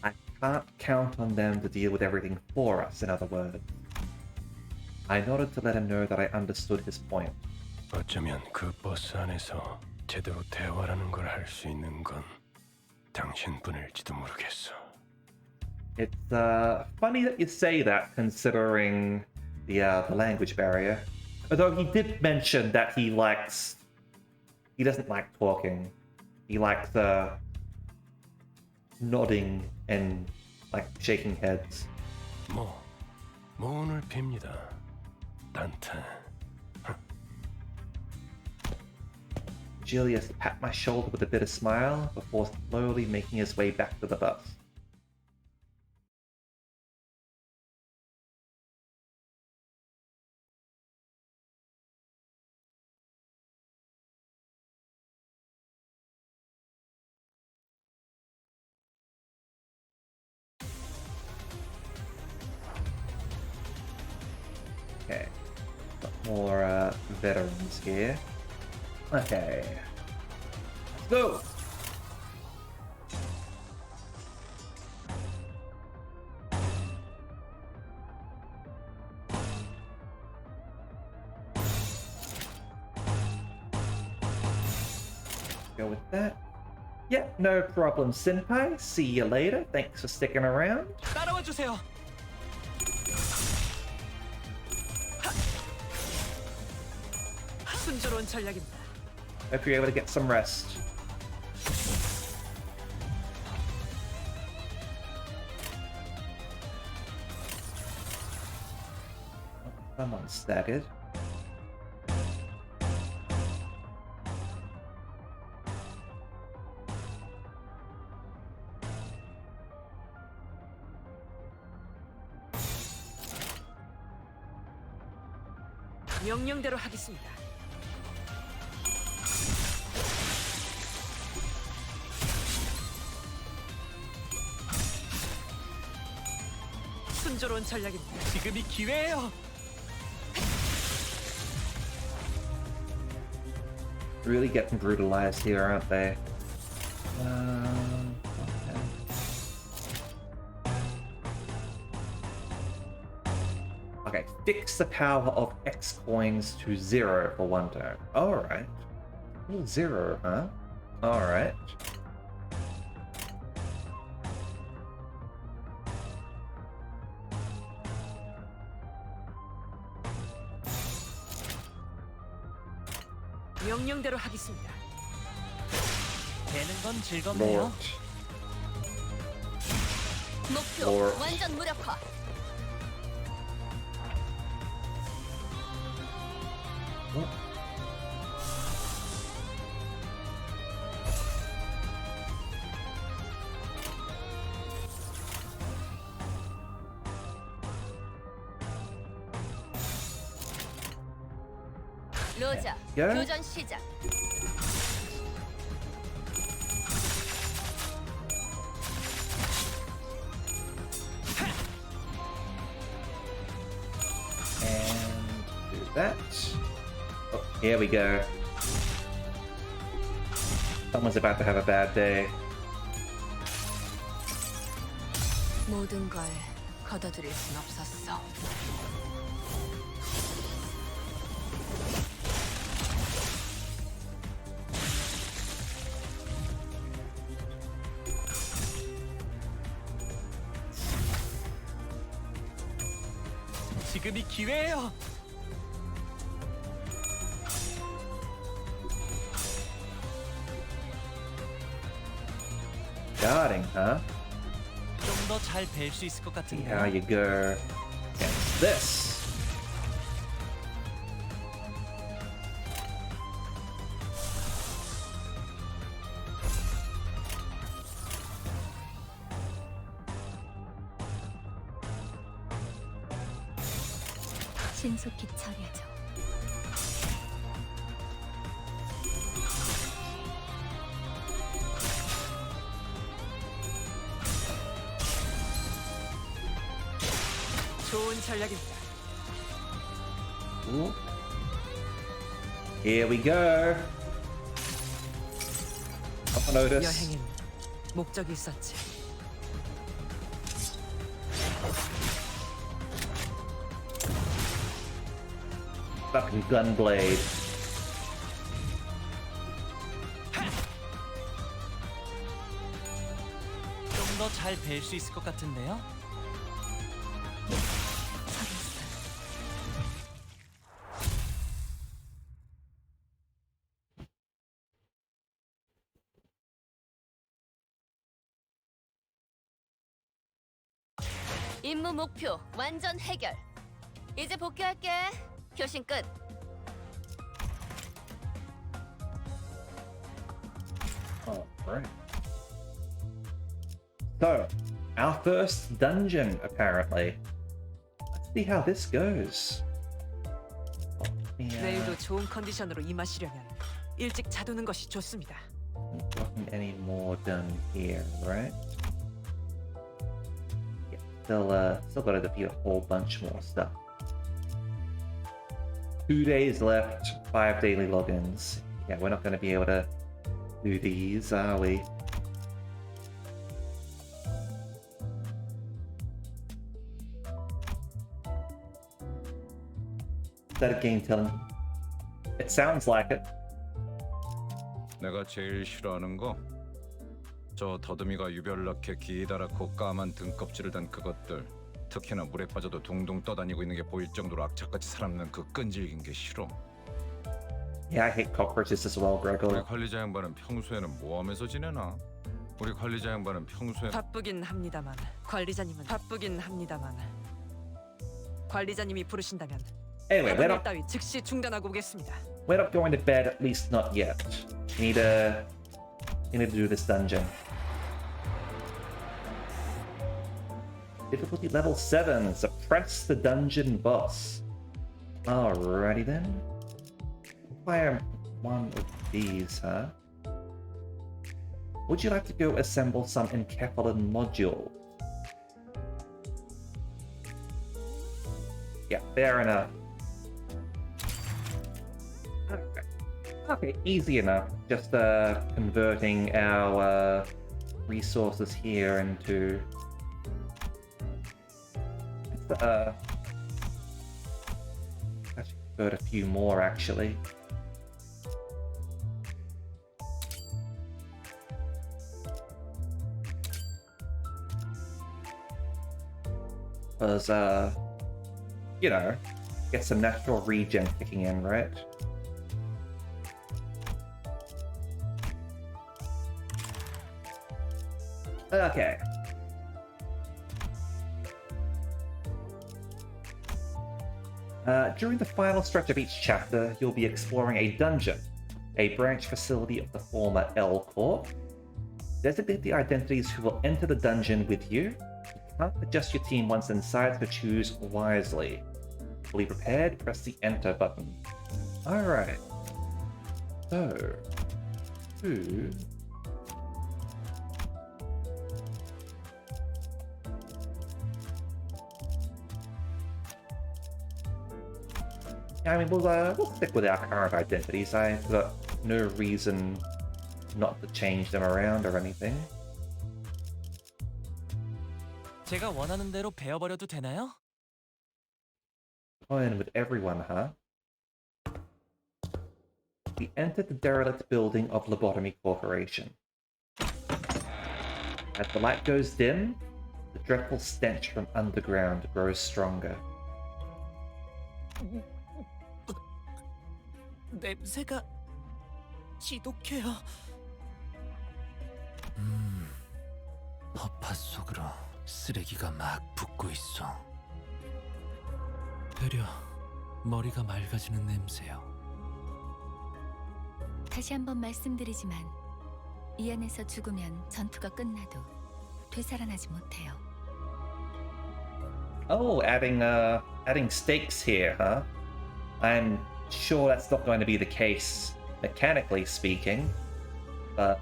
Speaker 1: I can't count on them to deal with everything for us, in other words. I nodded to let him know that I understood his point.
Speaker 9: 어쩌면 그 버스 안에서 제대로 대화라는 걸 할 수 있는 건 당신뿐일지도 모르겠어.
Speaker 1: It's funny that you say that, considering the language barrier. Although he did mention that he doesn't like talking. He likes nodding and like shaking heads.
Speaker 9: 모은을 빕니다. 단테.
Speaker 1: Julius pat my shoulder with a bitter smile before slowly making his way back to the bus. Okay, got more veterans here. Okay, let's go! Go with that. Yeah, no problem, Senpai. See you later. Thanks for sticking around.
Speaker 13: 따라와 주세요.
Speaker 3: 순조로운 전략입니다.
Speaker 1: Hope you're able to get some rest. Someone's staggered.
Speaker 3: 명령대로 하겠습니다. 순조로운 전략입니다.
Speaker 13: 지금이 기회예요.
Speaker 1: Really getting brutalized here, aren't they? Okay, fix the power of X coins to 0 for one turn. Alright. 0, huh? Alright.
Speaker 3: 명령대로 하겠습니다.
Speaker 13: 되는 건 즐겁네요.
Speaker 1: Lord.
Speaker 7: 목표
Speaker 1: Or-
Speaker 7: 완전 무력화. 로자,
Speaker 1: 예?
Speaker 7: 교전 시작.
Speaker 1: And do that. Oh, here we go. Someone's about to have a bad day.
Speaker 7: 모든 걸 걷어들일 순 없었어.
Speaker 13: 지금이 기회예요.
Speaker 1: Guarding, huh?
Speaker 13: 좀 더 잘 뵐 수 있을 것
Speaker 1: See
Speaker 13: 같은데.
Speaker 1: how you go against this.
Speaker 2: 신속히 처리하죠.
Speaker 3: 좋은 전략입니다.
Speaker 1: Ooh. Here we go. I'll notice.
Speaker 3: 여행엔 목적이 있었지.
Speaker 1: Fucking gunblade.
Speaker 13: 좀 더 잘 뵐 수 있을 것 같은데요.
Speaker 7: 임무 목표 완전 해결. 이제 복귀할게. 교신 끝.
Speaker 1: Oh, right. So, our first dungeon, apparently. Let's see how this goes.
Speaker 3: 내일도 좋은 컨디션으로 임하시려면 일찍 자두는 것이 좋습니다.
Speaker 1: Wasn't any more done here, right? Yeah, still got to do a whole bunch more stuff. 2 days left, 5 daily logins. Yeah, we're not going to be able to do these, are we? Is that a game telling? It sounds like it.
Speaker 6: 내가 제일 싫어하는 거 저 더듬이가 유별나게 기다랗고 까만 등껍질을 단 그것들, 특히나 물에 빠져도 동동 떠다니고 있는 게 보일 정도로 악착같이 살아남는 그 끈질긴 게 싫어.
Speaker 1: Yeah, I hate cockroaches as well,
Speaker 6: 우리
Speaker 1: Gregor.
Speaker 6: 관리자 양반은 평소에는 뭐 하면서 지내나? 우리 관리자 양반은 평소에
Speaker 3: 바쁘긴 합니다만 관리자님은 바쁘긴 합니다만 관리자님이 부르신다면
Speaker 1: Anyway,
Speaker 3: 하던 일 따위 즉시 중단하고 오겠습니다.
Speaker 1: we're not going to bed, at least not yet. We need to do this dungeon. Difficulty level 7. Suppress the dungeon boss. Alrighty then. Require one of these, huh? Would you like to go assemble some encephalon module? Yeah, fair enough. Okay, easy enough. Just converting our resources here into actually convert a few more actually. Because you know, get some natural regen kicking in, right? Okay. During the final stretch of each chapter, you'll be exploring a dungeon, a branch facility of the former L Corp. Designate the identities who will enter the dungeon with you. You can't adjust your team once inside, so choose wisely. Fully prepared, press the enter button. Alright. So, who... I mean, we'll stick with our current identities. I've got no reason not to change them around or anything.
Speaker 13: 제가 원하는 대로 베어버려도 되나요?
Speaker 1: Go in with everyone, huh? We entered the derelict building of Lobotomy Corporation. As the light goes dim, the dreadful stench from underground grows stronger.
Speaker 13: 냄새가 지독해요.
Speaker 8: 허파 속으로 쓰레기가 막 붙고 있어. 되려 머리가 맑아지는 냄새요.
Speaker 2: 다시 한번 말씀드리지만 이 안에서 죽으면 전투가 끝나도 되살아나지 못해요.
Speaker 1: Oh, adding stakes here, huh? I'm sure that's not going to be the case, mechanically speaking, but...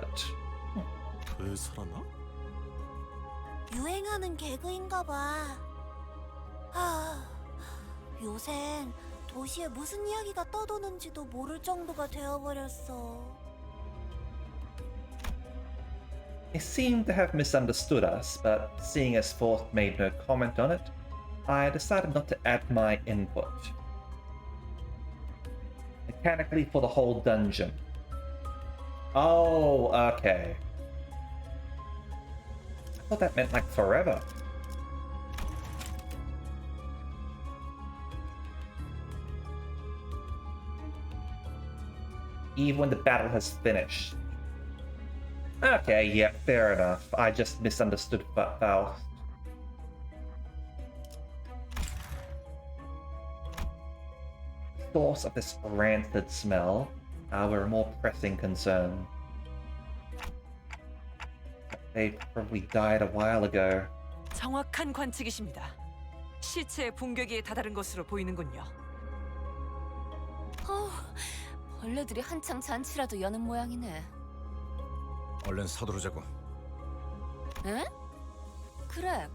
Speaker 12: 되살아나?
Speaker 10: 유행하는 개그인가 봐. 요샌 도시에 무슨 이야기가 떠도는지도 모를 정도가 되어버렸어.
Speaker 1: They seem to have misunderstood us, but seeing as Forth made no comment on it, I decided not to add my input. Mechanically for the whole dungeon. Oh, okay. I thought that meant like forever. Even when the battle has finished. Okay, yeah, fair enough. I just misunderstood Faust. Source of this rancid smell, our more pressing concern. They probably died a while ago.
Speaker 3: 정확한 관측이십니다. 시체의 붕괴기에 다다른 것으로 보이는군요.
Speaker 7: 벌레들이 한창 잔치라도 여는 모양이네.
Speaker 6: 얼른 서두르자고.
Speaker 7: 응? 그래.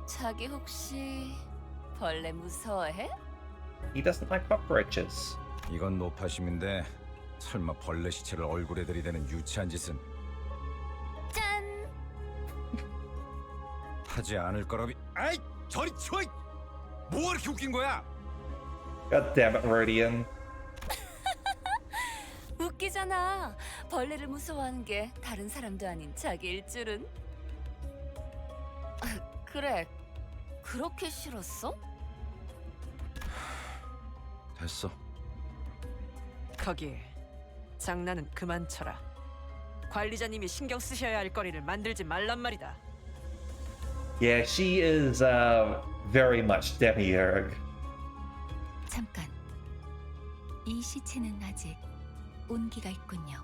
Speaker 7: 자기 혹시 벌레 무서워해?
Speaker 1: He doesn't like cockroaches.
Speaker 6: 이건 노파심인데 설마 벌레 시체를 얼굴에 들이대는 유치한 짓은
Speaker 7: 짠!
Speaker 6: 하지 않을 거라비. 아이, 저리 치워! 뭐가 이렇게 웃긴 거야?
Speaker 1: God damn it, Rodian.
Speaker 7: 웃기잖아. 벌레를 무서워하는 게 다른 사람도 아닌 자기일 줄은. 그래, 그렇게 싫었어?
Speaker 6: 됐어.
Speaker 3: 거기 장난은 그만 쳐라. 관리자님이 신경 쓰셔야 할 거리를 만들지 말란 말이다.
Speaker 1: Yeah, she is very much demiurge.
Speaker 2: 잠깐. 이 시체는 아직 온기가 있군요.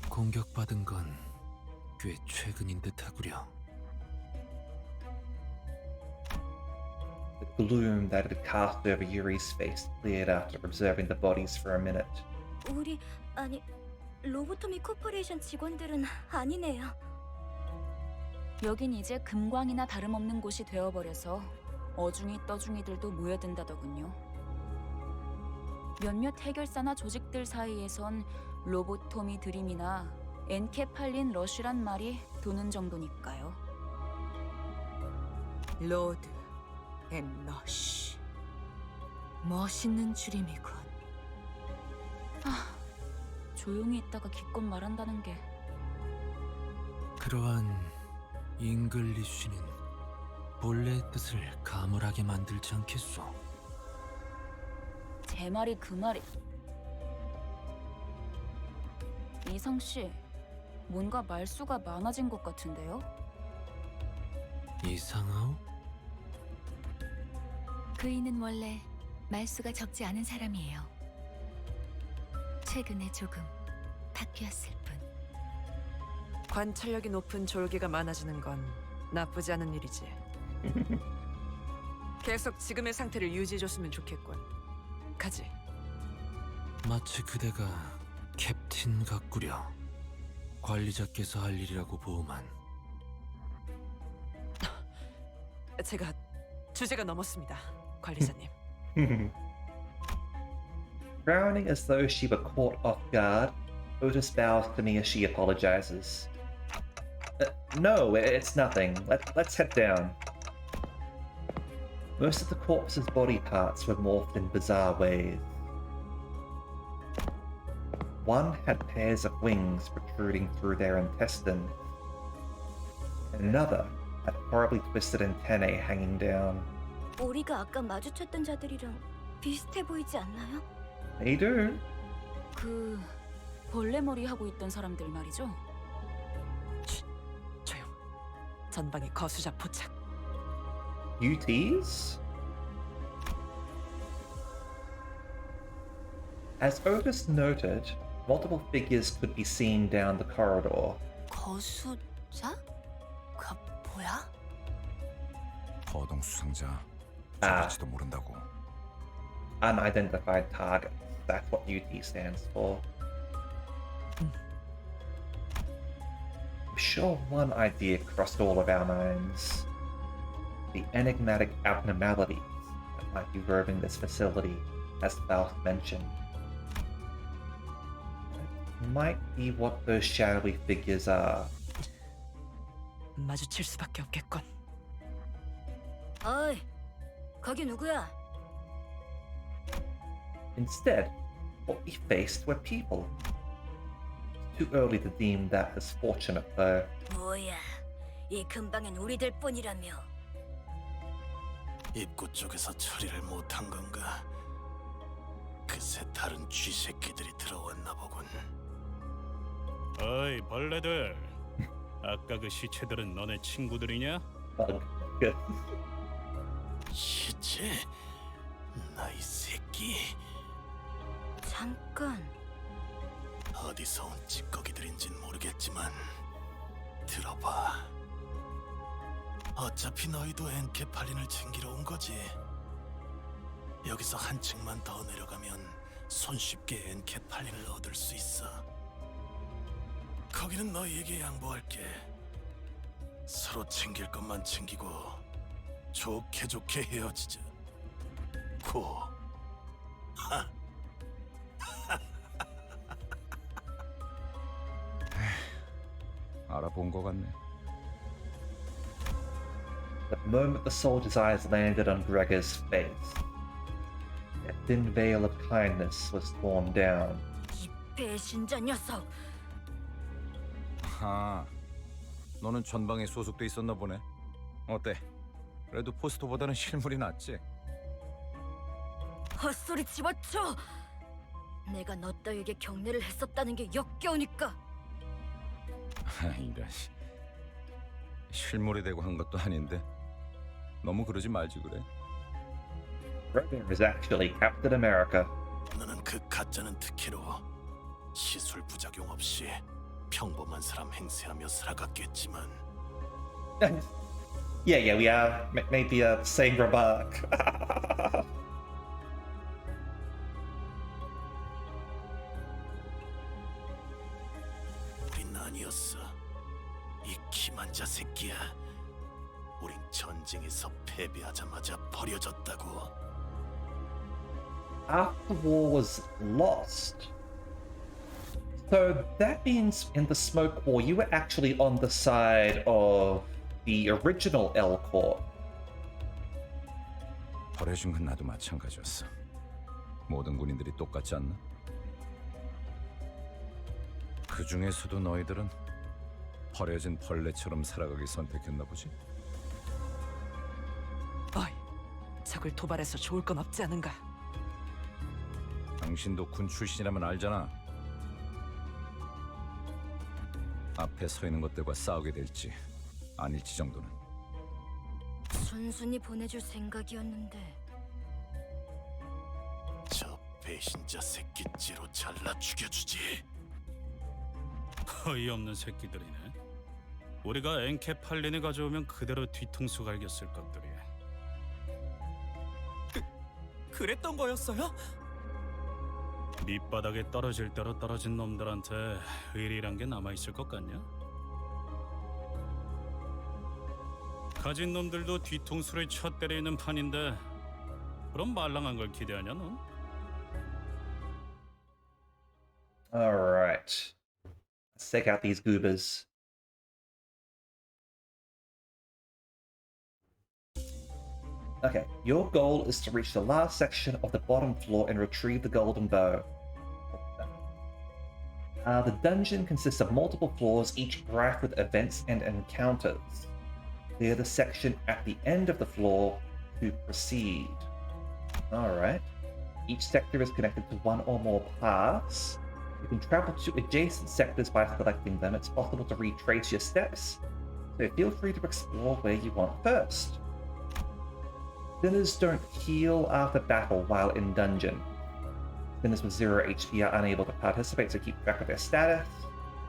Speaker 8: 공격받은 건 꽤 최근인 듯하구려.
Speaker 1: The gloom that had cast over Yuri's face cleared after observing the bodies for a minute.
Speaker 10: 우리 아니 로보토미 코퍼레이션 직원들은 아니네요.
Speaker 11: 여긴 이제 금광이나 다름없는 곳이 되어버려서 어중이 떠중이들도 모여든다더군요. 몇몇 해결사나 조직들 사이에선 로보토미 드림이나 엔케팔린 러쉬란 말이 도는 정도니까요.
Speaker 3: 로드 앤 러쉬. 멋있는 줄임이군.
Speaker 11: 조용히 있다가 기껏 말한다는 게.
Speaker 8: 그러한 잉글리쉬는 본래의 뜻을 가물하게 만들지 않겠소.
Speaker 11: 제 말이 그 말이. 이성 씨, 뭔가 말수가 많아진 것 같은데요?
Speaker 8: 이상하오?
Speaker 2: 그이는 원래 말수가 적지 않은 사람이에요. 최근에 조금 바뀌었을 뿐.
Speaker 3: 관찰력이 높은 졸개가 많아지는 건 나쁘지 않은 일이지. 계속 지금의 상태를 유지해줬으면 좋겠군. 가지.
Speaker 8: 마치 그대가 캡틴 같구려. 관리자께서 할 일이라고 보호만.
Speaker 3: 제가 주제가 넘었습니다, 관리자님.
Speaker 1: Frowning as though she were caught off guard, Otis bows to me as she apologizes. No, it's nothing. Let's head down. Most of the corpse's body parts were morphed in bizarre ways. One had pairs of wings protruding through their intestines. Another had horribly twisted antennae hanging down.
Speaker 10: 우리가 아까 마주쳤던 자들이랑 비슷해 보이지 않나요?
Speaker 1: They do.
Speaker 11: 그 벌레머리 하고 있던 사람들 말이죠?
Speaker 3: 조용. 전방에 거수자 포착.
Speaker 1: UTs? As Otis noted, multiple figures could be seen down the corridor.
Speaker 7: 거수자? 그 뭐야?
Speaker 6: 거동 수상자.
Speaker 1: 아.
Speaker 6: 죽을지도 모른다고.
Speaker 1: Unidentified targets. That's what UT stands for. I'm sure one idea crossed all of our minds. The enigmatic abnormalities that might be roving this facility, as Faust mentioned. That might be what those shadowy figures are.
Speaker 3: 마주칠 수밖에 없겠군.
Speaker 10: 어이, 거기 누구야?
Speaker 1: Instead, what we faced were people. It's too early to deem that as fortunate, though.
Speaker 10: 뭐야, 이 근방엔 우리들 뿐이라며.
Speaker 12: 입구 쪽에서 처리를 못한 건가? 그새 다른 쥐새끼들이 들어왔나 보군.
Speaker 5: 어이 벌레들. 아까 그 시체들은 너네 친구들이냐?
Speaker 1: Good.
Speaker 12: 시체? 나이 새끼.
Speaker 10: 잠깐.
Speaker 12: 어디서 온 찌꺼기들인진 모르겠지만 들어봐. 어차피 너희도 엔케팔린을 챙기러 온 거지. 여기서 한 층만 더 내려가면 손쉽게 엔케팔린을 얻을 수 있어. 거기는 너희에게 양보할게. 서로 챙길 것만 챙기고 좋게 좋게 헤어지자. 고. 하.
Speaker 6: 알아본 것 같네.
Speaker 1: The moment the soldier's eyes landed on Gregor's face, their thin veil of kindness was torn down.
Speaker 10: 배신자 녀석.
Speaker 6: 아, 너는 전방에 소속돼 있었나 보네. 어때? 그래도 포스터보다는 실물이 낫지?
Speaker 10: 헛소리 집어쳐. 내가 너 따위에게 경례를 했었다는 게 역겨우니까.
Speaker 6: 이런 실물이 되고 한 것도 아닌데 너무 그러지 말지 그래.
Speaker 1: Brother is actually Captain America.
Speaker 12: 너는 그 가짜는 특혜로 시술 부작용 없이 평범한 사람 행세하며 살아갔겠지만
Speaker 1: Yeah, we are maybe a same remark.
Speaker 12: 우린 아니었어. 이 기만자 새끼야. 우린 전쟁에서 패배하자마자 버려졌다고.
Speaker 1: After the war was lost. So that means in the Smoke War, you were actually on the side of the original L Corps.
Speaker 6: 버려진 건 나도 마찬가지였어. 모든 군인들이 똑같지 않나? 그 중에서도 너희들은 버려진 벌레처럼 살아가기 선택했나 보지?
Speaker 3: 어이, 적을 도발해서 좋을 건 없지 않은가?
Speaker 6: 당신도 군 출신이라면 알잖아. 앞에 서 있는 것들과 싸우게 될지 아닐지 정도는.
Speaker 10: 순순히 보내줄 생각이었는데.
Speaker 12: 저 배신자 새끼째로 잘라 죽여주지.
Speaker 5: 어이없는 새끼들이네. 우리가 엔케팔린을 가져오면 그대로 뒤통수 갈겼을 것들이.
Speaker 15: 그랬던 거였어요?
Speaker 5: 밑바닥에 떨어질 대로 떨어진 놈들한테 의리란 게 남아있을 것 같냐? 가진 놈들도 뒤통수를 쳐 때리는 판인데 그럼 말랑한 걸 기대하냐 넌?
Speaker 1: Alright. Let's take out these goobers. Okay, your goal is to reach the last section of the bottom floor and retrieve the golden bow. The dungeon consists of multiple floors, each rife with events and encounters. Clear the section at the end of the floor to proceed. Alright. Each sector is connected to one or more paths. You can travel to adjacent sectors by selecting them. It's possible to retrace your steps, so feel free to explore where you want first. Sinners don't heal after battle while in dungeon. Sinners with 0 HP are unable to participate, so keep track of their status.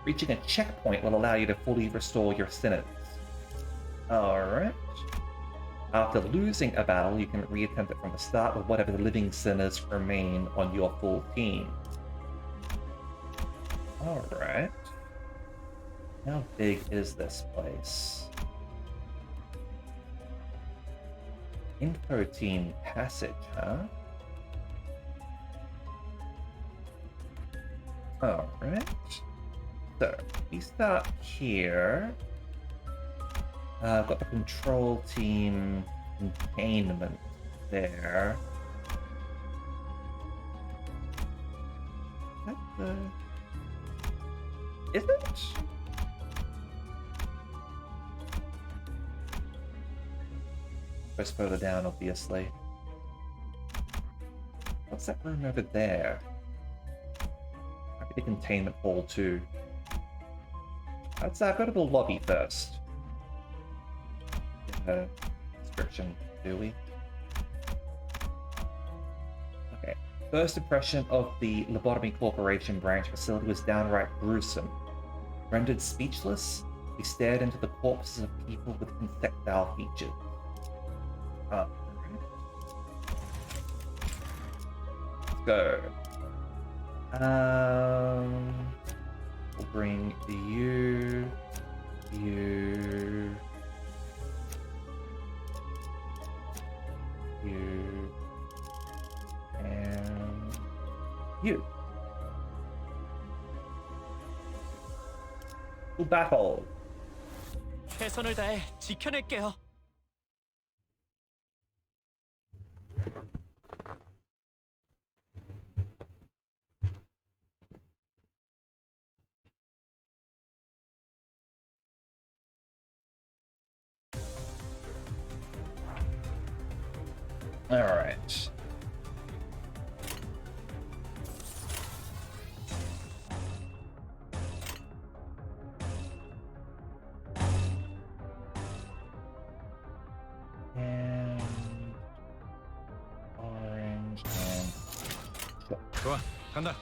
Speaker 1: Reaching a checkpoint will allow you to fully restore your sinners. Alright. After losing a battle, you can reattempt it from the start with whatever living sinners remain on your full team. Alright. How big is this place? Info team passage, huh? Alright. So, we start here. I've got the control team containment there. Is that the... Is it? Press further down, obviously. What's that room over there? Might be the containment hall too. Let's go to the lobby first. Description, do we? Okay. First impression of the Lobotomy Corporation branch facility was downright gruesome. Rendered speechless, we stared into the corpses of people with insectile features. Let's go. We'll bring you, you, and you. To battle.
Speaker 15: 최선을 다해 지켜낼게요.
Speaker 1: Alright. And orange and
Speaker 6: 좋아, 간다.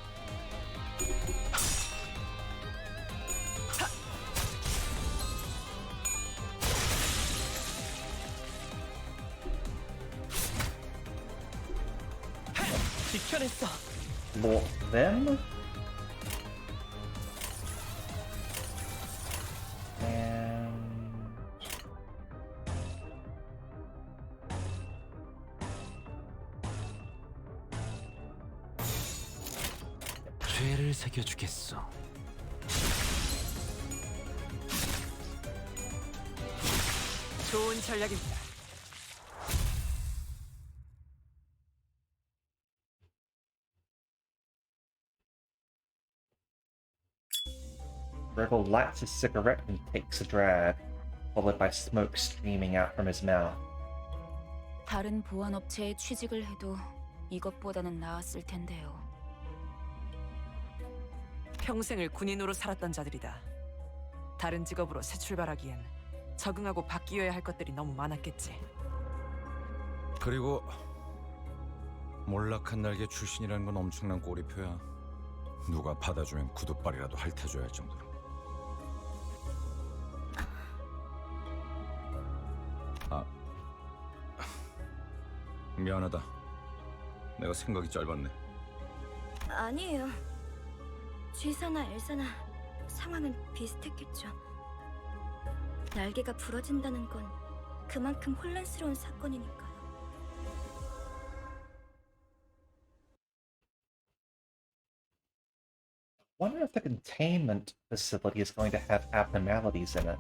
Speaker 3: 지켜냈어.
Speaker 1: more them. And
Speaker 8: 죄를 새겨주겠어.
Speaker 3: 좋은 전략입니다.
Speaker 1: Rebel lights his cigarette and takes a drag, followed by smoke streaming out from his mouth.
Speaker 11: 다른 보안업체에 취직을 해도 이것보다는 나았을 텐데요.
Speaker 3: 평생을 군인으로 살았던 자들이다. 다른 직업으로 새 출발하기엔 적응하고 바뀌어야 할 것들이 너무 많았겠지.
Speaker 6: 그리고 몰락한 날개 출신이라는 건 엄청난 꼬리표야. 누가 받아주면 구두발이라도 핥아줘야 할 정도로. 아, 미안하다. 내가 생각이 짧았네.
Speaker 10: 아니에요. G사나 L사나 상황은 비슷했겠죠. 날개가 부러진다는 건 그만큼 혼란스러운 사건이니까요.
Speaker 1: Wonder if the containment facility is going to have abnormalities in it.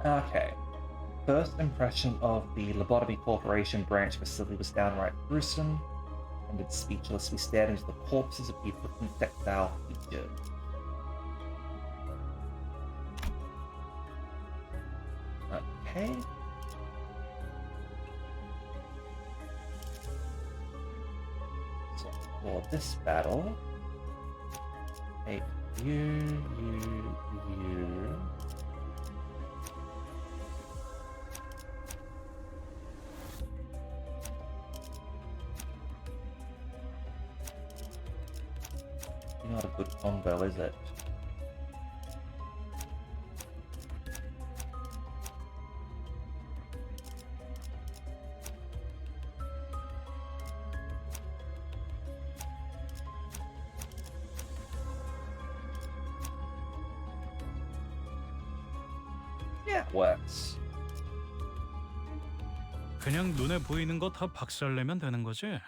Speaker 1: Okay. First impression of the Lobotomy Corporation branch facility was downright gruesome. Rendered speechless, we stared into the corpses of people with tactile features. Okay. So for this battle, take you. Not a good combo, is it? Yeah, it works.
Speaker 5: 그냥 눈에 보이는 거 다 박살내면 되는 거지?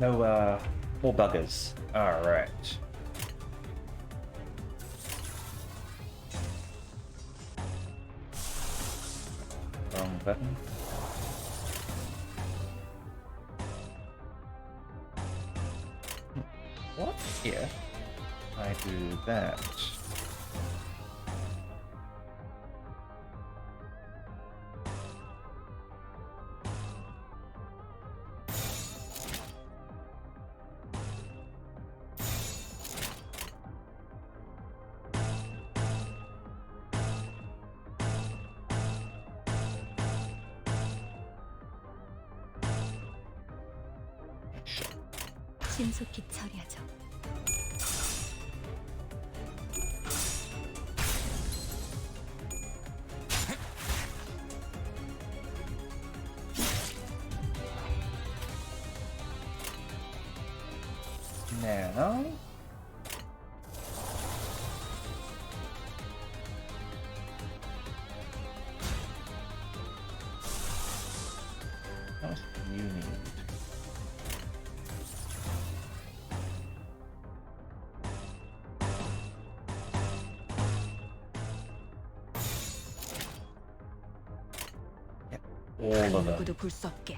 Speaker 1: No, more buggers. Alright. Wrong button. What if I do that?
Speaker 2: 신속히 처리하죠.
Speaker 1: Now, All of them.
Speaker 3: 누구도 볼 수 없게.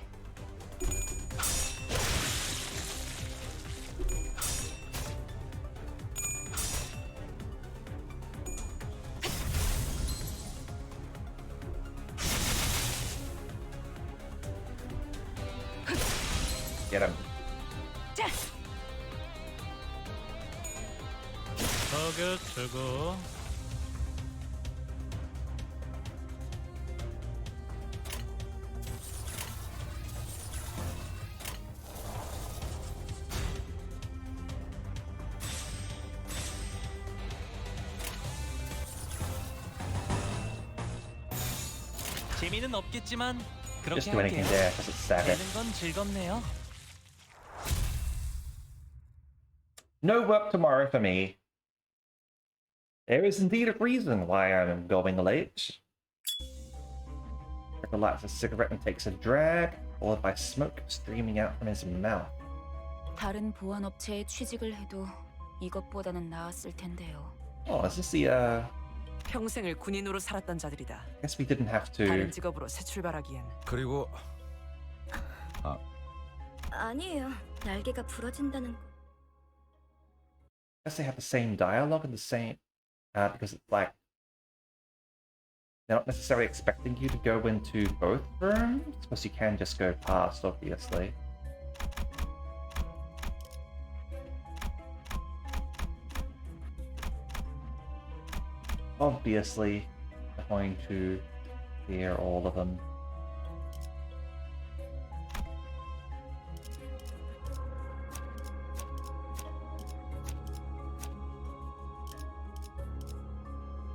Speaker 1: Get him.
Speaker 5: 저격 저거.
Speaker 13: 재미는 없겠지만
Speaker 1: Just
Speaker 13: 그렇게
Speaker 1: do anything
Speaker 13: 할게요.
Speaker 1: there because it's savage.
Speaker 13: 되는 건 즐겁네요.
Speaker 1: No work tomorrow for me. There is indeed a reason why I'm going late. Ricker lights a cigarette and takes a drag, followed by smoke streaming out from his mouth.
Speaker 11: 다른 보안업체에 취직을 해도 이것보다는 나았을 텐데요.
Speaker 1: Oh, is this the
Speaker 3: 평생을 군인으로 살았던 자들이다.
Speaker 1: I guess we didn't have to.
Speaker 3: 다른 직업으로 새 출발하기엔.
Speaker 6: 그리고
Speaker 10: 아니에요. 날개가 부러진다는 거.
Speaker 1: I guess they have the same dialogue and the same because it's like they're not necessarily expecting you to go into both rooms, because you can just go past, obviously. Obviously, I'm going to clear all of them.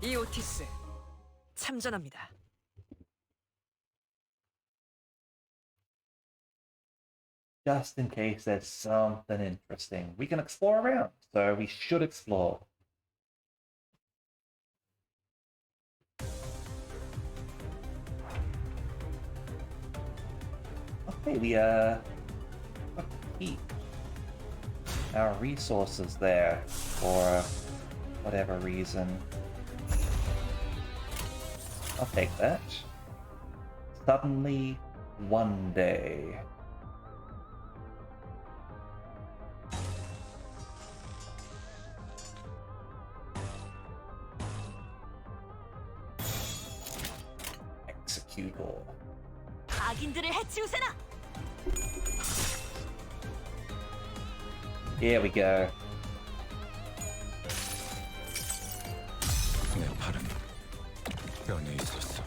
Speaker 3: 이 오티스 참전합니다.
Speaker 1: Just in case there's something interesting. We can explore around, so we should explore. Okay, we got to keep our resources there for whatever reason. I'll take that. Suddenly, one day. Executor.
Speaker 14: 악인들을 해치우세나.
Speaker 1: Here we go.
Speaker 6: 내 팔은 뼈에 있었어.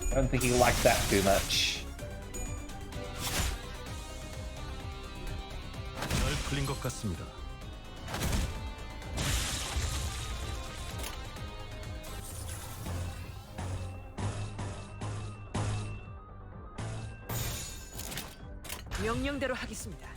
Speaker 1: I don't think he liked that too much.
Speaker 5: 잘 풀린 것 같습니다.
Speaker 3: 명령대로 하겠습니다.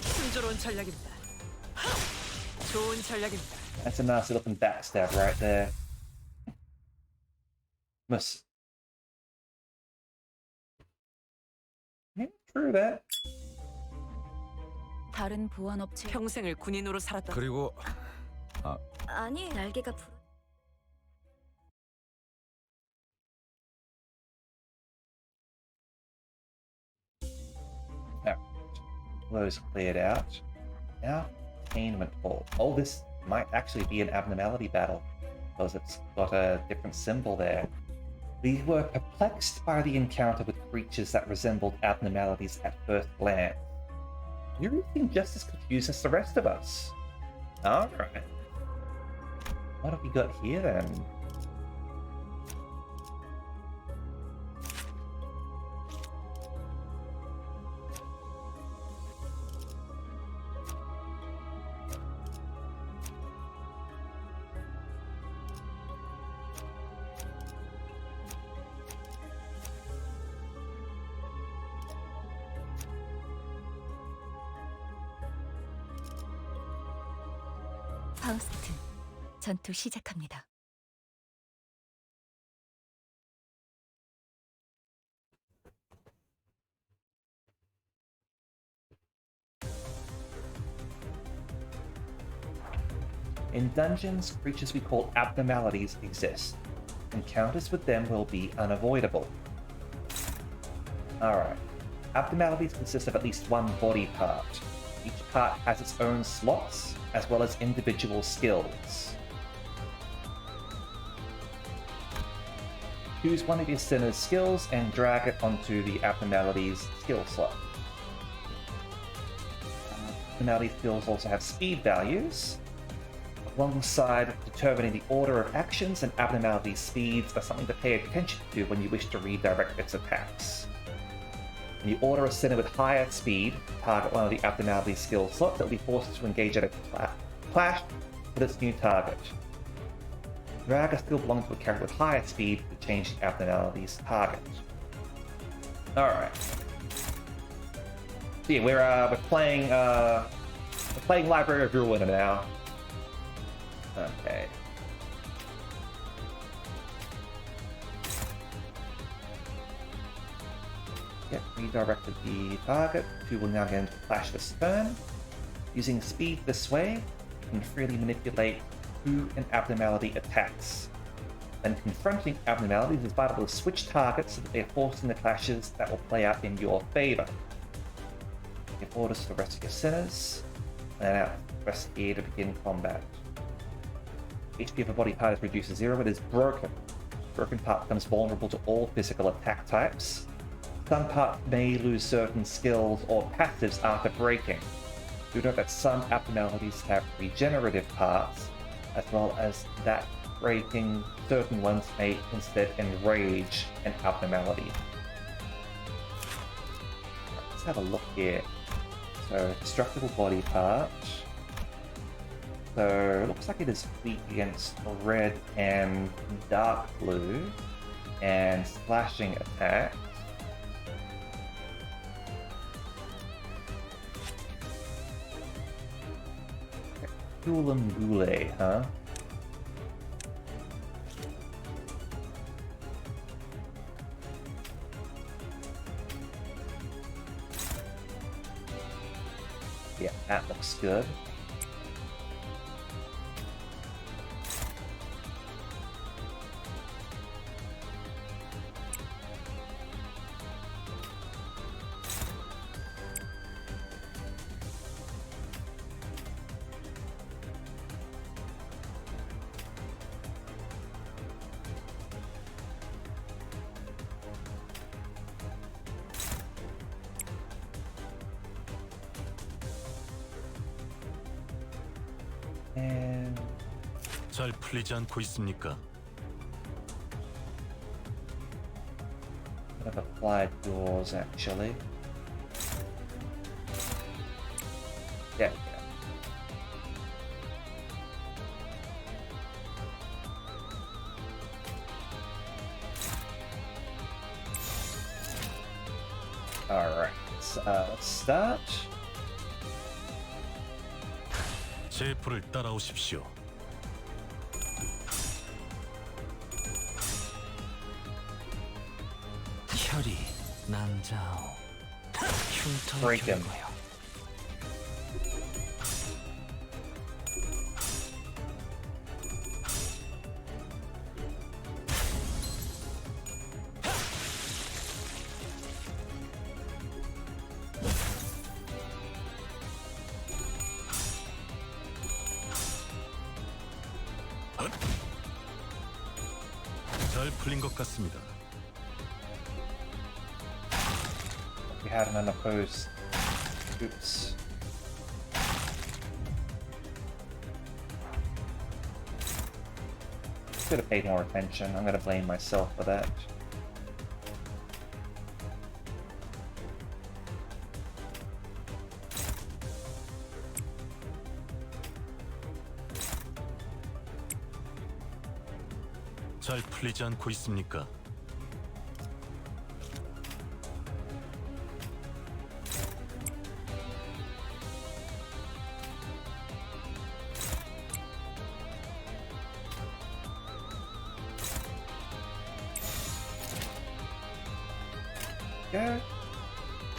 Speaker 3: 순조로운 전략입니다. 좋은 전략입니다.
Speaker 1: That's a nasty looking backstab right there. Must. Yeah, true that.
Speaker 11: 다른 보안업체
Speaker 3: 평생을 군인으로 살았던.
Speaker 6: 그리고
Speaker 10: 아니, 날개가 부러.
Speaker 1: Now, those cleared out. Now, containment hall. Oh, this might actually be an abnormality battle, because it's got a different symbol there. We were perplexed by the encounter with creatures that resembled abnormalities at first glance. You really think just as confused as the rest of us? Alright. What have we got here then?
Speaker 2: 파우스트, 전투 시작합니다.
Speaker 1: In dungeons, creatures we call abnormalities exist. Encounters with them will be unavoidable. Alright. Abnormalities consist of at least one body part. Each part has its own slots, as well as individual skills. Choose one of your sinner's skills and drag it onto the abnormality's skill slot. Abnormality skills also have speed values. Alongside determining the order of actions, and abnormality speeds are something to pay attention to when you wish to redirect its attacks. When you order a sinner with higher speed, target one of the abnormality skill slots, that will be forced to engage at a clash with its new target. Drag a skill belonging to a character with higher speed to change the abnormality's target. Alright. So yeah, we're playing Library of Ruin now. Okay. Yep, redirected the target. Two will now get into Clash this turn. Using speed this way, you can freely manipulate who an abnormality attacks. When confronting abnormalities, it's vital to switch targets so that they're forced into clashes that will play out in your favor. Give orders for the rest of your sinners, and now press E to begin combat. HP of a body part is reduced to 0. It is broken. Broken part becomes vulnerable to all physical attack types. Some parts may lose certain skills or passives after breaking. Do note that some abnormalities have regenerative parts, as well as that breaking certain ones may instead enrage an abnormality. Let's have a look here. So, destructible body part. So, it looks like it is weak against red and dark blue, and slashing attacks. Gule, huh? Yeah, that looks good.
Speaker 9: 잘 풀리지 않고 있습니까?
Speaker 1: I've applied yours actually. Yeah. Alright, let's start.
Speaker 9: 제 불을 따라오십시오.
Speaker 8: 혈이 남자오
Speaker 1: Break him.
Speaker 8: 흉터의 결과요.
Speaker 9: 잘 풀린 것 같습니다.
Speaker 1: We had an unopposed. Oops. Should have paid more attention. I'm gonna blame myself for that.
Speaker 9: 잘 풀리지 않고 있습니까?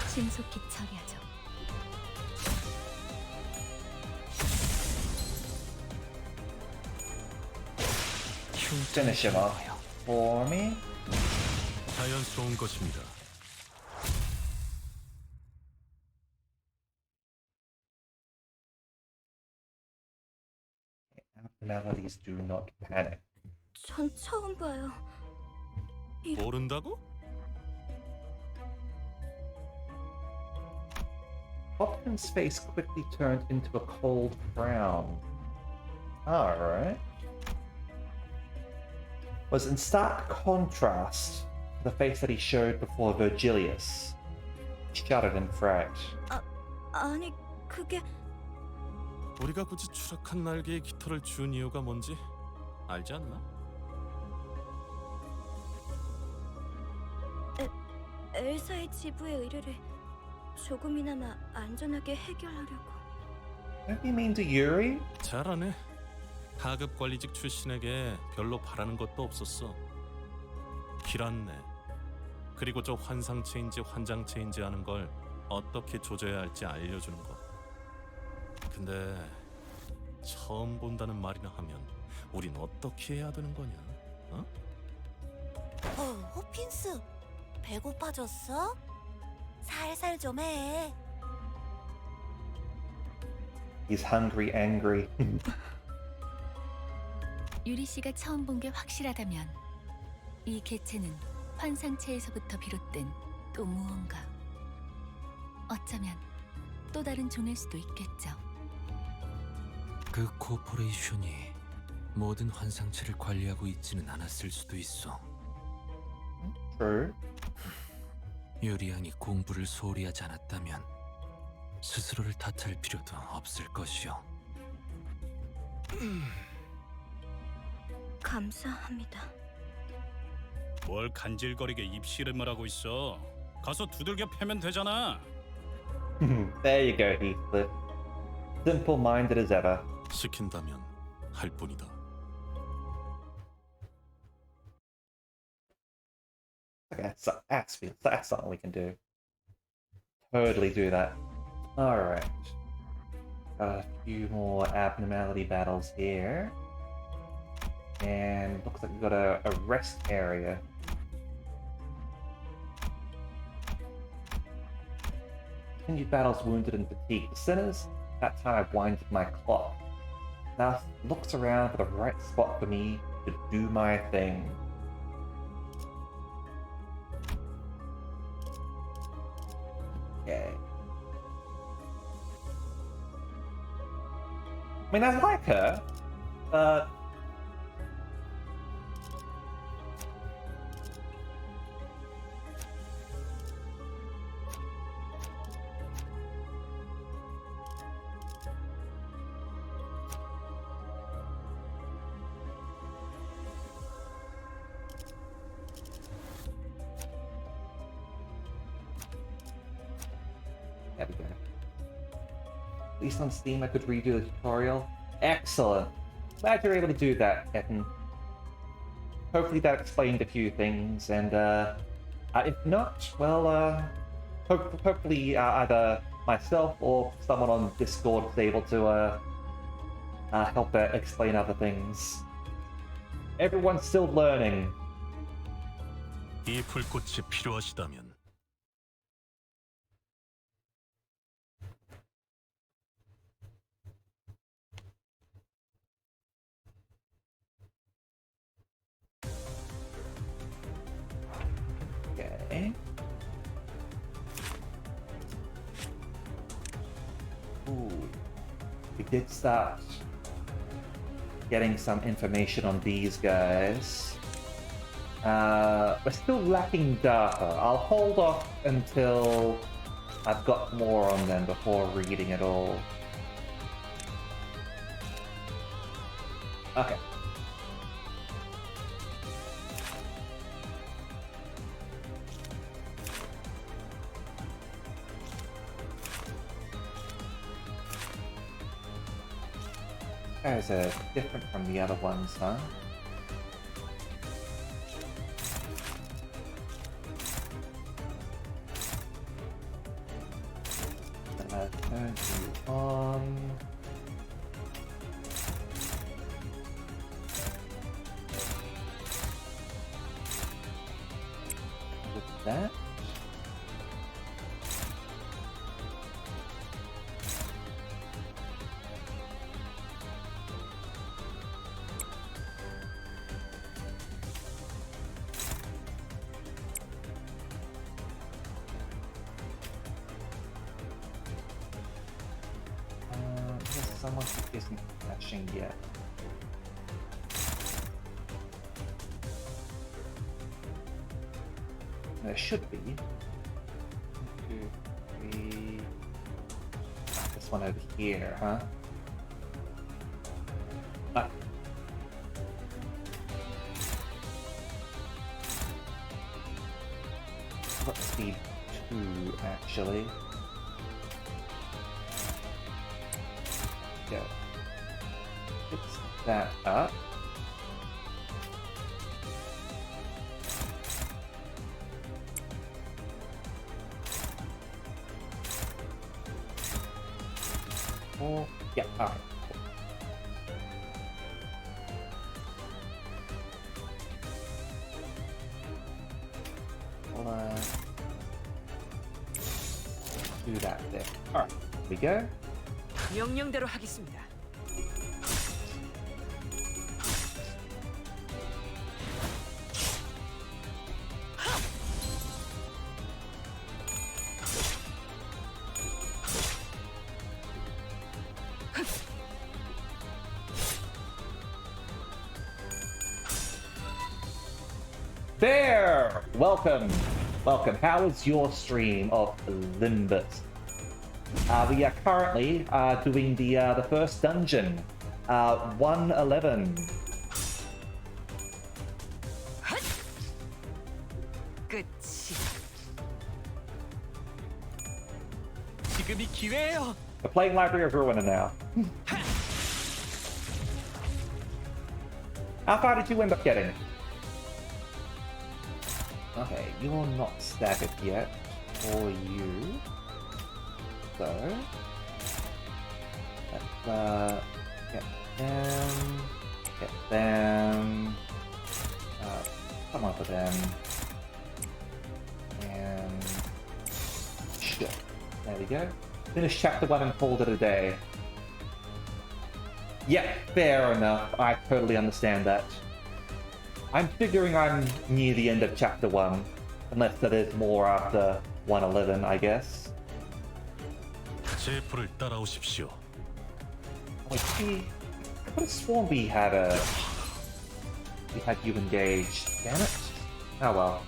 Speaker 2: 신속히 처리하죠.
Speaker 1: Break. finish him off for me.
Speaker 9: 자연스러운 것입니다.
Speaker 1: Abnormalities do not panic.
Speaker 10: 전 처음 봐요.
Speaker 9: 모른다고?
Speaker 1: Hopkins' face quickly turned into a cold frown. Alright. Was in stark contrast to the face that he showed before Virgilius. He shuddered in fright.
Speaker 10: 아니, 그게...
Speaker 9: 우리가 굳이 추락한 날개에 깃털을 준 이유가 뭔지 알지 않나?
Speaker 10: 엘사의 지부의 의뢰를 조금이나마 안전하게 해결하려고.
Speaker 1: Don't you mean to Yuri?
Speaker 9: 잘하네. 하급 관리직 출신에게 별로 바라는 것도 없었어. 길 안내, 그리고 저 환상체인지 환장체인지 하는 걸 어떻게 조져야 할지 알려주는 거. 근데 처음 본다는 말이나 하면 우린 어떻게 해야 되는 거냐? 어?
Speaker 16: 호핀스, 배고파졌어? 살살 좀 해.
Speaker 1: He's hungry, angry.
Speaker 2: 유리 씨가 처음 본 게 확실하다면 이 개체는 환상체에서부터 비롯된 또 무언가. 어쩌면 또 다른 종일 수도 있겠죠.
Speaker 8: 그 코퍼레이션이 모든 환상체를 관리하고 있지는 않았을 수도 있어.
Speaker 1: True.
Speaker 8: 유리양이 공부를 소홀히 하지 않았다면 스스로를 탓할 필요도 없을 것이요.
Speaker 10: 감사합니다.
Speaker 5: 뭘 간질거리게 입씨름을 하고 있어. 가서 두들겨 패면 되잖아.
Speaker 1: There you go, Heathcliff. Simple-minded as ever.
Speaker 9: 시킨다면 할 뿐이다.
Speaker 1: Okay, that's something we can do. Totally do that. Alright. Got a few more abnormality battles here. And looks like we've got a rest area. Continued battles, wounded and fatigued sinners. That time I winded my clock. Now looks around for the right spot for me to do my thing. Okay. I mean, I like her, but there we go. At least on Steam I could redo the tutorial. Excellent. Glad you're able to do that, Etten. Hopefully that explained a few things, and if not, well, hopefully either myself or someone on Discord is able to help explain other things. Everyone's still learning.
Speaker 9: 이 불꽃이 필요하시다면
Speaker 1: Okay. Ooh. We did start getting some information on these guys. We're still lacking data. I'll hold off until I've got more on them before reading it all. Okay. Guys are different from the other ones, huh? Turn you on. that. There's someone who isn't flashing yet. There should be. 1, 2, 3. This one over here, huh? Let's be 2 actually. Go. Fix that up. Oh, yeah, alright. I'll do that there. Alright, here we go.
Speaker 3: 명령대로 하겠습니다.
Speaker 1: There! Welcome. Welcome. How is your stream of Limbus? We are currently doing the first dungeon, 111.
Speaker 3: 끝이.
Speaker 15: 지금이 기회예요.
Speaker 1: We're playing Library of Ruin now. How far did you end up getting? Okay, you're not staggered yet, or you. So, let's get them, come on for them, and shit. There we go. Finish chapter 1 and called it a day. Yeah, fair enough. I totally understand that. I'm figuring I'm near the end of chapter 1, unless there is more after 111, I guess.
Speaker 5: 제 불을 따라오십시오.
Speaker 1: Wait, I could have sworn we had you engaged. Damn it. Oh well.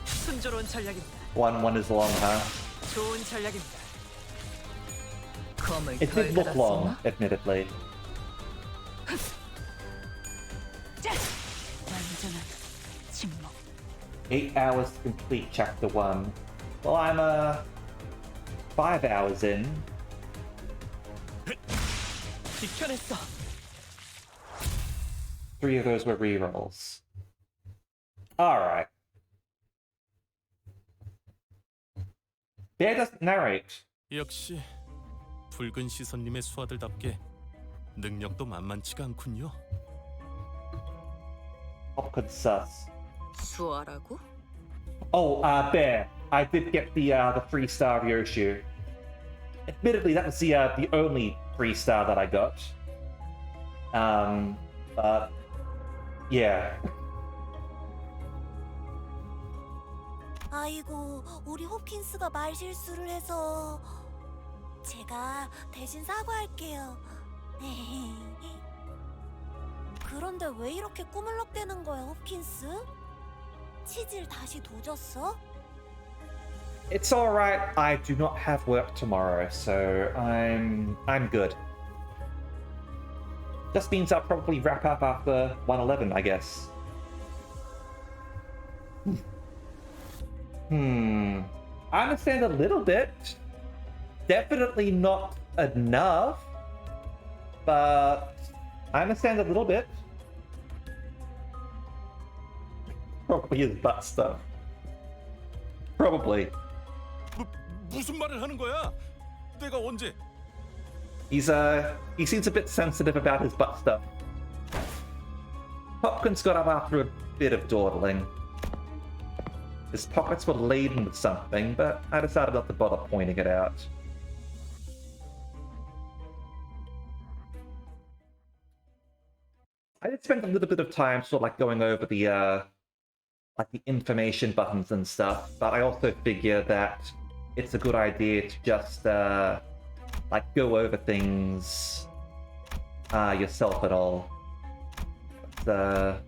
Speaker 3: 순조로운 전략입니다.
Speaker 1: One is long, huh?
Speaker 3: 좋은 전략입니다. 검을
Speaker 1: It did look long, admittedly.
Speaker 11: 완전한 침묵.
Speaker 1: 8 hours to complete chapter 1. Well, I'm 5 hours in.
Speaker 15: 지켜냈어.
Speaker 1: 3 of those were rerolls. Alright. Bear doesn't narrate.
Speaker 9: 역시 붉은 시선님의 수하들답게 능력도 만만치가 않군요.
Speaker 1: Could sus.
Speaker 3: 수아라고?
Speaker 1: Oh, Bear. I did get the 3-star Ryoshu. Admittedly, that was the only 3-star that I got. But yeah.
Speaker 16: 아이고, 우리 홉킨스가 말 실수를 해서 제가 대신 사과할게요. 그런데 왜 이렇게 꾸물럭대는 거야, 홉킨스? 치질 다시 도졌어?
Speaker 1: It's alright. I do not have work tomorrow, so I'm good. Just means I'll probably wrap up after 111, I guess. I understand a little bit. Definitely not enough, but I understand a little bit. Probably his butt stuff. Probably.
Speaker 9: 무슨 말을 하는 거야? 내가 언제?
Speaker 1: He seems a bit sensitive about his butt stuff. Hopkins got up after a bit of dawdling. His pockets were laden with something, but I decided not to bother pointing it out. I did spend a little bit of time sort of like going over the like the information buttons and stuff, but I also figure that it's a good idea to just like go over things yourself at all. Let's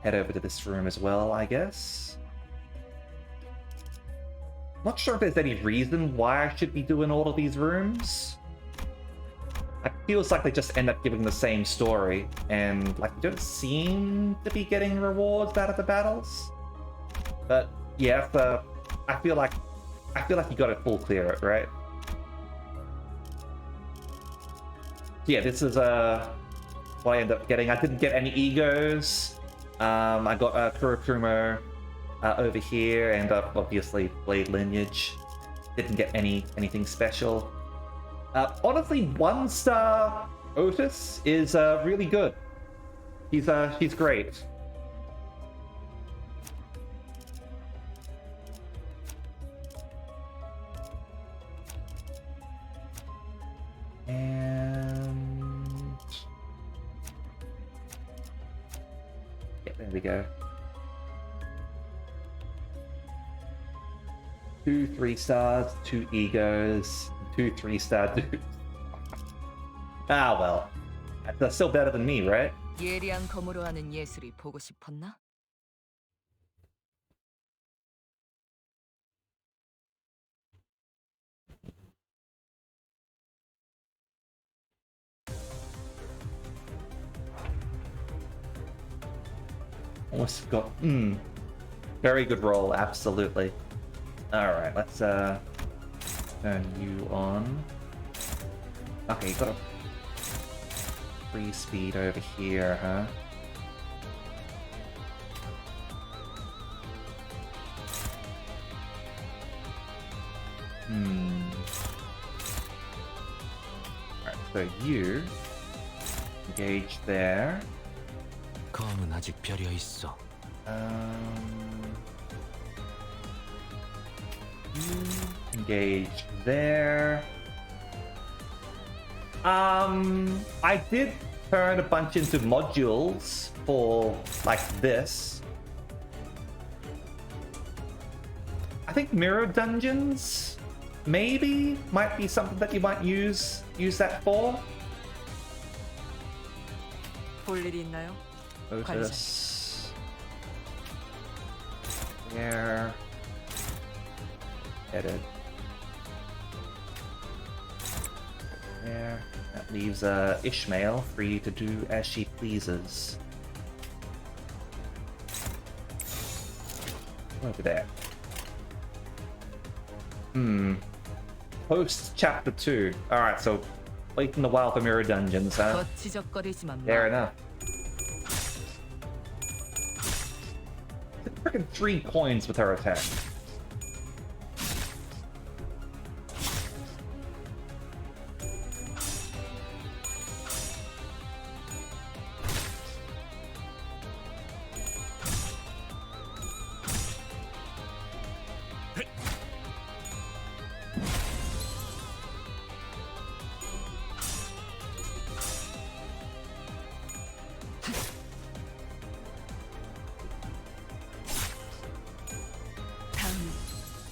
Speaker 1: head over to this room as well, I guess. Not sure if there's any reason why I should be doing all of these rooms. It feels like they just end up giving the same story, and like you don't seem to be getting rewards out of the battles. But yeah, I feel like you got to full clear it, right? Yeah, this is what I ended up getting. I didn't get any egos. I got Kurokumo over here, and obviously Blade Lineage. Didn't get anything special. Honestly, 1-star Otis is really good. He's great. And yeah, there we go. 2 3-stars, 2 egos, 2 3-star dudes. Ah well, that's still better than me, right?
Speaker 3: 예리한 검으로 하는 예술이 보고 싶었나?
Speaker 1: Almost got very good roll, absolutely. Alright, let's turn you on. Okay, you got a free speed over here, huh? Alright, so you engage there.
Speaker 8: 검은 아직 벼려 있어.
Speaker 1: You engage there. I did turn a bunch into modules for like this. I think mirror dungeons maybe might be something that you might use that for.
Speaker 3: 볼 일이 있나요?
Speaker 1: Otis. There. Edit. There. That leaves Ishmael free to do as she pleases. Over there. Post chapter 2. Alright, so waiting a while for mirror dungeons, huh? Fair enough. Freaking 3 coins with her attack.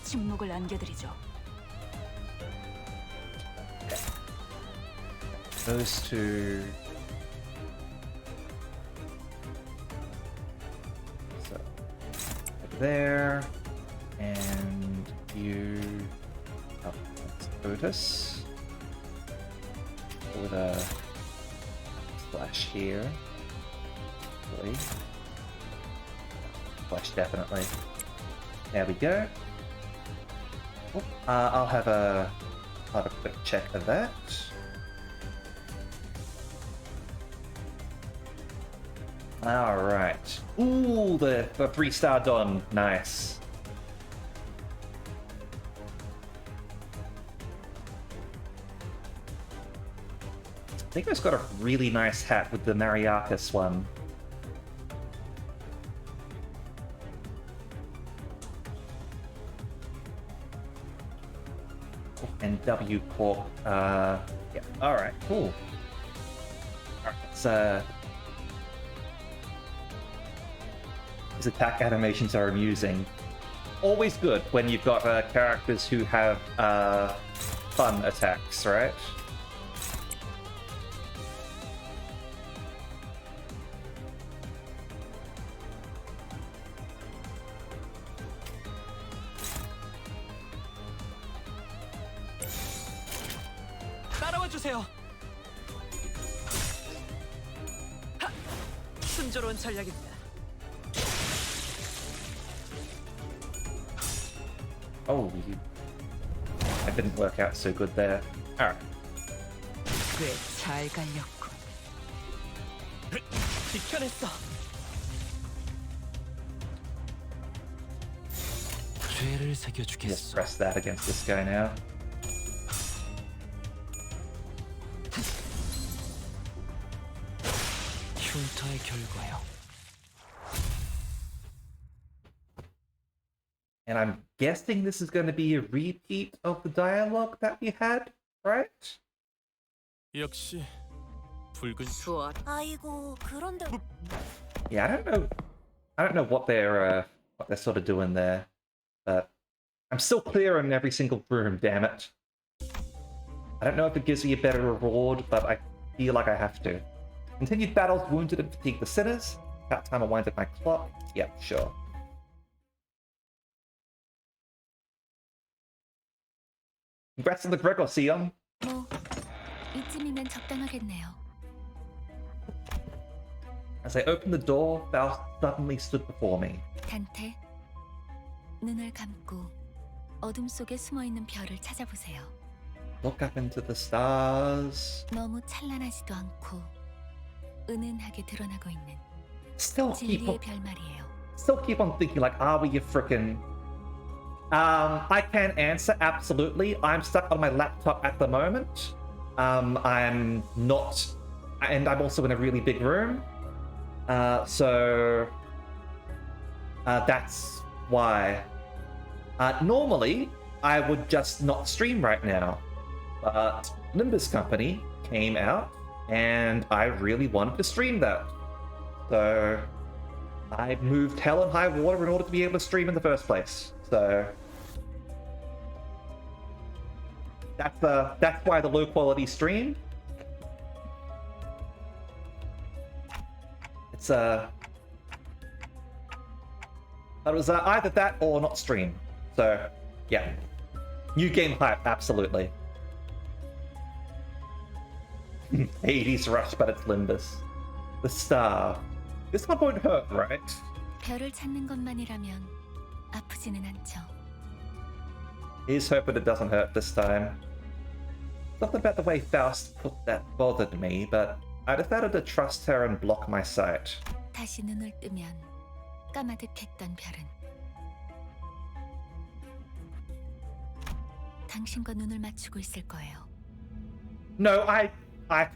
Speaker 11: 침묵을 안겨드리죠.
Speaker 1: Those two. So there, and you. Oh, that's Otis with a splash here. Really. Splash definitely. There we go. Oh, I'll have a quick check of that. Alright. Ooh, the 3-star Don. Nice. I think it's got a really nice hat with the Mariakis one. and W Corp. Yeah. All right. Cool. All right. Let's. His attack animations are amusing. Always good when you've got characters who have fun attacks, right?
Speaker 3: 따라와 주세요. 하! 순조로운 전략입니다.
Speaker 1: Oh, that didn't work out so good there. Alright.
Speaker 3: 꽤잘 갈렸군. 지켜냈어.
Speaker 8: 죄를
Speaker 1: Let's
Speaker 8: 새겨주겠어.
Speaker 1: press that against this guy now.
Speaker 8: 흉터의 결과요.
Speaker 1: And I'm guessing this is going to be a repeat of the dialogue that we had, right?
Speaker 9: 역시 붉은
Speaker 16: 아이고, 그런데
Speaker 1: Yeah, I don't know what they're sort of doing there, but I'm still clearing every single room. Damn it! I don't know if it gives me a better reward, but I feel like I have to. Continued battles, wounded and fatigued the sinners. About time I winded my clock. Yeah, sure. Congrats on the Gregor, Sion.
Speaker 2: 뭐 이쯤이면 적당하겠네요.
Speaker 1: As I opened the door, Faust suddenly stood before me.
Speaker 2: 단테, 눈을 감고 어둠 속에 숨어 있는 별을 찾아보세요.
Speaker 1: Look up into the stars.
Speaker 2: 너무 찬란하지도 않고 은은하게 드러나고 있는
Speaker 1: Still keep
Speaker 2: 진리의
Speaker 1: on,
Speaker 2: 별 말이에요.
Speaker 1: still keep on thinking like, are we a frickin'? I can answer absolutely. I'm stuck on my laptop at the moment. I'm not, and I'm also in a really big room. So that's why. Normally, I would just not stream right now, but Limbus Company came out, and I really wanted to stream that. So I moved hell and high water in order to be able to stream in the first place. So that's why the low quality stream. It's but it was either that or not stream. So yeah, new game hype, absolutely. 80s rush, but it's Limbus. The star. This one won't hurt, right?
Speaker 2: 별을 찾는 것만이라면 아프지는 않죠.
Speaker 1: Here's hoping it doesn't hurt this time. Something about the way Faust put that bothered me, but I decided to trust her and block my sight.
Speaker 2: 다시 눈을 뜨면 까마득했던 별은 당신과 눈을 맞추고 있을 거예요.
Speaker 1: No, I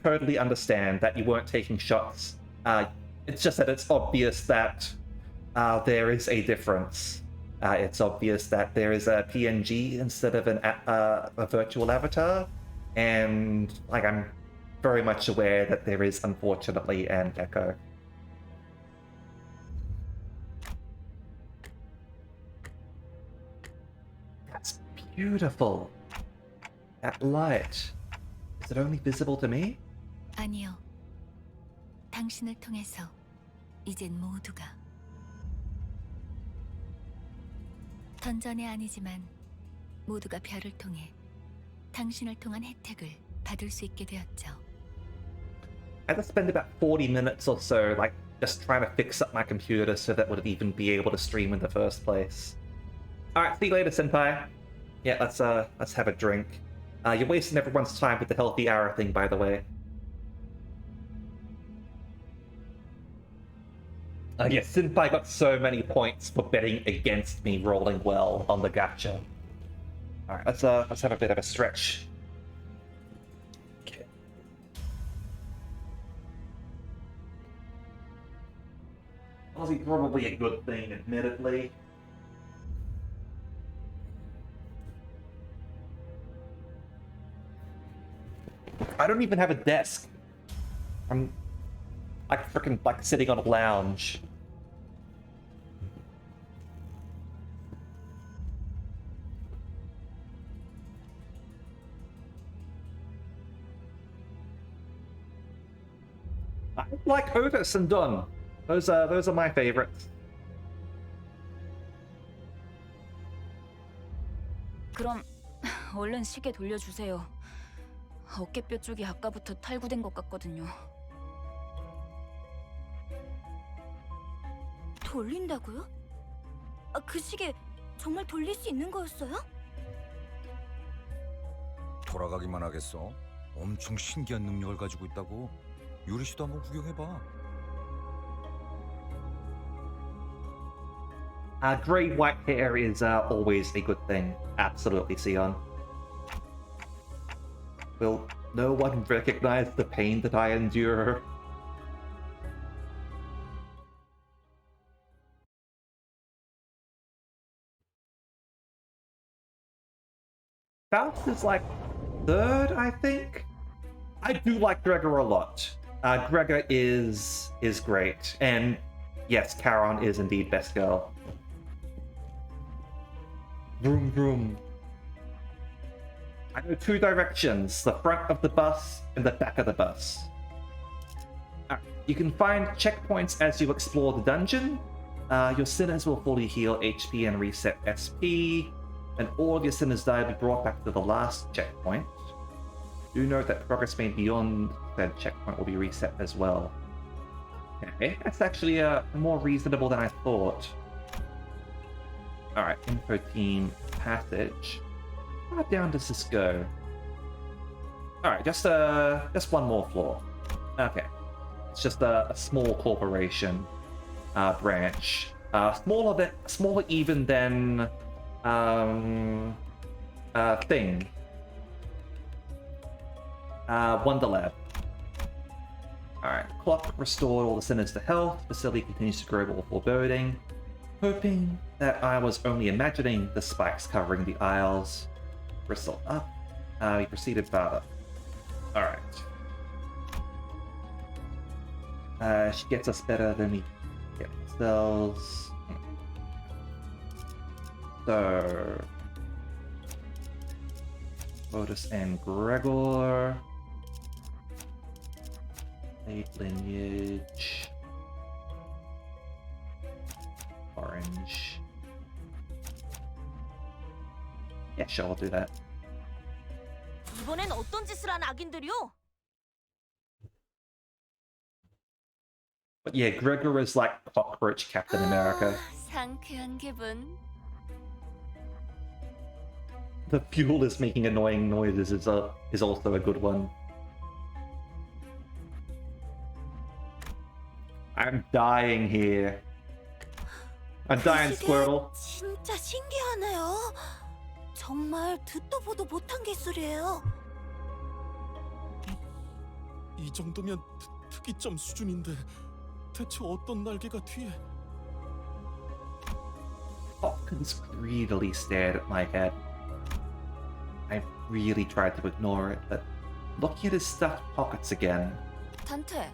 Speaker 1: totally understand that you weren't taking shots. It's just that it's obvious that there is a difference. It's obvious that there is a PNG instead of a virtual avatar, and like I'm very much aware that there is unfortunately an echo. That's beautiful. That light. Is it only visible to me?
Speaker 2: 아니요. 당신을 통해서 이젠 모두가 던전이 아니지만 모두가 별을 통해 당신을 통한 혜택을 받을 수 있게 되었죠.
Speaker 1: I had to spend about 40 minutes or so, like, just trying to fix up my computer so that would even be able to stream in the first place. Alright, see you later, Senpai. Yeah, let's have a drink. You're wasting everyone's time with the healthy hour thing, by the way. Yes, Senpai got so many points for betting against me rolling well on the gacha. Alright, let's have a bit of a stretch. Okay. Honestly, probably a good thing, admittedly. I don't even have a desk. I'm like freaking like sitting on a lounge. I like Otis and Dunn. Those are my favorites.
Speaker 11: 그럼 얼른 시계 돌려주세요. 어깨뼈 쪽이 아까부터 탈구된 것 같거든요.
Speaker 10: 돌린다고요? 아, 그 시계 정말 돌릴 수 있는 거였어요?
Speaker 6: 돌아가기만 하겠어? 엄청 신기한 능력을 가지고 있다고. 유리 씨도 한번 구경해봐.
Speaker 1: Grey white hair is always a good thing. Absolutely, Sion. Will no one recognize the pain that I endure? Faust is like third, I think. I do like Gregor a lot. Gregor is great, and yes, Charon is indeed best girl. Vroom vroom. I know two directions, the front of the bus and the back of the bus. You can find checkpoints as you explore the dungeon. Your sinners will fully heal HP and reset SP, and all of your sinners die will be brought back to the last checkpoint. Do note that progress made beyond that checkpoint will be reset as well. Okay, that's actually more reasonable than I thought. Alright, info team passage. How down does this go? Alright, just one more floor. Okay. It's just a small corporation branch. Smaller even than thing. Wonderlab. Alright, clock restored all the sinners to health. Facility continues to grow all foreboding. Hoping that I was only imagining the spikes covering the aisles. Bristle up. We proceeded further. Alright. She gets us better than we get ourselves. So... Otis and Gregor. Late lineage. Orange. Yeah, sure, I'll do that.
Speaker 16: 이번엔 어떤 짓을 한 악인들이요?
Speaker 1: But yeah, Gregor is like cockroach Captain America.
Speaker 7: 상쾌한 기분.
Speaker 1: The fuel is making annoying noises is also a good one. I'm dying here. I'm dying, Squirtle.
Speaker 16: 진짜 신기하네요. 정말 듣도 보도 못한 기술이에요.
Speaker 12: 이 정도면 특이점 수준인데 대체 어떤 날개가 뒤에?
Speaker 1: Hopkins greedily stared at my head. I really tried to ignore it, but looking at his stuffed pockets again.
Speaker 7: 단테,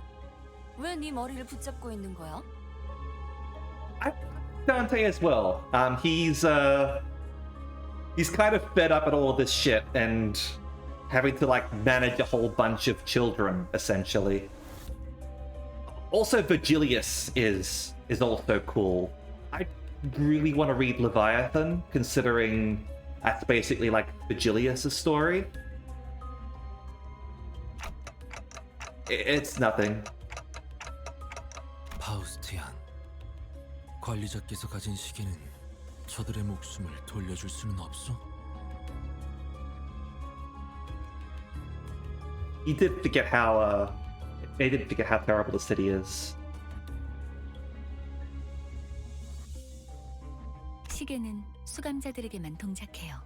Speaker 7: 왜 네 머리를 붙잡고 있는 거야?
Speaker 1: Dante as well. He's kind of fed up at all of this shit and having to like manage a whole bunch of children, essentially. Also, Virgilius is also cool. I really want to read Leviathan, considering that's basically like Virgilius' story. It's nothing.
Speaker 8: 파우스티안, 관리자께서 가진 시계는 저들의 목숨을 돌려줄 수는 없어?
Speaker 1: He did forget how they did forget how terrible the city is.
Speaker 2: 시계는 수감자들에게만 동작해요.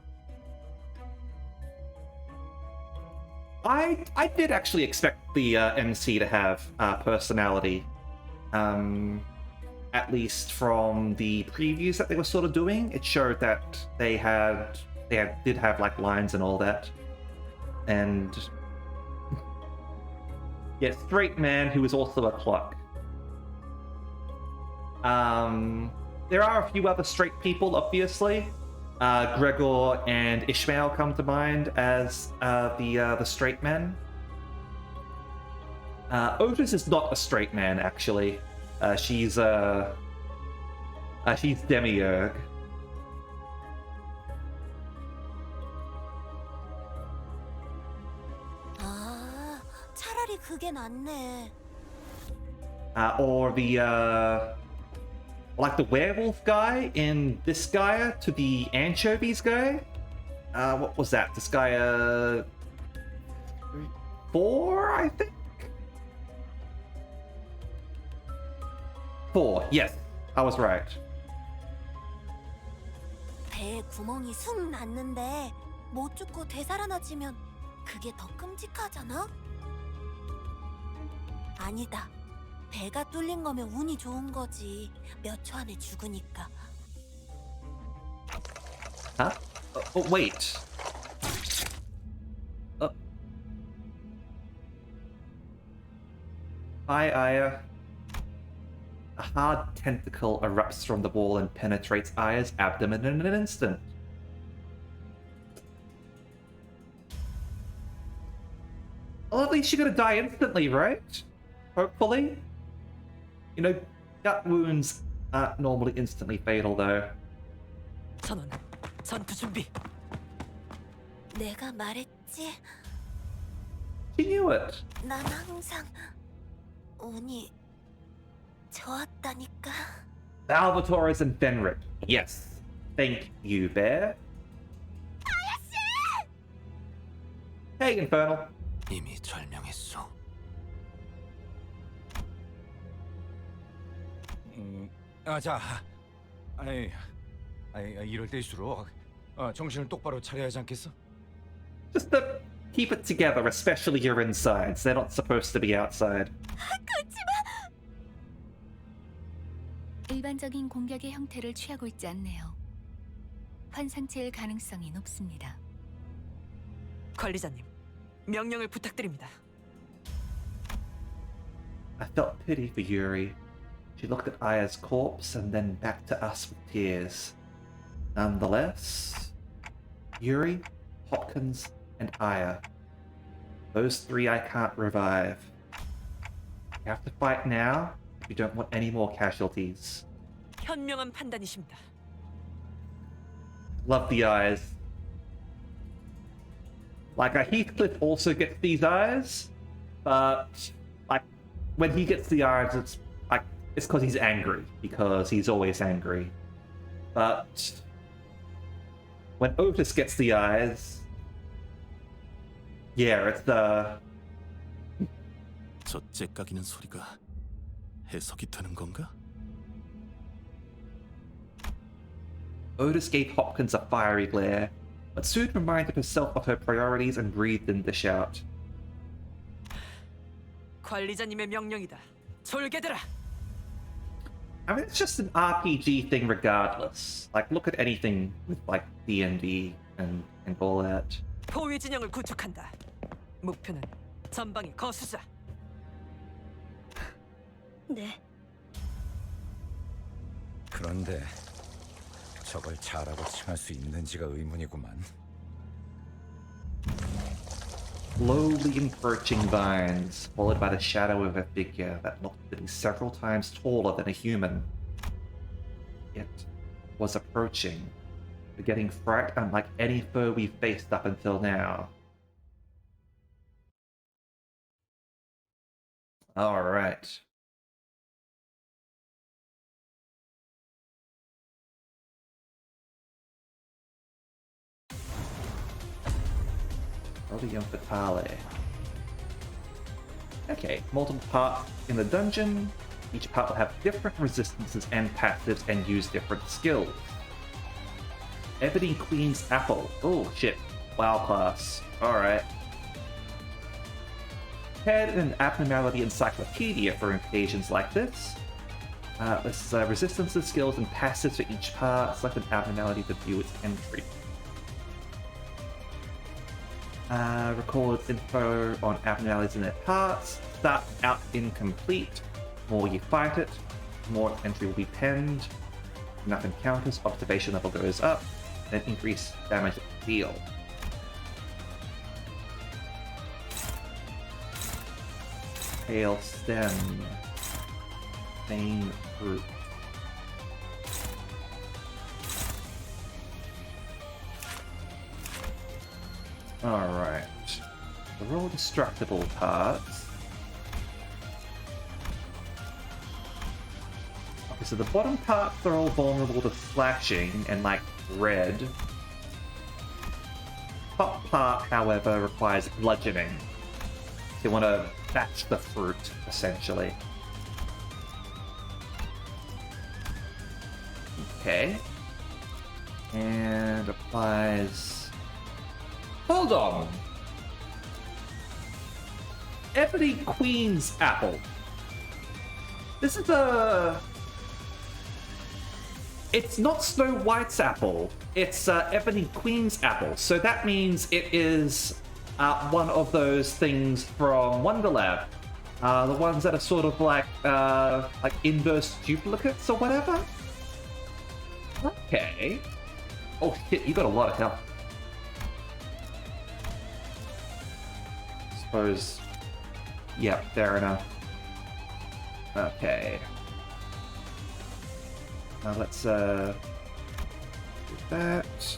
Speaker 1: I did actually expect the MC to have personality. At least from the previews that they were sort of doing, it showed that they did have like lines and all that. And Yeah, straight man who is also a clock. There are a few other straight people, obviously. Gregor and Ishmael come to mind as the straight men. Otis is not a straight man, actually. She's demiurge.
Speaker 16: 아, 차라리 그게 낫네.
Speaker 1: Or the like the werewolf guy in this Gaia to the anchovies guy. What was that? This Gaia 4, I think. 4. Yes, I was right.
Speaker 16: 배에 구멍이 숭 났는데 못 죽고 되살아나지면 그게 더 끔찍하잖아? 아니다. 배가 뚫린 거면 운이 좋은 거지. 몇 초 안에 죽으니까.
Speaker 1: Huh? Oh, wait. Hi, Aya. A hard tentacle erupts from the wall and penetrates Aya's abdomen in an instant. Well, at least you're gonna die instantly, right? Hopefully. You know, gut wounds aren't normally instantly fatal, though.
Speaker 3: 선원, 전투 준비.
Speaker 16: 내가 말했지.
Speaker 1: She knew it.
Speaker 16: 난 항상 운이 좋았다니까.
Speaker 1: Salvatores and Fenric. Yes. Thank you, Bear. Hey, Infernal.
Speaker 8: 이미 절명했소.
Speaker 6: 자, 이럴 때일수록 정신을 똑바로 차려야 하지 않겠어?
Speaker 1: Just to keep it together, especially your insides. They're not supposed to be outside.
Speaker 2: 일반적인 공격의 형태를 취하고 있지 않네요. 환상체일 가능성이 높습니다.
Speaker 3: 관리자님, 명령을 부탁드립니다.
Speaker 1: I felt pity for Yuri. She looked at Aya's corpse and then back to us with tears. Nonetheless, Yuri, Hopkins, and Aya. Those 3 I can't revive. You have to fight now if you don't want any more casualties.
Speaker 3: 현명한 판단이십니다.
Speaker 1: Love the eyes. Like, Heathcliff also gets these eyes, but, like, when he gets the eyes, it's because he's angry, because he's always angry. But when Otis gets the eyes, yeah, it's the...
Speaker 9: 저 째까기는 소리가 해석이 되는 건가?
Speaker 1: Otis gave Hopkins a fiery glare, but soon reminded herself of her priorities and breathed in the shout.
Speaker 3: 관리자님의 명령이다. 졸개들아.
Speaker 1: I mean, it's just an RPG thing regardless. Like, look at anything with, like, D&D and all that.
Speaker 3: 포위 진영을 구축한다. 목표는 전방의 거수자.
Speaker 10: 네.
Speaker 6: 그런데 저걸 잘하고 칭할 수 있는지가 의문이구만.
Speaker 1: Slowly encroaching vines, followed by the shadow of a figure that looked to be several times taller than a human. It was approaching, begetting fright unlike any foe we've faced up until now. Alright. Odium Fatale. Okay, multiple parts in the dungeon. Each part will have different resistances and passives and use different skills. Ebony Queen's Apple. Oh shit. WoW class. Alright. Head an abnormality encyclopedia for occasions like this. This is resistances, skills, and passives for each part. Select an abnormality to view its entry. Records info on abnormalities in their parts. Start out incomplete. More you fight it, more entry will be penned. Enough encounters, observation level goes up, then increase damage deal. Pale stem. Main fruit. Alright. They're all destructible parts. Okay, so the bottom parts are all vulnerable to slashing and like red. Top part, however, requires bludgeoning. You want to batch the fruit, essentially. Okay. And applies... Hold on! Ebony Queen's apple. This is a... It's not Snow White's apple. It's Ebony Queen's apple. So that means it is one of those things from Wonderlab. The ones that are sort of like inverse duplicates or whatever. Okay. Oh shit, you got a lot of health. Suppose. Yep, fair enough. Okay. Now let's do that.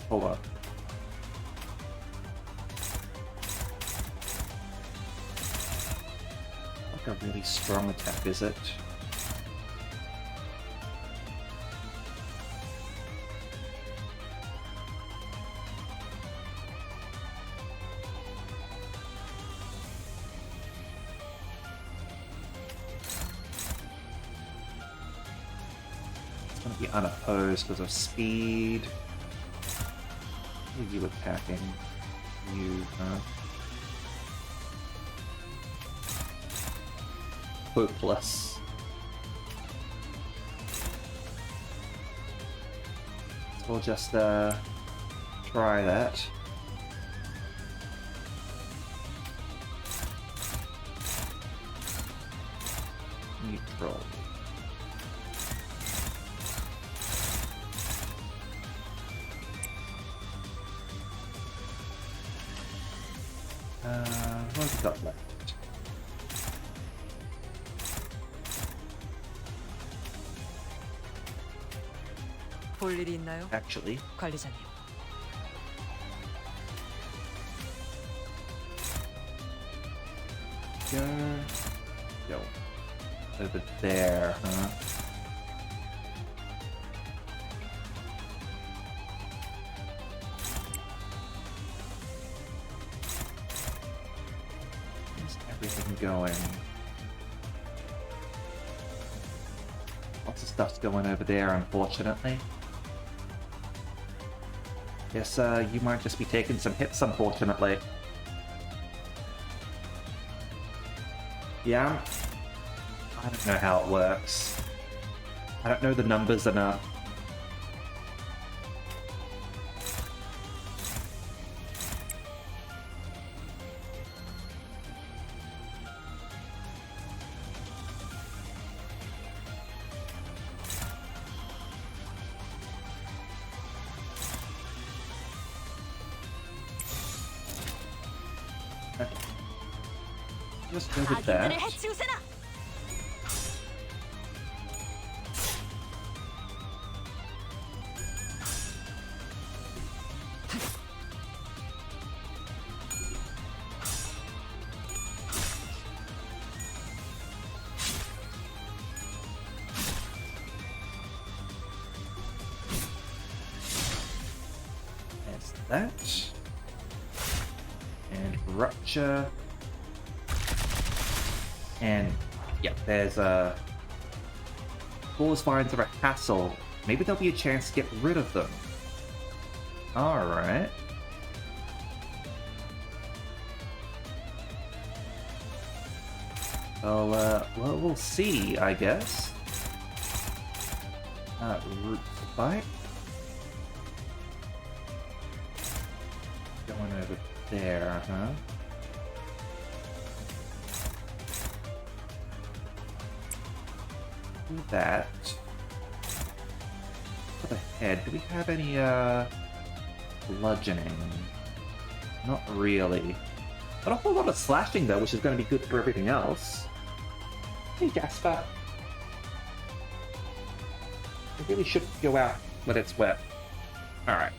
Speaker 1: Hold on. Like a really strong attack, is it? It's gonna be unopposed because of speed. Who are you attacking? You, huh? Hopeless. So we'll just try that. Neutral. What have we got left?
Speaker 3: 볼 일이 있나요?
Speaker 1: Actually,
Speaker 3: 관리자님.
Speaker 1: go over there, huh? Where's everything going? Lots of stuff's going over there, unfortunately. Guess you might just be taking some hits, unfortunately. Yeah, I don't know how it works. I don't know the numbers enough. Okay. Just go with that. There's that. And rupture. And yeah, there's Force vines are a hassle. Maybe there'll be a chance to get rid of them. Alright. Well, we'll see, I guess. Root spike. there, huh? Do that. For the head, do we have any bludgeoning? Not really. But a whole lot of slashing though, which is going to be good for everything else. Hey Jasper. I really should go out when it's wet. Alright.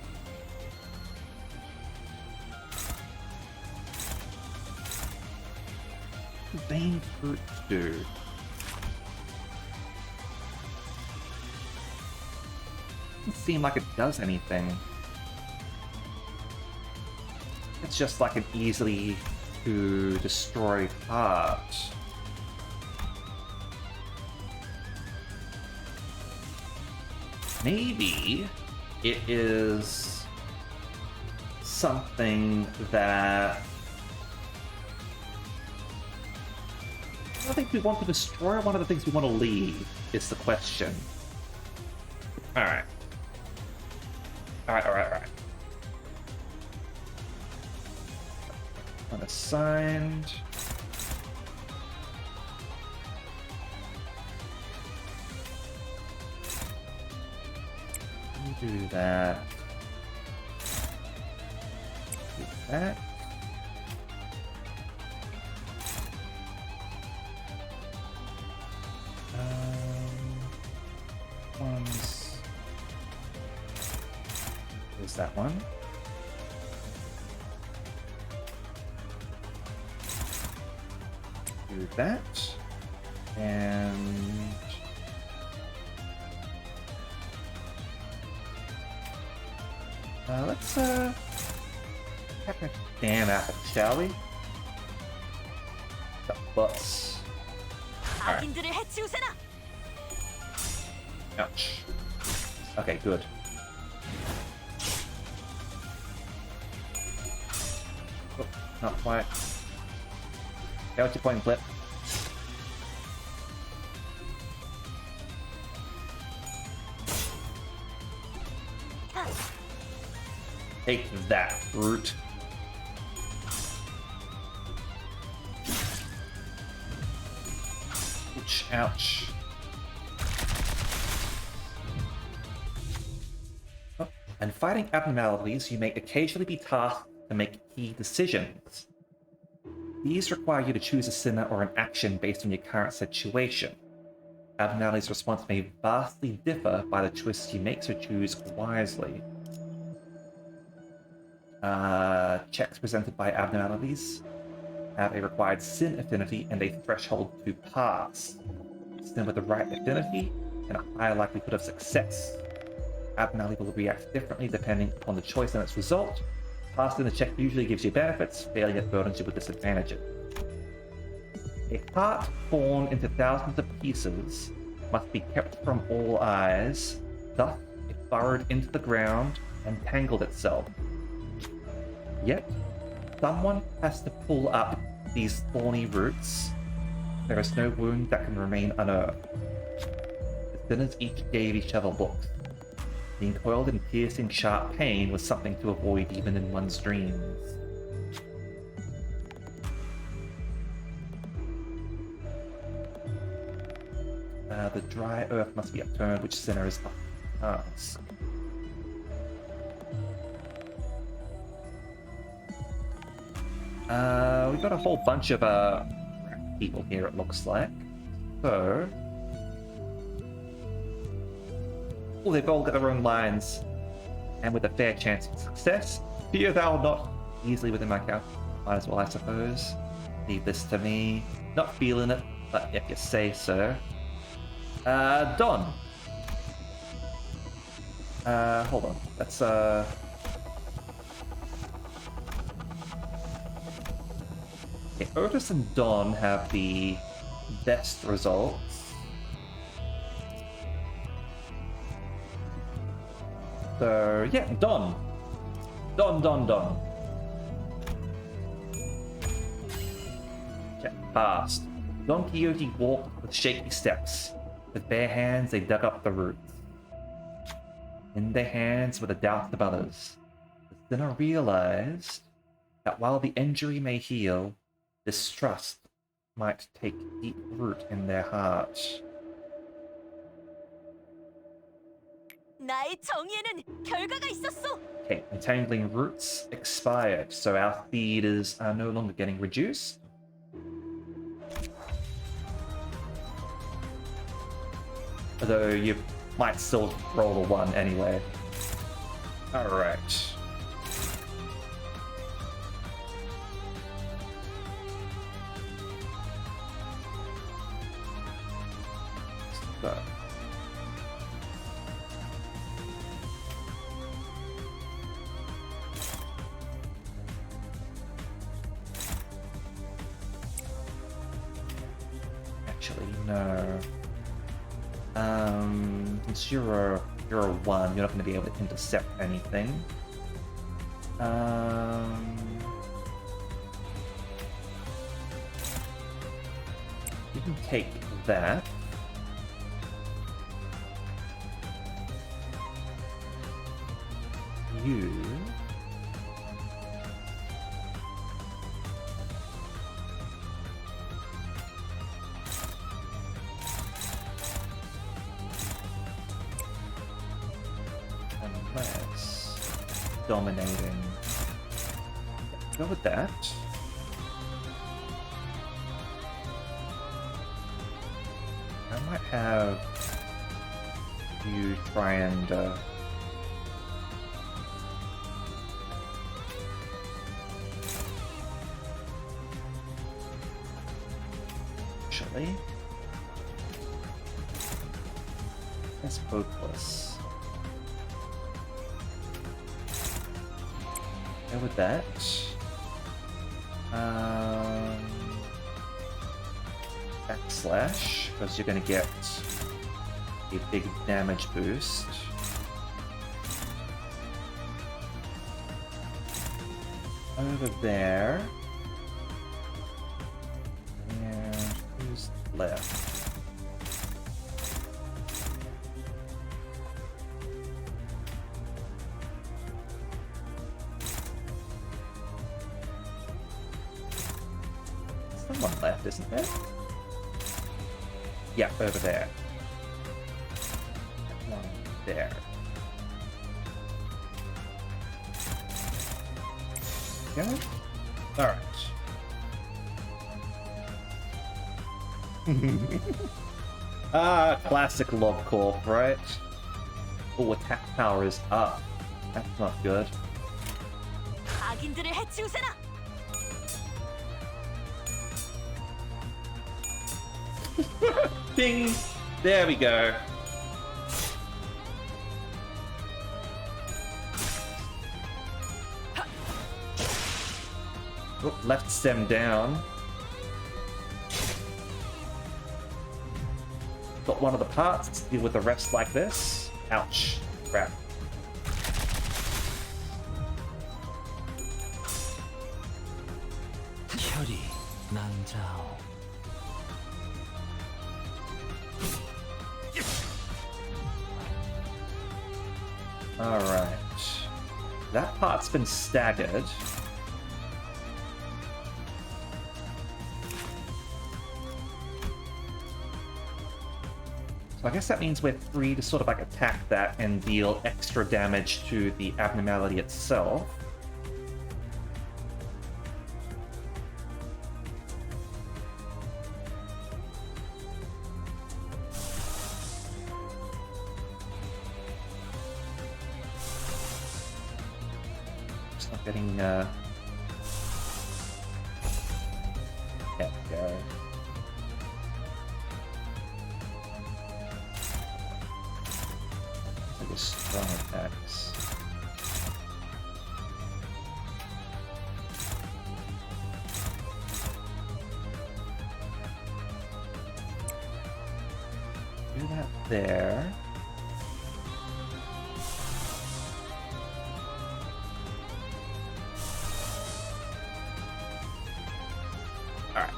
Speaker 1: Vein fruit do. Doesn't seem like it does anything. It's just like an easily to destroy part. Maybe it is something that I don't think we want to destroy. One of the things we want to leave is the question. Alright. Alright. Unassigned. Do that. Do that. One's. There's that one. Do that. And let's have a damn apple, shall we? The butts. Alright.
Speaker 14: 악인들을 해치우세나.
Speaker 1: Ouch. Okay, good. Oh, not quite. Okay, what's your point, Flip? Take that, root. Ouch, ouch. Oh, and fighting abnormalities, you may occasionally be tasked to make key decisions. These require you to choose a sinner or an action based on your current situation. Abnormalities' response may vastly differ by the choices you make, so choose wisely. Checks presented by abnormalities have a required sin affinity and a threshold to pass. Sin with the right affinity and a higher likelihood of success. Abnormality will react differently depending on the choice and its result. Passing the check usually gives you benefits, failing it burdens you with disadvantages. A heart torn into thousands of pieces must be kept from all eyes, thus it burrowed into the ground and tangled itself. Yet, someone has to pull up these thorny roots. There is no wound that can remain unearthed. The sinners each gave each other looks. Being coiled in piercing, sharp pain was something to avoid even in one's dreams. The dry earth must be upturned, which sinner is up to task. We've got a whole bunch of people here, it looks like. So, oh, they've all got their own lines, and with a fair chance of success. Fear thou not easily within my count. Might as well, I suppose. Leave this to me. Not feeling it, but if you say so. Don. Hold on. Let's Okay, Otis and Don have the best results. So, yeah, Don. Don. Check passed. Don Quixote walked with shaky steps. With bare hands, they dug up the roots. In their hands were the doubts of others. The sinner realized that while the injury may heal, distrust might take deep root in their hearts.
Speaker 14: 나의 정의에는 결과가 있었어.
Speaker 1: Okay, entangling roots expired, so our theaters are no longer getting reduced. Although you might still roll a 1 anyway. Alright. So. Actually, no. Since you're a 1, you're not going to be able to intercept anything. You can take that. You... Unless... Dominating... Go with that. I might have you try and actually, that's hopeless. Go with that. Backslash, because you're going to get a big damage boost. Over there. And who's left? Someone left, isn't there? Yeah, over there. One there. Okay. Alright. Classic Log Corp, right? Oh, attack power is up. That's not good.
Speaker 14: 악인들을 해치우세나.
Speaker 1: Ding! There we go. Oh, left stem down. Got one of the parts. Let's deal with the rest like this. Ouch. Crap.
Speaker 8: 혈이 난자오.
Speaker 1: Alright. That part's been staggered. So I guess that means we're free to sort of like attack that and deal extra damage to the abnormality itself. Just not getting there we go. Strong attacks. Do that there. Alright.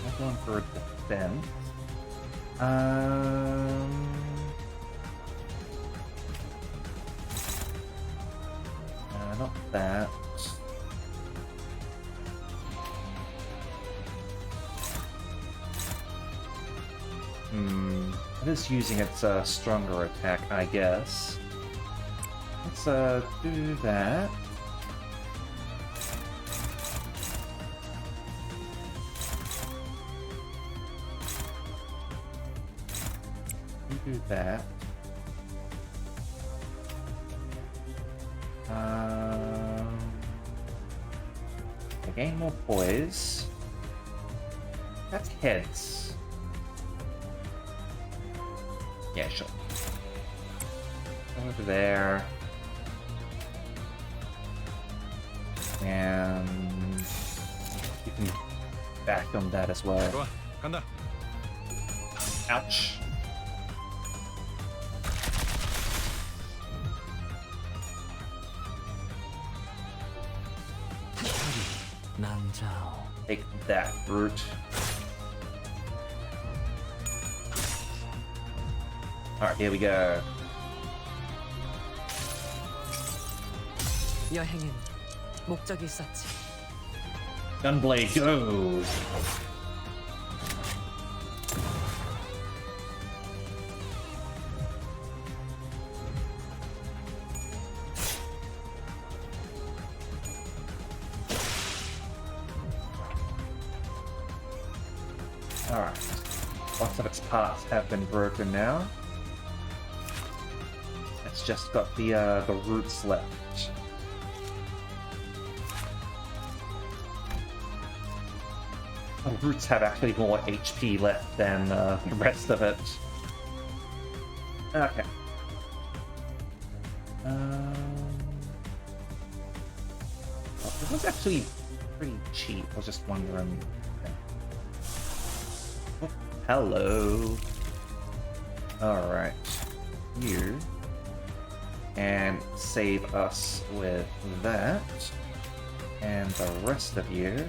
Speaker 1: I'm going for a defense. Not that. It is using its stronger attack, I guess. Let's do that. Do that. I gain more poise. That's heads. Yeah, sure. Go over there. And you can back on that as well.
Speaker 6: 좋아, 간다.
Speaker 1: Ouch. Take that route. Alright, here we go.
Speaker 3: 여행엔 목적이 있었지.
Speaker 1: Gunblade, go! Alright. Lots of its parts have been broken now. It's just got the roots left. The roots have actually more HP left than the rest of it. Okay. Well, it was actually pretty cheap. I was just wondering. Oh, hello. Alright. You. And save us with that. And the rest of you.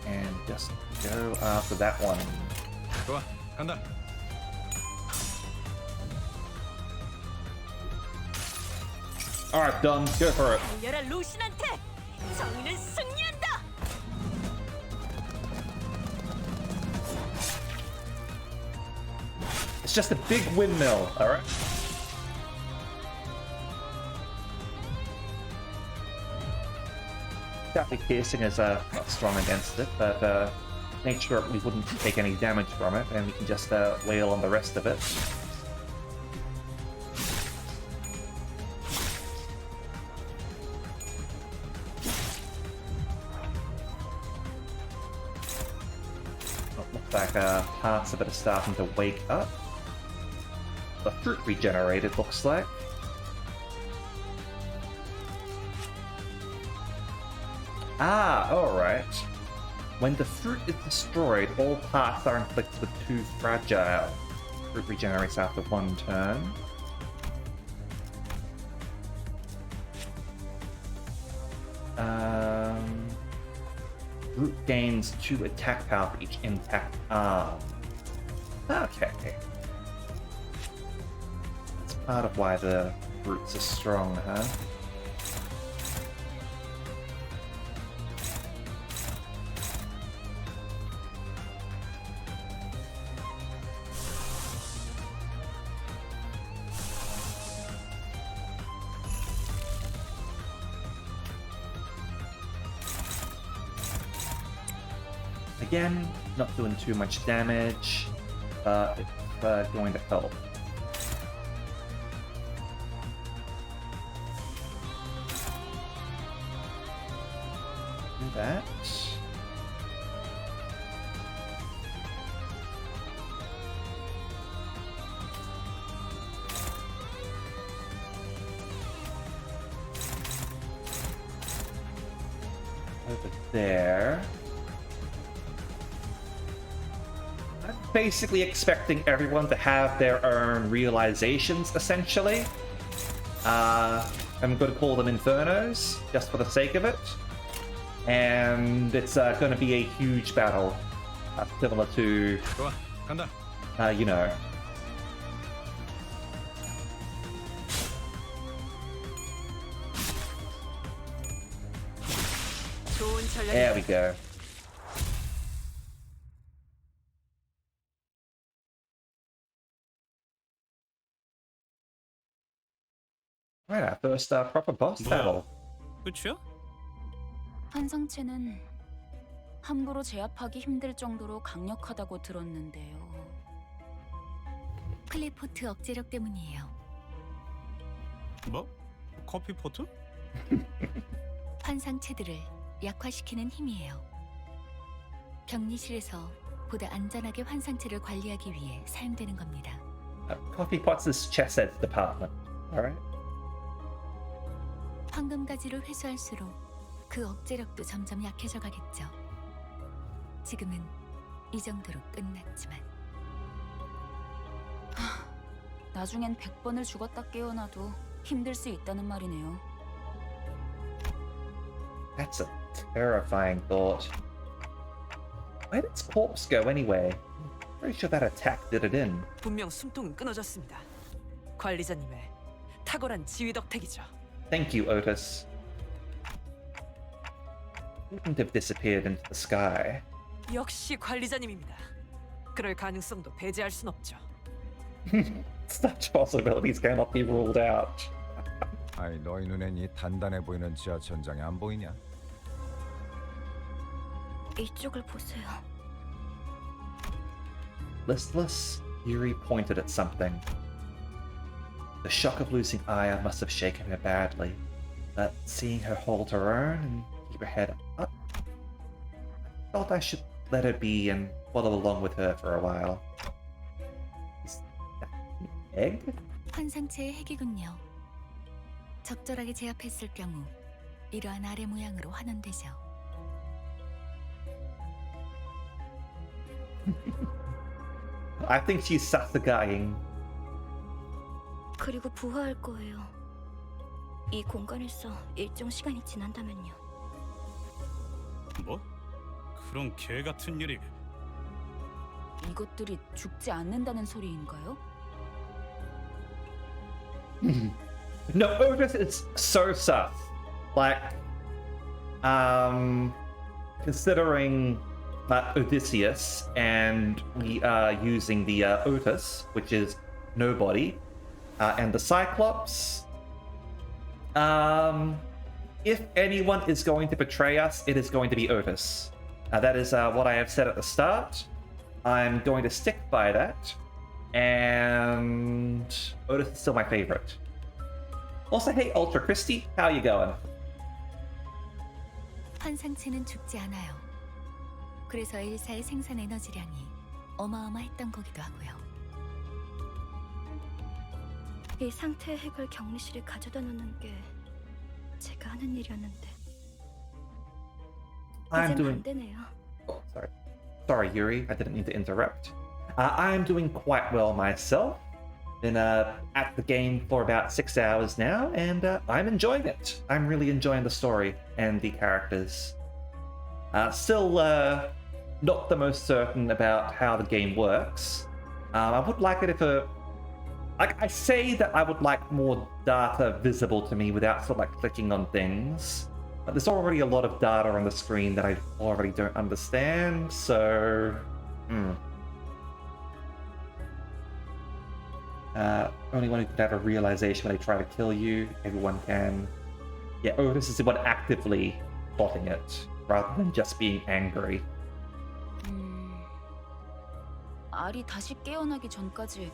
Speaker 1: And just go after that one.
Speaker 6: 좋아, 간다.
Speaker 1: Alright, done. Go for it.
Speaker 14: 달려라 루신한테! 정의는 승리한다!
Speaker 1: It's just a big windmill, alright? Exactly, piercing is not strong against it, but make sure we wouldn't take any damage from it, and we can just wail on the rest of it. It looks like parts of it are starting to wake up. The fruit regenerated, looks like. Ah, alright. When the fruit is destroyed, all parts are inflicted with too fragile. Fruit regenerates after one turn. Fruit gains 2 attack power for each intact arm. Okay. That's part of why the roots are strong, huh? Again, not doing too much damage, but it's going to help. Do that. Over there. I'm basically expecting everyone to have their own realizations, essentially. I'm going to call them Infernos, just for the sake of it. And it's going to be a huge battle, similar to,
Speaker 6: 좋아, 간다.
Speaker 1: you know.
Speaker 3: 좋은 전략이.
Speaker 1: There we go. Right, our first proper boss battle.
Speaker 5: 끝이야?
Speaker 11: 환상체는 함부로 제압하기 힘들 정도로 강력하다고 들었는데요.
Speaker 2: 클리포트 억제력 때문이에요.
Speaker 5: 뭐? 커피포트?
Speaker 2: 환상체들을 약화시키는 힘이에요. 격리실에서 보다 안전하게 환상체를 관리하기 위해 사용되는 겁니다.
Speaker 1: Coffee Potts' chess edge department. Alright.
Speaker 2: 황금 가지를 회수할수록 그 억제력도 점점 약해져 가겠죠. 지금은 이 정도로 끝났지만
Speaker 11: 나중엔 100번을 죽었다 깨어나도 힘들 수 있다는 말이네요.
Speaker 1: That's a terrifying thought. Where did its corpse go anyway? I'm pretty sure that attack did it in.
Speaker 3: 분명 숨통은 끊어졌습니다. 관리자님의 탁월한 지휘 덕택이죠.
Speaker 1: Thank you, Otis. Wouldn't have disappeared into the sky.
Speaker 3: 역시 관리자님입니다. 그럴 가능성도 배제할 순 없죠.
Speaker 1: Such possibilities cannot be ruled out.
Speaker 6: 아이 너희 눈엔 이 단단해 보이는 지하천장이 안 보이냐?
Speaker 10: 이쪽을 보세요.
Speaker 1: Listless, Yuri pointed at something. The shock of losing Aya must have shaken her badly, but seeing her hold her own and keep her head up, I felt I should let her be and follow along with her for a while. Is that an egg?
Speaker 2: 환상체의 핵이군요. 적절하게 제압했을 경우 이러한 아래 모양으로 환원되죠.
Speaker 1: I think she's Sasagaing.
Speaker 10: 그리고 부화할 거예요. 이 공간에서 일정 시간이 지난다면요.
Speaker 5: 뭐? 그런 개 같은 일이.
Speaker 11: 이것들이 죽지 않는다는 소리인가요?
Speaker 1: No, Otis is so sus. Like, considering Odysseus, and we are using the Otis, which is nobody, and the Cyclops. If anyone is going to betray us, it is going to be Otis. That is what I have said at the start. I'm going to stick by that, and Otis is still my favorite. Also, hey, Ultra Christy, how you going?
Speaker 2: 환상체는 죽지 않아요. 그래서 엘사의 생산 에너지량이 어마어마했던 거기도 하고요.
Speaker 10: 이 상태의 핵을 격리실에 가져다 놓는 게 제가 하는 일이었는데
Speaker 1: I'm
Speaker 10: 이젠
Speaker 1: doing.
Speaker 10: 안 되네요.
Speaker 1: Oh, sorry, Yuri. I didn't mean to interrupt. I'm doing quite well myself. Been at the game for about 6 hours now, and I'm enjoying it. I'm really enjoying the story and the characters. Still not the most certain about how the game works. I would like it if I say that I would like more data visible to me without sort of like clicking on things. But there's already a lot of data on the screen that I already don't understand, so... only one who could have a realization when they try to kill you. Everyone can. Yeah, Otis is the one actively plotting it, rather than just being angry.
Speaker 11: 알이 다시 깨어나기 전까지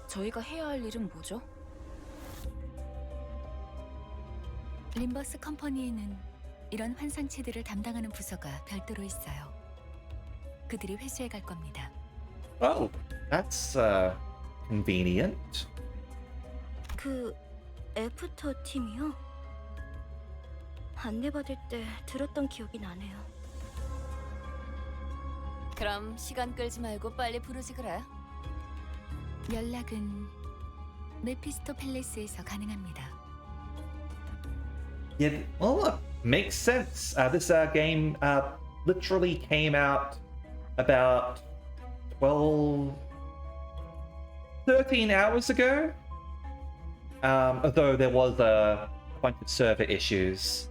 Speaker 11: 저희가 해야 할 일은 뭐죠?
Speaker 2: 림버스 컴퍼니에는 이런 환상체들을 담당하는 부서가 별도로 있어요. 그들이 회수해 갈 겁니다.
Speaker 1: Oh, that's convenient.
Speaker 10: 그 애프터 팀이요? 안내받을 때 들었던 기억이 나네요.
Speaker 7: 그럼 시간 끌지 말고 빨리 부르지 그래.
Speaker 2: 연락은 메피스토 팰리스에서 가능합니다.
Speaker 1: Yeah, well, makes sense. This game literally came out about 13 hours ago. Although there was a bunch of server issues.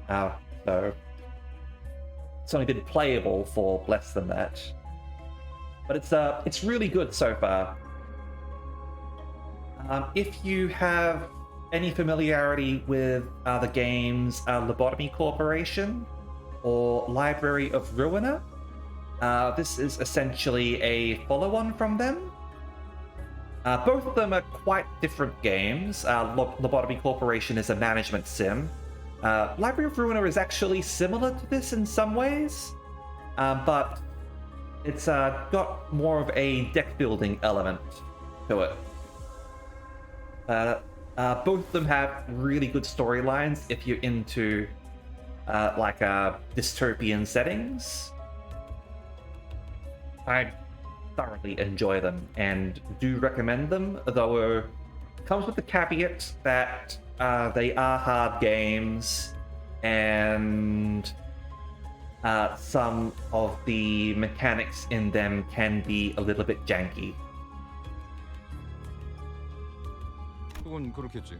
Speaker 1: So it's only been playable for less than that. But it's really good so far. If you have any familiarity with the games Lobotomy Corporation or Library of Ruiner, this is essentially a follow-on from them. Both of them are quite different games. Lobotomy Corporation is a management sim. Library of Ruiner is actually similar to this in some ways, but it's got more of a deck-building element to it. Both of them have really good storylines if you're into dystopian settings. I thoroughly enjoy them and do recommend them, though it comes with the caveat that they are hard games and some of the mechanics in them can be a little bit janky.
Speaker 6: 그건 그렇겠지.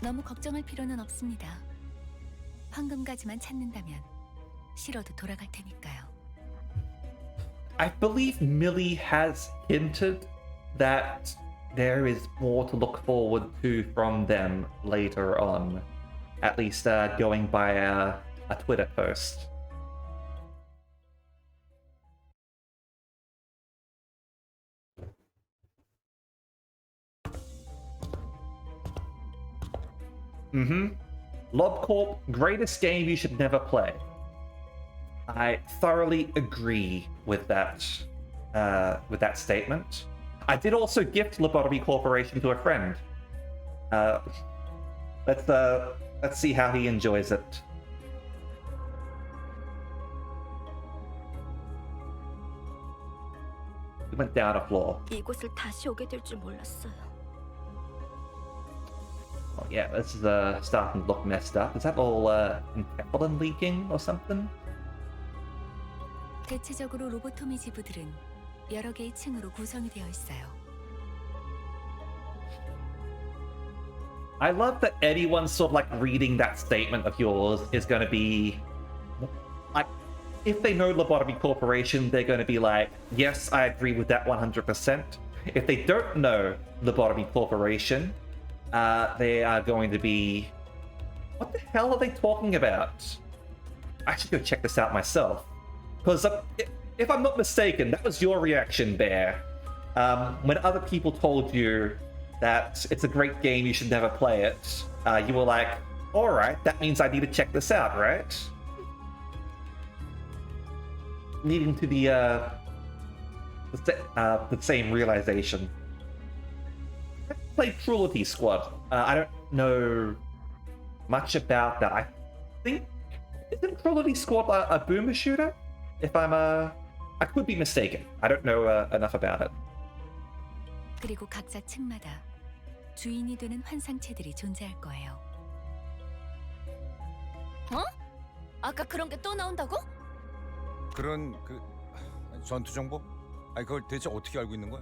Speaker 2: 너무 걱정할 필요는 없습니다. 황금가지만 찾는다면 싫어도 돌아갈 테니까요.
Speaker 1: I believe Millie has hinted that there is more to look forward to from them later on, at least going by a Twitter post. LobCorp, greatest game you should never play. I thoroughly agree with that statement. I did also gift Lobotomy Corporation to a friend. Let's see how he enjoys it. He went down a floor.
Speaker 10: 이곳을 다시 오게 될 줄 몰랐어요.
Speaker 1: Oh yeah, this is starting to look messed up. Is that all enkephalin leaking or something?
Speaker 2: 대체적으로 로보토미 지부들은 여러 개의 층으로 구성이 되어 있어요.
Speaker 1: I love that anyone sort of like reading that statement of yours is going to be like, if they know Lobotomy Corporation, they're going to be like, yes, I agree with that 100%. If they don't know Lobotomy Corporation, they are going to be, what the hell are they talking about? I should go check this out myself. Because if I'm not mistaken, that was your reaction, Bear. When other people told you that it's a great game, you should never play it, you were like, alright, that means I need to check this out, right? Leading to the same realization. I played Cruelty Squad. I don't know much about that. I think, isn't Cruelty Squad a boomer shooter? If I'm I could be mistaken. I don't know enough about it.
Speaker 2: 그리고 각자 층마다 주인이 되는 환상체들이 존재할 거예요.
Speaker 7: 어? 아까 그런 게 또 나온다고?
Speaker 6: 그런 전투 정보? 아니 그걸 대체 어떻게 알고 있는 거야?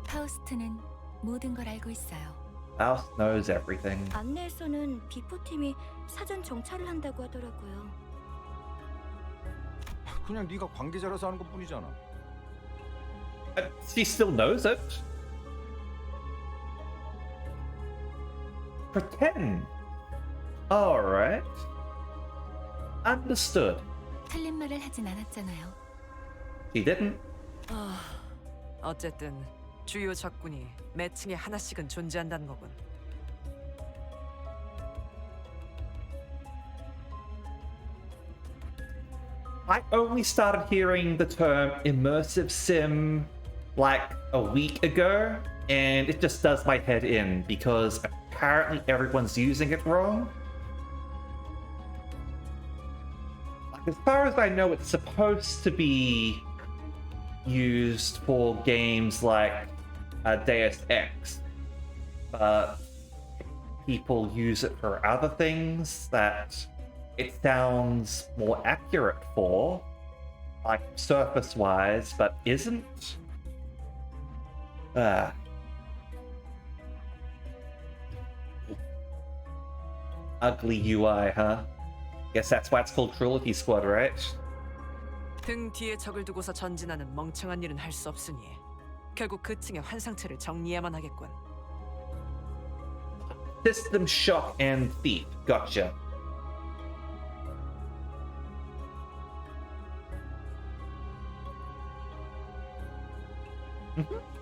Speaker 2: 파우스트는 모든 걸 알고 있어요.
Speaker 1: Faust knows everything.
Speaker 10: 안내에서는 비포팀이 사전 정찰을 한다고 하더라고요.
Speaker 6: 그냥 네가 관계자라서 하는 것뿐이잖아.
Speaker 1: She still knows it. Pretend. Alright. Understood.
Speaker 2: 틀린 말을 하진 않았잖아요.
Speaker 1: She didn't.
Speaker 3: 어쨌든 주요 적군이 매층에 하나씩은 존재한다는 거군.
Speaker 1: I only started hearing the term immersive sim like a week ago, and it just does my head in because apparently everyone's using it wrong. Like, as far as I know, it's supposed to be used for games like Deus Ex, but people use it for other things that it sounds more accurate for, like surface-wise, but isn't. Ugly UI, huh? Guess that's why it's called Cruelty Squad, right?
Speaker 3: 등 뒤에 적을 두고서 전진하는 멍청한 일은 할 수 없으니 결국 그 층의 환상체를 정리해야만 하겠군.
Speaker 1: System Shock and Thief. Gotcha.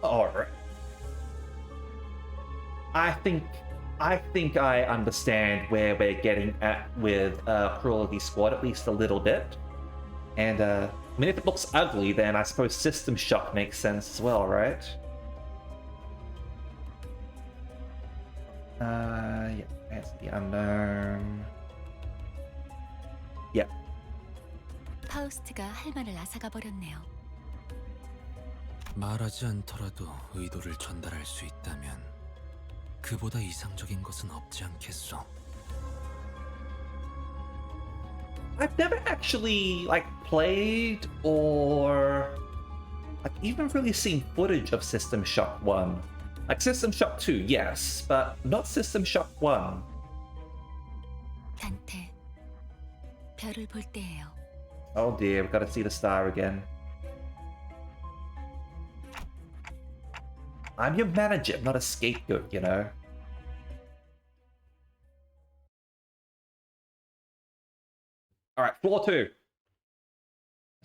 Speaker 1: Alright. I think I understand where we're getting at with Cruelty Squad, at least a little bit. And I mean, if it looks ugly, then I suppose System Shock makes sense as well, right? Yeah, that's the unknown. Yeah.
Speaker 2: 파우스트가 할 말을 앗아가 버렸네요.
Speaker 8: 말하지 않더라도 의도를 전달할 수 있다면 그보다 이상적인 것은 없지 않겠소.
Speaker 1: I've never actually like played or like even really seen footage of System Shock 1. Like System Shock 2, yes, but not System Shock 1.
Speaker 2: 단테, 별을 볼 때예요.
Speaker 1: Oh dear, we've got to see the star again. I'm your manager, not a scapegoat, you know. Alright, floor 2. There's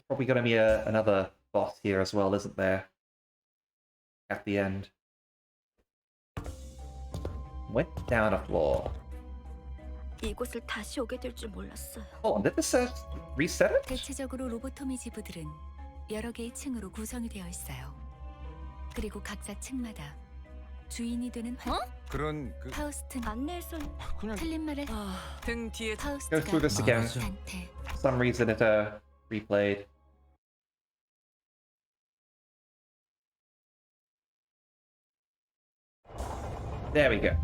Speaker 1: probably going to be another boss here as well, isn't there? At the end. Went down a floor.
Speaker 10: 이곳을 다시 오게 될 줄 몰랐어요.
Speaker 1: Oh, did this reset it?
Speaker 2: 대체적으로 로보토미 지부들은 여러 개의 층으로 구성이 되어 있어요. 그리고 각자 층마다 주인이 되는
Speaker 6: 그런 그
Speaker 2: 파우스트
Speaker 10: 안내선
Speaker 6: 그냥
Speaker 2: 틀린 말을
Speaker 3: 등 뒤에
Speaker 1: Go
Speaker 2: 파우스트가
Speaker 1: through this again.
Speaker 2: 단테
Speaker 1: For some reason it replayed. There we go.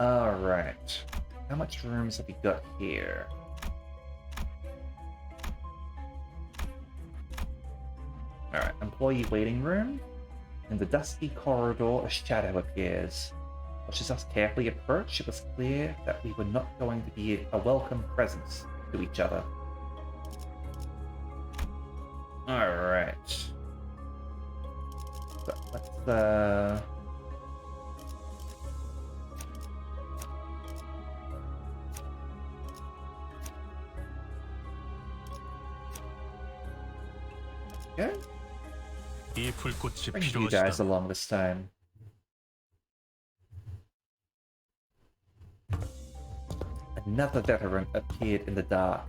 Speaker 1: Alright. How much rooms have we got here? Alright, employee waiting room. In the dusty corridor, a shadow appears. Watch us carefully approach. It was clear that we were not going to be a welcome presence to each other. Alright. So let's go.
Speaker 9: 이 불꽃이
Speaker 1: Bring you guys
Speaker 9: 필요하시다.
Speaker 1: along this time. Another veteran appeared in the dark,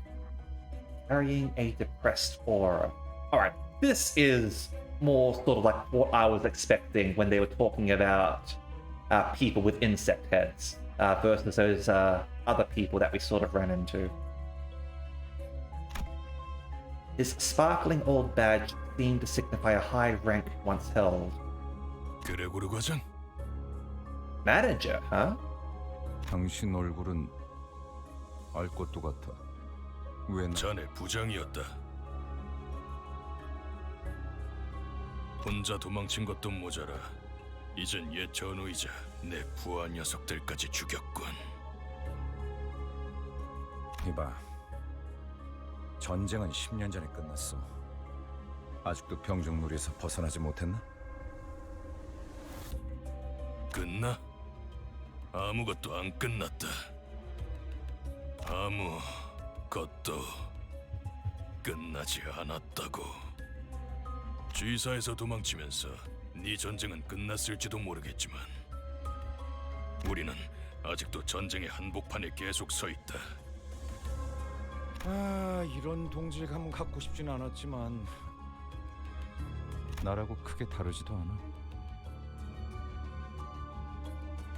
Speaker 1: carrying a depressed aura. Alright, this is more sort of like what I was expecting when they were talking about people with insect heads versus those other people that we sort of ran into. His sparkling old badge seemed to signify a high rank once held.
Speaker 4: 그레고르 과장?
Speaker 1: Manager, huh?
Speaker 6: 당신 얼굴은 알 것도 같아. 왜
Speaker 4: 자네 부장이었다. 혼자 도망친 것도 모자라 이젠 옛 전우이자 내 부하 녀석들까지 죽였군.
Speaker 6: 이봐, 전쟁은 10년 전에 끝났어. 아직도 병정놀이에서 벗어나지 못했나?
Speaker 4: 끝나? 아무것도 안 끝났다. 아무것도 끝나지 않았다고. 주의사에서 도망치면서 네 전쟁은 끝났을지도 모르겠지만 우리는 아직도 전쟁의 한복판에 계속 서 있다.
Speaker 6: 아, 이런 동질감은 갖고 싶진 않았지만 나라고 크게 다르지도 않아.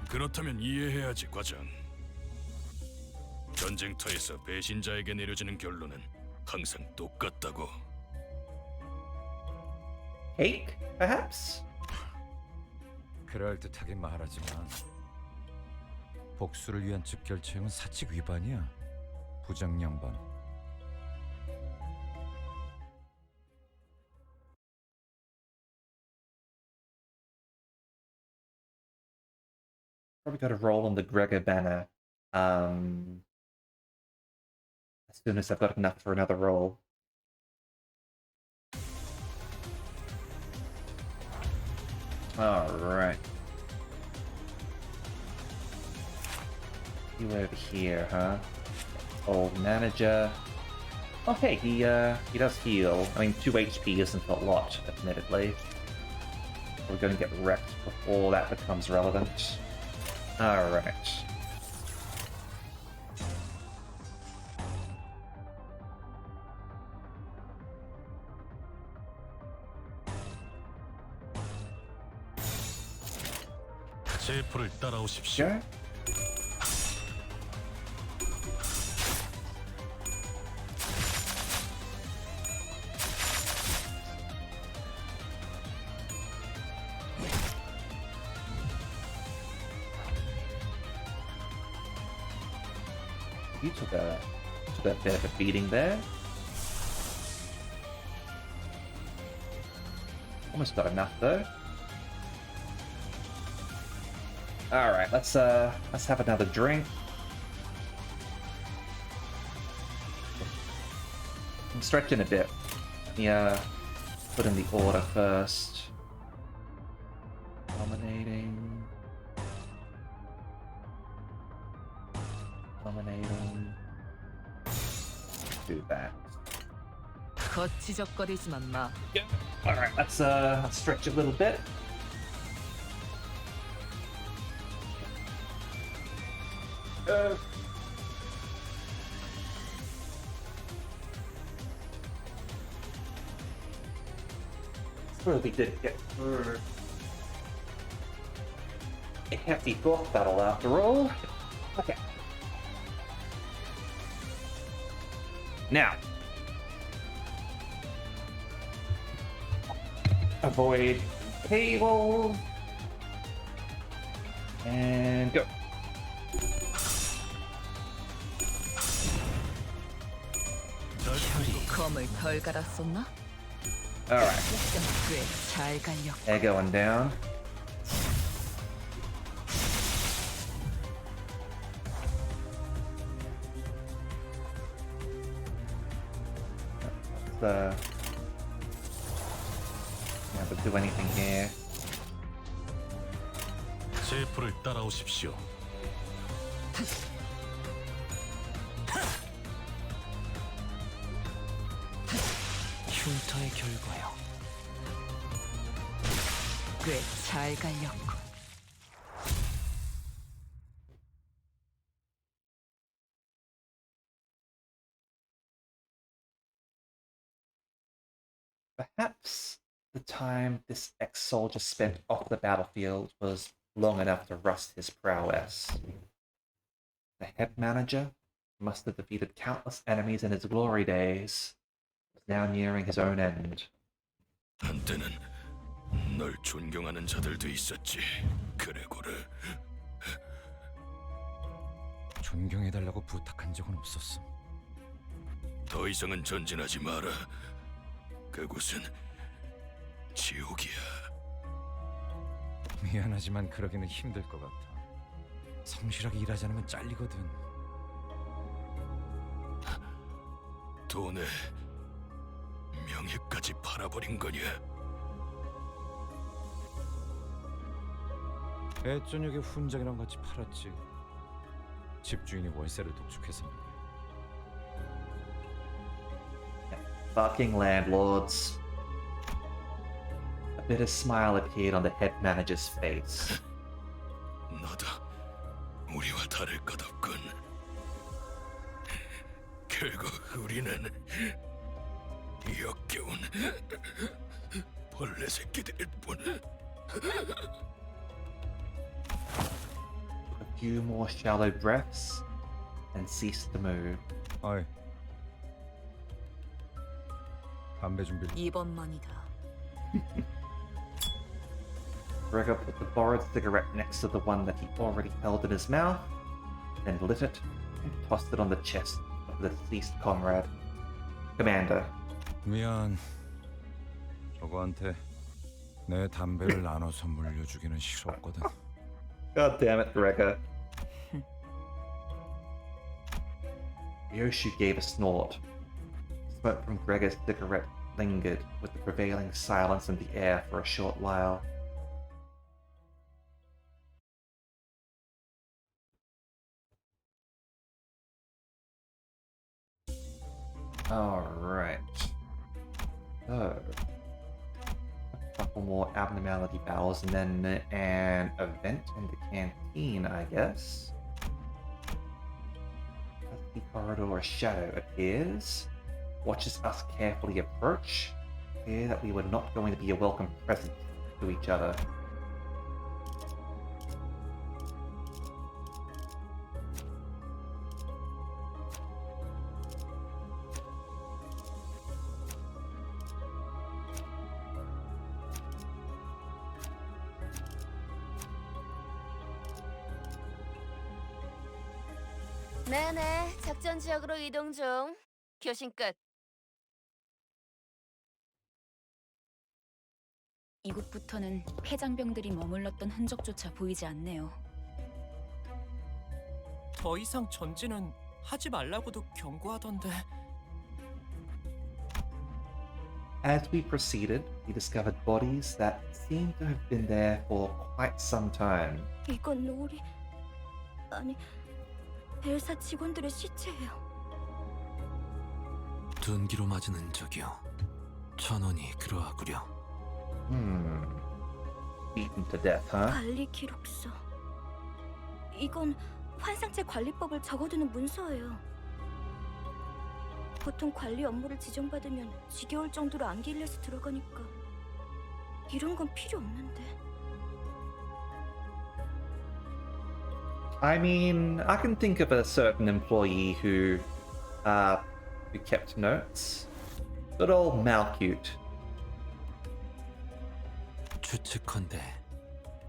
Speaker 4: 그렇다면 이해해야지, 과장. 전쟁터에서 배신자에게 내려지는 결론은 항상 똑같다고.
Speaker 1: Cake, perhaps?
Speaker 6: 그럴듯하게 말하지만 복수를 위한 즉결체형은 사칙 위반이야. 부장 양반.
Speaker 1: Probably got a roll on the Gregor banner. soon as I've got enough for another roll. Alright. You over here, huh? Old manager. Oh hey, he does heal. I mean, 2 HP isn't a lot, admittedly. We're gonna get wrecked before that becomes relevant. Alright.
Speaker 4: 제 불을 따라오십시오.
Speaker 1: Okay. You took a bit of a beating there. Almost got enough though. Alright, let's have another drink. I'm stretching a bit. Yeah, put in the order first. Dominating. Do that.
Speaker 3: 거치적거리지만 마.
Speaker 1: Alright, let's stretch a little bit. Really did get through a hefty boss battle after all. Okay. Now, avoid cable and go.
Speaker 3: 검을 덜 갈았었나?
Speaker 1: Alright.
Speaker 3: 꽤잘 갈렸고.
Speaker 1: They're going down. Never do anything here.
Speaker 4: 제 불을 따라오십시오.
Speaker 13: 흉터의 결과요.
Speaker 3: 꽤잘 갈렸고.
Speaker 1: Perhaps the time this ex-soldier spent off the battlefield was long enough to rust his prowess. The head manager must have defeated countless enemies in his glory days, was now nearing his own end.
Speaker 4: 한때는 널 존경하는 자들도 있었지. 그레고르.
Speaker 6: 존경해달라고 부탁한 적은 없었어.
Speaker 4: 더 이상은 전진하지 마라. 그곳은 지옥이야.
Speaker 6: 미안하지만 그러기는 힘들 것 같아. 성실하게 일하지 않으면 잘리거든.
Speaker 4: 돈에 명예까지 팔아버린 거냐?
Speaker 6: 애저녁에 훈장이랑 같이 팔았지. 집주인이 월세를 독촉해서.
Speaker 1: Fucking landlords. A bitter smile appeared on the head manager's face.
Speaker 4: 너도 우리와 다를 것 없군. 결국 우리는 역겨운 벌레 새끼들일 뿐.
Speaker 1: A few more shallow breaths and ceased to move.
Speaker 6: 어이. 담배 준비.
Speaker 11: 이번만이다.
Speaker 1: Gregor put the borrowed cigarette next to the one that he already held in his mouth, then lit it and tossed it on the chest of the deceased comrade. Commander.
Speaker 6: 미안. 저거한테 내 담배를 나눠서 물려주기는 싫었거든.
Speaker 1: God damn it, Gregor. Yoshu gave a snort. Smoke from Gregor's cigarette lingered with the prevailing silence in the air for a short while. Alright. So, a couple more abnormality bowels and then an event in the canteen, I guess. As the corridor, a shadow appears, watches us carefully approach, clear that we were not going to be a welcome present to each other.
Speaker 7: 네네, 작전 지역으로 이동 중. 교신 끝.
Speaker 11: 이곳부터는 폐장병들이 머물렀던 흔적조차 보이지 않네요.
Speaker 15: 더 이상 전진은 하지 말라고도 경고하던데.
Speaker 1: As we proceeded, we discovered bodies that seemed to have been there for quite some time.
Speaker 10: 이건 우리... 아니... 엘사 직원들의 시체예요.
Speaker 8: 둔기로 맞은 흔적이요. 천원이 그러하구려.
Speaker 1: Beaten to death, huh?
Speaker 10: 관리 기록서. 이건 환상체 관리법을 적어두는 문서예요. 보통 관리 업무를 지정받으면 지겨울 정도로 안길려서 들어가니까 이런 건 필요 없는데.
Speaker 1: I mean, I can think of a certain employee who kept notes. Good old Malcute.
Speaker 8: 추측컨대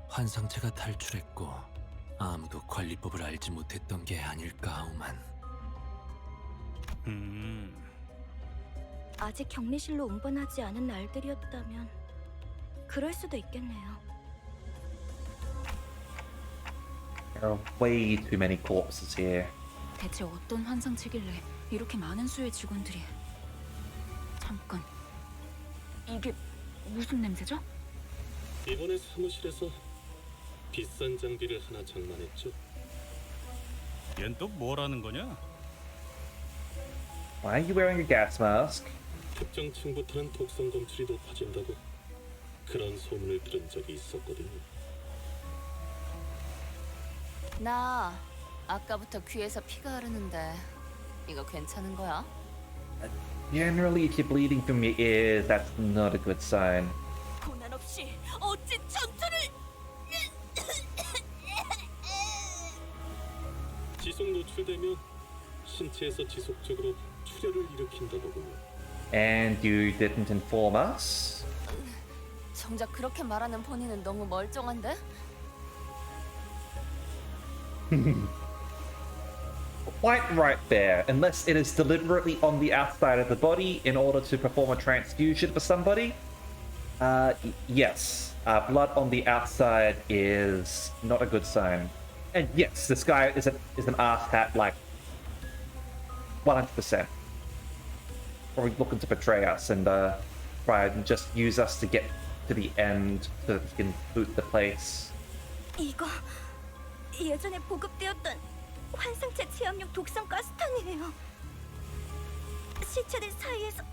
Speaker 8: 환상체가 탈출했고 아무도 관리법을 알지 못했던 게 아닐까 하오만.
Speaker 10: 아직 격리실로 운반하지 않은 날들이었다면 그럴 수도 있겠네요.
Speaker 1: There are way too many corpses here.
Speaker 11: 대체 어떤 환상체길래 이렇게 많은 수의 직원들이... 잠깐... 이게 무슨 냄새죠?
Speaker 9: 이번에 사무실에서 비싼 장비를 하나 장만했죠.
Speaker 5: 얜 또 뭐라는 거냐?
Speaker 1: Why are you wearing a gas mask?
Speaker 9: 특정 층부터는 독성 검출이 높아진다고 그런 소문을 들은 적이 있었거든요.
Speaker 7: 나 아까부터 귀에서 피가 흐르는데 이거 괜찮은 거야?
Speaker 1: Generally, if you're bleeding from your ears, that's not a good sign.
Speaker 14: 고난 없이 어찌 전투를...
Speaker 9: 지속 노출되면 신체에서 지속적으로 출혈을 일으킨다더군요.
Speaker 1: And you didn't inform us?
Speaker 7: 정작 그렇게 말하는 본인은 너무 멀쩡한데?
Speaker 1: Quite right there. Unless it is deliberately on the outside of the body in order to perform a transfusion for somebody. Yes. Blood on the outside is not a good sign. And yes, this guy is an ass hat, like 100%. Probably looking to betray us and try and just use us to get to the end so that he can boot the place.
Speaker 10: 이거 예전에 보급되었던 환상체 체험용 독성 가스탄이에요. 시체들 사이에서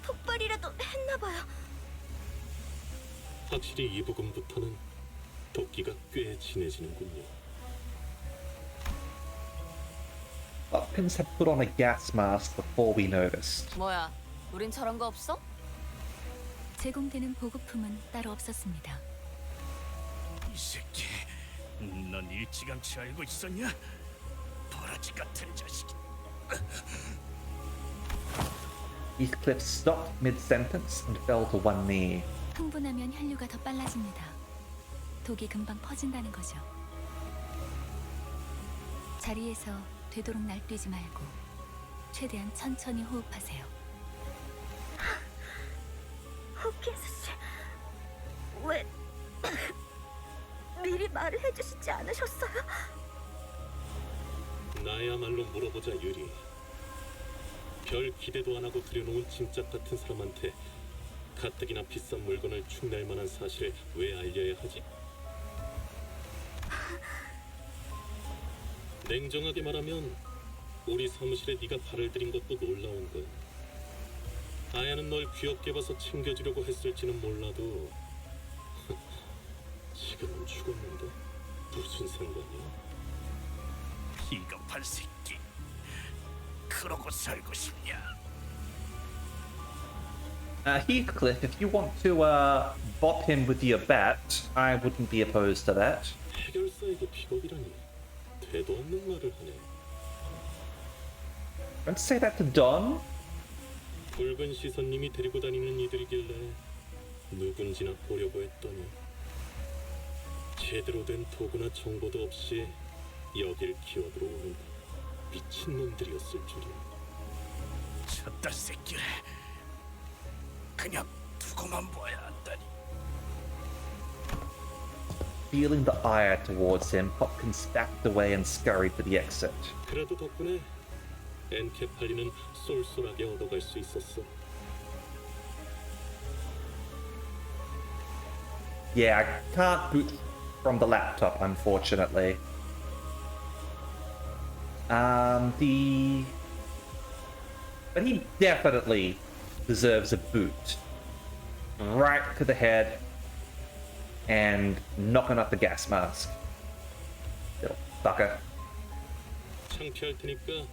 Speaker 10: 폭발이라도 했나봐요.
Speaker 9: 확실히 이 부분부터는 도끼가 꽤 진해지는군요.
Speaker 1: Buckpins had put on a gas mask before we noticed.
Speaker 7: 뭐야, 우린 저런 거 없어?
Speaker 2: 제공되는 보급품은 따로 없었습니다.
Speaker 4: 이 새끼, 넌 일찌감치 알고 있었냐? 도라지 같은 자식.
Speaker 1: Heathcliff stopped mid-sentence and fell to one knee.
Speaker 2: 흥분하면 혈류가 더 빨라집니다. 독이 금방 퍼진다는 거죠. 자리에서 되도록 날뛰지 말고 최대한 천천히 호흡하세요.
Speaker 10: 호키스 씨, 왜 미리 말을 해주시지 않으셨어요?
Speaker 17: 나야말로 물어보자 유리. 별 기대도 안 하고 들여놓은 짐짝 같은 사람한테 가뜩이나 비싼 물건을 축낼 만한 사실을 왜 알려야 하지? 냉정하게 말하면 우리 사무실에 네가 발을 들인 것도 놀라운 거야. 아야는 널 귀엽게 봐서 챙겨주려고 했을지는 몰라도 지금은 죽었는데 무슨 상관이야?
Speaker 12: 비겁한 새끼. 그러고 살고 싶냐?
Speaker 1: Heathcliff, if you want to bop him with your bat, I wouldn't be opposed to that.
Speaker 17: 해결사에게 비겁이라니 되도 않는 말을 하네.
Speaker 1: Don't say that to Don.
Speaker 17: 붉은 시선님이 데리고 다니는 이들이길래 누군지나 보려고 했더니 제대로 된 도구나 정보도 없이 여길 기어들어오는 미친놈들이었을 줄이야.
Speaker 12: 저딴 새끼를 그냥 두고만 봐야 한다니.
Speaker 1: Feeling the ire towards him, Hopkins backed away and scurried for the exit.
Speaker 17: 그래도 덕분에 엔케팔리는 쏠쏠하게 얻어갈 수 있었어.
Speaker 1: Yeah, I can't boot from the laptop, unfortunately. But he definitely deserves a boot. Right to the head and knocking up the gas mask. Little fucker.
Speaker 17: 창피할 테니까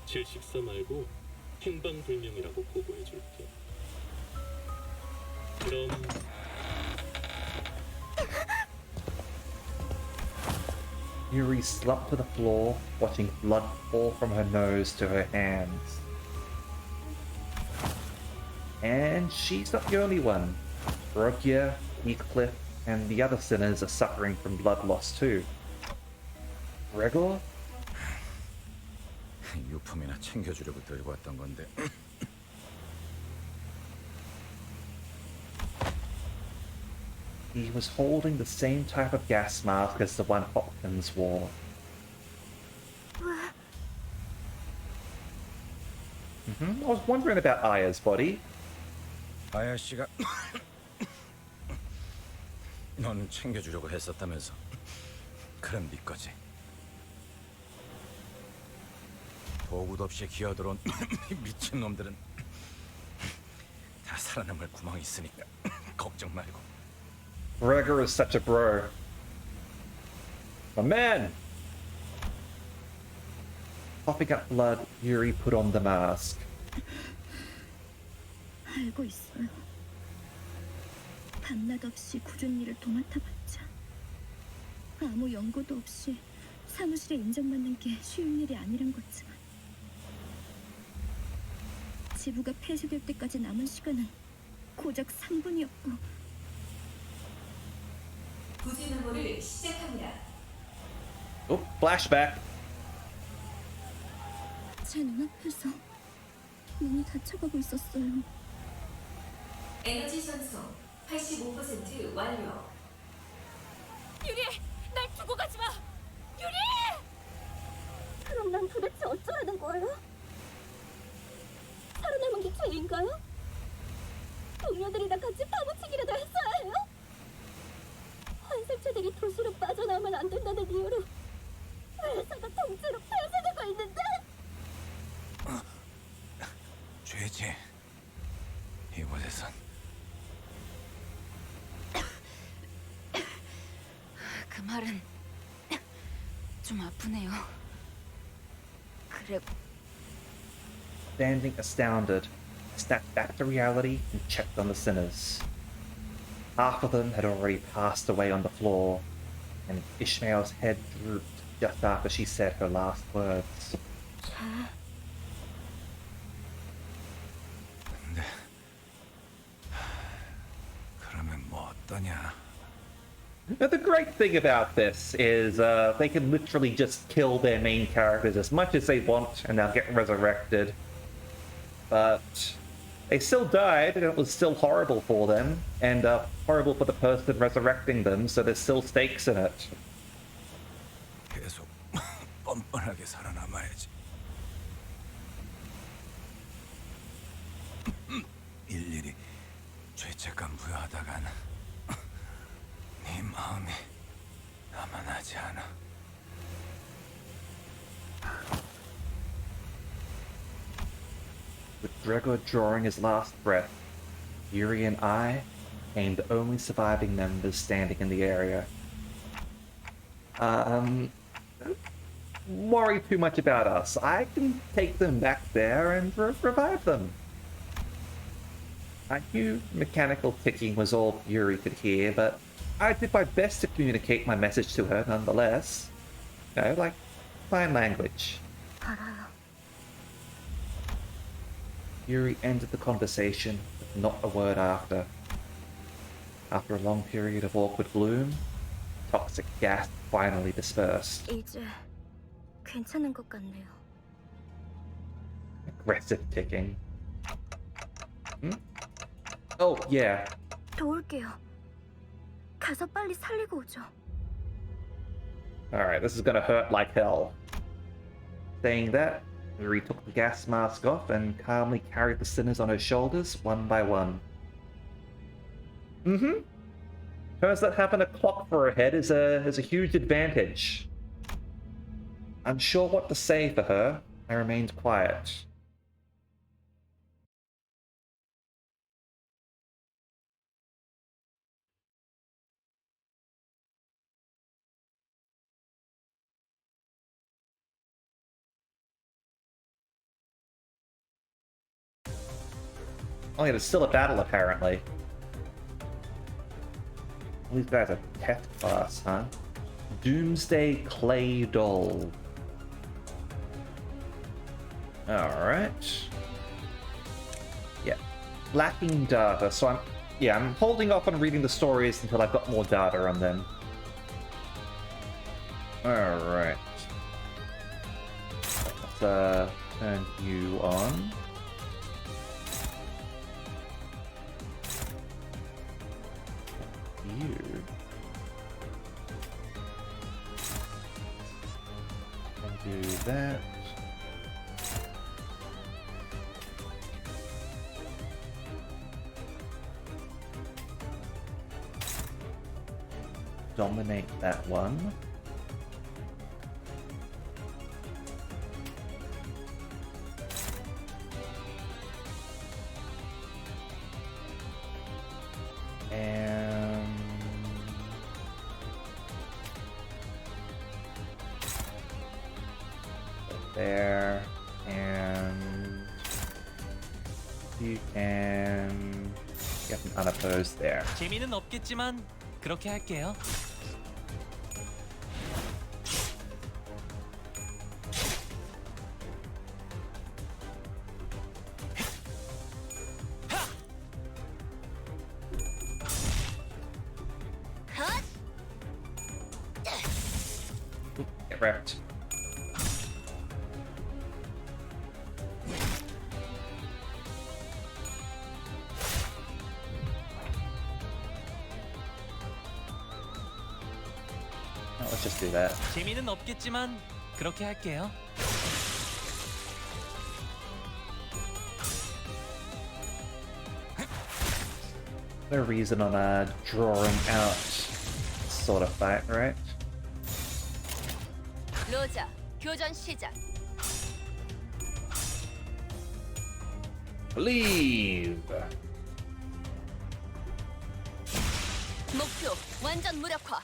Speaker 17: 질식사 말고 행방불명이라고 보고해줄게. 그럼
Speaker 1: Yuri slumped to the floor, watching blood fall from her nose to her hands. And she's not the only one. Barokia, Heathcliff, and the other sinners are suffering from blood loss too. Gregor?
Speaker 6: 유품이나 챙겨주려고 들고 왔던 건데.
Speaker 1: He was holding the same type of gas mask as the one Hopkins wore. I was wondering about Aya's body.
Speaker 6: 아야 씨가 넌 챙겨주려고 했었다면서. 그럼 네 거지. 보고도 없이 기어들어온 미친 놈들은 다 살아남을 구멍이 있으니까 걱정 말고.
Speaker 1: Gregor is such a bro. My man! Coughing up blood, Yuri put on the mask.
Speaker 10: 알고 있어요. 밤낮 없이 굳은 일을 도맡아봤자 아무 연고도 없이 사무실에 인정받는 게 쉬운 일이 아니란 거지만 지부가 폐쇄될 때까지 남은 시간은 고작 3분이었고
Speaker 14: 부지 메모를 시작합니다.
Speaker 1: Oh, flashback.
Speaker 10: 제 눈앞에서 문이 닫혀가고 있었어요.
Speaker 14: 에너지 전송 85% 완료. 유리, 날 두고 가지 마. 유리!
Speaker 10: 그럼 난 도대체 어쩌라는 거예요? 살아남은 게 죄인가요? 동료들이랑 같이 파묻히기라도 했어야 해요? 환생체들이 도시로 빠져나오면 안 된다는 이유로 회사가 통째로 폐쇄되고 있는데
Speaker 6: 죄지. 이곳에선
Speaker 11: 그 말은 좀 아프네요. 그래.
Speaker 1: Standing astounded, snapped back to reality and checked on the sinners. Half of them had already passed away on the floor, and Ishmael's head drooped just after she said her last words.
Speaker 6: 근데 그러면 뭐 어떠냐?
Speaker 1: Now, the great thing about this is they can literally just kill their main characters as much as they want and they'll get resurrected. But they still died and it was still horrible for them and horrible for the person resurrecting them, so there's still stakes in it.
Speaker 6: 계속 뻔뻔하게 살아남아야지. 일일이 죄책감 부여하다간 네 마음이 남아나지 않아.
Speaker 1: With Gregor drawing his last breath, Yuri and I became the only surviving members standing in the area. Don't worry too much about us. I can take them back there and revive them. I knew mechanical ticking was all Yuri could hear, but I did my best to communicate my message to her nonetheless. You know, like sign language.
Speaker 10: 알아요.
Speaker 1: Yuri ended the conversation with not a word after. After a long period of awkward gloom, toxic gas finally dispersed.
Speaker 10: 이제 괜찮은 것 같네요.
Speaker 1: Aggressive ticking. Oh, yeah.
Speaker 10: 도울게요. 가서 빨리 살리고 오죠.
Speaker 1: Alright, this is gonna hurt like hell. Saying that, Yuri took the gas mask off and calmly carried the sinners on her shoulders one by one. Turns out having a clock for her head is a huge advantage. Unsure what to say for her, I remained quiet. Oh yeah, there's still a battle apparently. These guys are pet class, huh? Doomsday Clay Doll. Alright. Yeah. Lacking data, so I'm holding off on reading the stories until I've got more data on them. Alright. Let's turn you on. You. And do that. Dominate that one. And there, and you can get an unopposed there.
Speaker 13: 재미는 없겠지만 그렇게 할게요.
Speaker 1: Get wrecked. Let's just do that.
Speaker 13: 재미는 없겠지만 그렇게 할게요.
Speaker 1: No reason on a drawing out sort of fight, right?
Speaker 7: 로자, 교전 시작.
Speaker 1: Leave.
Speaker 7: 목표 완전 무력화.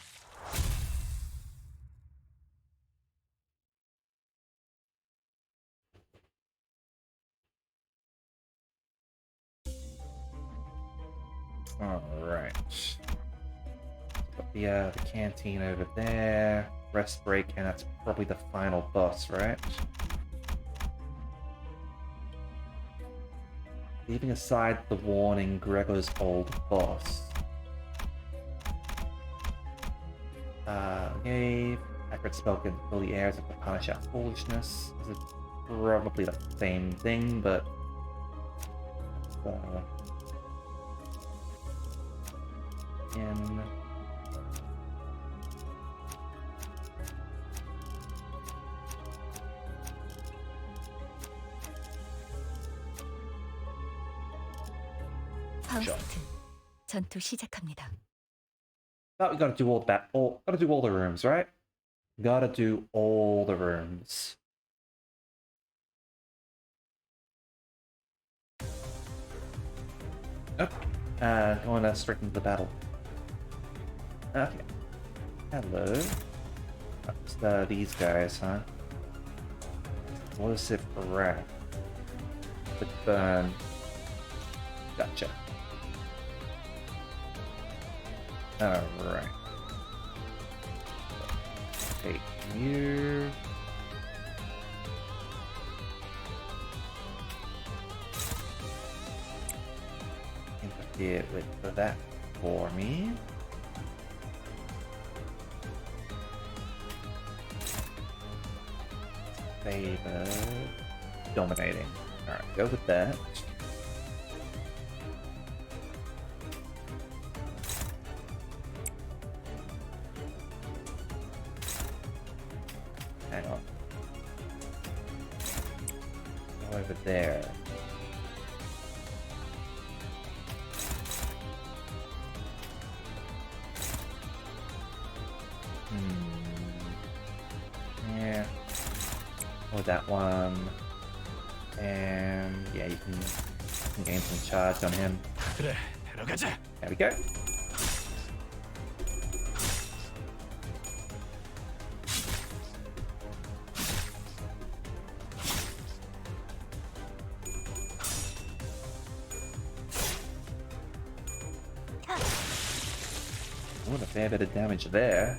Speaker 1: Alright. Got the canteen over there. Rest break, and that's probably the final boss, right? Leaving aside the warning, Gregor's old boss. Gave accurate spell can fill the airs of the punish our foolishness. This is probably the same thing, but in
Speaker 2: 파우스트, 전투 시작합니다.
Speaker 1: But we gotta do all that. Gotta do all the rooms, right? Gotta do all the rooms. Oh, going straight into the battle. Okay. Hello. That's these guys, huh? Explosive rat. The burn. Gotcha. Alright. Take you. Interfere with that for me. Favor. Dominating. Alright, go with that. Hang on. Go over there. Yeah. Or that one. And yeah, you can gain some charge on him.
Speaker 12: 그래, 데려가자.
Speaker 1: There we go. What a fair bit of damage there.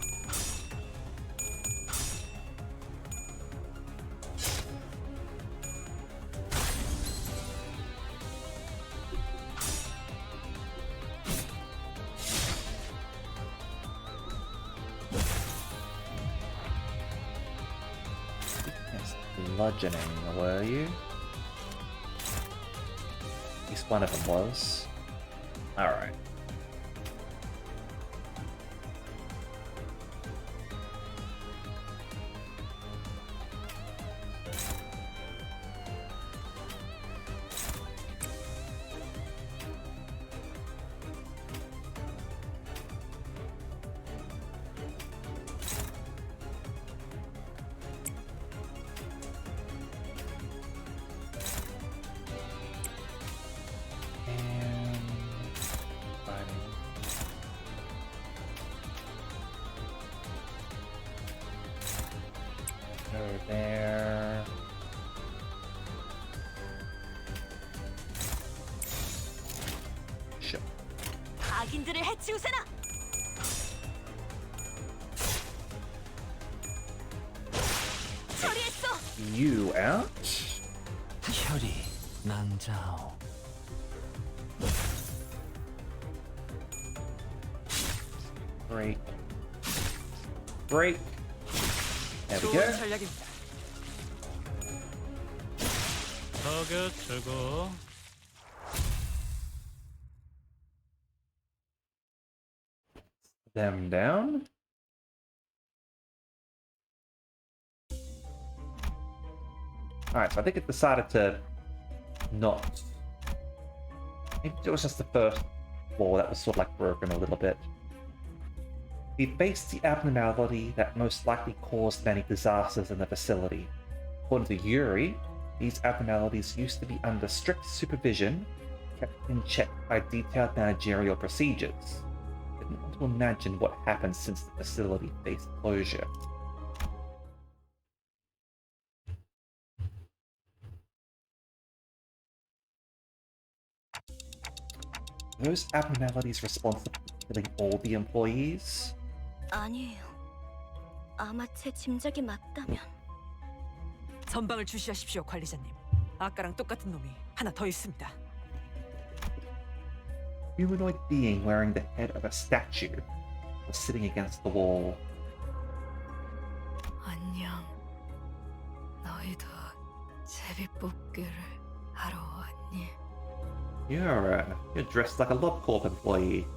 Speaker 1: Bludgeoning, were you? At least one of them was. Alright. Over there. Sure.
Speaker 14: 악인들을 해치우세나. 처리했어.
Speaker 1: You out?
Speaker 8: 혈이 낭자오.
Speaker 1: Break. Break. There we
Speaker 3: 좋은
Speaker 1: go.
Speaker 3: 전략입니다.
Speaker 5: 타겟 제거.
Speaker 1: Them down. Alright, so I think it decided to not. Maybe it was just the first floor that was sort of like broken a little bit. We faced the abnormality that most likely caused many disasters in the facility. According to Yuri, these abnormalities used to be under strict supervision, kept in check by detailed managerial procedures. Didn't want to imagine what happened since the facility faced closure. Are those abnormalities responsible for killing all the employees?
Speaker 10: 아니에요. 아마 제 짐작이 맞다면.
Speaker 3: 전방을 주시하십시오, 관리자님. 아까랑 똑같은 놈이 하나 더 있습니다.
Speaker 1: Humanoid being wearing the head of a statue was sitting against the wall.
Speaker 11: 안녕. 너희도 제비뽑기를 하러 왔니?
Speaker 1: You're dressed like a LobCorp employee.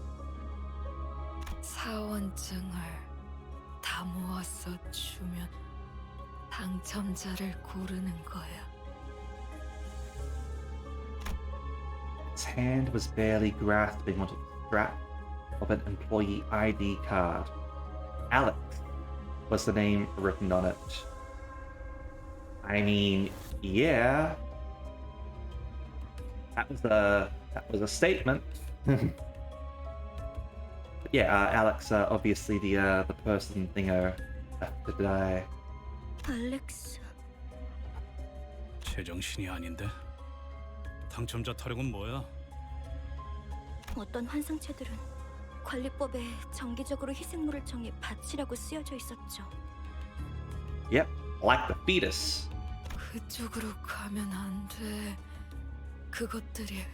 Speaker 11: 사원증을 다 모아서 주면 당첨자를 고르는 거야.
Speaker 1: Its hand was barely grasping onto the strap of an employee ID card. Alex was the name written on it. I mean, yeah. That was a statement. But yeah, Alex, obviously the person thingo left to die.
Speaker 10: 알렉스.
Speaker 5: 제정신이 아닌데. 당첨자 타령은 뭐야?
Speaker 10: 어떤 환상체들은 관리법에 정기적으로 희생물을 정해 바치라고 쓰여져 있었죠.
Speaker 1: Yep, like the fetus.
Speaker 3: 그쪽으로 가면 안 돼. 그것들이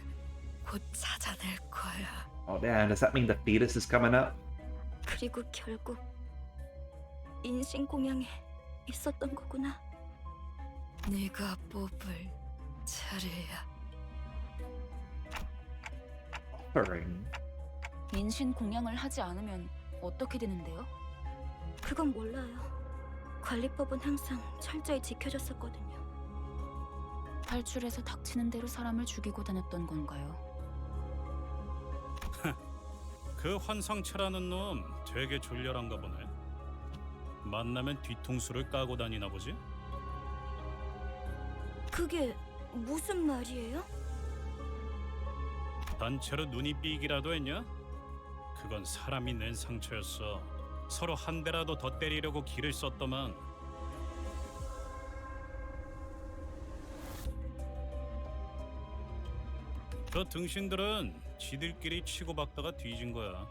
Speaker 3: 곧 찾아낼 거야.
Speaker 1: Oh damn, does that mean the fetus is coming up?
Speaker 10: 그리고 결국 인신공양에 있었던 거구나.
Speaker 3: 네가 뽑을 차례야.
Speaker 1: Offering.
Speaker 11: 인신 공양을 하지 않으면 어떻게 되는데요?
Speaker 10: 그건 몰라요. 관리법은 항상 철저히 지켜졌었거든요.
Speaker 11: 탈출해서 닥치는 대로 사람을 죽이고 다녔던 건가요?
Speaker 5: 그 환상체라는 놈 되게 졸렬한가 보네. 만나면 뒤통수를 까고 다니나 보지?
Speaker 10: 그게 무슨 말이에요?
Speaker 5: 단체로 눈이 삐기라도 했냐? 그건 사람이 낸 상처였어. 서로 한 대라도 더 때리려고 기를 썼더만. 저 등신들은 지들끼리 치고받다가 뒤진 거야.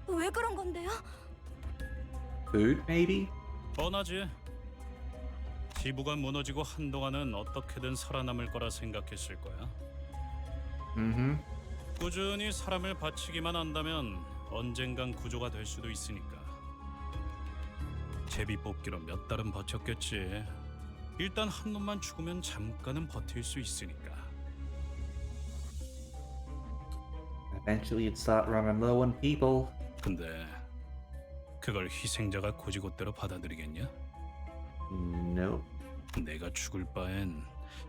Speaker 10: 왜 그런 건데요?
Speaker 1: Food, maybe?
Speaker 5: 뻔하지. 지부가 무너지고 한동안은 어떻게든 살아남을 거라 생각했을 거야. 꾸준히 사람을 바치기만 한다면 언젠간 구조가 될 수도 있으니까. 제비 뽑기로 몇 달은 버텼겠지. 일단 한 놈만 죽으면 잠깐은 버틸 수 있으니까.
Speaker 1: Eventually you'd start running low on people.
Speaker 5: 근데 그걸 희생자가 고지고대로 받아들이겠냐?
Speaker 1: No.
Speaker 5: 내가 죽을 바엔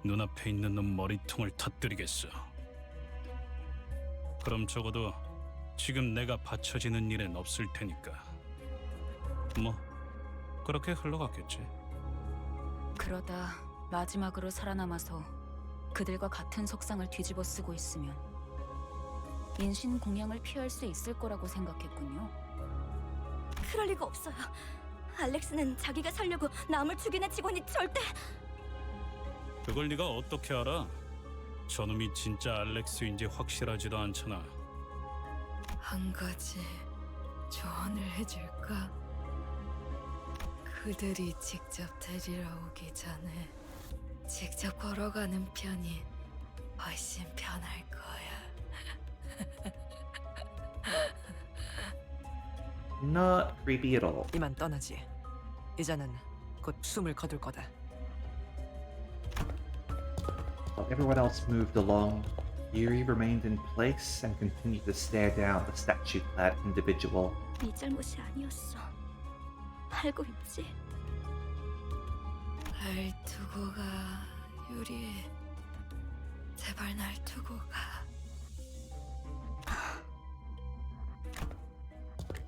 Speaker 5: 눈앞에 있는 놈 머리통을 터뜨리겠어. 그럼 적어도 지금 내가 받쳐지는 일은 없을 테니까. 뭐 그렇게 흘러갔겠지.
Speaker 11: 그러다 마지막으로 살아남아서 그들과 같은 석상을 뒤집어 쓰고 있으면 인신 공양을 피할 수 있을 거라고 생각했군요.
Speaker 10: 그럴 리가 없어요. 알렉스는 자기가 살려고 남을 죽이는 직원이 절대...
Speaker 5: 그걸 네가 어떻게 알아? 저놈이 진짜 알렉스인지 확실하지도 않잖아.
Speaker 3: 한 가지 조언을 해줄까? 그들이 직접 데리러 오기 전에 직접 걸어가는 편이 훨씬 편할 거야.
Speaker 1: Not creepy at all.
Speaker 3: 이만 떠나지. 이제는 곧 숨을 거둘 거다.
Speaker 1: While everyone else moved along, Yuri remained in place and continued to stare down at the statue-clad individual.
Speaker 10: 네 잘못이 아니었어. 알고 있지?
Speaker 3: 날 두고 가, 유리. 제발 날 두고 가.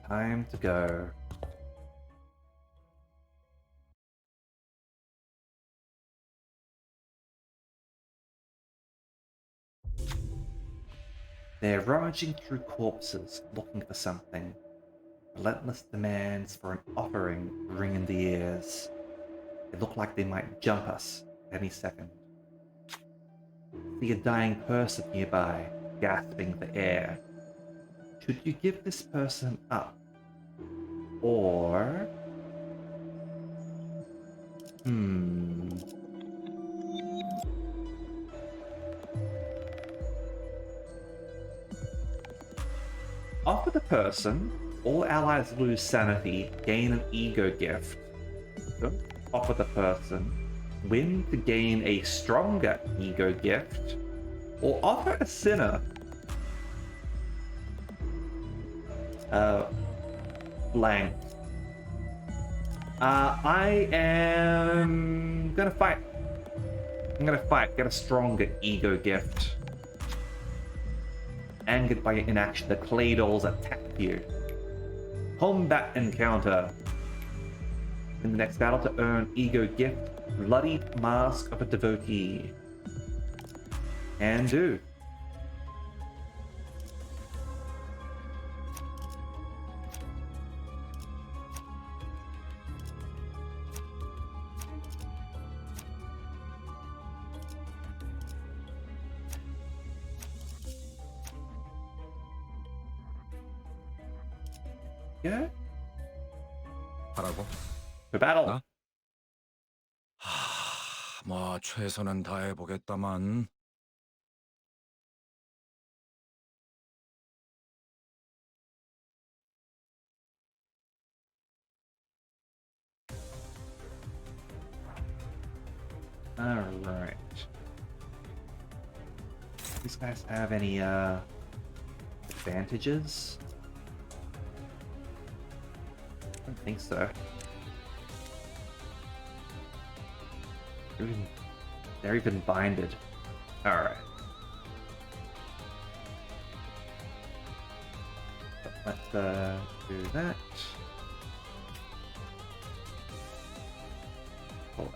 Speaker 1: Time to go. They're rummaging through corpses, looking for something. Relentless demands for an offering ring in the ears. They look like they might jump us any second. See a dying person nearby, gasping for air. Should you give this person up? Or... Offer the person, all allies lose sanity, gain an ego gift. Don't offer the person, win to gain a stronger ego gift. Or offer a sinner. Blank. I am gonna fight. I'm gonna fight, get a stronger ego gift. Angered by your inaction, the clay dolls attack you. Combat encounter. In the next battle to earn ego gift, Bloody Mask of a Devotee. And do. Yeah.
Speaker 6: 하라고?
Speaker 1: For battle.
Speaker 6: 나? 뭐 최선은 다해보겠다만.
Speaker 1: Alright. These guys have any advantages? I don't think so. They're even binded. Alright. Let's do that. Hold on.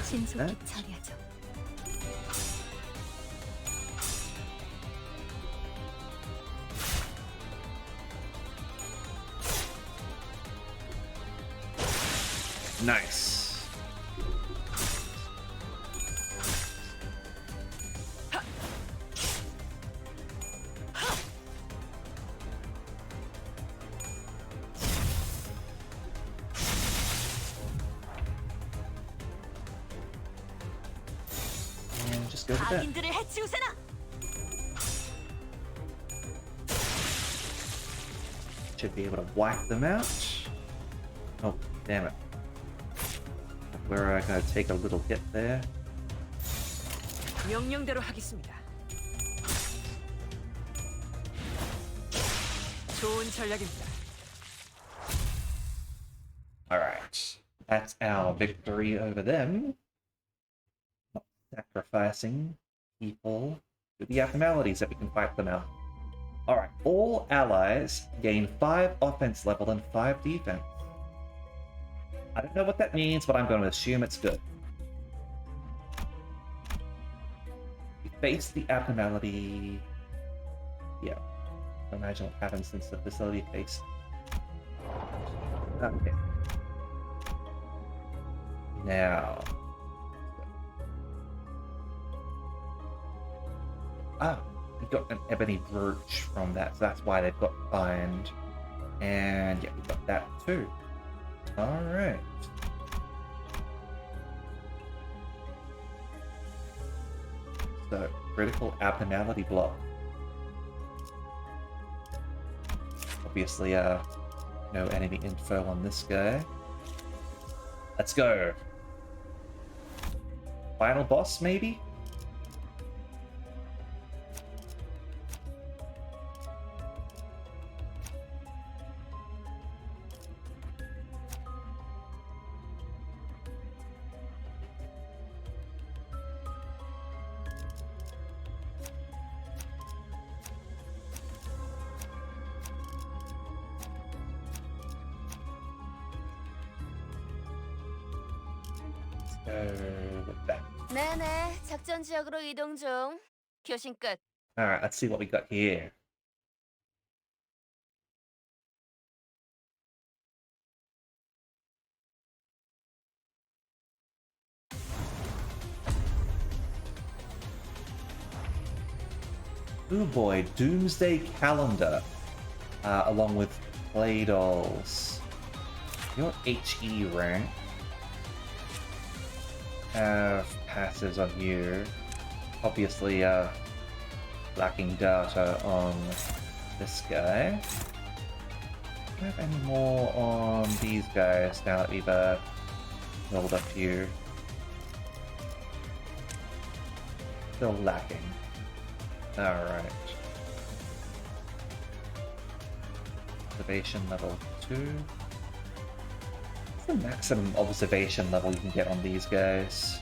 Speaker 2: 신속히 처리하죠.
Speaker 1: Nice. And just go to bed.
Speaker 14: 악인들을 해치우세나.
Speaker 1: Should be able to wipe them out. Oh, damn it. Where I gotta take a little hit there.
Speaker 3: 명령대로 하겠습니다. 좋은 전략입니다.
Speaker 1: Alright. That's our victory over them. Not sacrificing people with the abnormalities that we can fight them out. Alright, all allies gain 5 offense level and 5 defense. I don't know what that means, but I'm going to assume it's good. We face the abnormality. Yeah. Imagine what happens since the facility faced. Okay. Now. Ah, we got an ebony brooch from that, so that's why they've got bind. And yeah, we've got that too. Alright. So, critical abnormality block. Obviously, no enemy info on this guy. Let's go. Final boss, maybe? With that.
Speaker 7: 네네, 작전 지역으로 이동 중. 교신 끝.
Speaker 1: Alright, let's see what we got here. Ooh boy, Doomsday Calendar. Along with Play Dolls. Your HE rank. Have passives on you. Obviously, lacking data on this guy. Do we have any more on these guys now that we've built a few? Still lacking. Alright. Observation level 2. What's the maximum observation level you can get on these guys?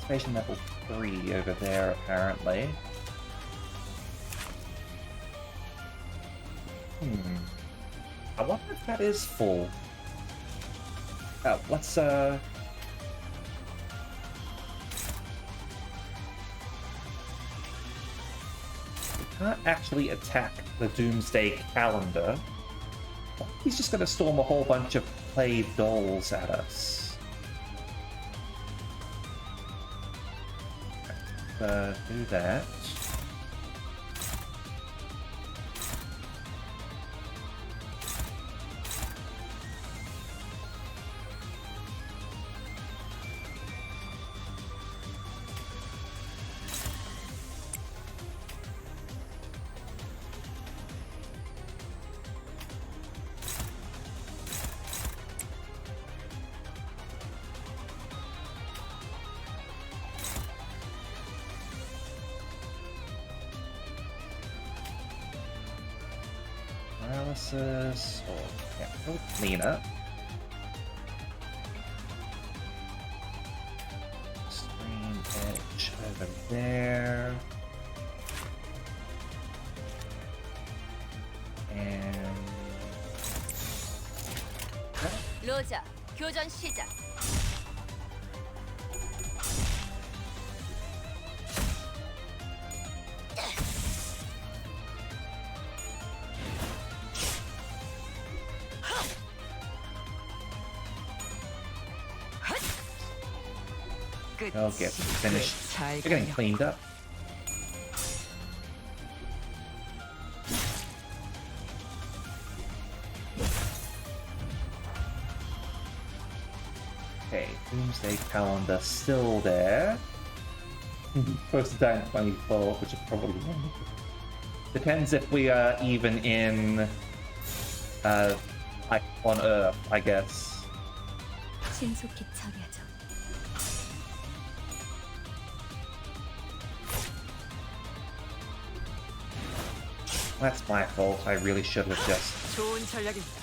Speaker 1: Observation level 3 over there, apparently. I wonder if that is full. Let's we can't actually attack the Doomsday Calendar. He's just gonna storm a whole bunch of clay dolls at us. Let's do that. Analysis, or Canto cleanup. Stream edge over there. And
Speaker 7: 로자, 교전 시작.
Speaker 1: I'll get finished. They're getting cleaned up. Okay, Doomsday Calendar still there. Supposed to die in 24, which is probably wrong. Depends if we are even in, like, on Earth, I guess.
Speaker 2: 신속히 처리하죠.
Speaker 1: That's my fault. I really should have just...
Speaker 3: 좋은 전략입니다.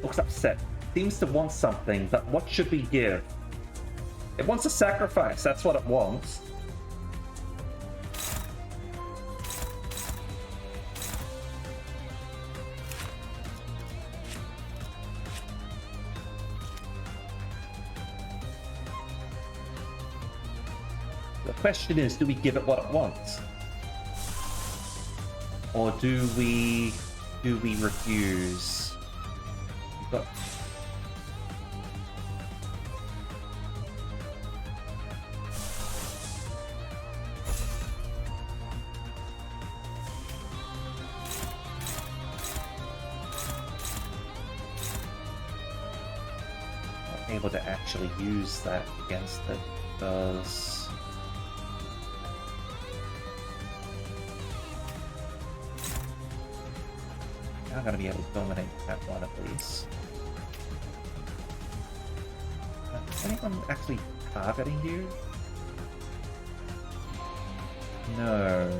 Speaker 1: Looks upset. Seems to want something, but what should we give? It wants a sacrifice. That's what it wants. The question is, do we give it what it wants? Or do we refuse? We've got... Not able to actually use that against it because... I'm gonna be able to dominate that one at least. Is anyone actually targeting you? No.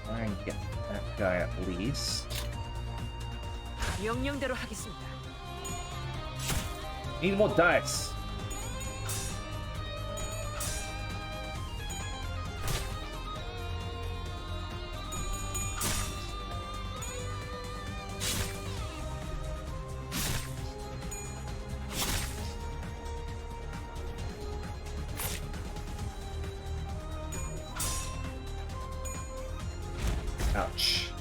Speaker 1: try and get that guy at least.
Speaker 3: 명령대로 하겠습니다.
Speaker 1: Need more dice. Ouch.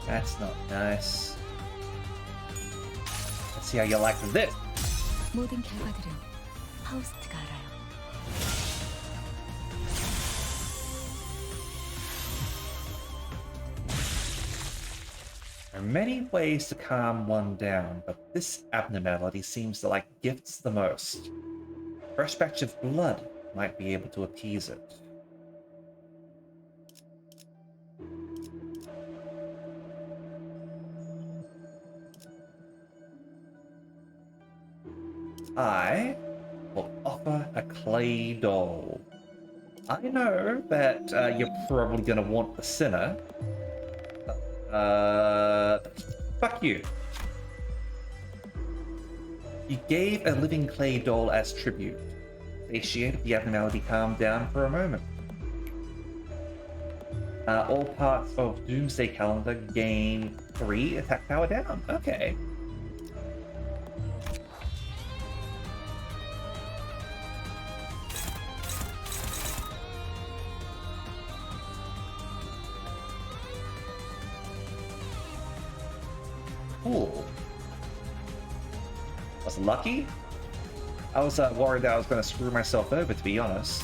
Speaker 1: That's not nice. Let's see how you like this.
Speaker 2: 모든 결과들은 파우스트가 알아요.
Speaker 1: There are many ways to calm one down, but this abnormality seems to like gifts the most. Fresh batch of blood might be able to appease it. I will offer a clay doll. I know that you're probably going to want the sinner. Fuck you. You gave a living clay doll as tribute. Satiated, the abnormality calmed down for a moment. All parts of Doomsday Calendar gain 3 attack power down. Okay. Cool. Was lucky? I was worried that I was going to screw myself over, to be honest.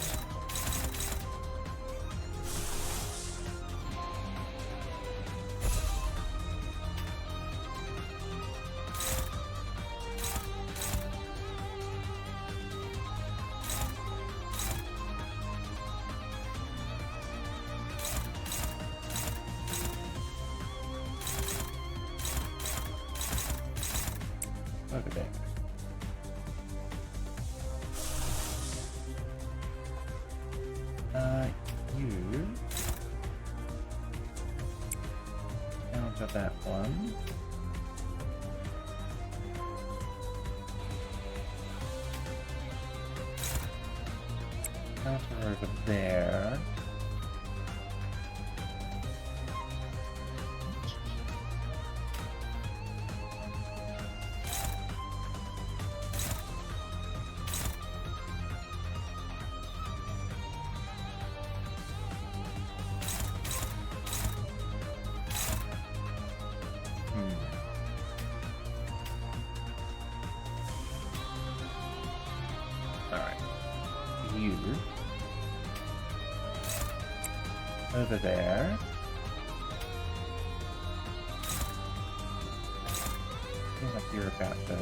Speaker 1: Over there. You counter that one. Counter over there. Over there. Feels like you're about to.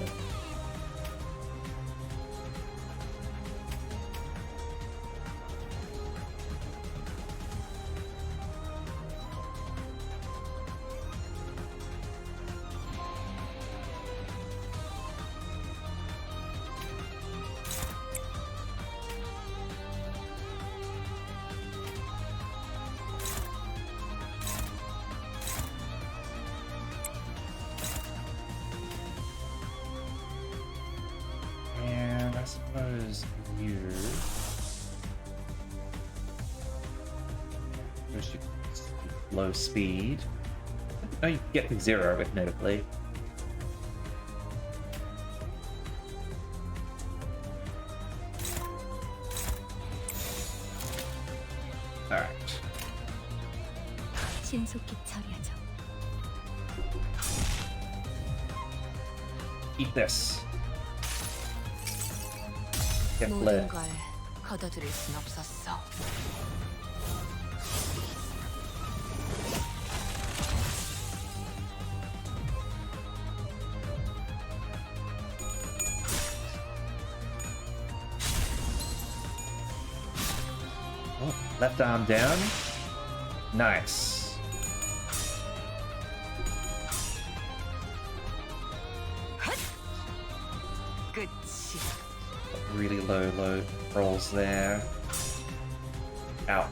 Speaker 1: I suppose you low speed. No, you get to 0, admittedly. Alright.
Speaker 2: 신속히 처리하죠.
Speaker 1: Eat this. Get
Speaker 7: 모든
Speaker 1: bled.
Speaker 7: 걸 걷어들일 순 없었어.
Speaker 1: Oh, left arm down. Nice.
Speaker 3: 끝이.
Speaker 1: Really low rolls there. Ow.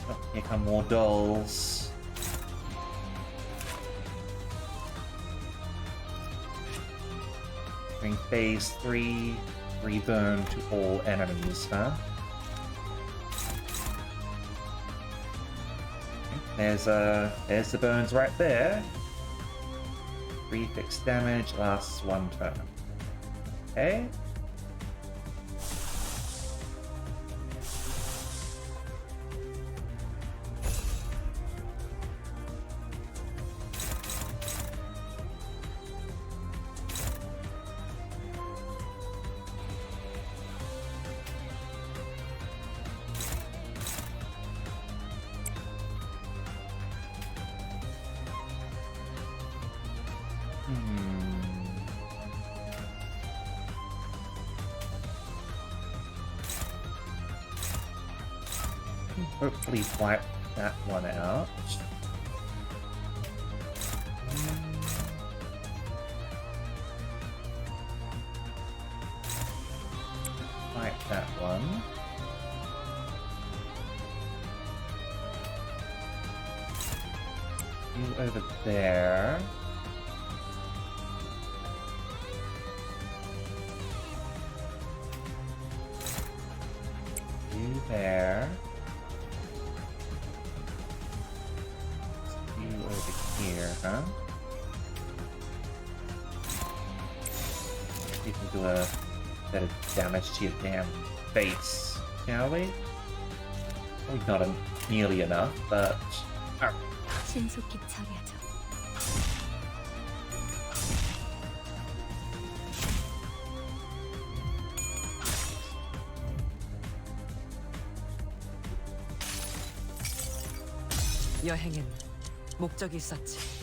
Speaker 1: Oh, here come more dolls. During phase 3, reburn to all enemies, huh? There's the burns right there. 3 fixed damage, lasts 1 turn. Okay. Hopefully wipe that one out. Wipe that one. You over there. You there. Here, huh? You can do a bit of damage to your damn face, shall we? Probably not nearly enough, but...
Speaker 2: 신속히 처리하죠.
Speaker 3: 여행엔 목적이 있었지.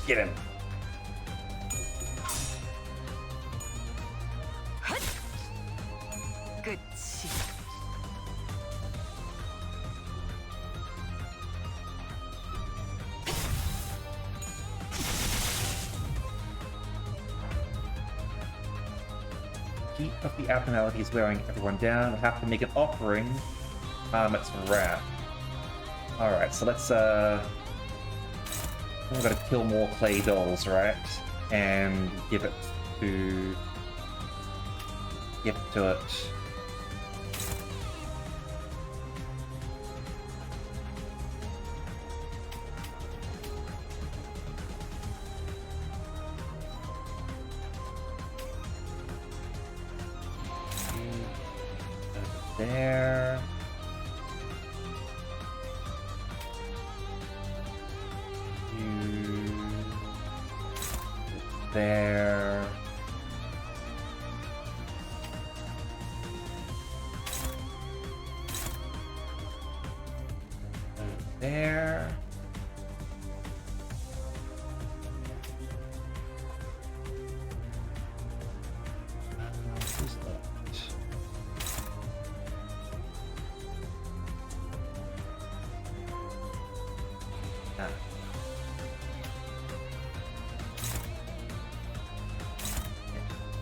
Speaker 1: Get him.
Speaker 3: 끝이.
Speaker 1: Heat of the abnormality is wearing everyone down. We'll have to make an offering. It's wrath. Alright, so let's we're gonna kill more clay dolls, right? And give it to it. There. You there. There. Who's left?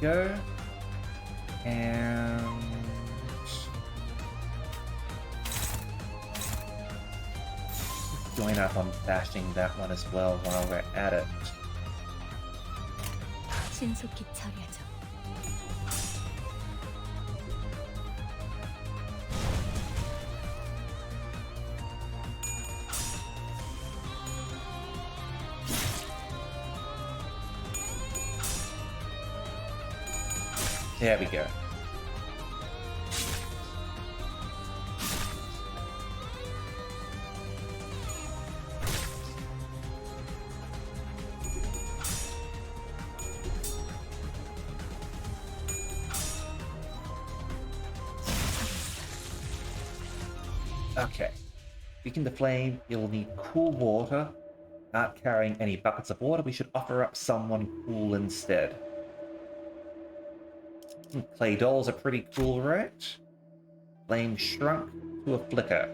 Speaker 1: Go and join up on bashing that one as well while we're at it.
Speaker 2: 신속히 처리하죠.
Speaker 1: There we go. Okay. Speaking the flame, you'll need cool water aren't carrying any buckets of water, we should offer up someone cool instead. Clay dolls are pretty cool, right? Flame shrunk to a flicker.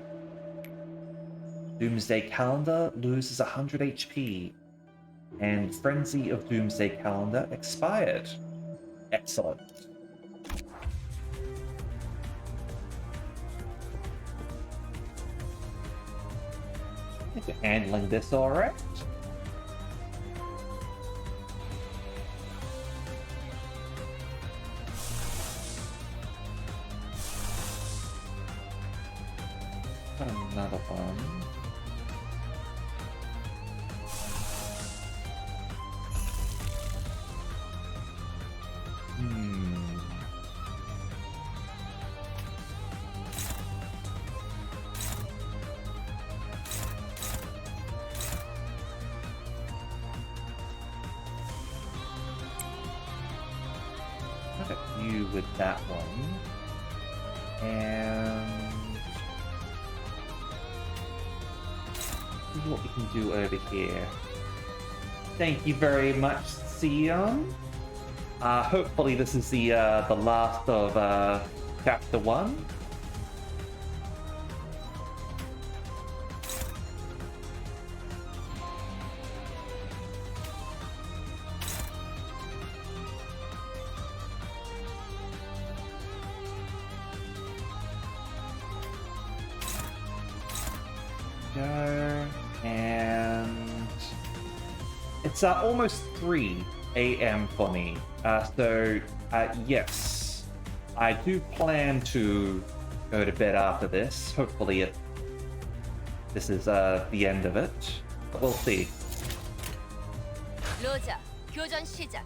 Speaker 1: Doomsday Calendar loses 100 HP. And Frenzy of Doomsday Calendar expired. Excellent. I think you're handling this alright. Another one. Look at you with that one. And see what we can do over here. Thank you very much, Sion. Hopefully this is the last of chapter 1. And it's almost 3 a.m. for me. So yes, I do plan to go to bed after this. Hopefully this is the end of it. But we'll see.
Speaker 7: 로자, 교전 시작.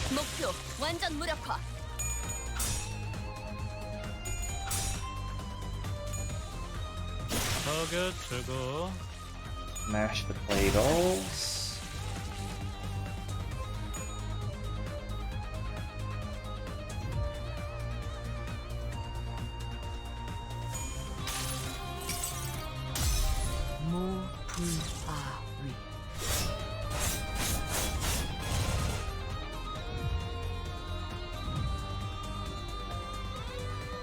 Speaker 7: 목표 완전 무력화.
Speaker 5: target 제거.
Speaker 1: Smash the clay dolls.
Speaker 7: 모불아위.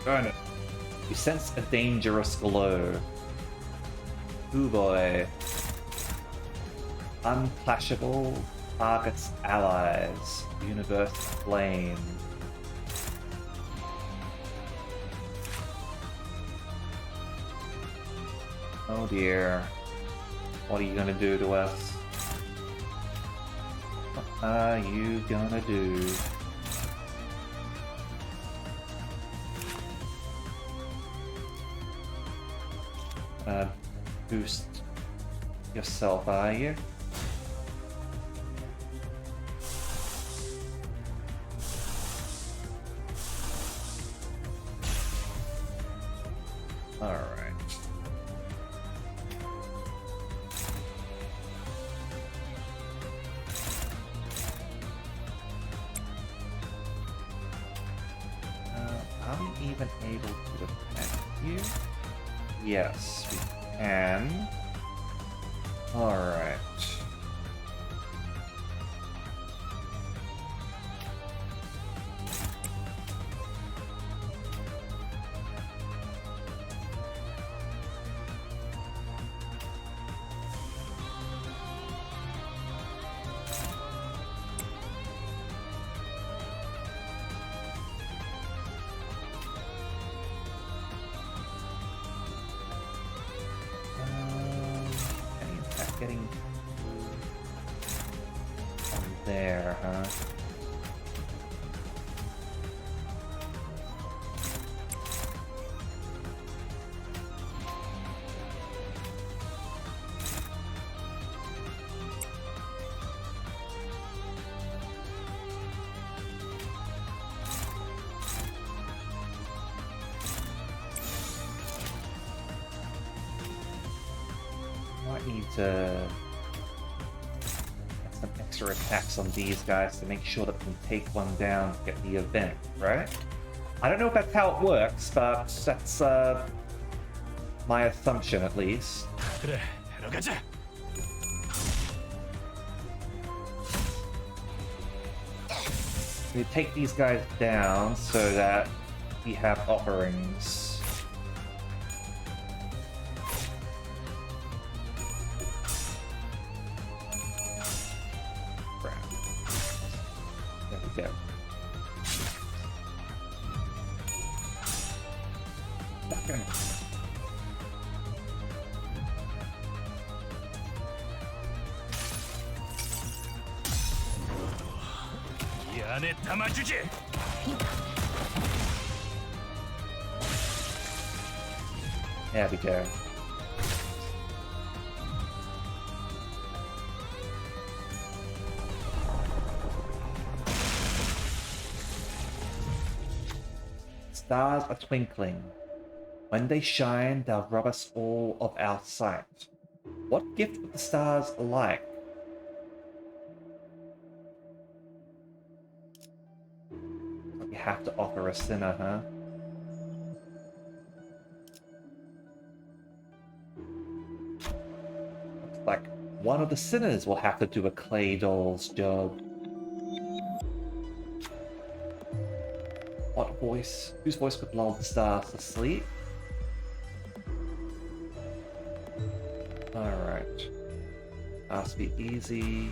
Speaker 1: Burn it. You sense a dangerous glow. Ooh boy. Unclashable targets allies. Universe flame. Oh dear. What are you gonna do to us? What are you gonna do? Boost yourself, are you? Alright. Are we even able to attack you? Yes, we can. Alright. Getting from there, huh? Might need to get some extra attacks on these guys to make sure that we can take one down to get the event, right? I don't know if that's how it works, but that's my assumption at least.
Speaker 4: 그래, 들어가자.
Speaker 1: We take these guys down so that we have offerings. Crap. There we go. Okay.
Speaker 4: 이 안에 담아주지.
Speaker 1: There we go. Stars are twinkling. When they shine, they'll rob us all of our sight. What gift would the stars like? You have to offer a sinner, huh? Looks like one of the sinners will have to do a clay doll's job. What voice? Whose voice could lull the stars to sleep? Alright. Must be easy.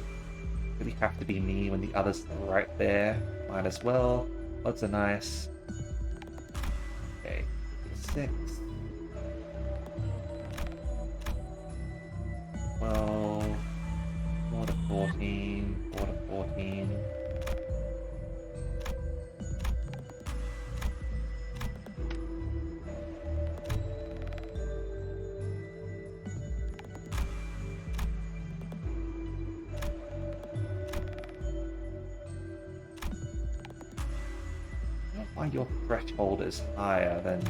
Speaker 1: Really have to be me when the others are right there. Might as well. Odds are nice. Okay. 6. 12. 4 to 14. 4 to 14. Your threshold is higher than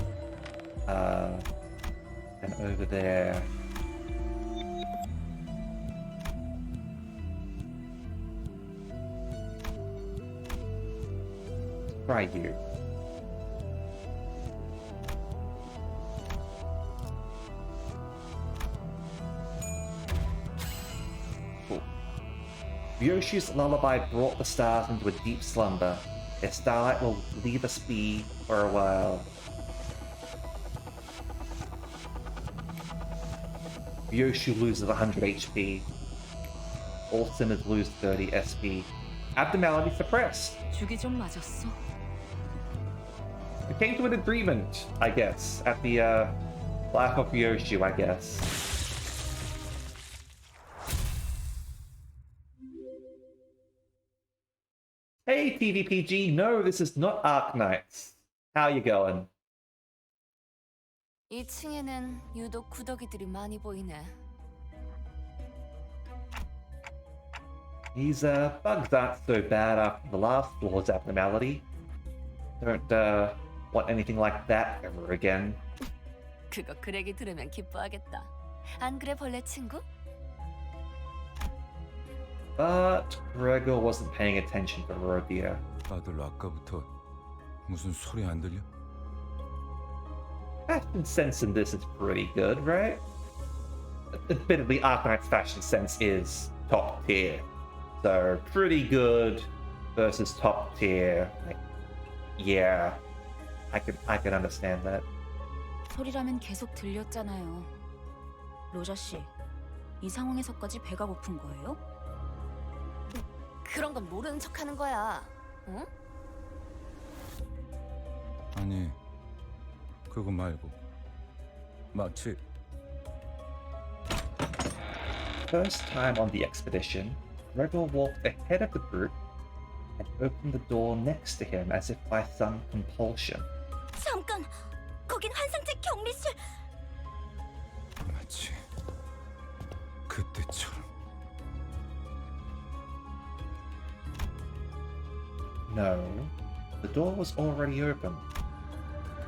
Speaker 1: over there. Try you. Cool. Ryoshi's lullaby brought the stars into a deep slumber. Their starlight will leave us be for a while. Ryoshu loses 100 HP. All sinners lose 30 SP. Abnormality suppressed.
Speaker 3: 죽이 좀 맞았어.
Speaker 1: We came to an agreement, I guess, at the lack of Ryoshu, I guess. Hey TVPG, no, this is not Arknights. How you going?
Speaker 7: 2층에는 유독 구더기들이 많이 보이네.
Speaker 1: These bugs aren't so bad after the last floor's abnormality. Don't want anything like that ever again.
Speaker 7: 그거 그렉이 들으면 기뻐하겠다. 안 그래 벌레 친구?
Speaker 1: But Gregor wasn't paying attention to Rhodia.
Speaker 6: 다들 아까부터 무슨 소리 안 들려?
Speaker 1: Fashion sense in this is pretty good, right? Admittedly, Arknight's fashion sense is top tier. So, pretty good versus top tier. Like, yeah, I can understand that.
Speaker 11: 소리라면 계속 들렸잖아요. 로저 씨, 이 상황에서까지 배가 고픈 거예요?
Speaker 7: 그런 건 모르는 척하는 거야. 응?
Speaker 6: 아니, 그거 말고 마치
Speaker 1: First time on the expedition, Gregor walked ahead of the group and opened the door next to him as if by some compulsion.
Speaker 10: 잠깐! 거긴 환상체 격리실!
Speaker 6: 마치 그때처럼.
Speaker 1: No, the door was already open.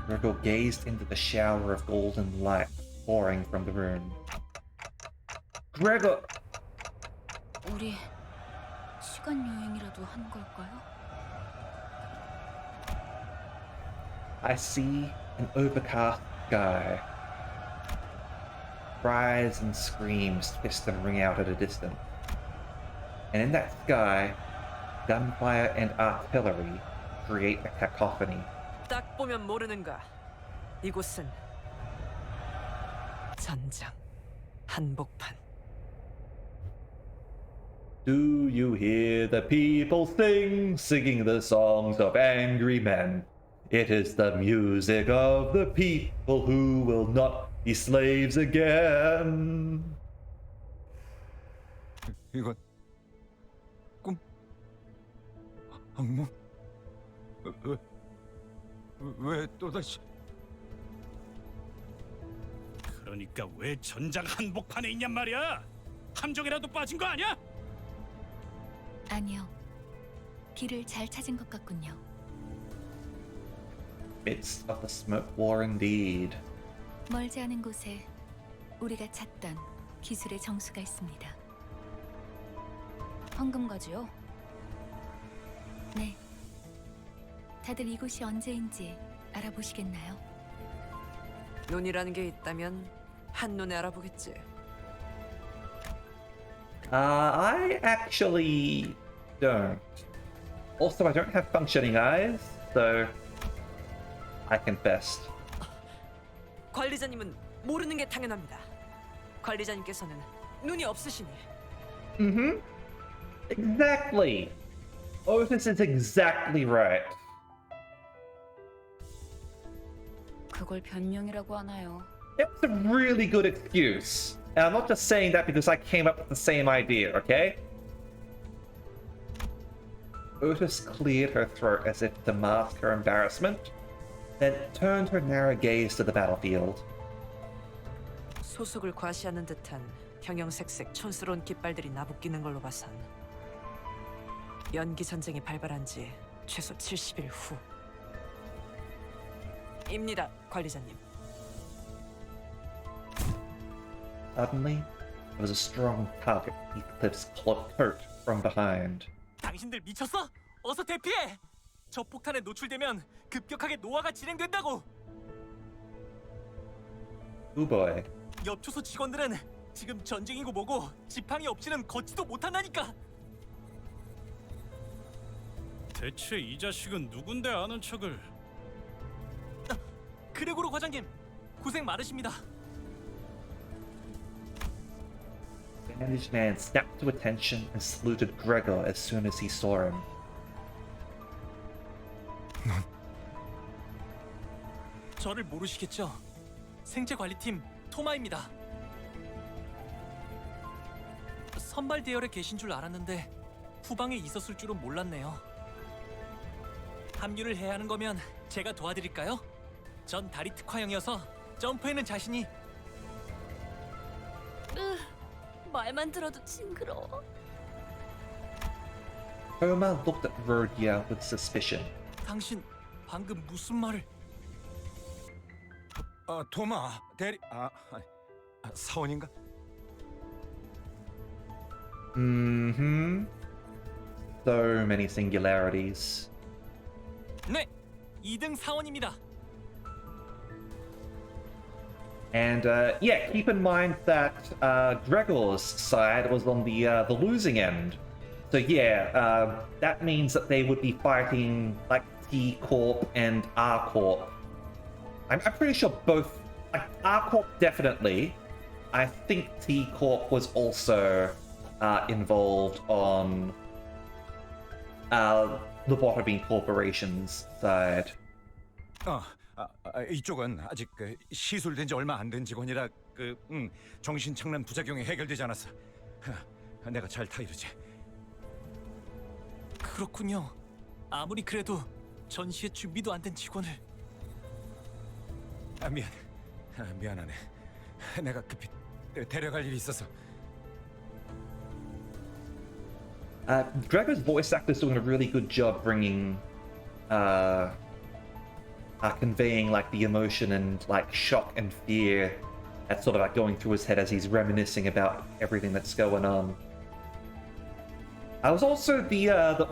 Speaker 1: Gregor gazed into the shower of golden light pouring from the room. Gregor!
Speaker 11: 우리 시간 여행이라도 한 걸까요?
Speaker 1: I see an overcast sky. Cries and screams twist and ring out at a distance. And in that sky, gunfire and artillery create a cacophony.
Speaker 3: 딱 보면 모르는가? 이곳은 전장, 한복판.
Speaker 1: Do you hear the people singing the songs of angry men? It is the music of the people who will not be slaves again.
Speaker 6: 이건 꿈? 악몽? 왜 또다시?
Speaker 5: 그러니까 왜 전장 한복판에 있냔 말이야? 함정이라도 빠진 거 아니야?
Speaker 2: 아니요. 길을 잘 찾은 것 같군요.
Speaker 1: Midst of the smoke war indeed.
Speaker 2: 멀지 않은 곳에 우리가 찾던 기술의 정수가 있습니다.
Speaker 11: 황금가지요?
Speaker 2: 네. 다들 이곳이 언제인지 알아보시겠나요?
Speaker 3: 눈이라는 게 있다면 한눈에 알아보겠지.
Speaker 1: I actually don't. Also, I don't have functioning eyes, so I confessed.
Speaker 3: 관리자님은 모르는 게 당연합니다. 관리자님께서는 눈이 없으시니.
Speaker 1: Mm-hmm. Exactly. Otis is exactly right.
Speaker 11: 그걸 변명이라고 하나요?
Speaker 1: It's a really good excuse. And I'm not just saying that because I came up with the same idea, okay? Otis cleared her throat as if to mask her embarrassment, then turned her narrow gaze to the battlefield.
Speaker 3: 소속을 과시하는 듯한 형형색색 촌스러운 깃발들이 나부끼는 걸로 봐선 연기 전쟁이 발발한 지 최소 70일 후. 입니다, 관리자님.
Speaker 1: Suddenly, there was a strong tug at Heathcliff's coat from behind.
Speaker 15: 당신들 미쳤어? 어서 대피해! 저 폭탄에 노출되면 급격하게 노화가 진행된다고!
Speaker 1: Oh boy.
Speaker 15: 옆 초소 직원들은 지금 전쟁이고 뭐고 지팡이 없이는 걷지도 못한다니까!
Speaker 5: 대체 이 자식은 누군데 아는 척을...
Speaker 15: 그레고로 과장님, 고생 많으십니다.
Speaker 1: The bandaged man snapped to attention and saluted Gregor as soon as he saw him.
Speaker 15: 저를 모르시겠죠? 생체관리팀 토마입니다. 선발 대열에 계신 줄 알았는데 후방에 있었을 줄은 몰랐네요. 합류를 해야 하는 거면 제가 도와드릴까요? 전 다리 특화형이어서 점프에는 자신이...
Speaker 7: 말만 들어도 징그러워.
Speaker 1: Homer looked at Rhodia with suspicion.
Speaker 15: 당신 방금 무슨 말을...
Speaker 6: 도마 대리 사원인가?
Speaker 1: Mm-hmm. So many singularities.
Speaker 15: 네, 2등 사원입니다.
Speaker 1: And yeah, keep in mind that Gregor's side was on the losing end. So yeah, that means that they would be fighting like T Corp and R Corp. I'm pretty sure both, like R Corp definitely. I think T Corp was also involved on Lobotomy Corporation's side.
Speaker 6: 이쪽은 아직 시술된 지 얼마 안 된 직원이라 정신 착란 부작용이 해결되지 않았어. 내가 잘 타이르지.
Speaker 15: 그렇군요. 아무리 그래도 전시에 준비도 안 된 직원을...
Speaker 6: 미안하네. 내가 급히 데려갈 일이 있어서.
Speaker 1: Gregor's voice actor's doing a really good job bringing, conveying like the emotion and like shock and fear that's sort of like going through his head as he's reminiscing about everything that's going on. I was also the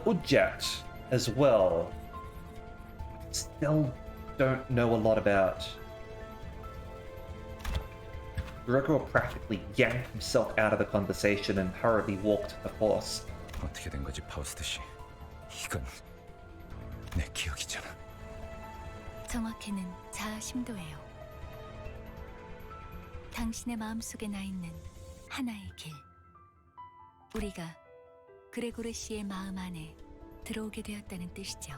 Speaker 1: Udjat as well. Still don't know a lot about. Gregor practically yanked himself out of the conversation and hurriedly walked to the horse.
Speaker 6: 어떻게 된 거지, 파우스트 씨? 이건 내 기억이잖아.
Speaker 2: 정확히는 자아심도예요. 당신의 마음속에 나 있는 하나의 길. 우리가 그레고르 씨의 마음 안에 들어오게 되었다는 뜻이죠.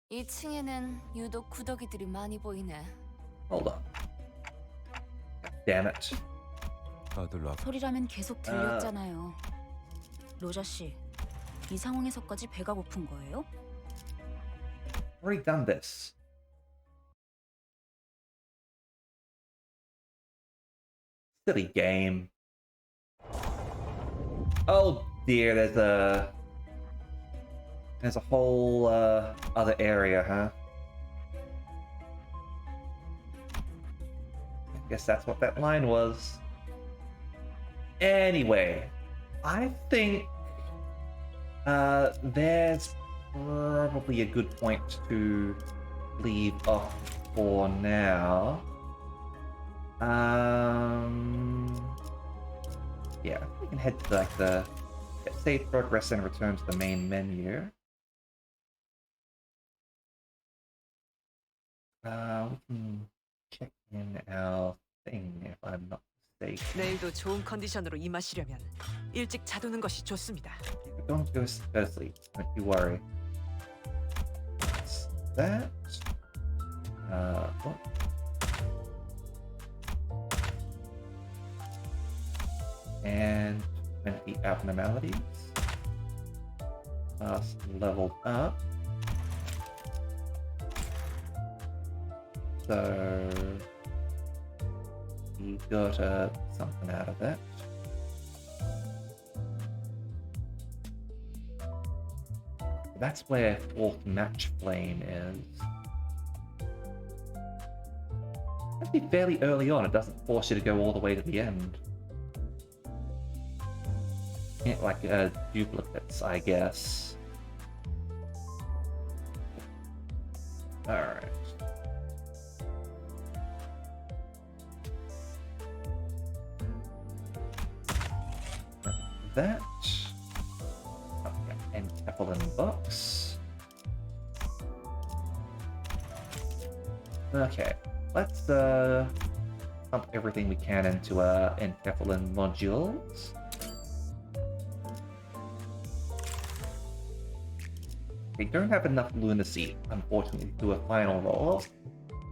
Speaker 7: 이 층에는 유독 구더기들이 많이 보이네.
Speaker 1: Hold on. Damn it.
Speaker 11: 소리라면 계속 들렸잖아요. 로자 씨, 이 상황에서까지 배가 고픈 거예요?
Speaker 1: Already done this. Silly game. Oh dear, there's a whole other area, huh? I guess that's what that line was. Anyway, I think there's probably a good point to leave off for now. Yeah, we can head to like the save progress and return to the main menu. We can check in our thing if I'm not mistaken.
Speaker 3: 내일도 좋은 컨디션으로 임하시려면 일찍 자두는 것이 좋습니다.
Speaker 1: Don't go to sleep. Don't you worry. What's that? What? And 20 abnormalities. Class leveled up. So we got something out of that. That's where fourth match flame is. That'd be fairly early on. It doesn't force you to go all the way to the end. Can't like duplicates, I guess. All right. That. Okay, and Evelyn books. Okay, let's pump everything we can into Evelyn modules. We don't have enough lunacy, unfortunately, to do a final roll.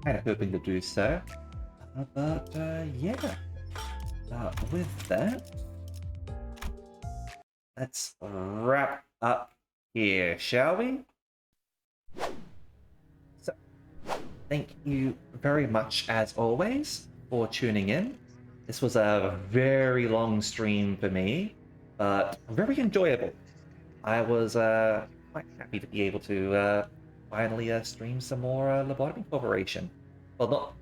Speaker 1: Kind of hoping to do so, but yeah. With that. Let's wrap up here, shall we? So, thank you very much, as always, for tuning in. This was a very long stream for me, but very enjoyable. I was quite happy to be able to finally stream some more Lobotomy Corporation. Well, not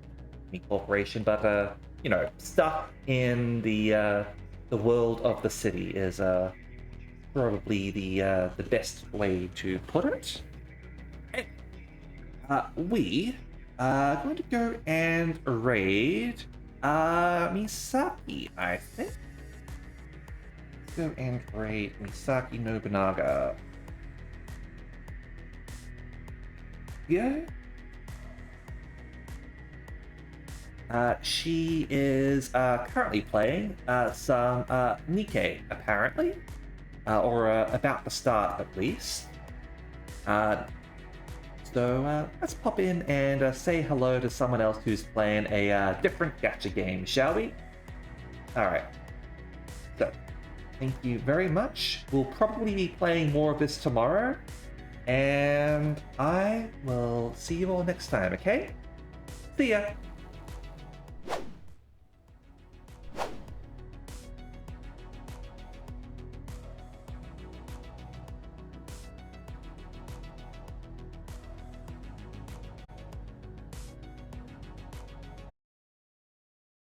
Speaker 1: me Corporation, but you know, stuff in the world of the city is probably the best way to put it. We are going to go and raid Misaki, I think. Let's go and raid Misaki Nobunaga. Yeah. She is currently playing some Nikkei, apparently. Or about to start, at least. So let's pop in and say hello to someone else who's playing a different gacha game, shall we? Alright. So, thank you very much. We'll probably be playing more of this tomorrow. And I will see you all next time, okay? See ya!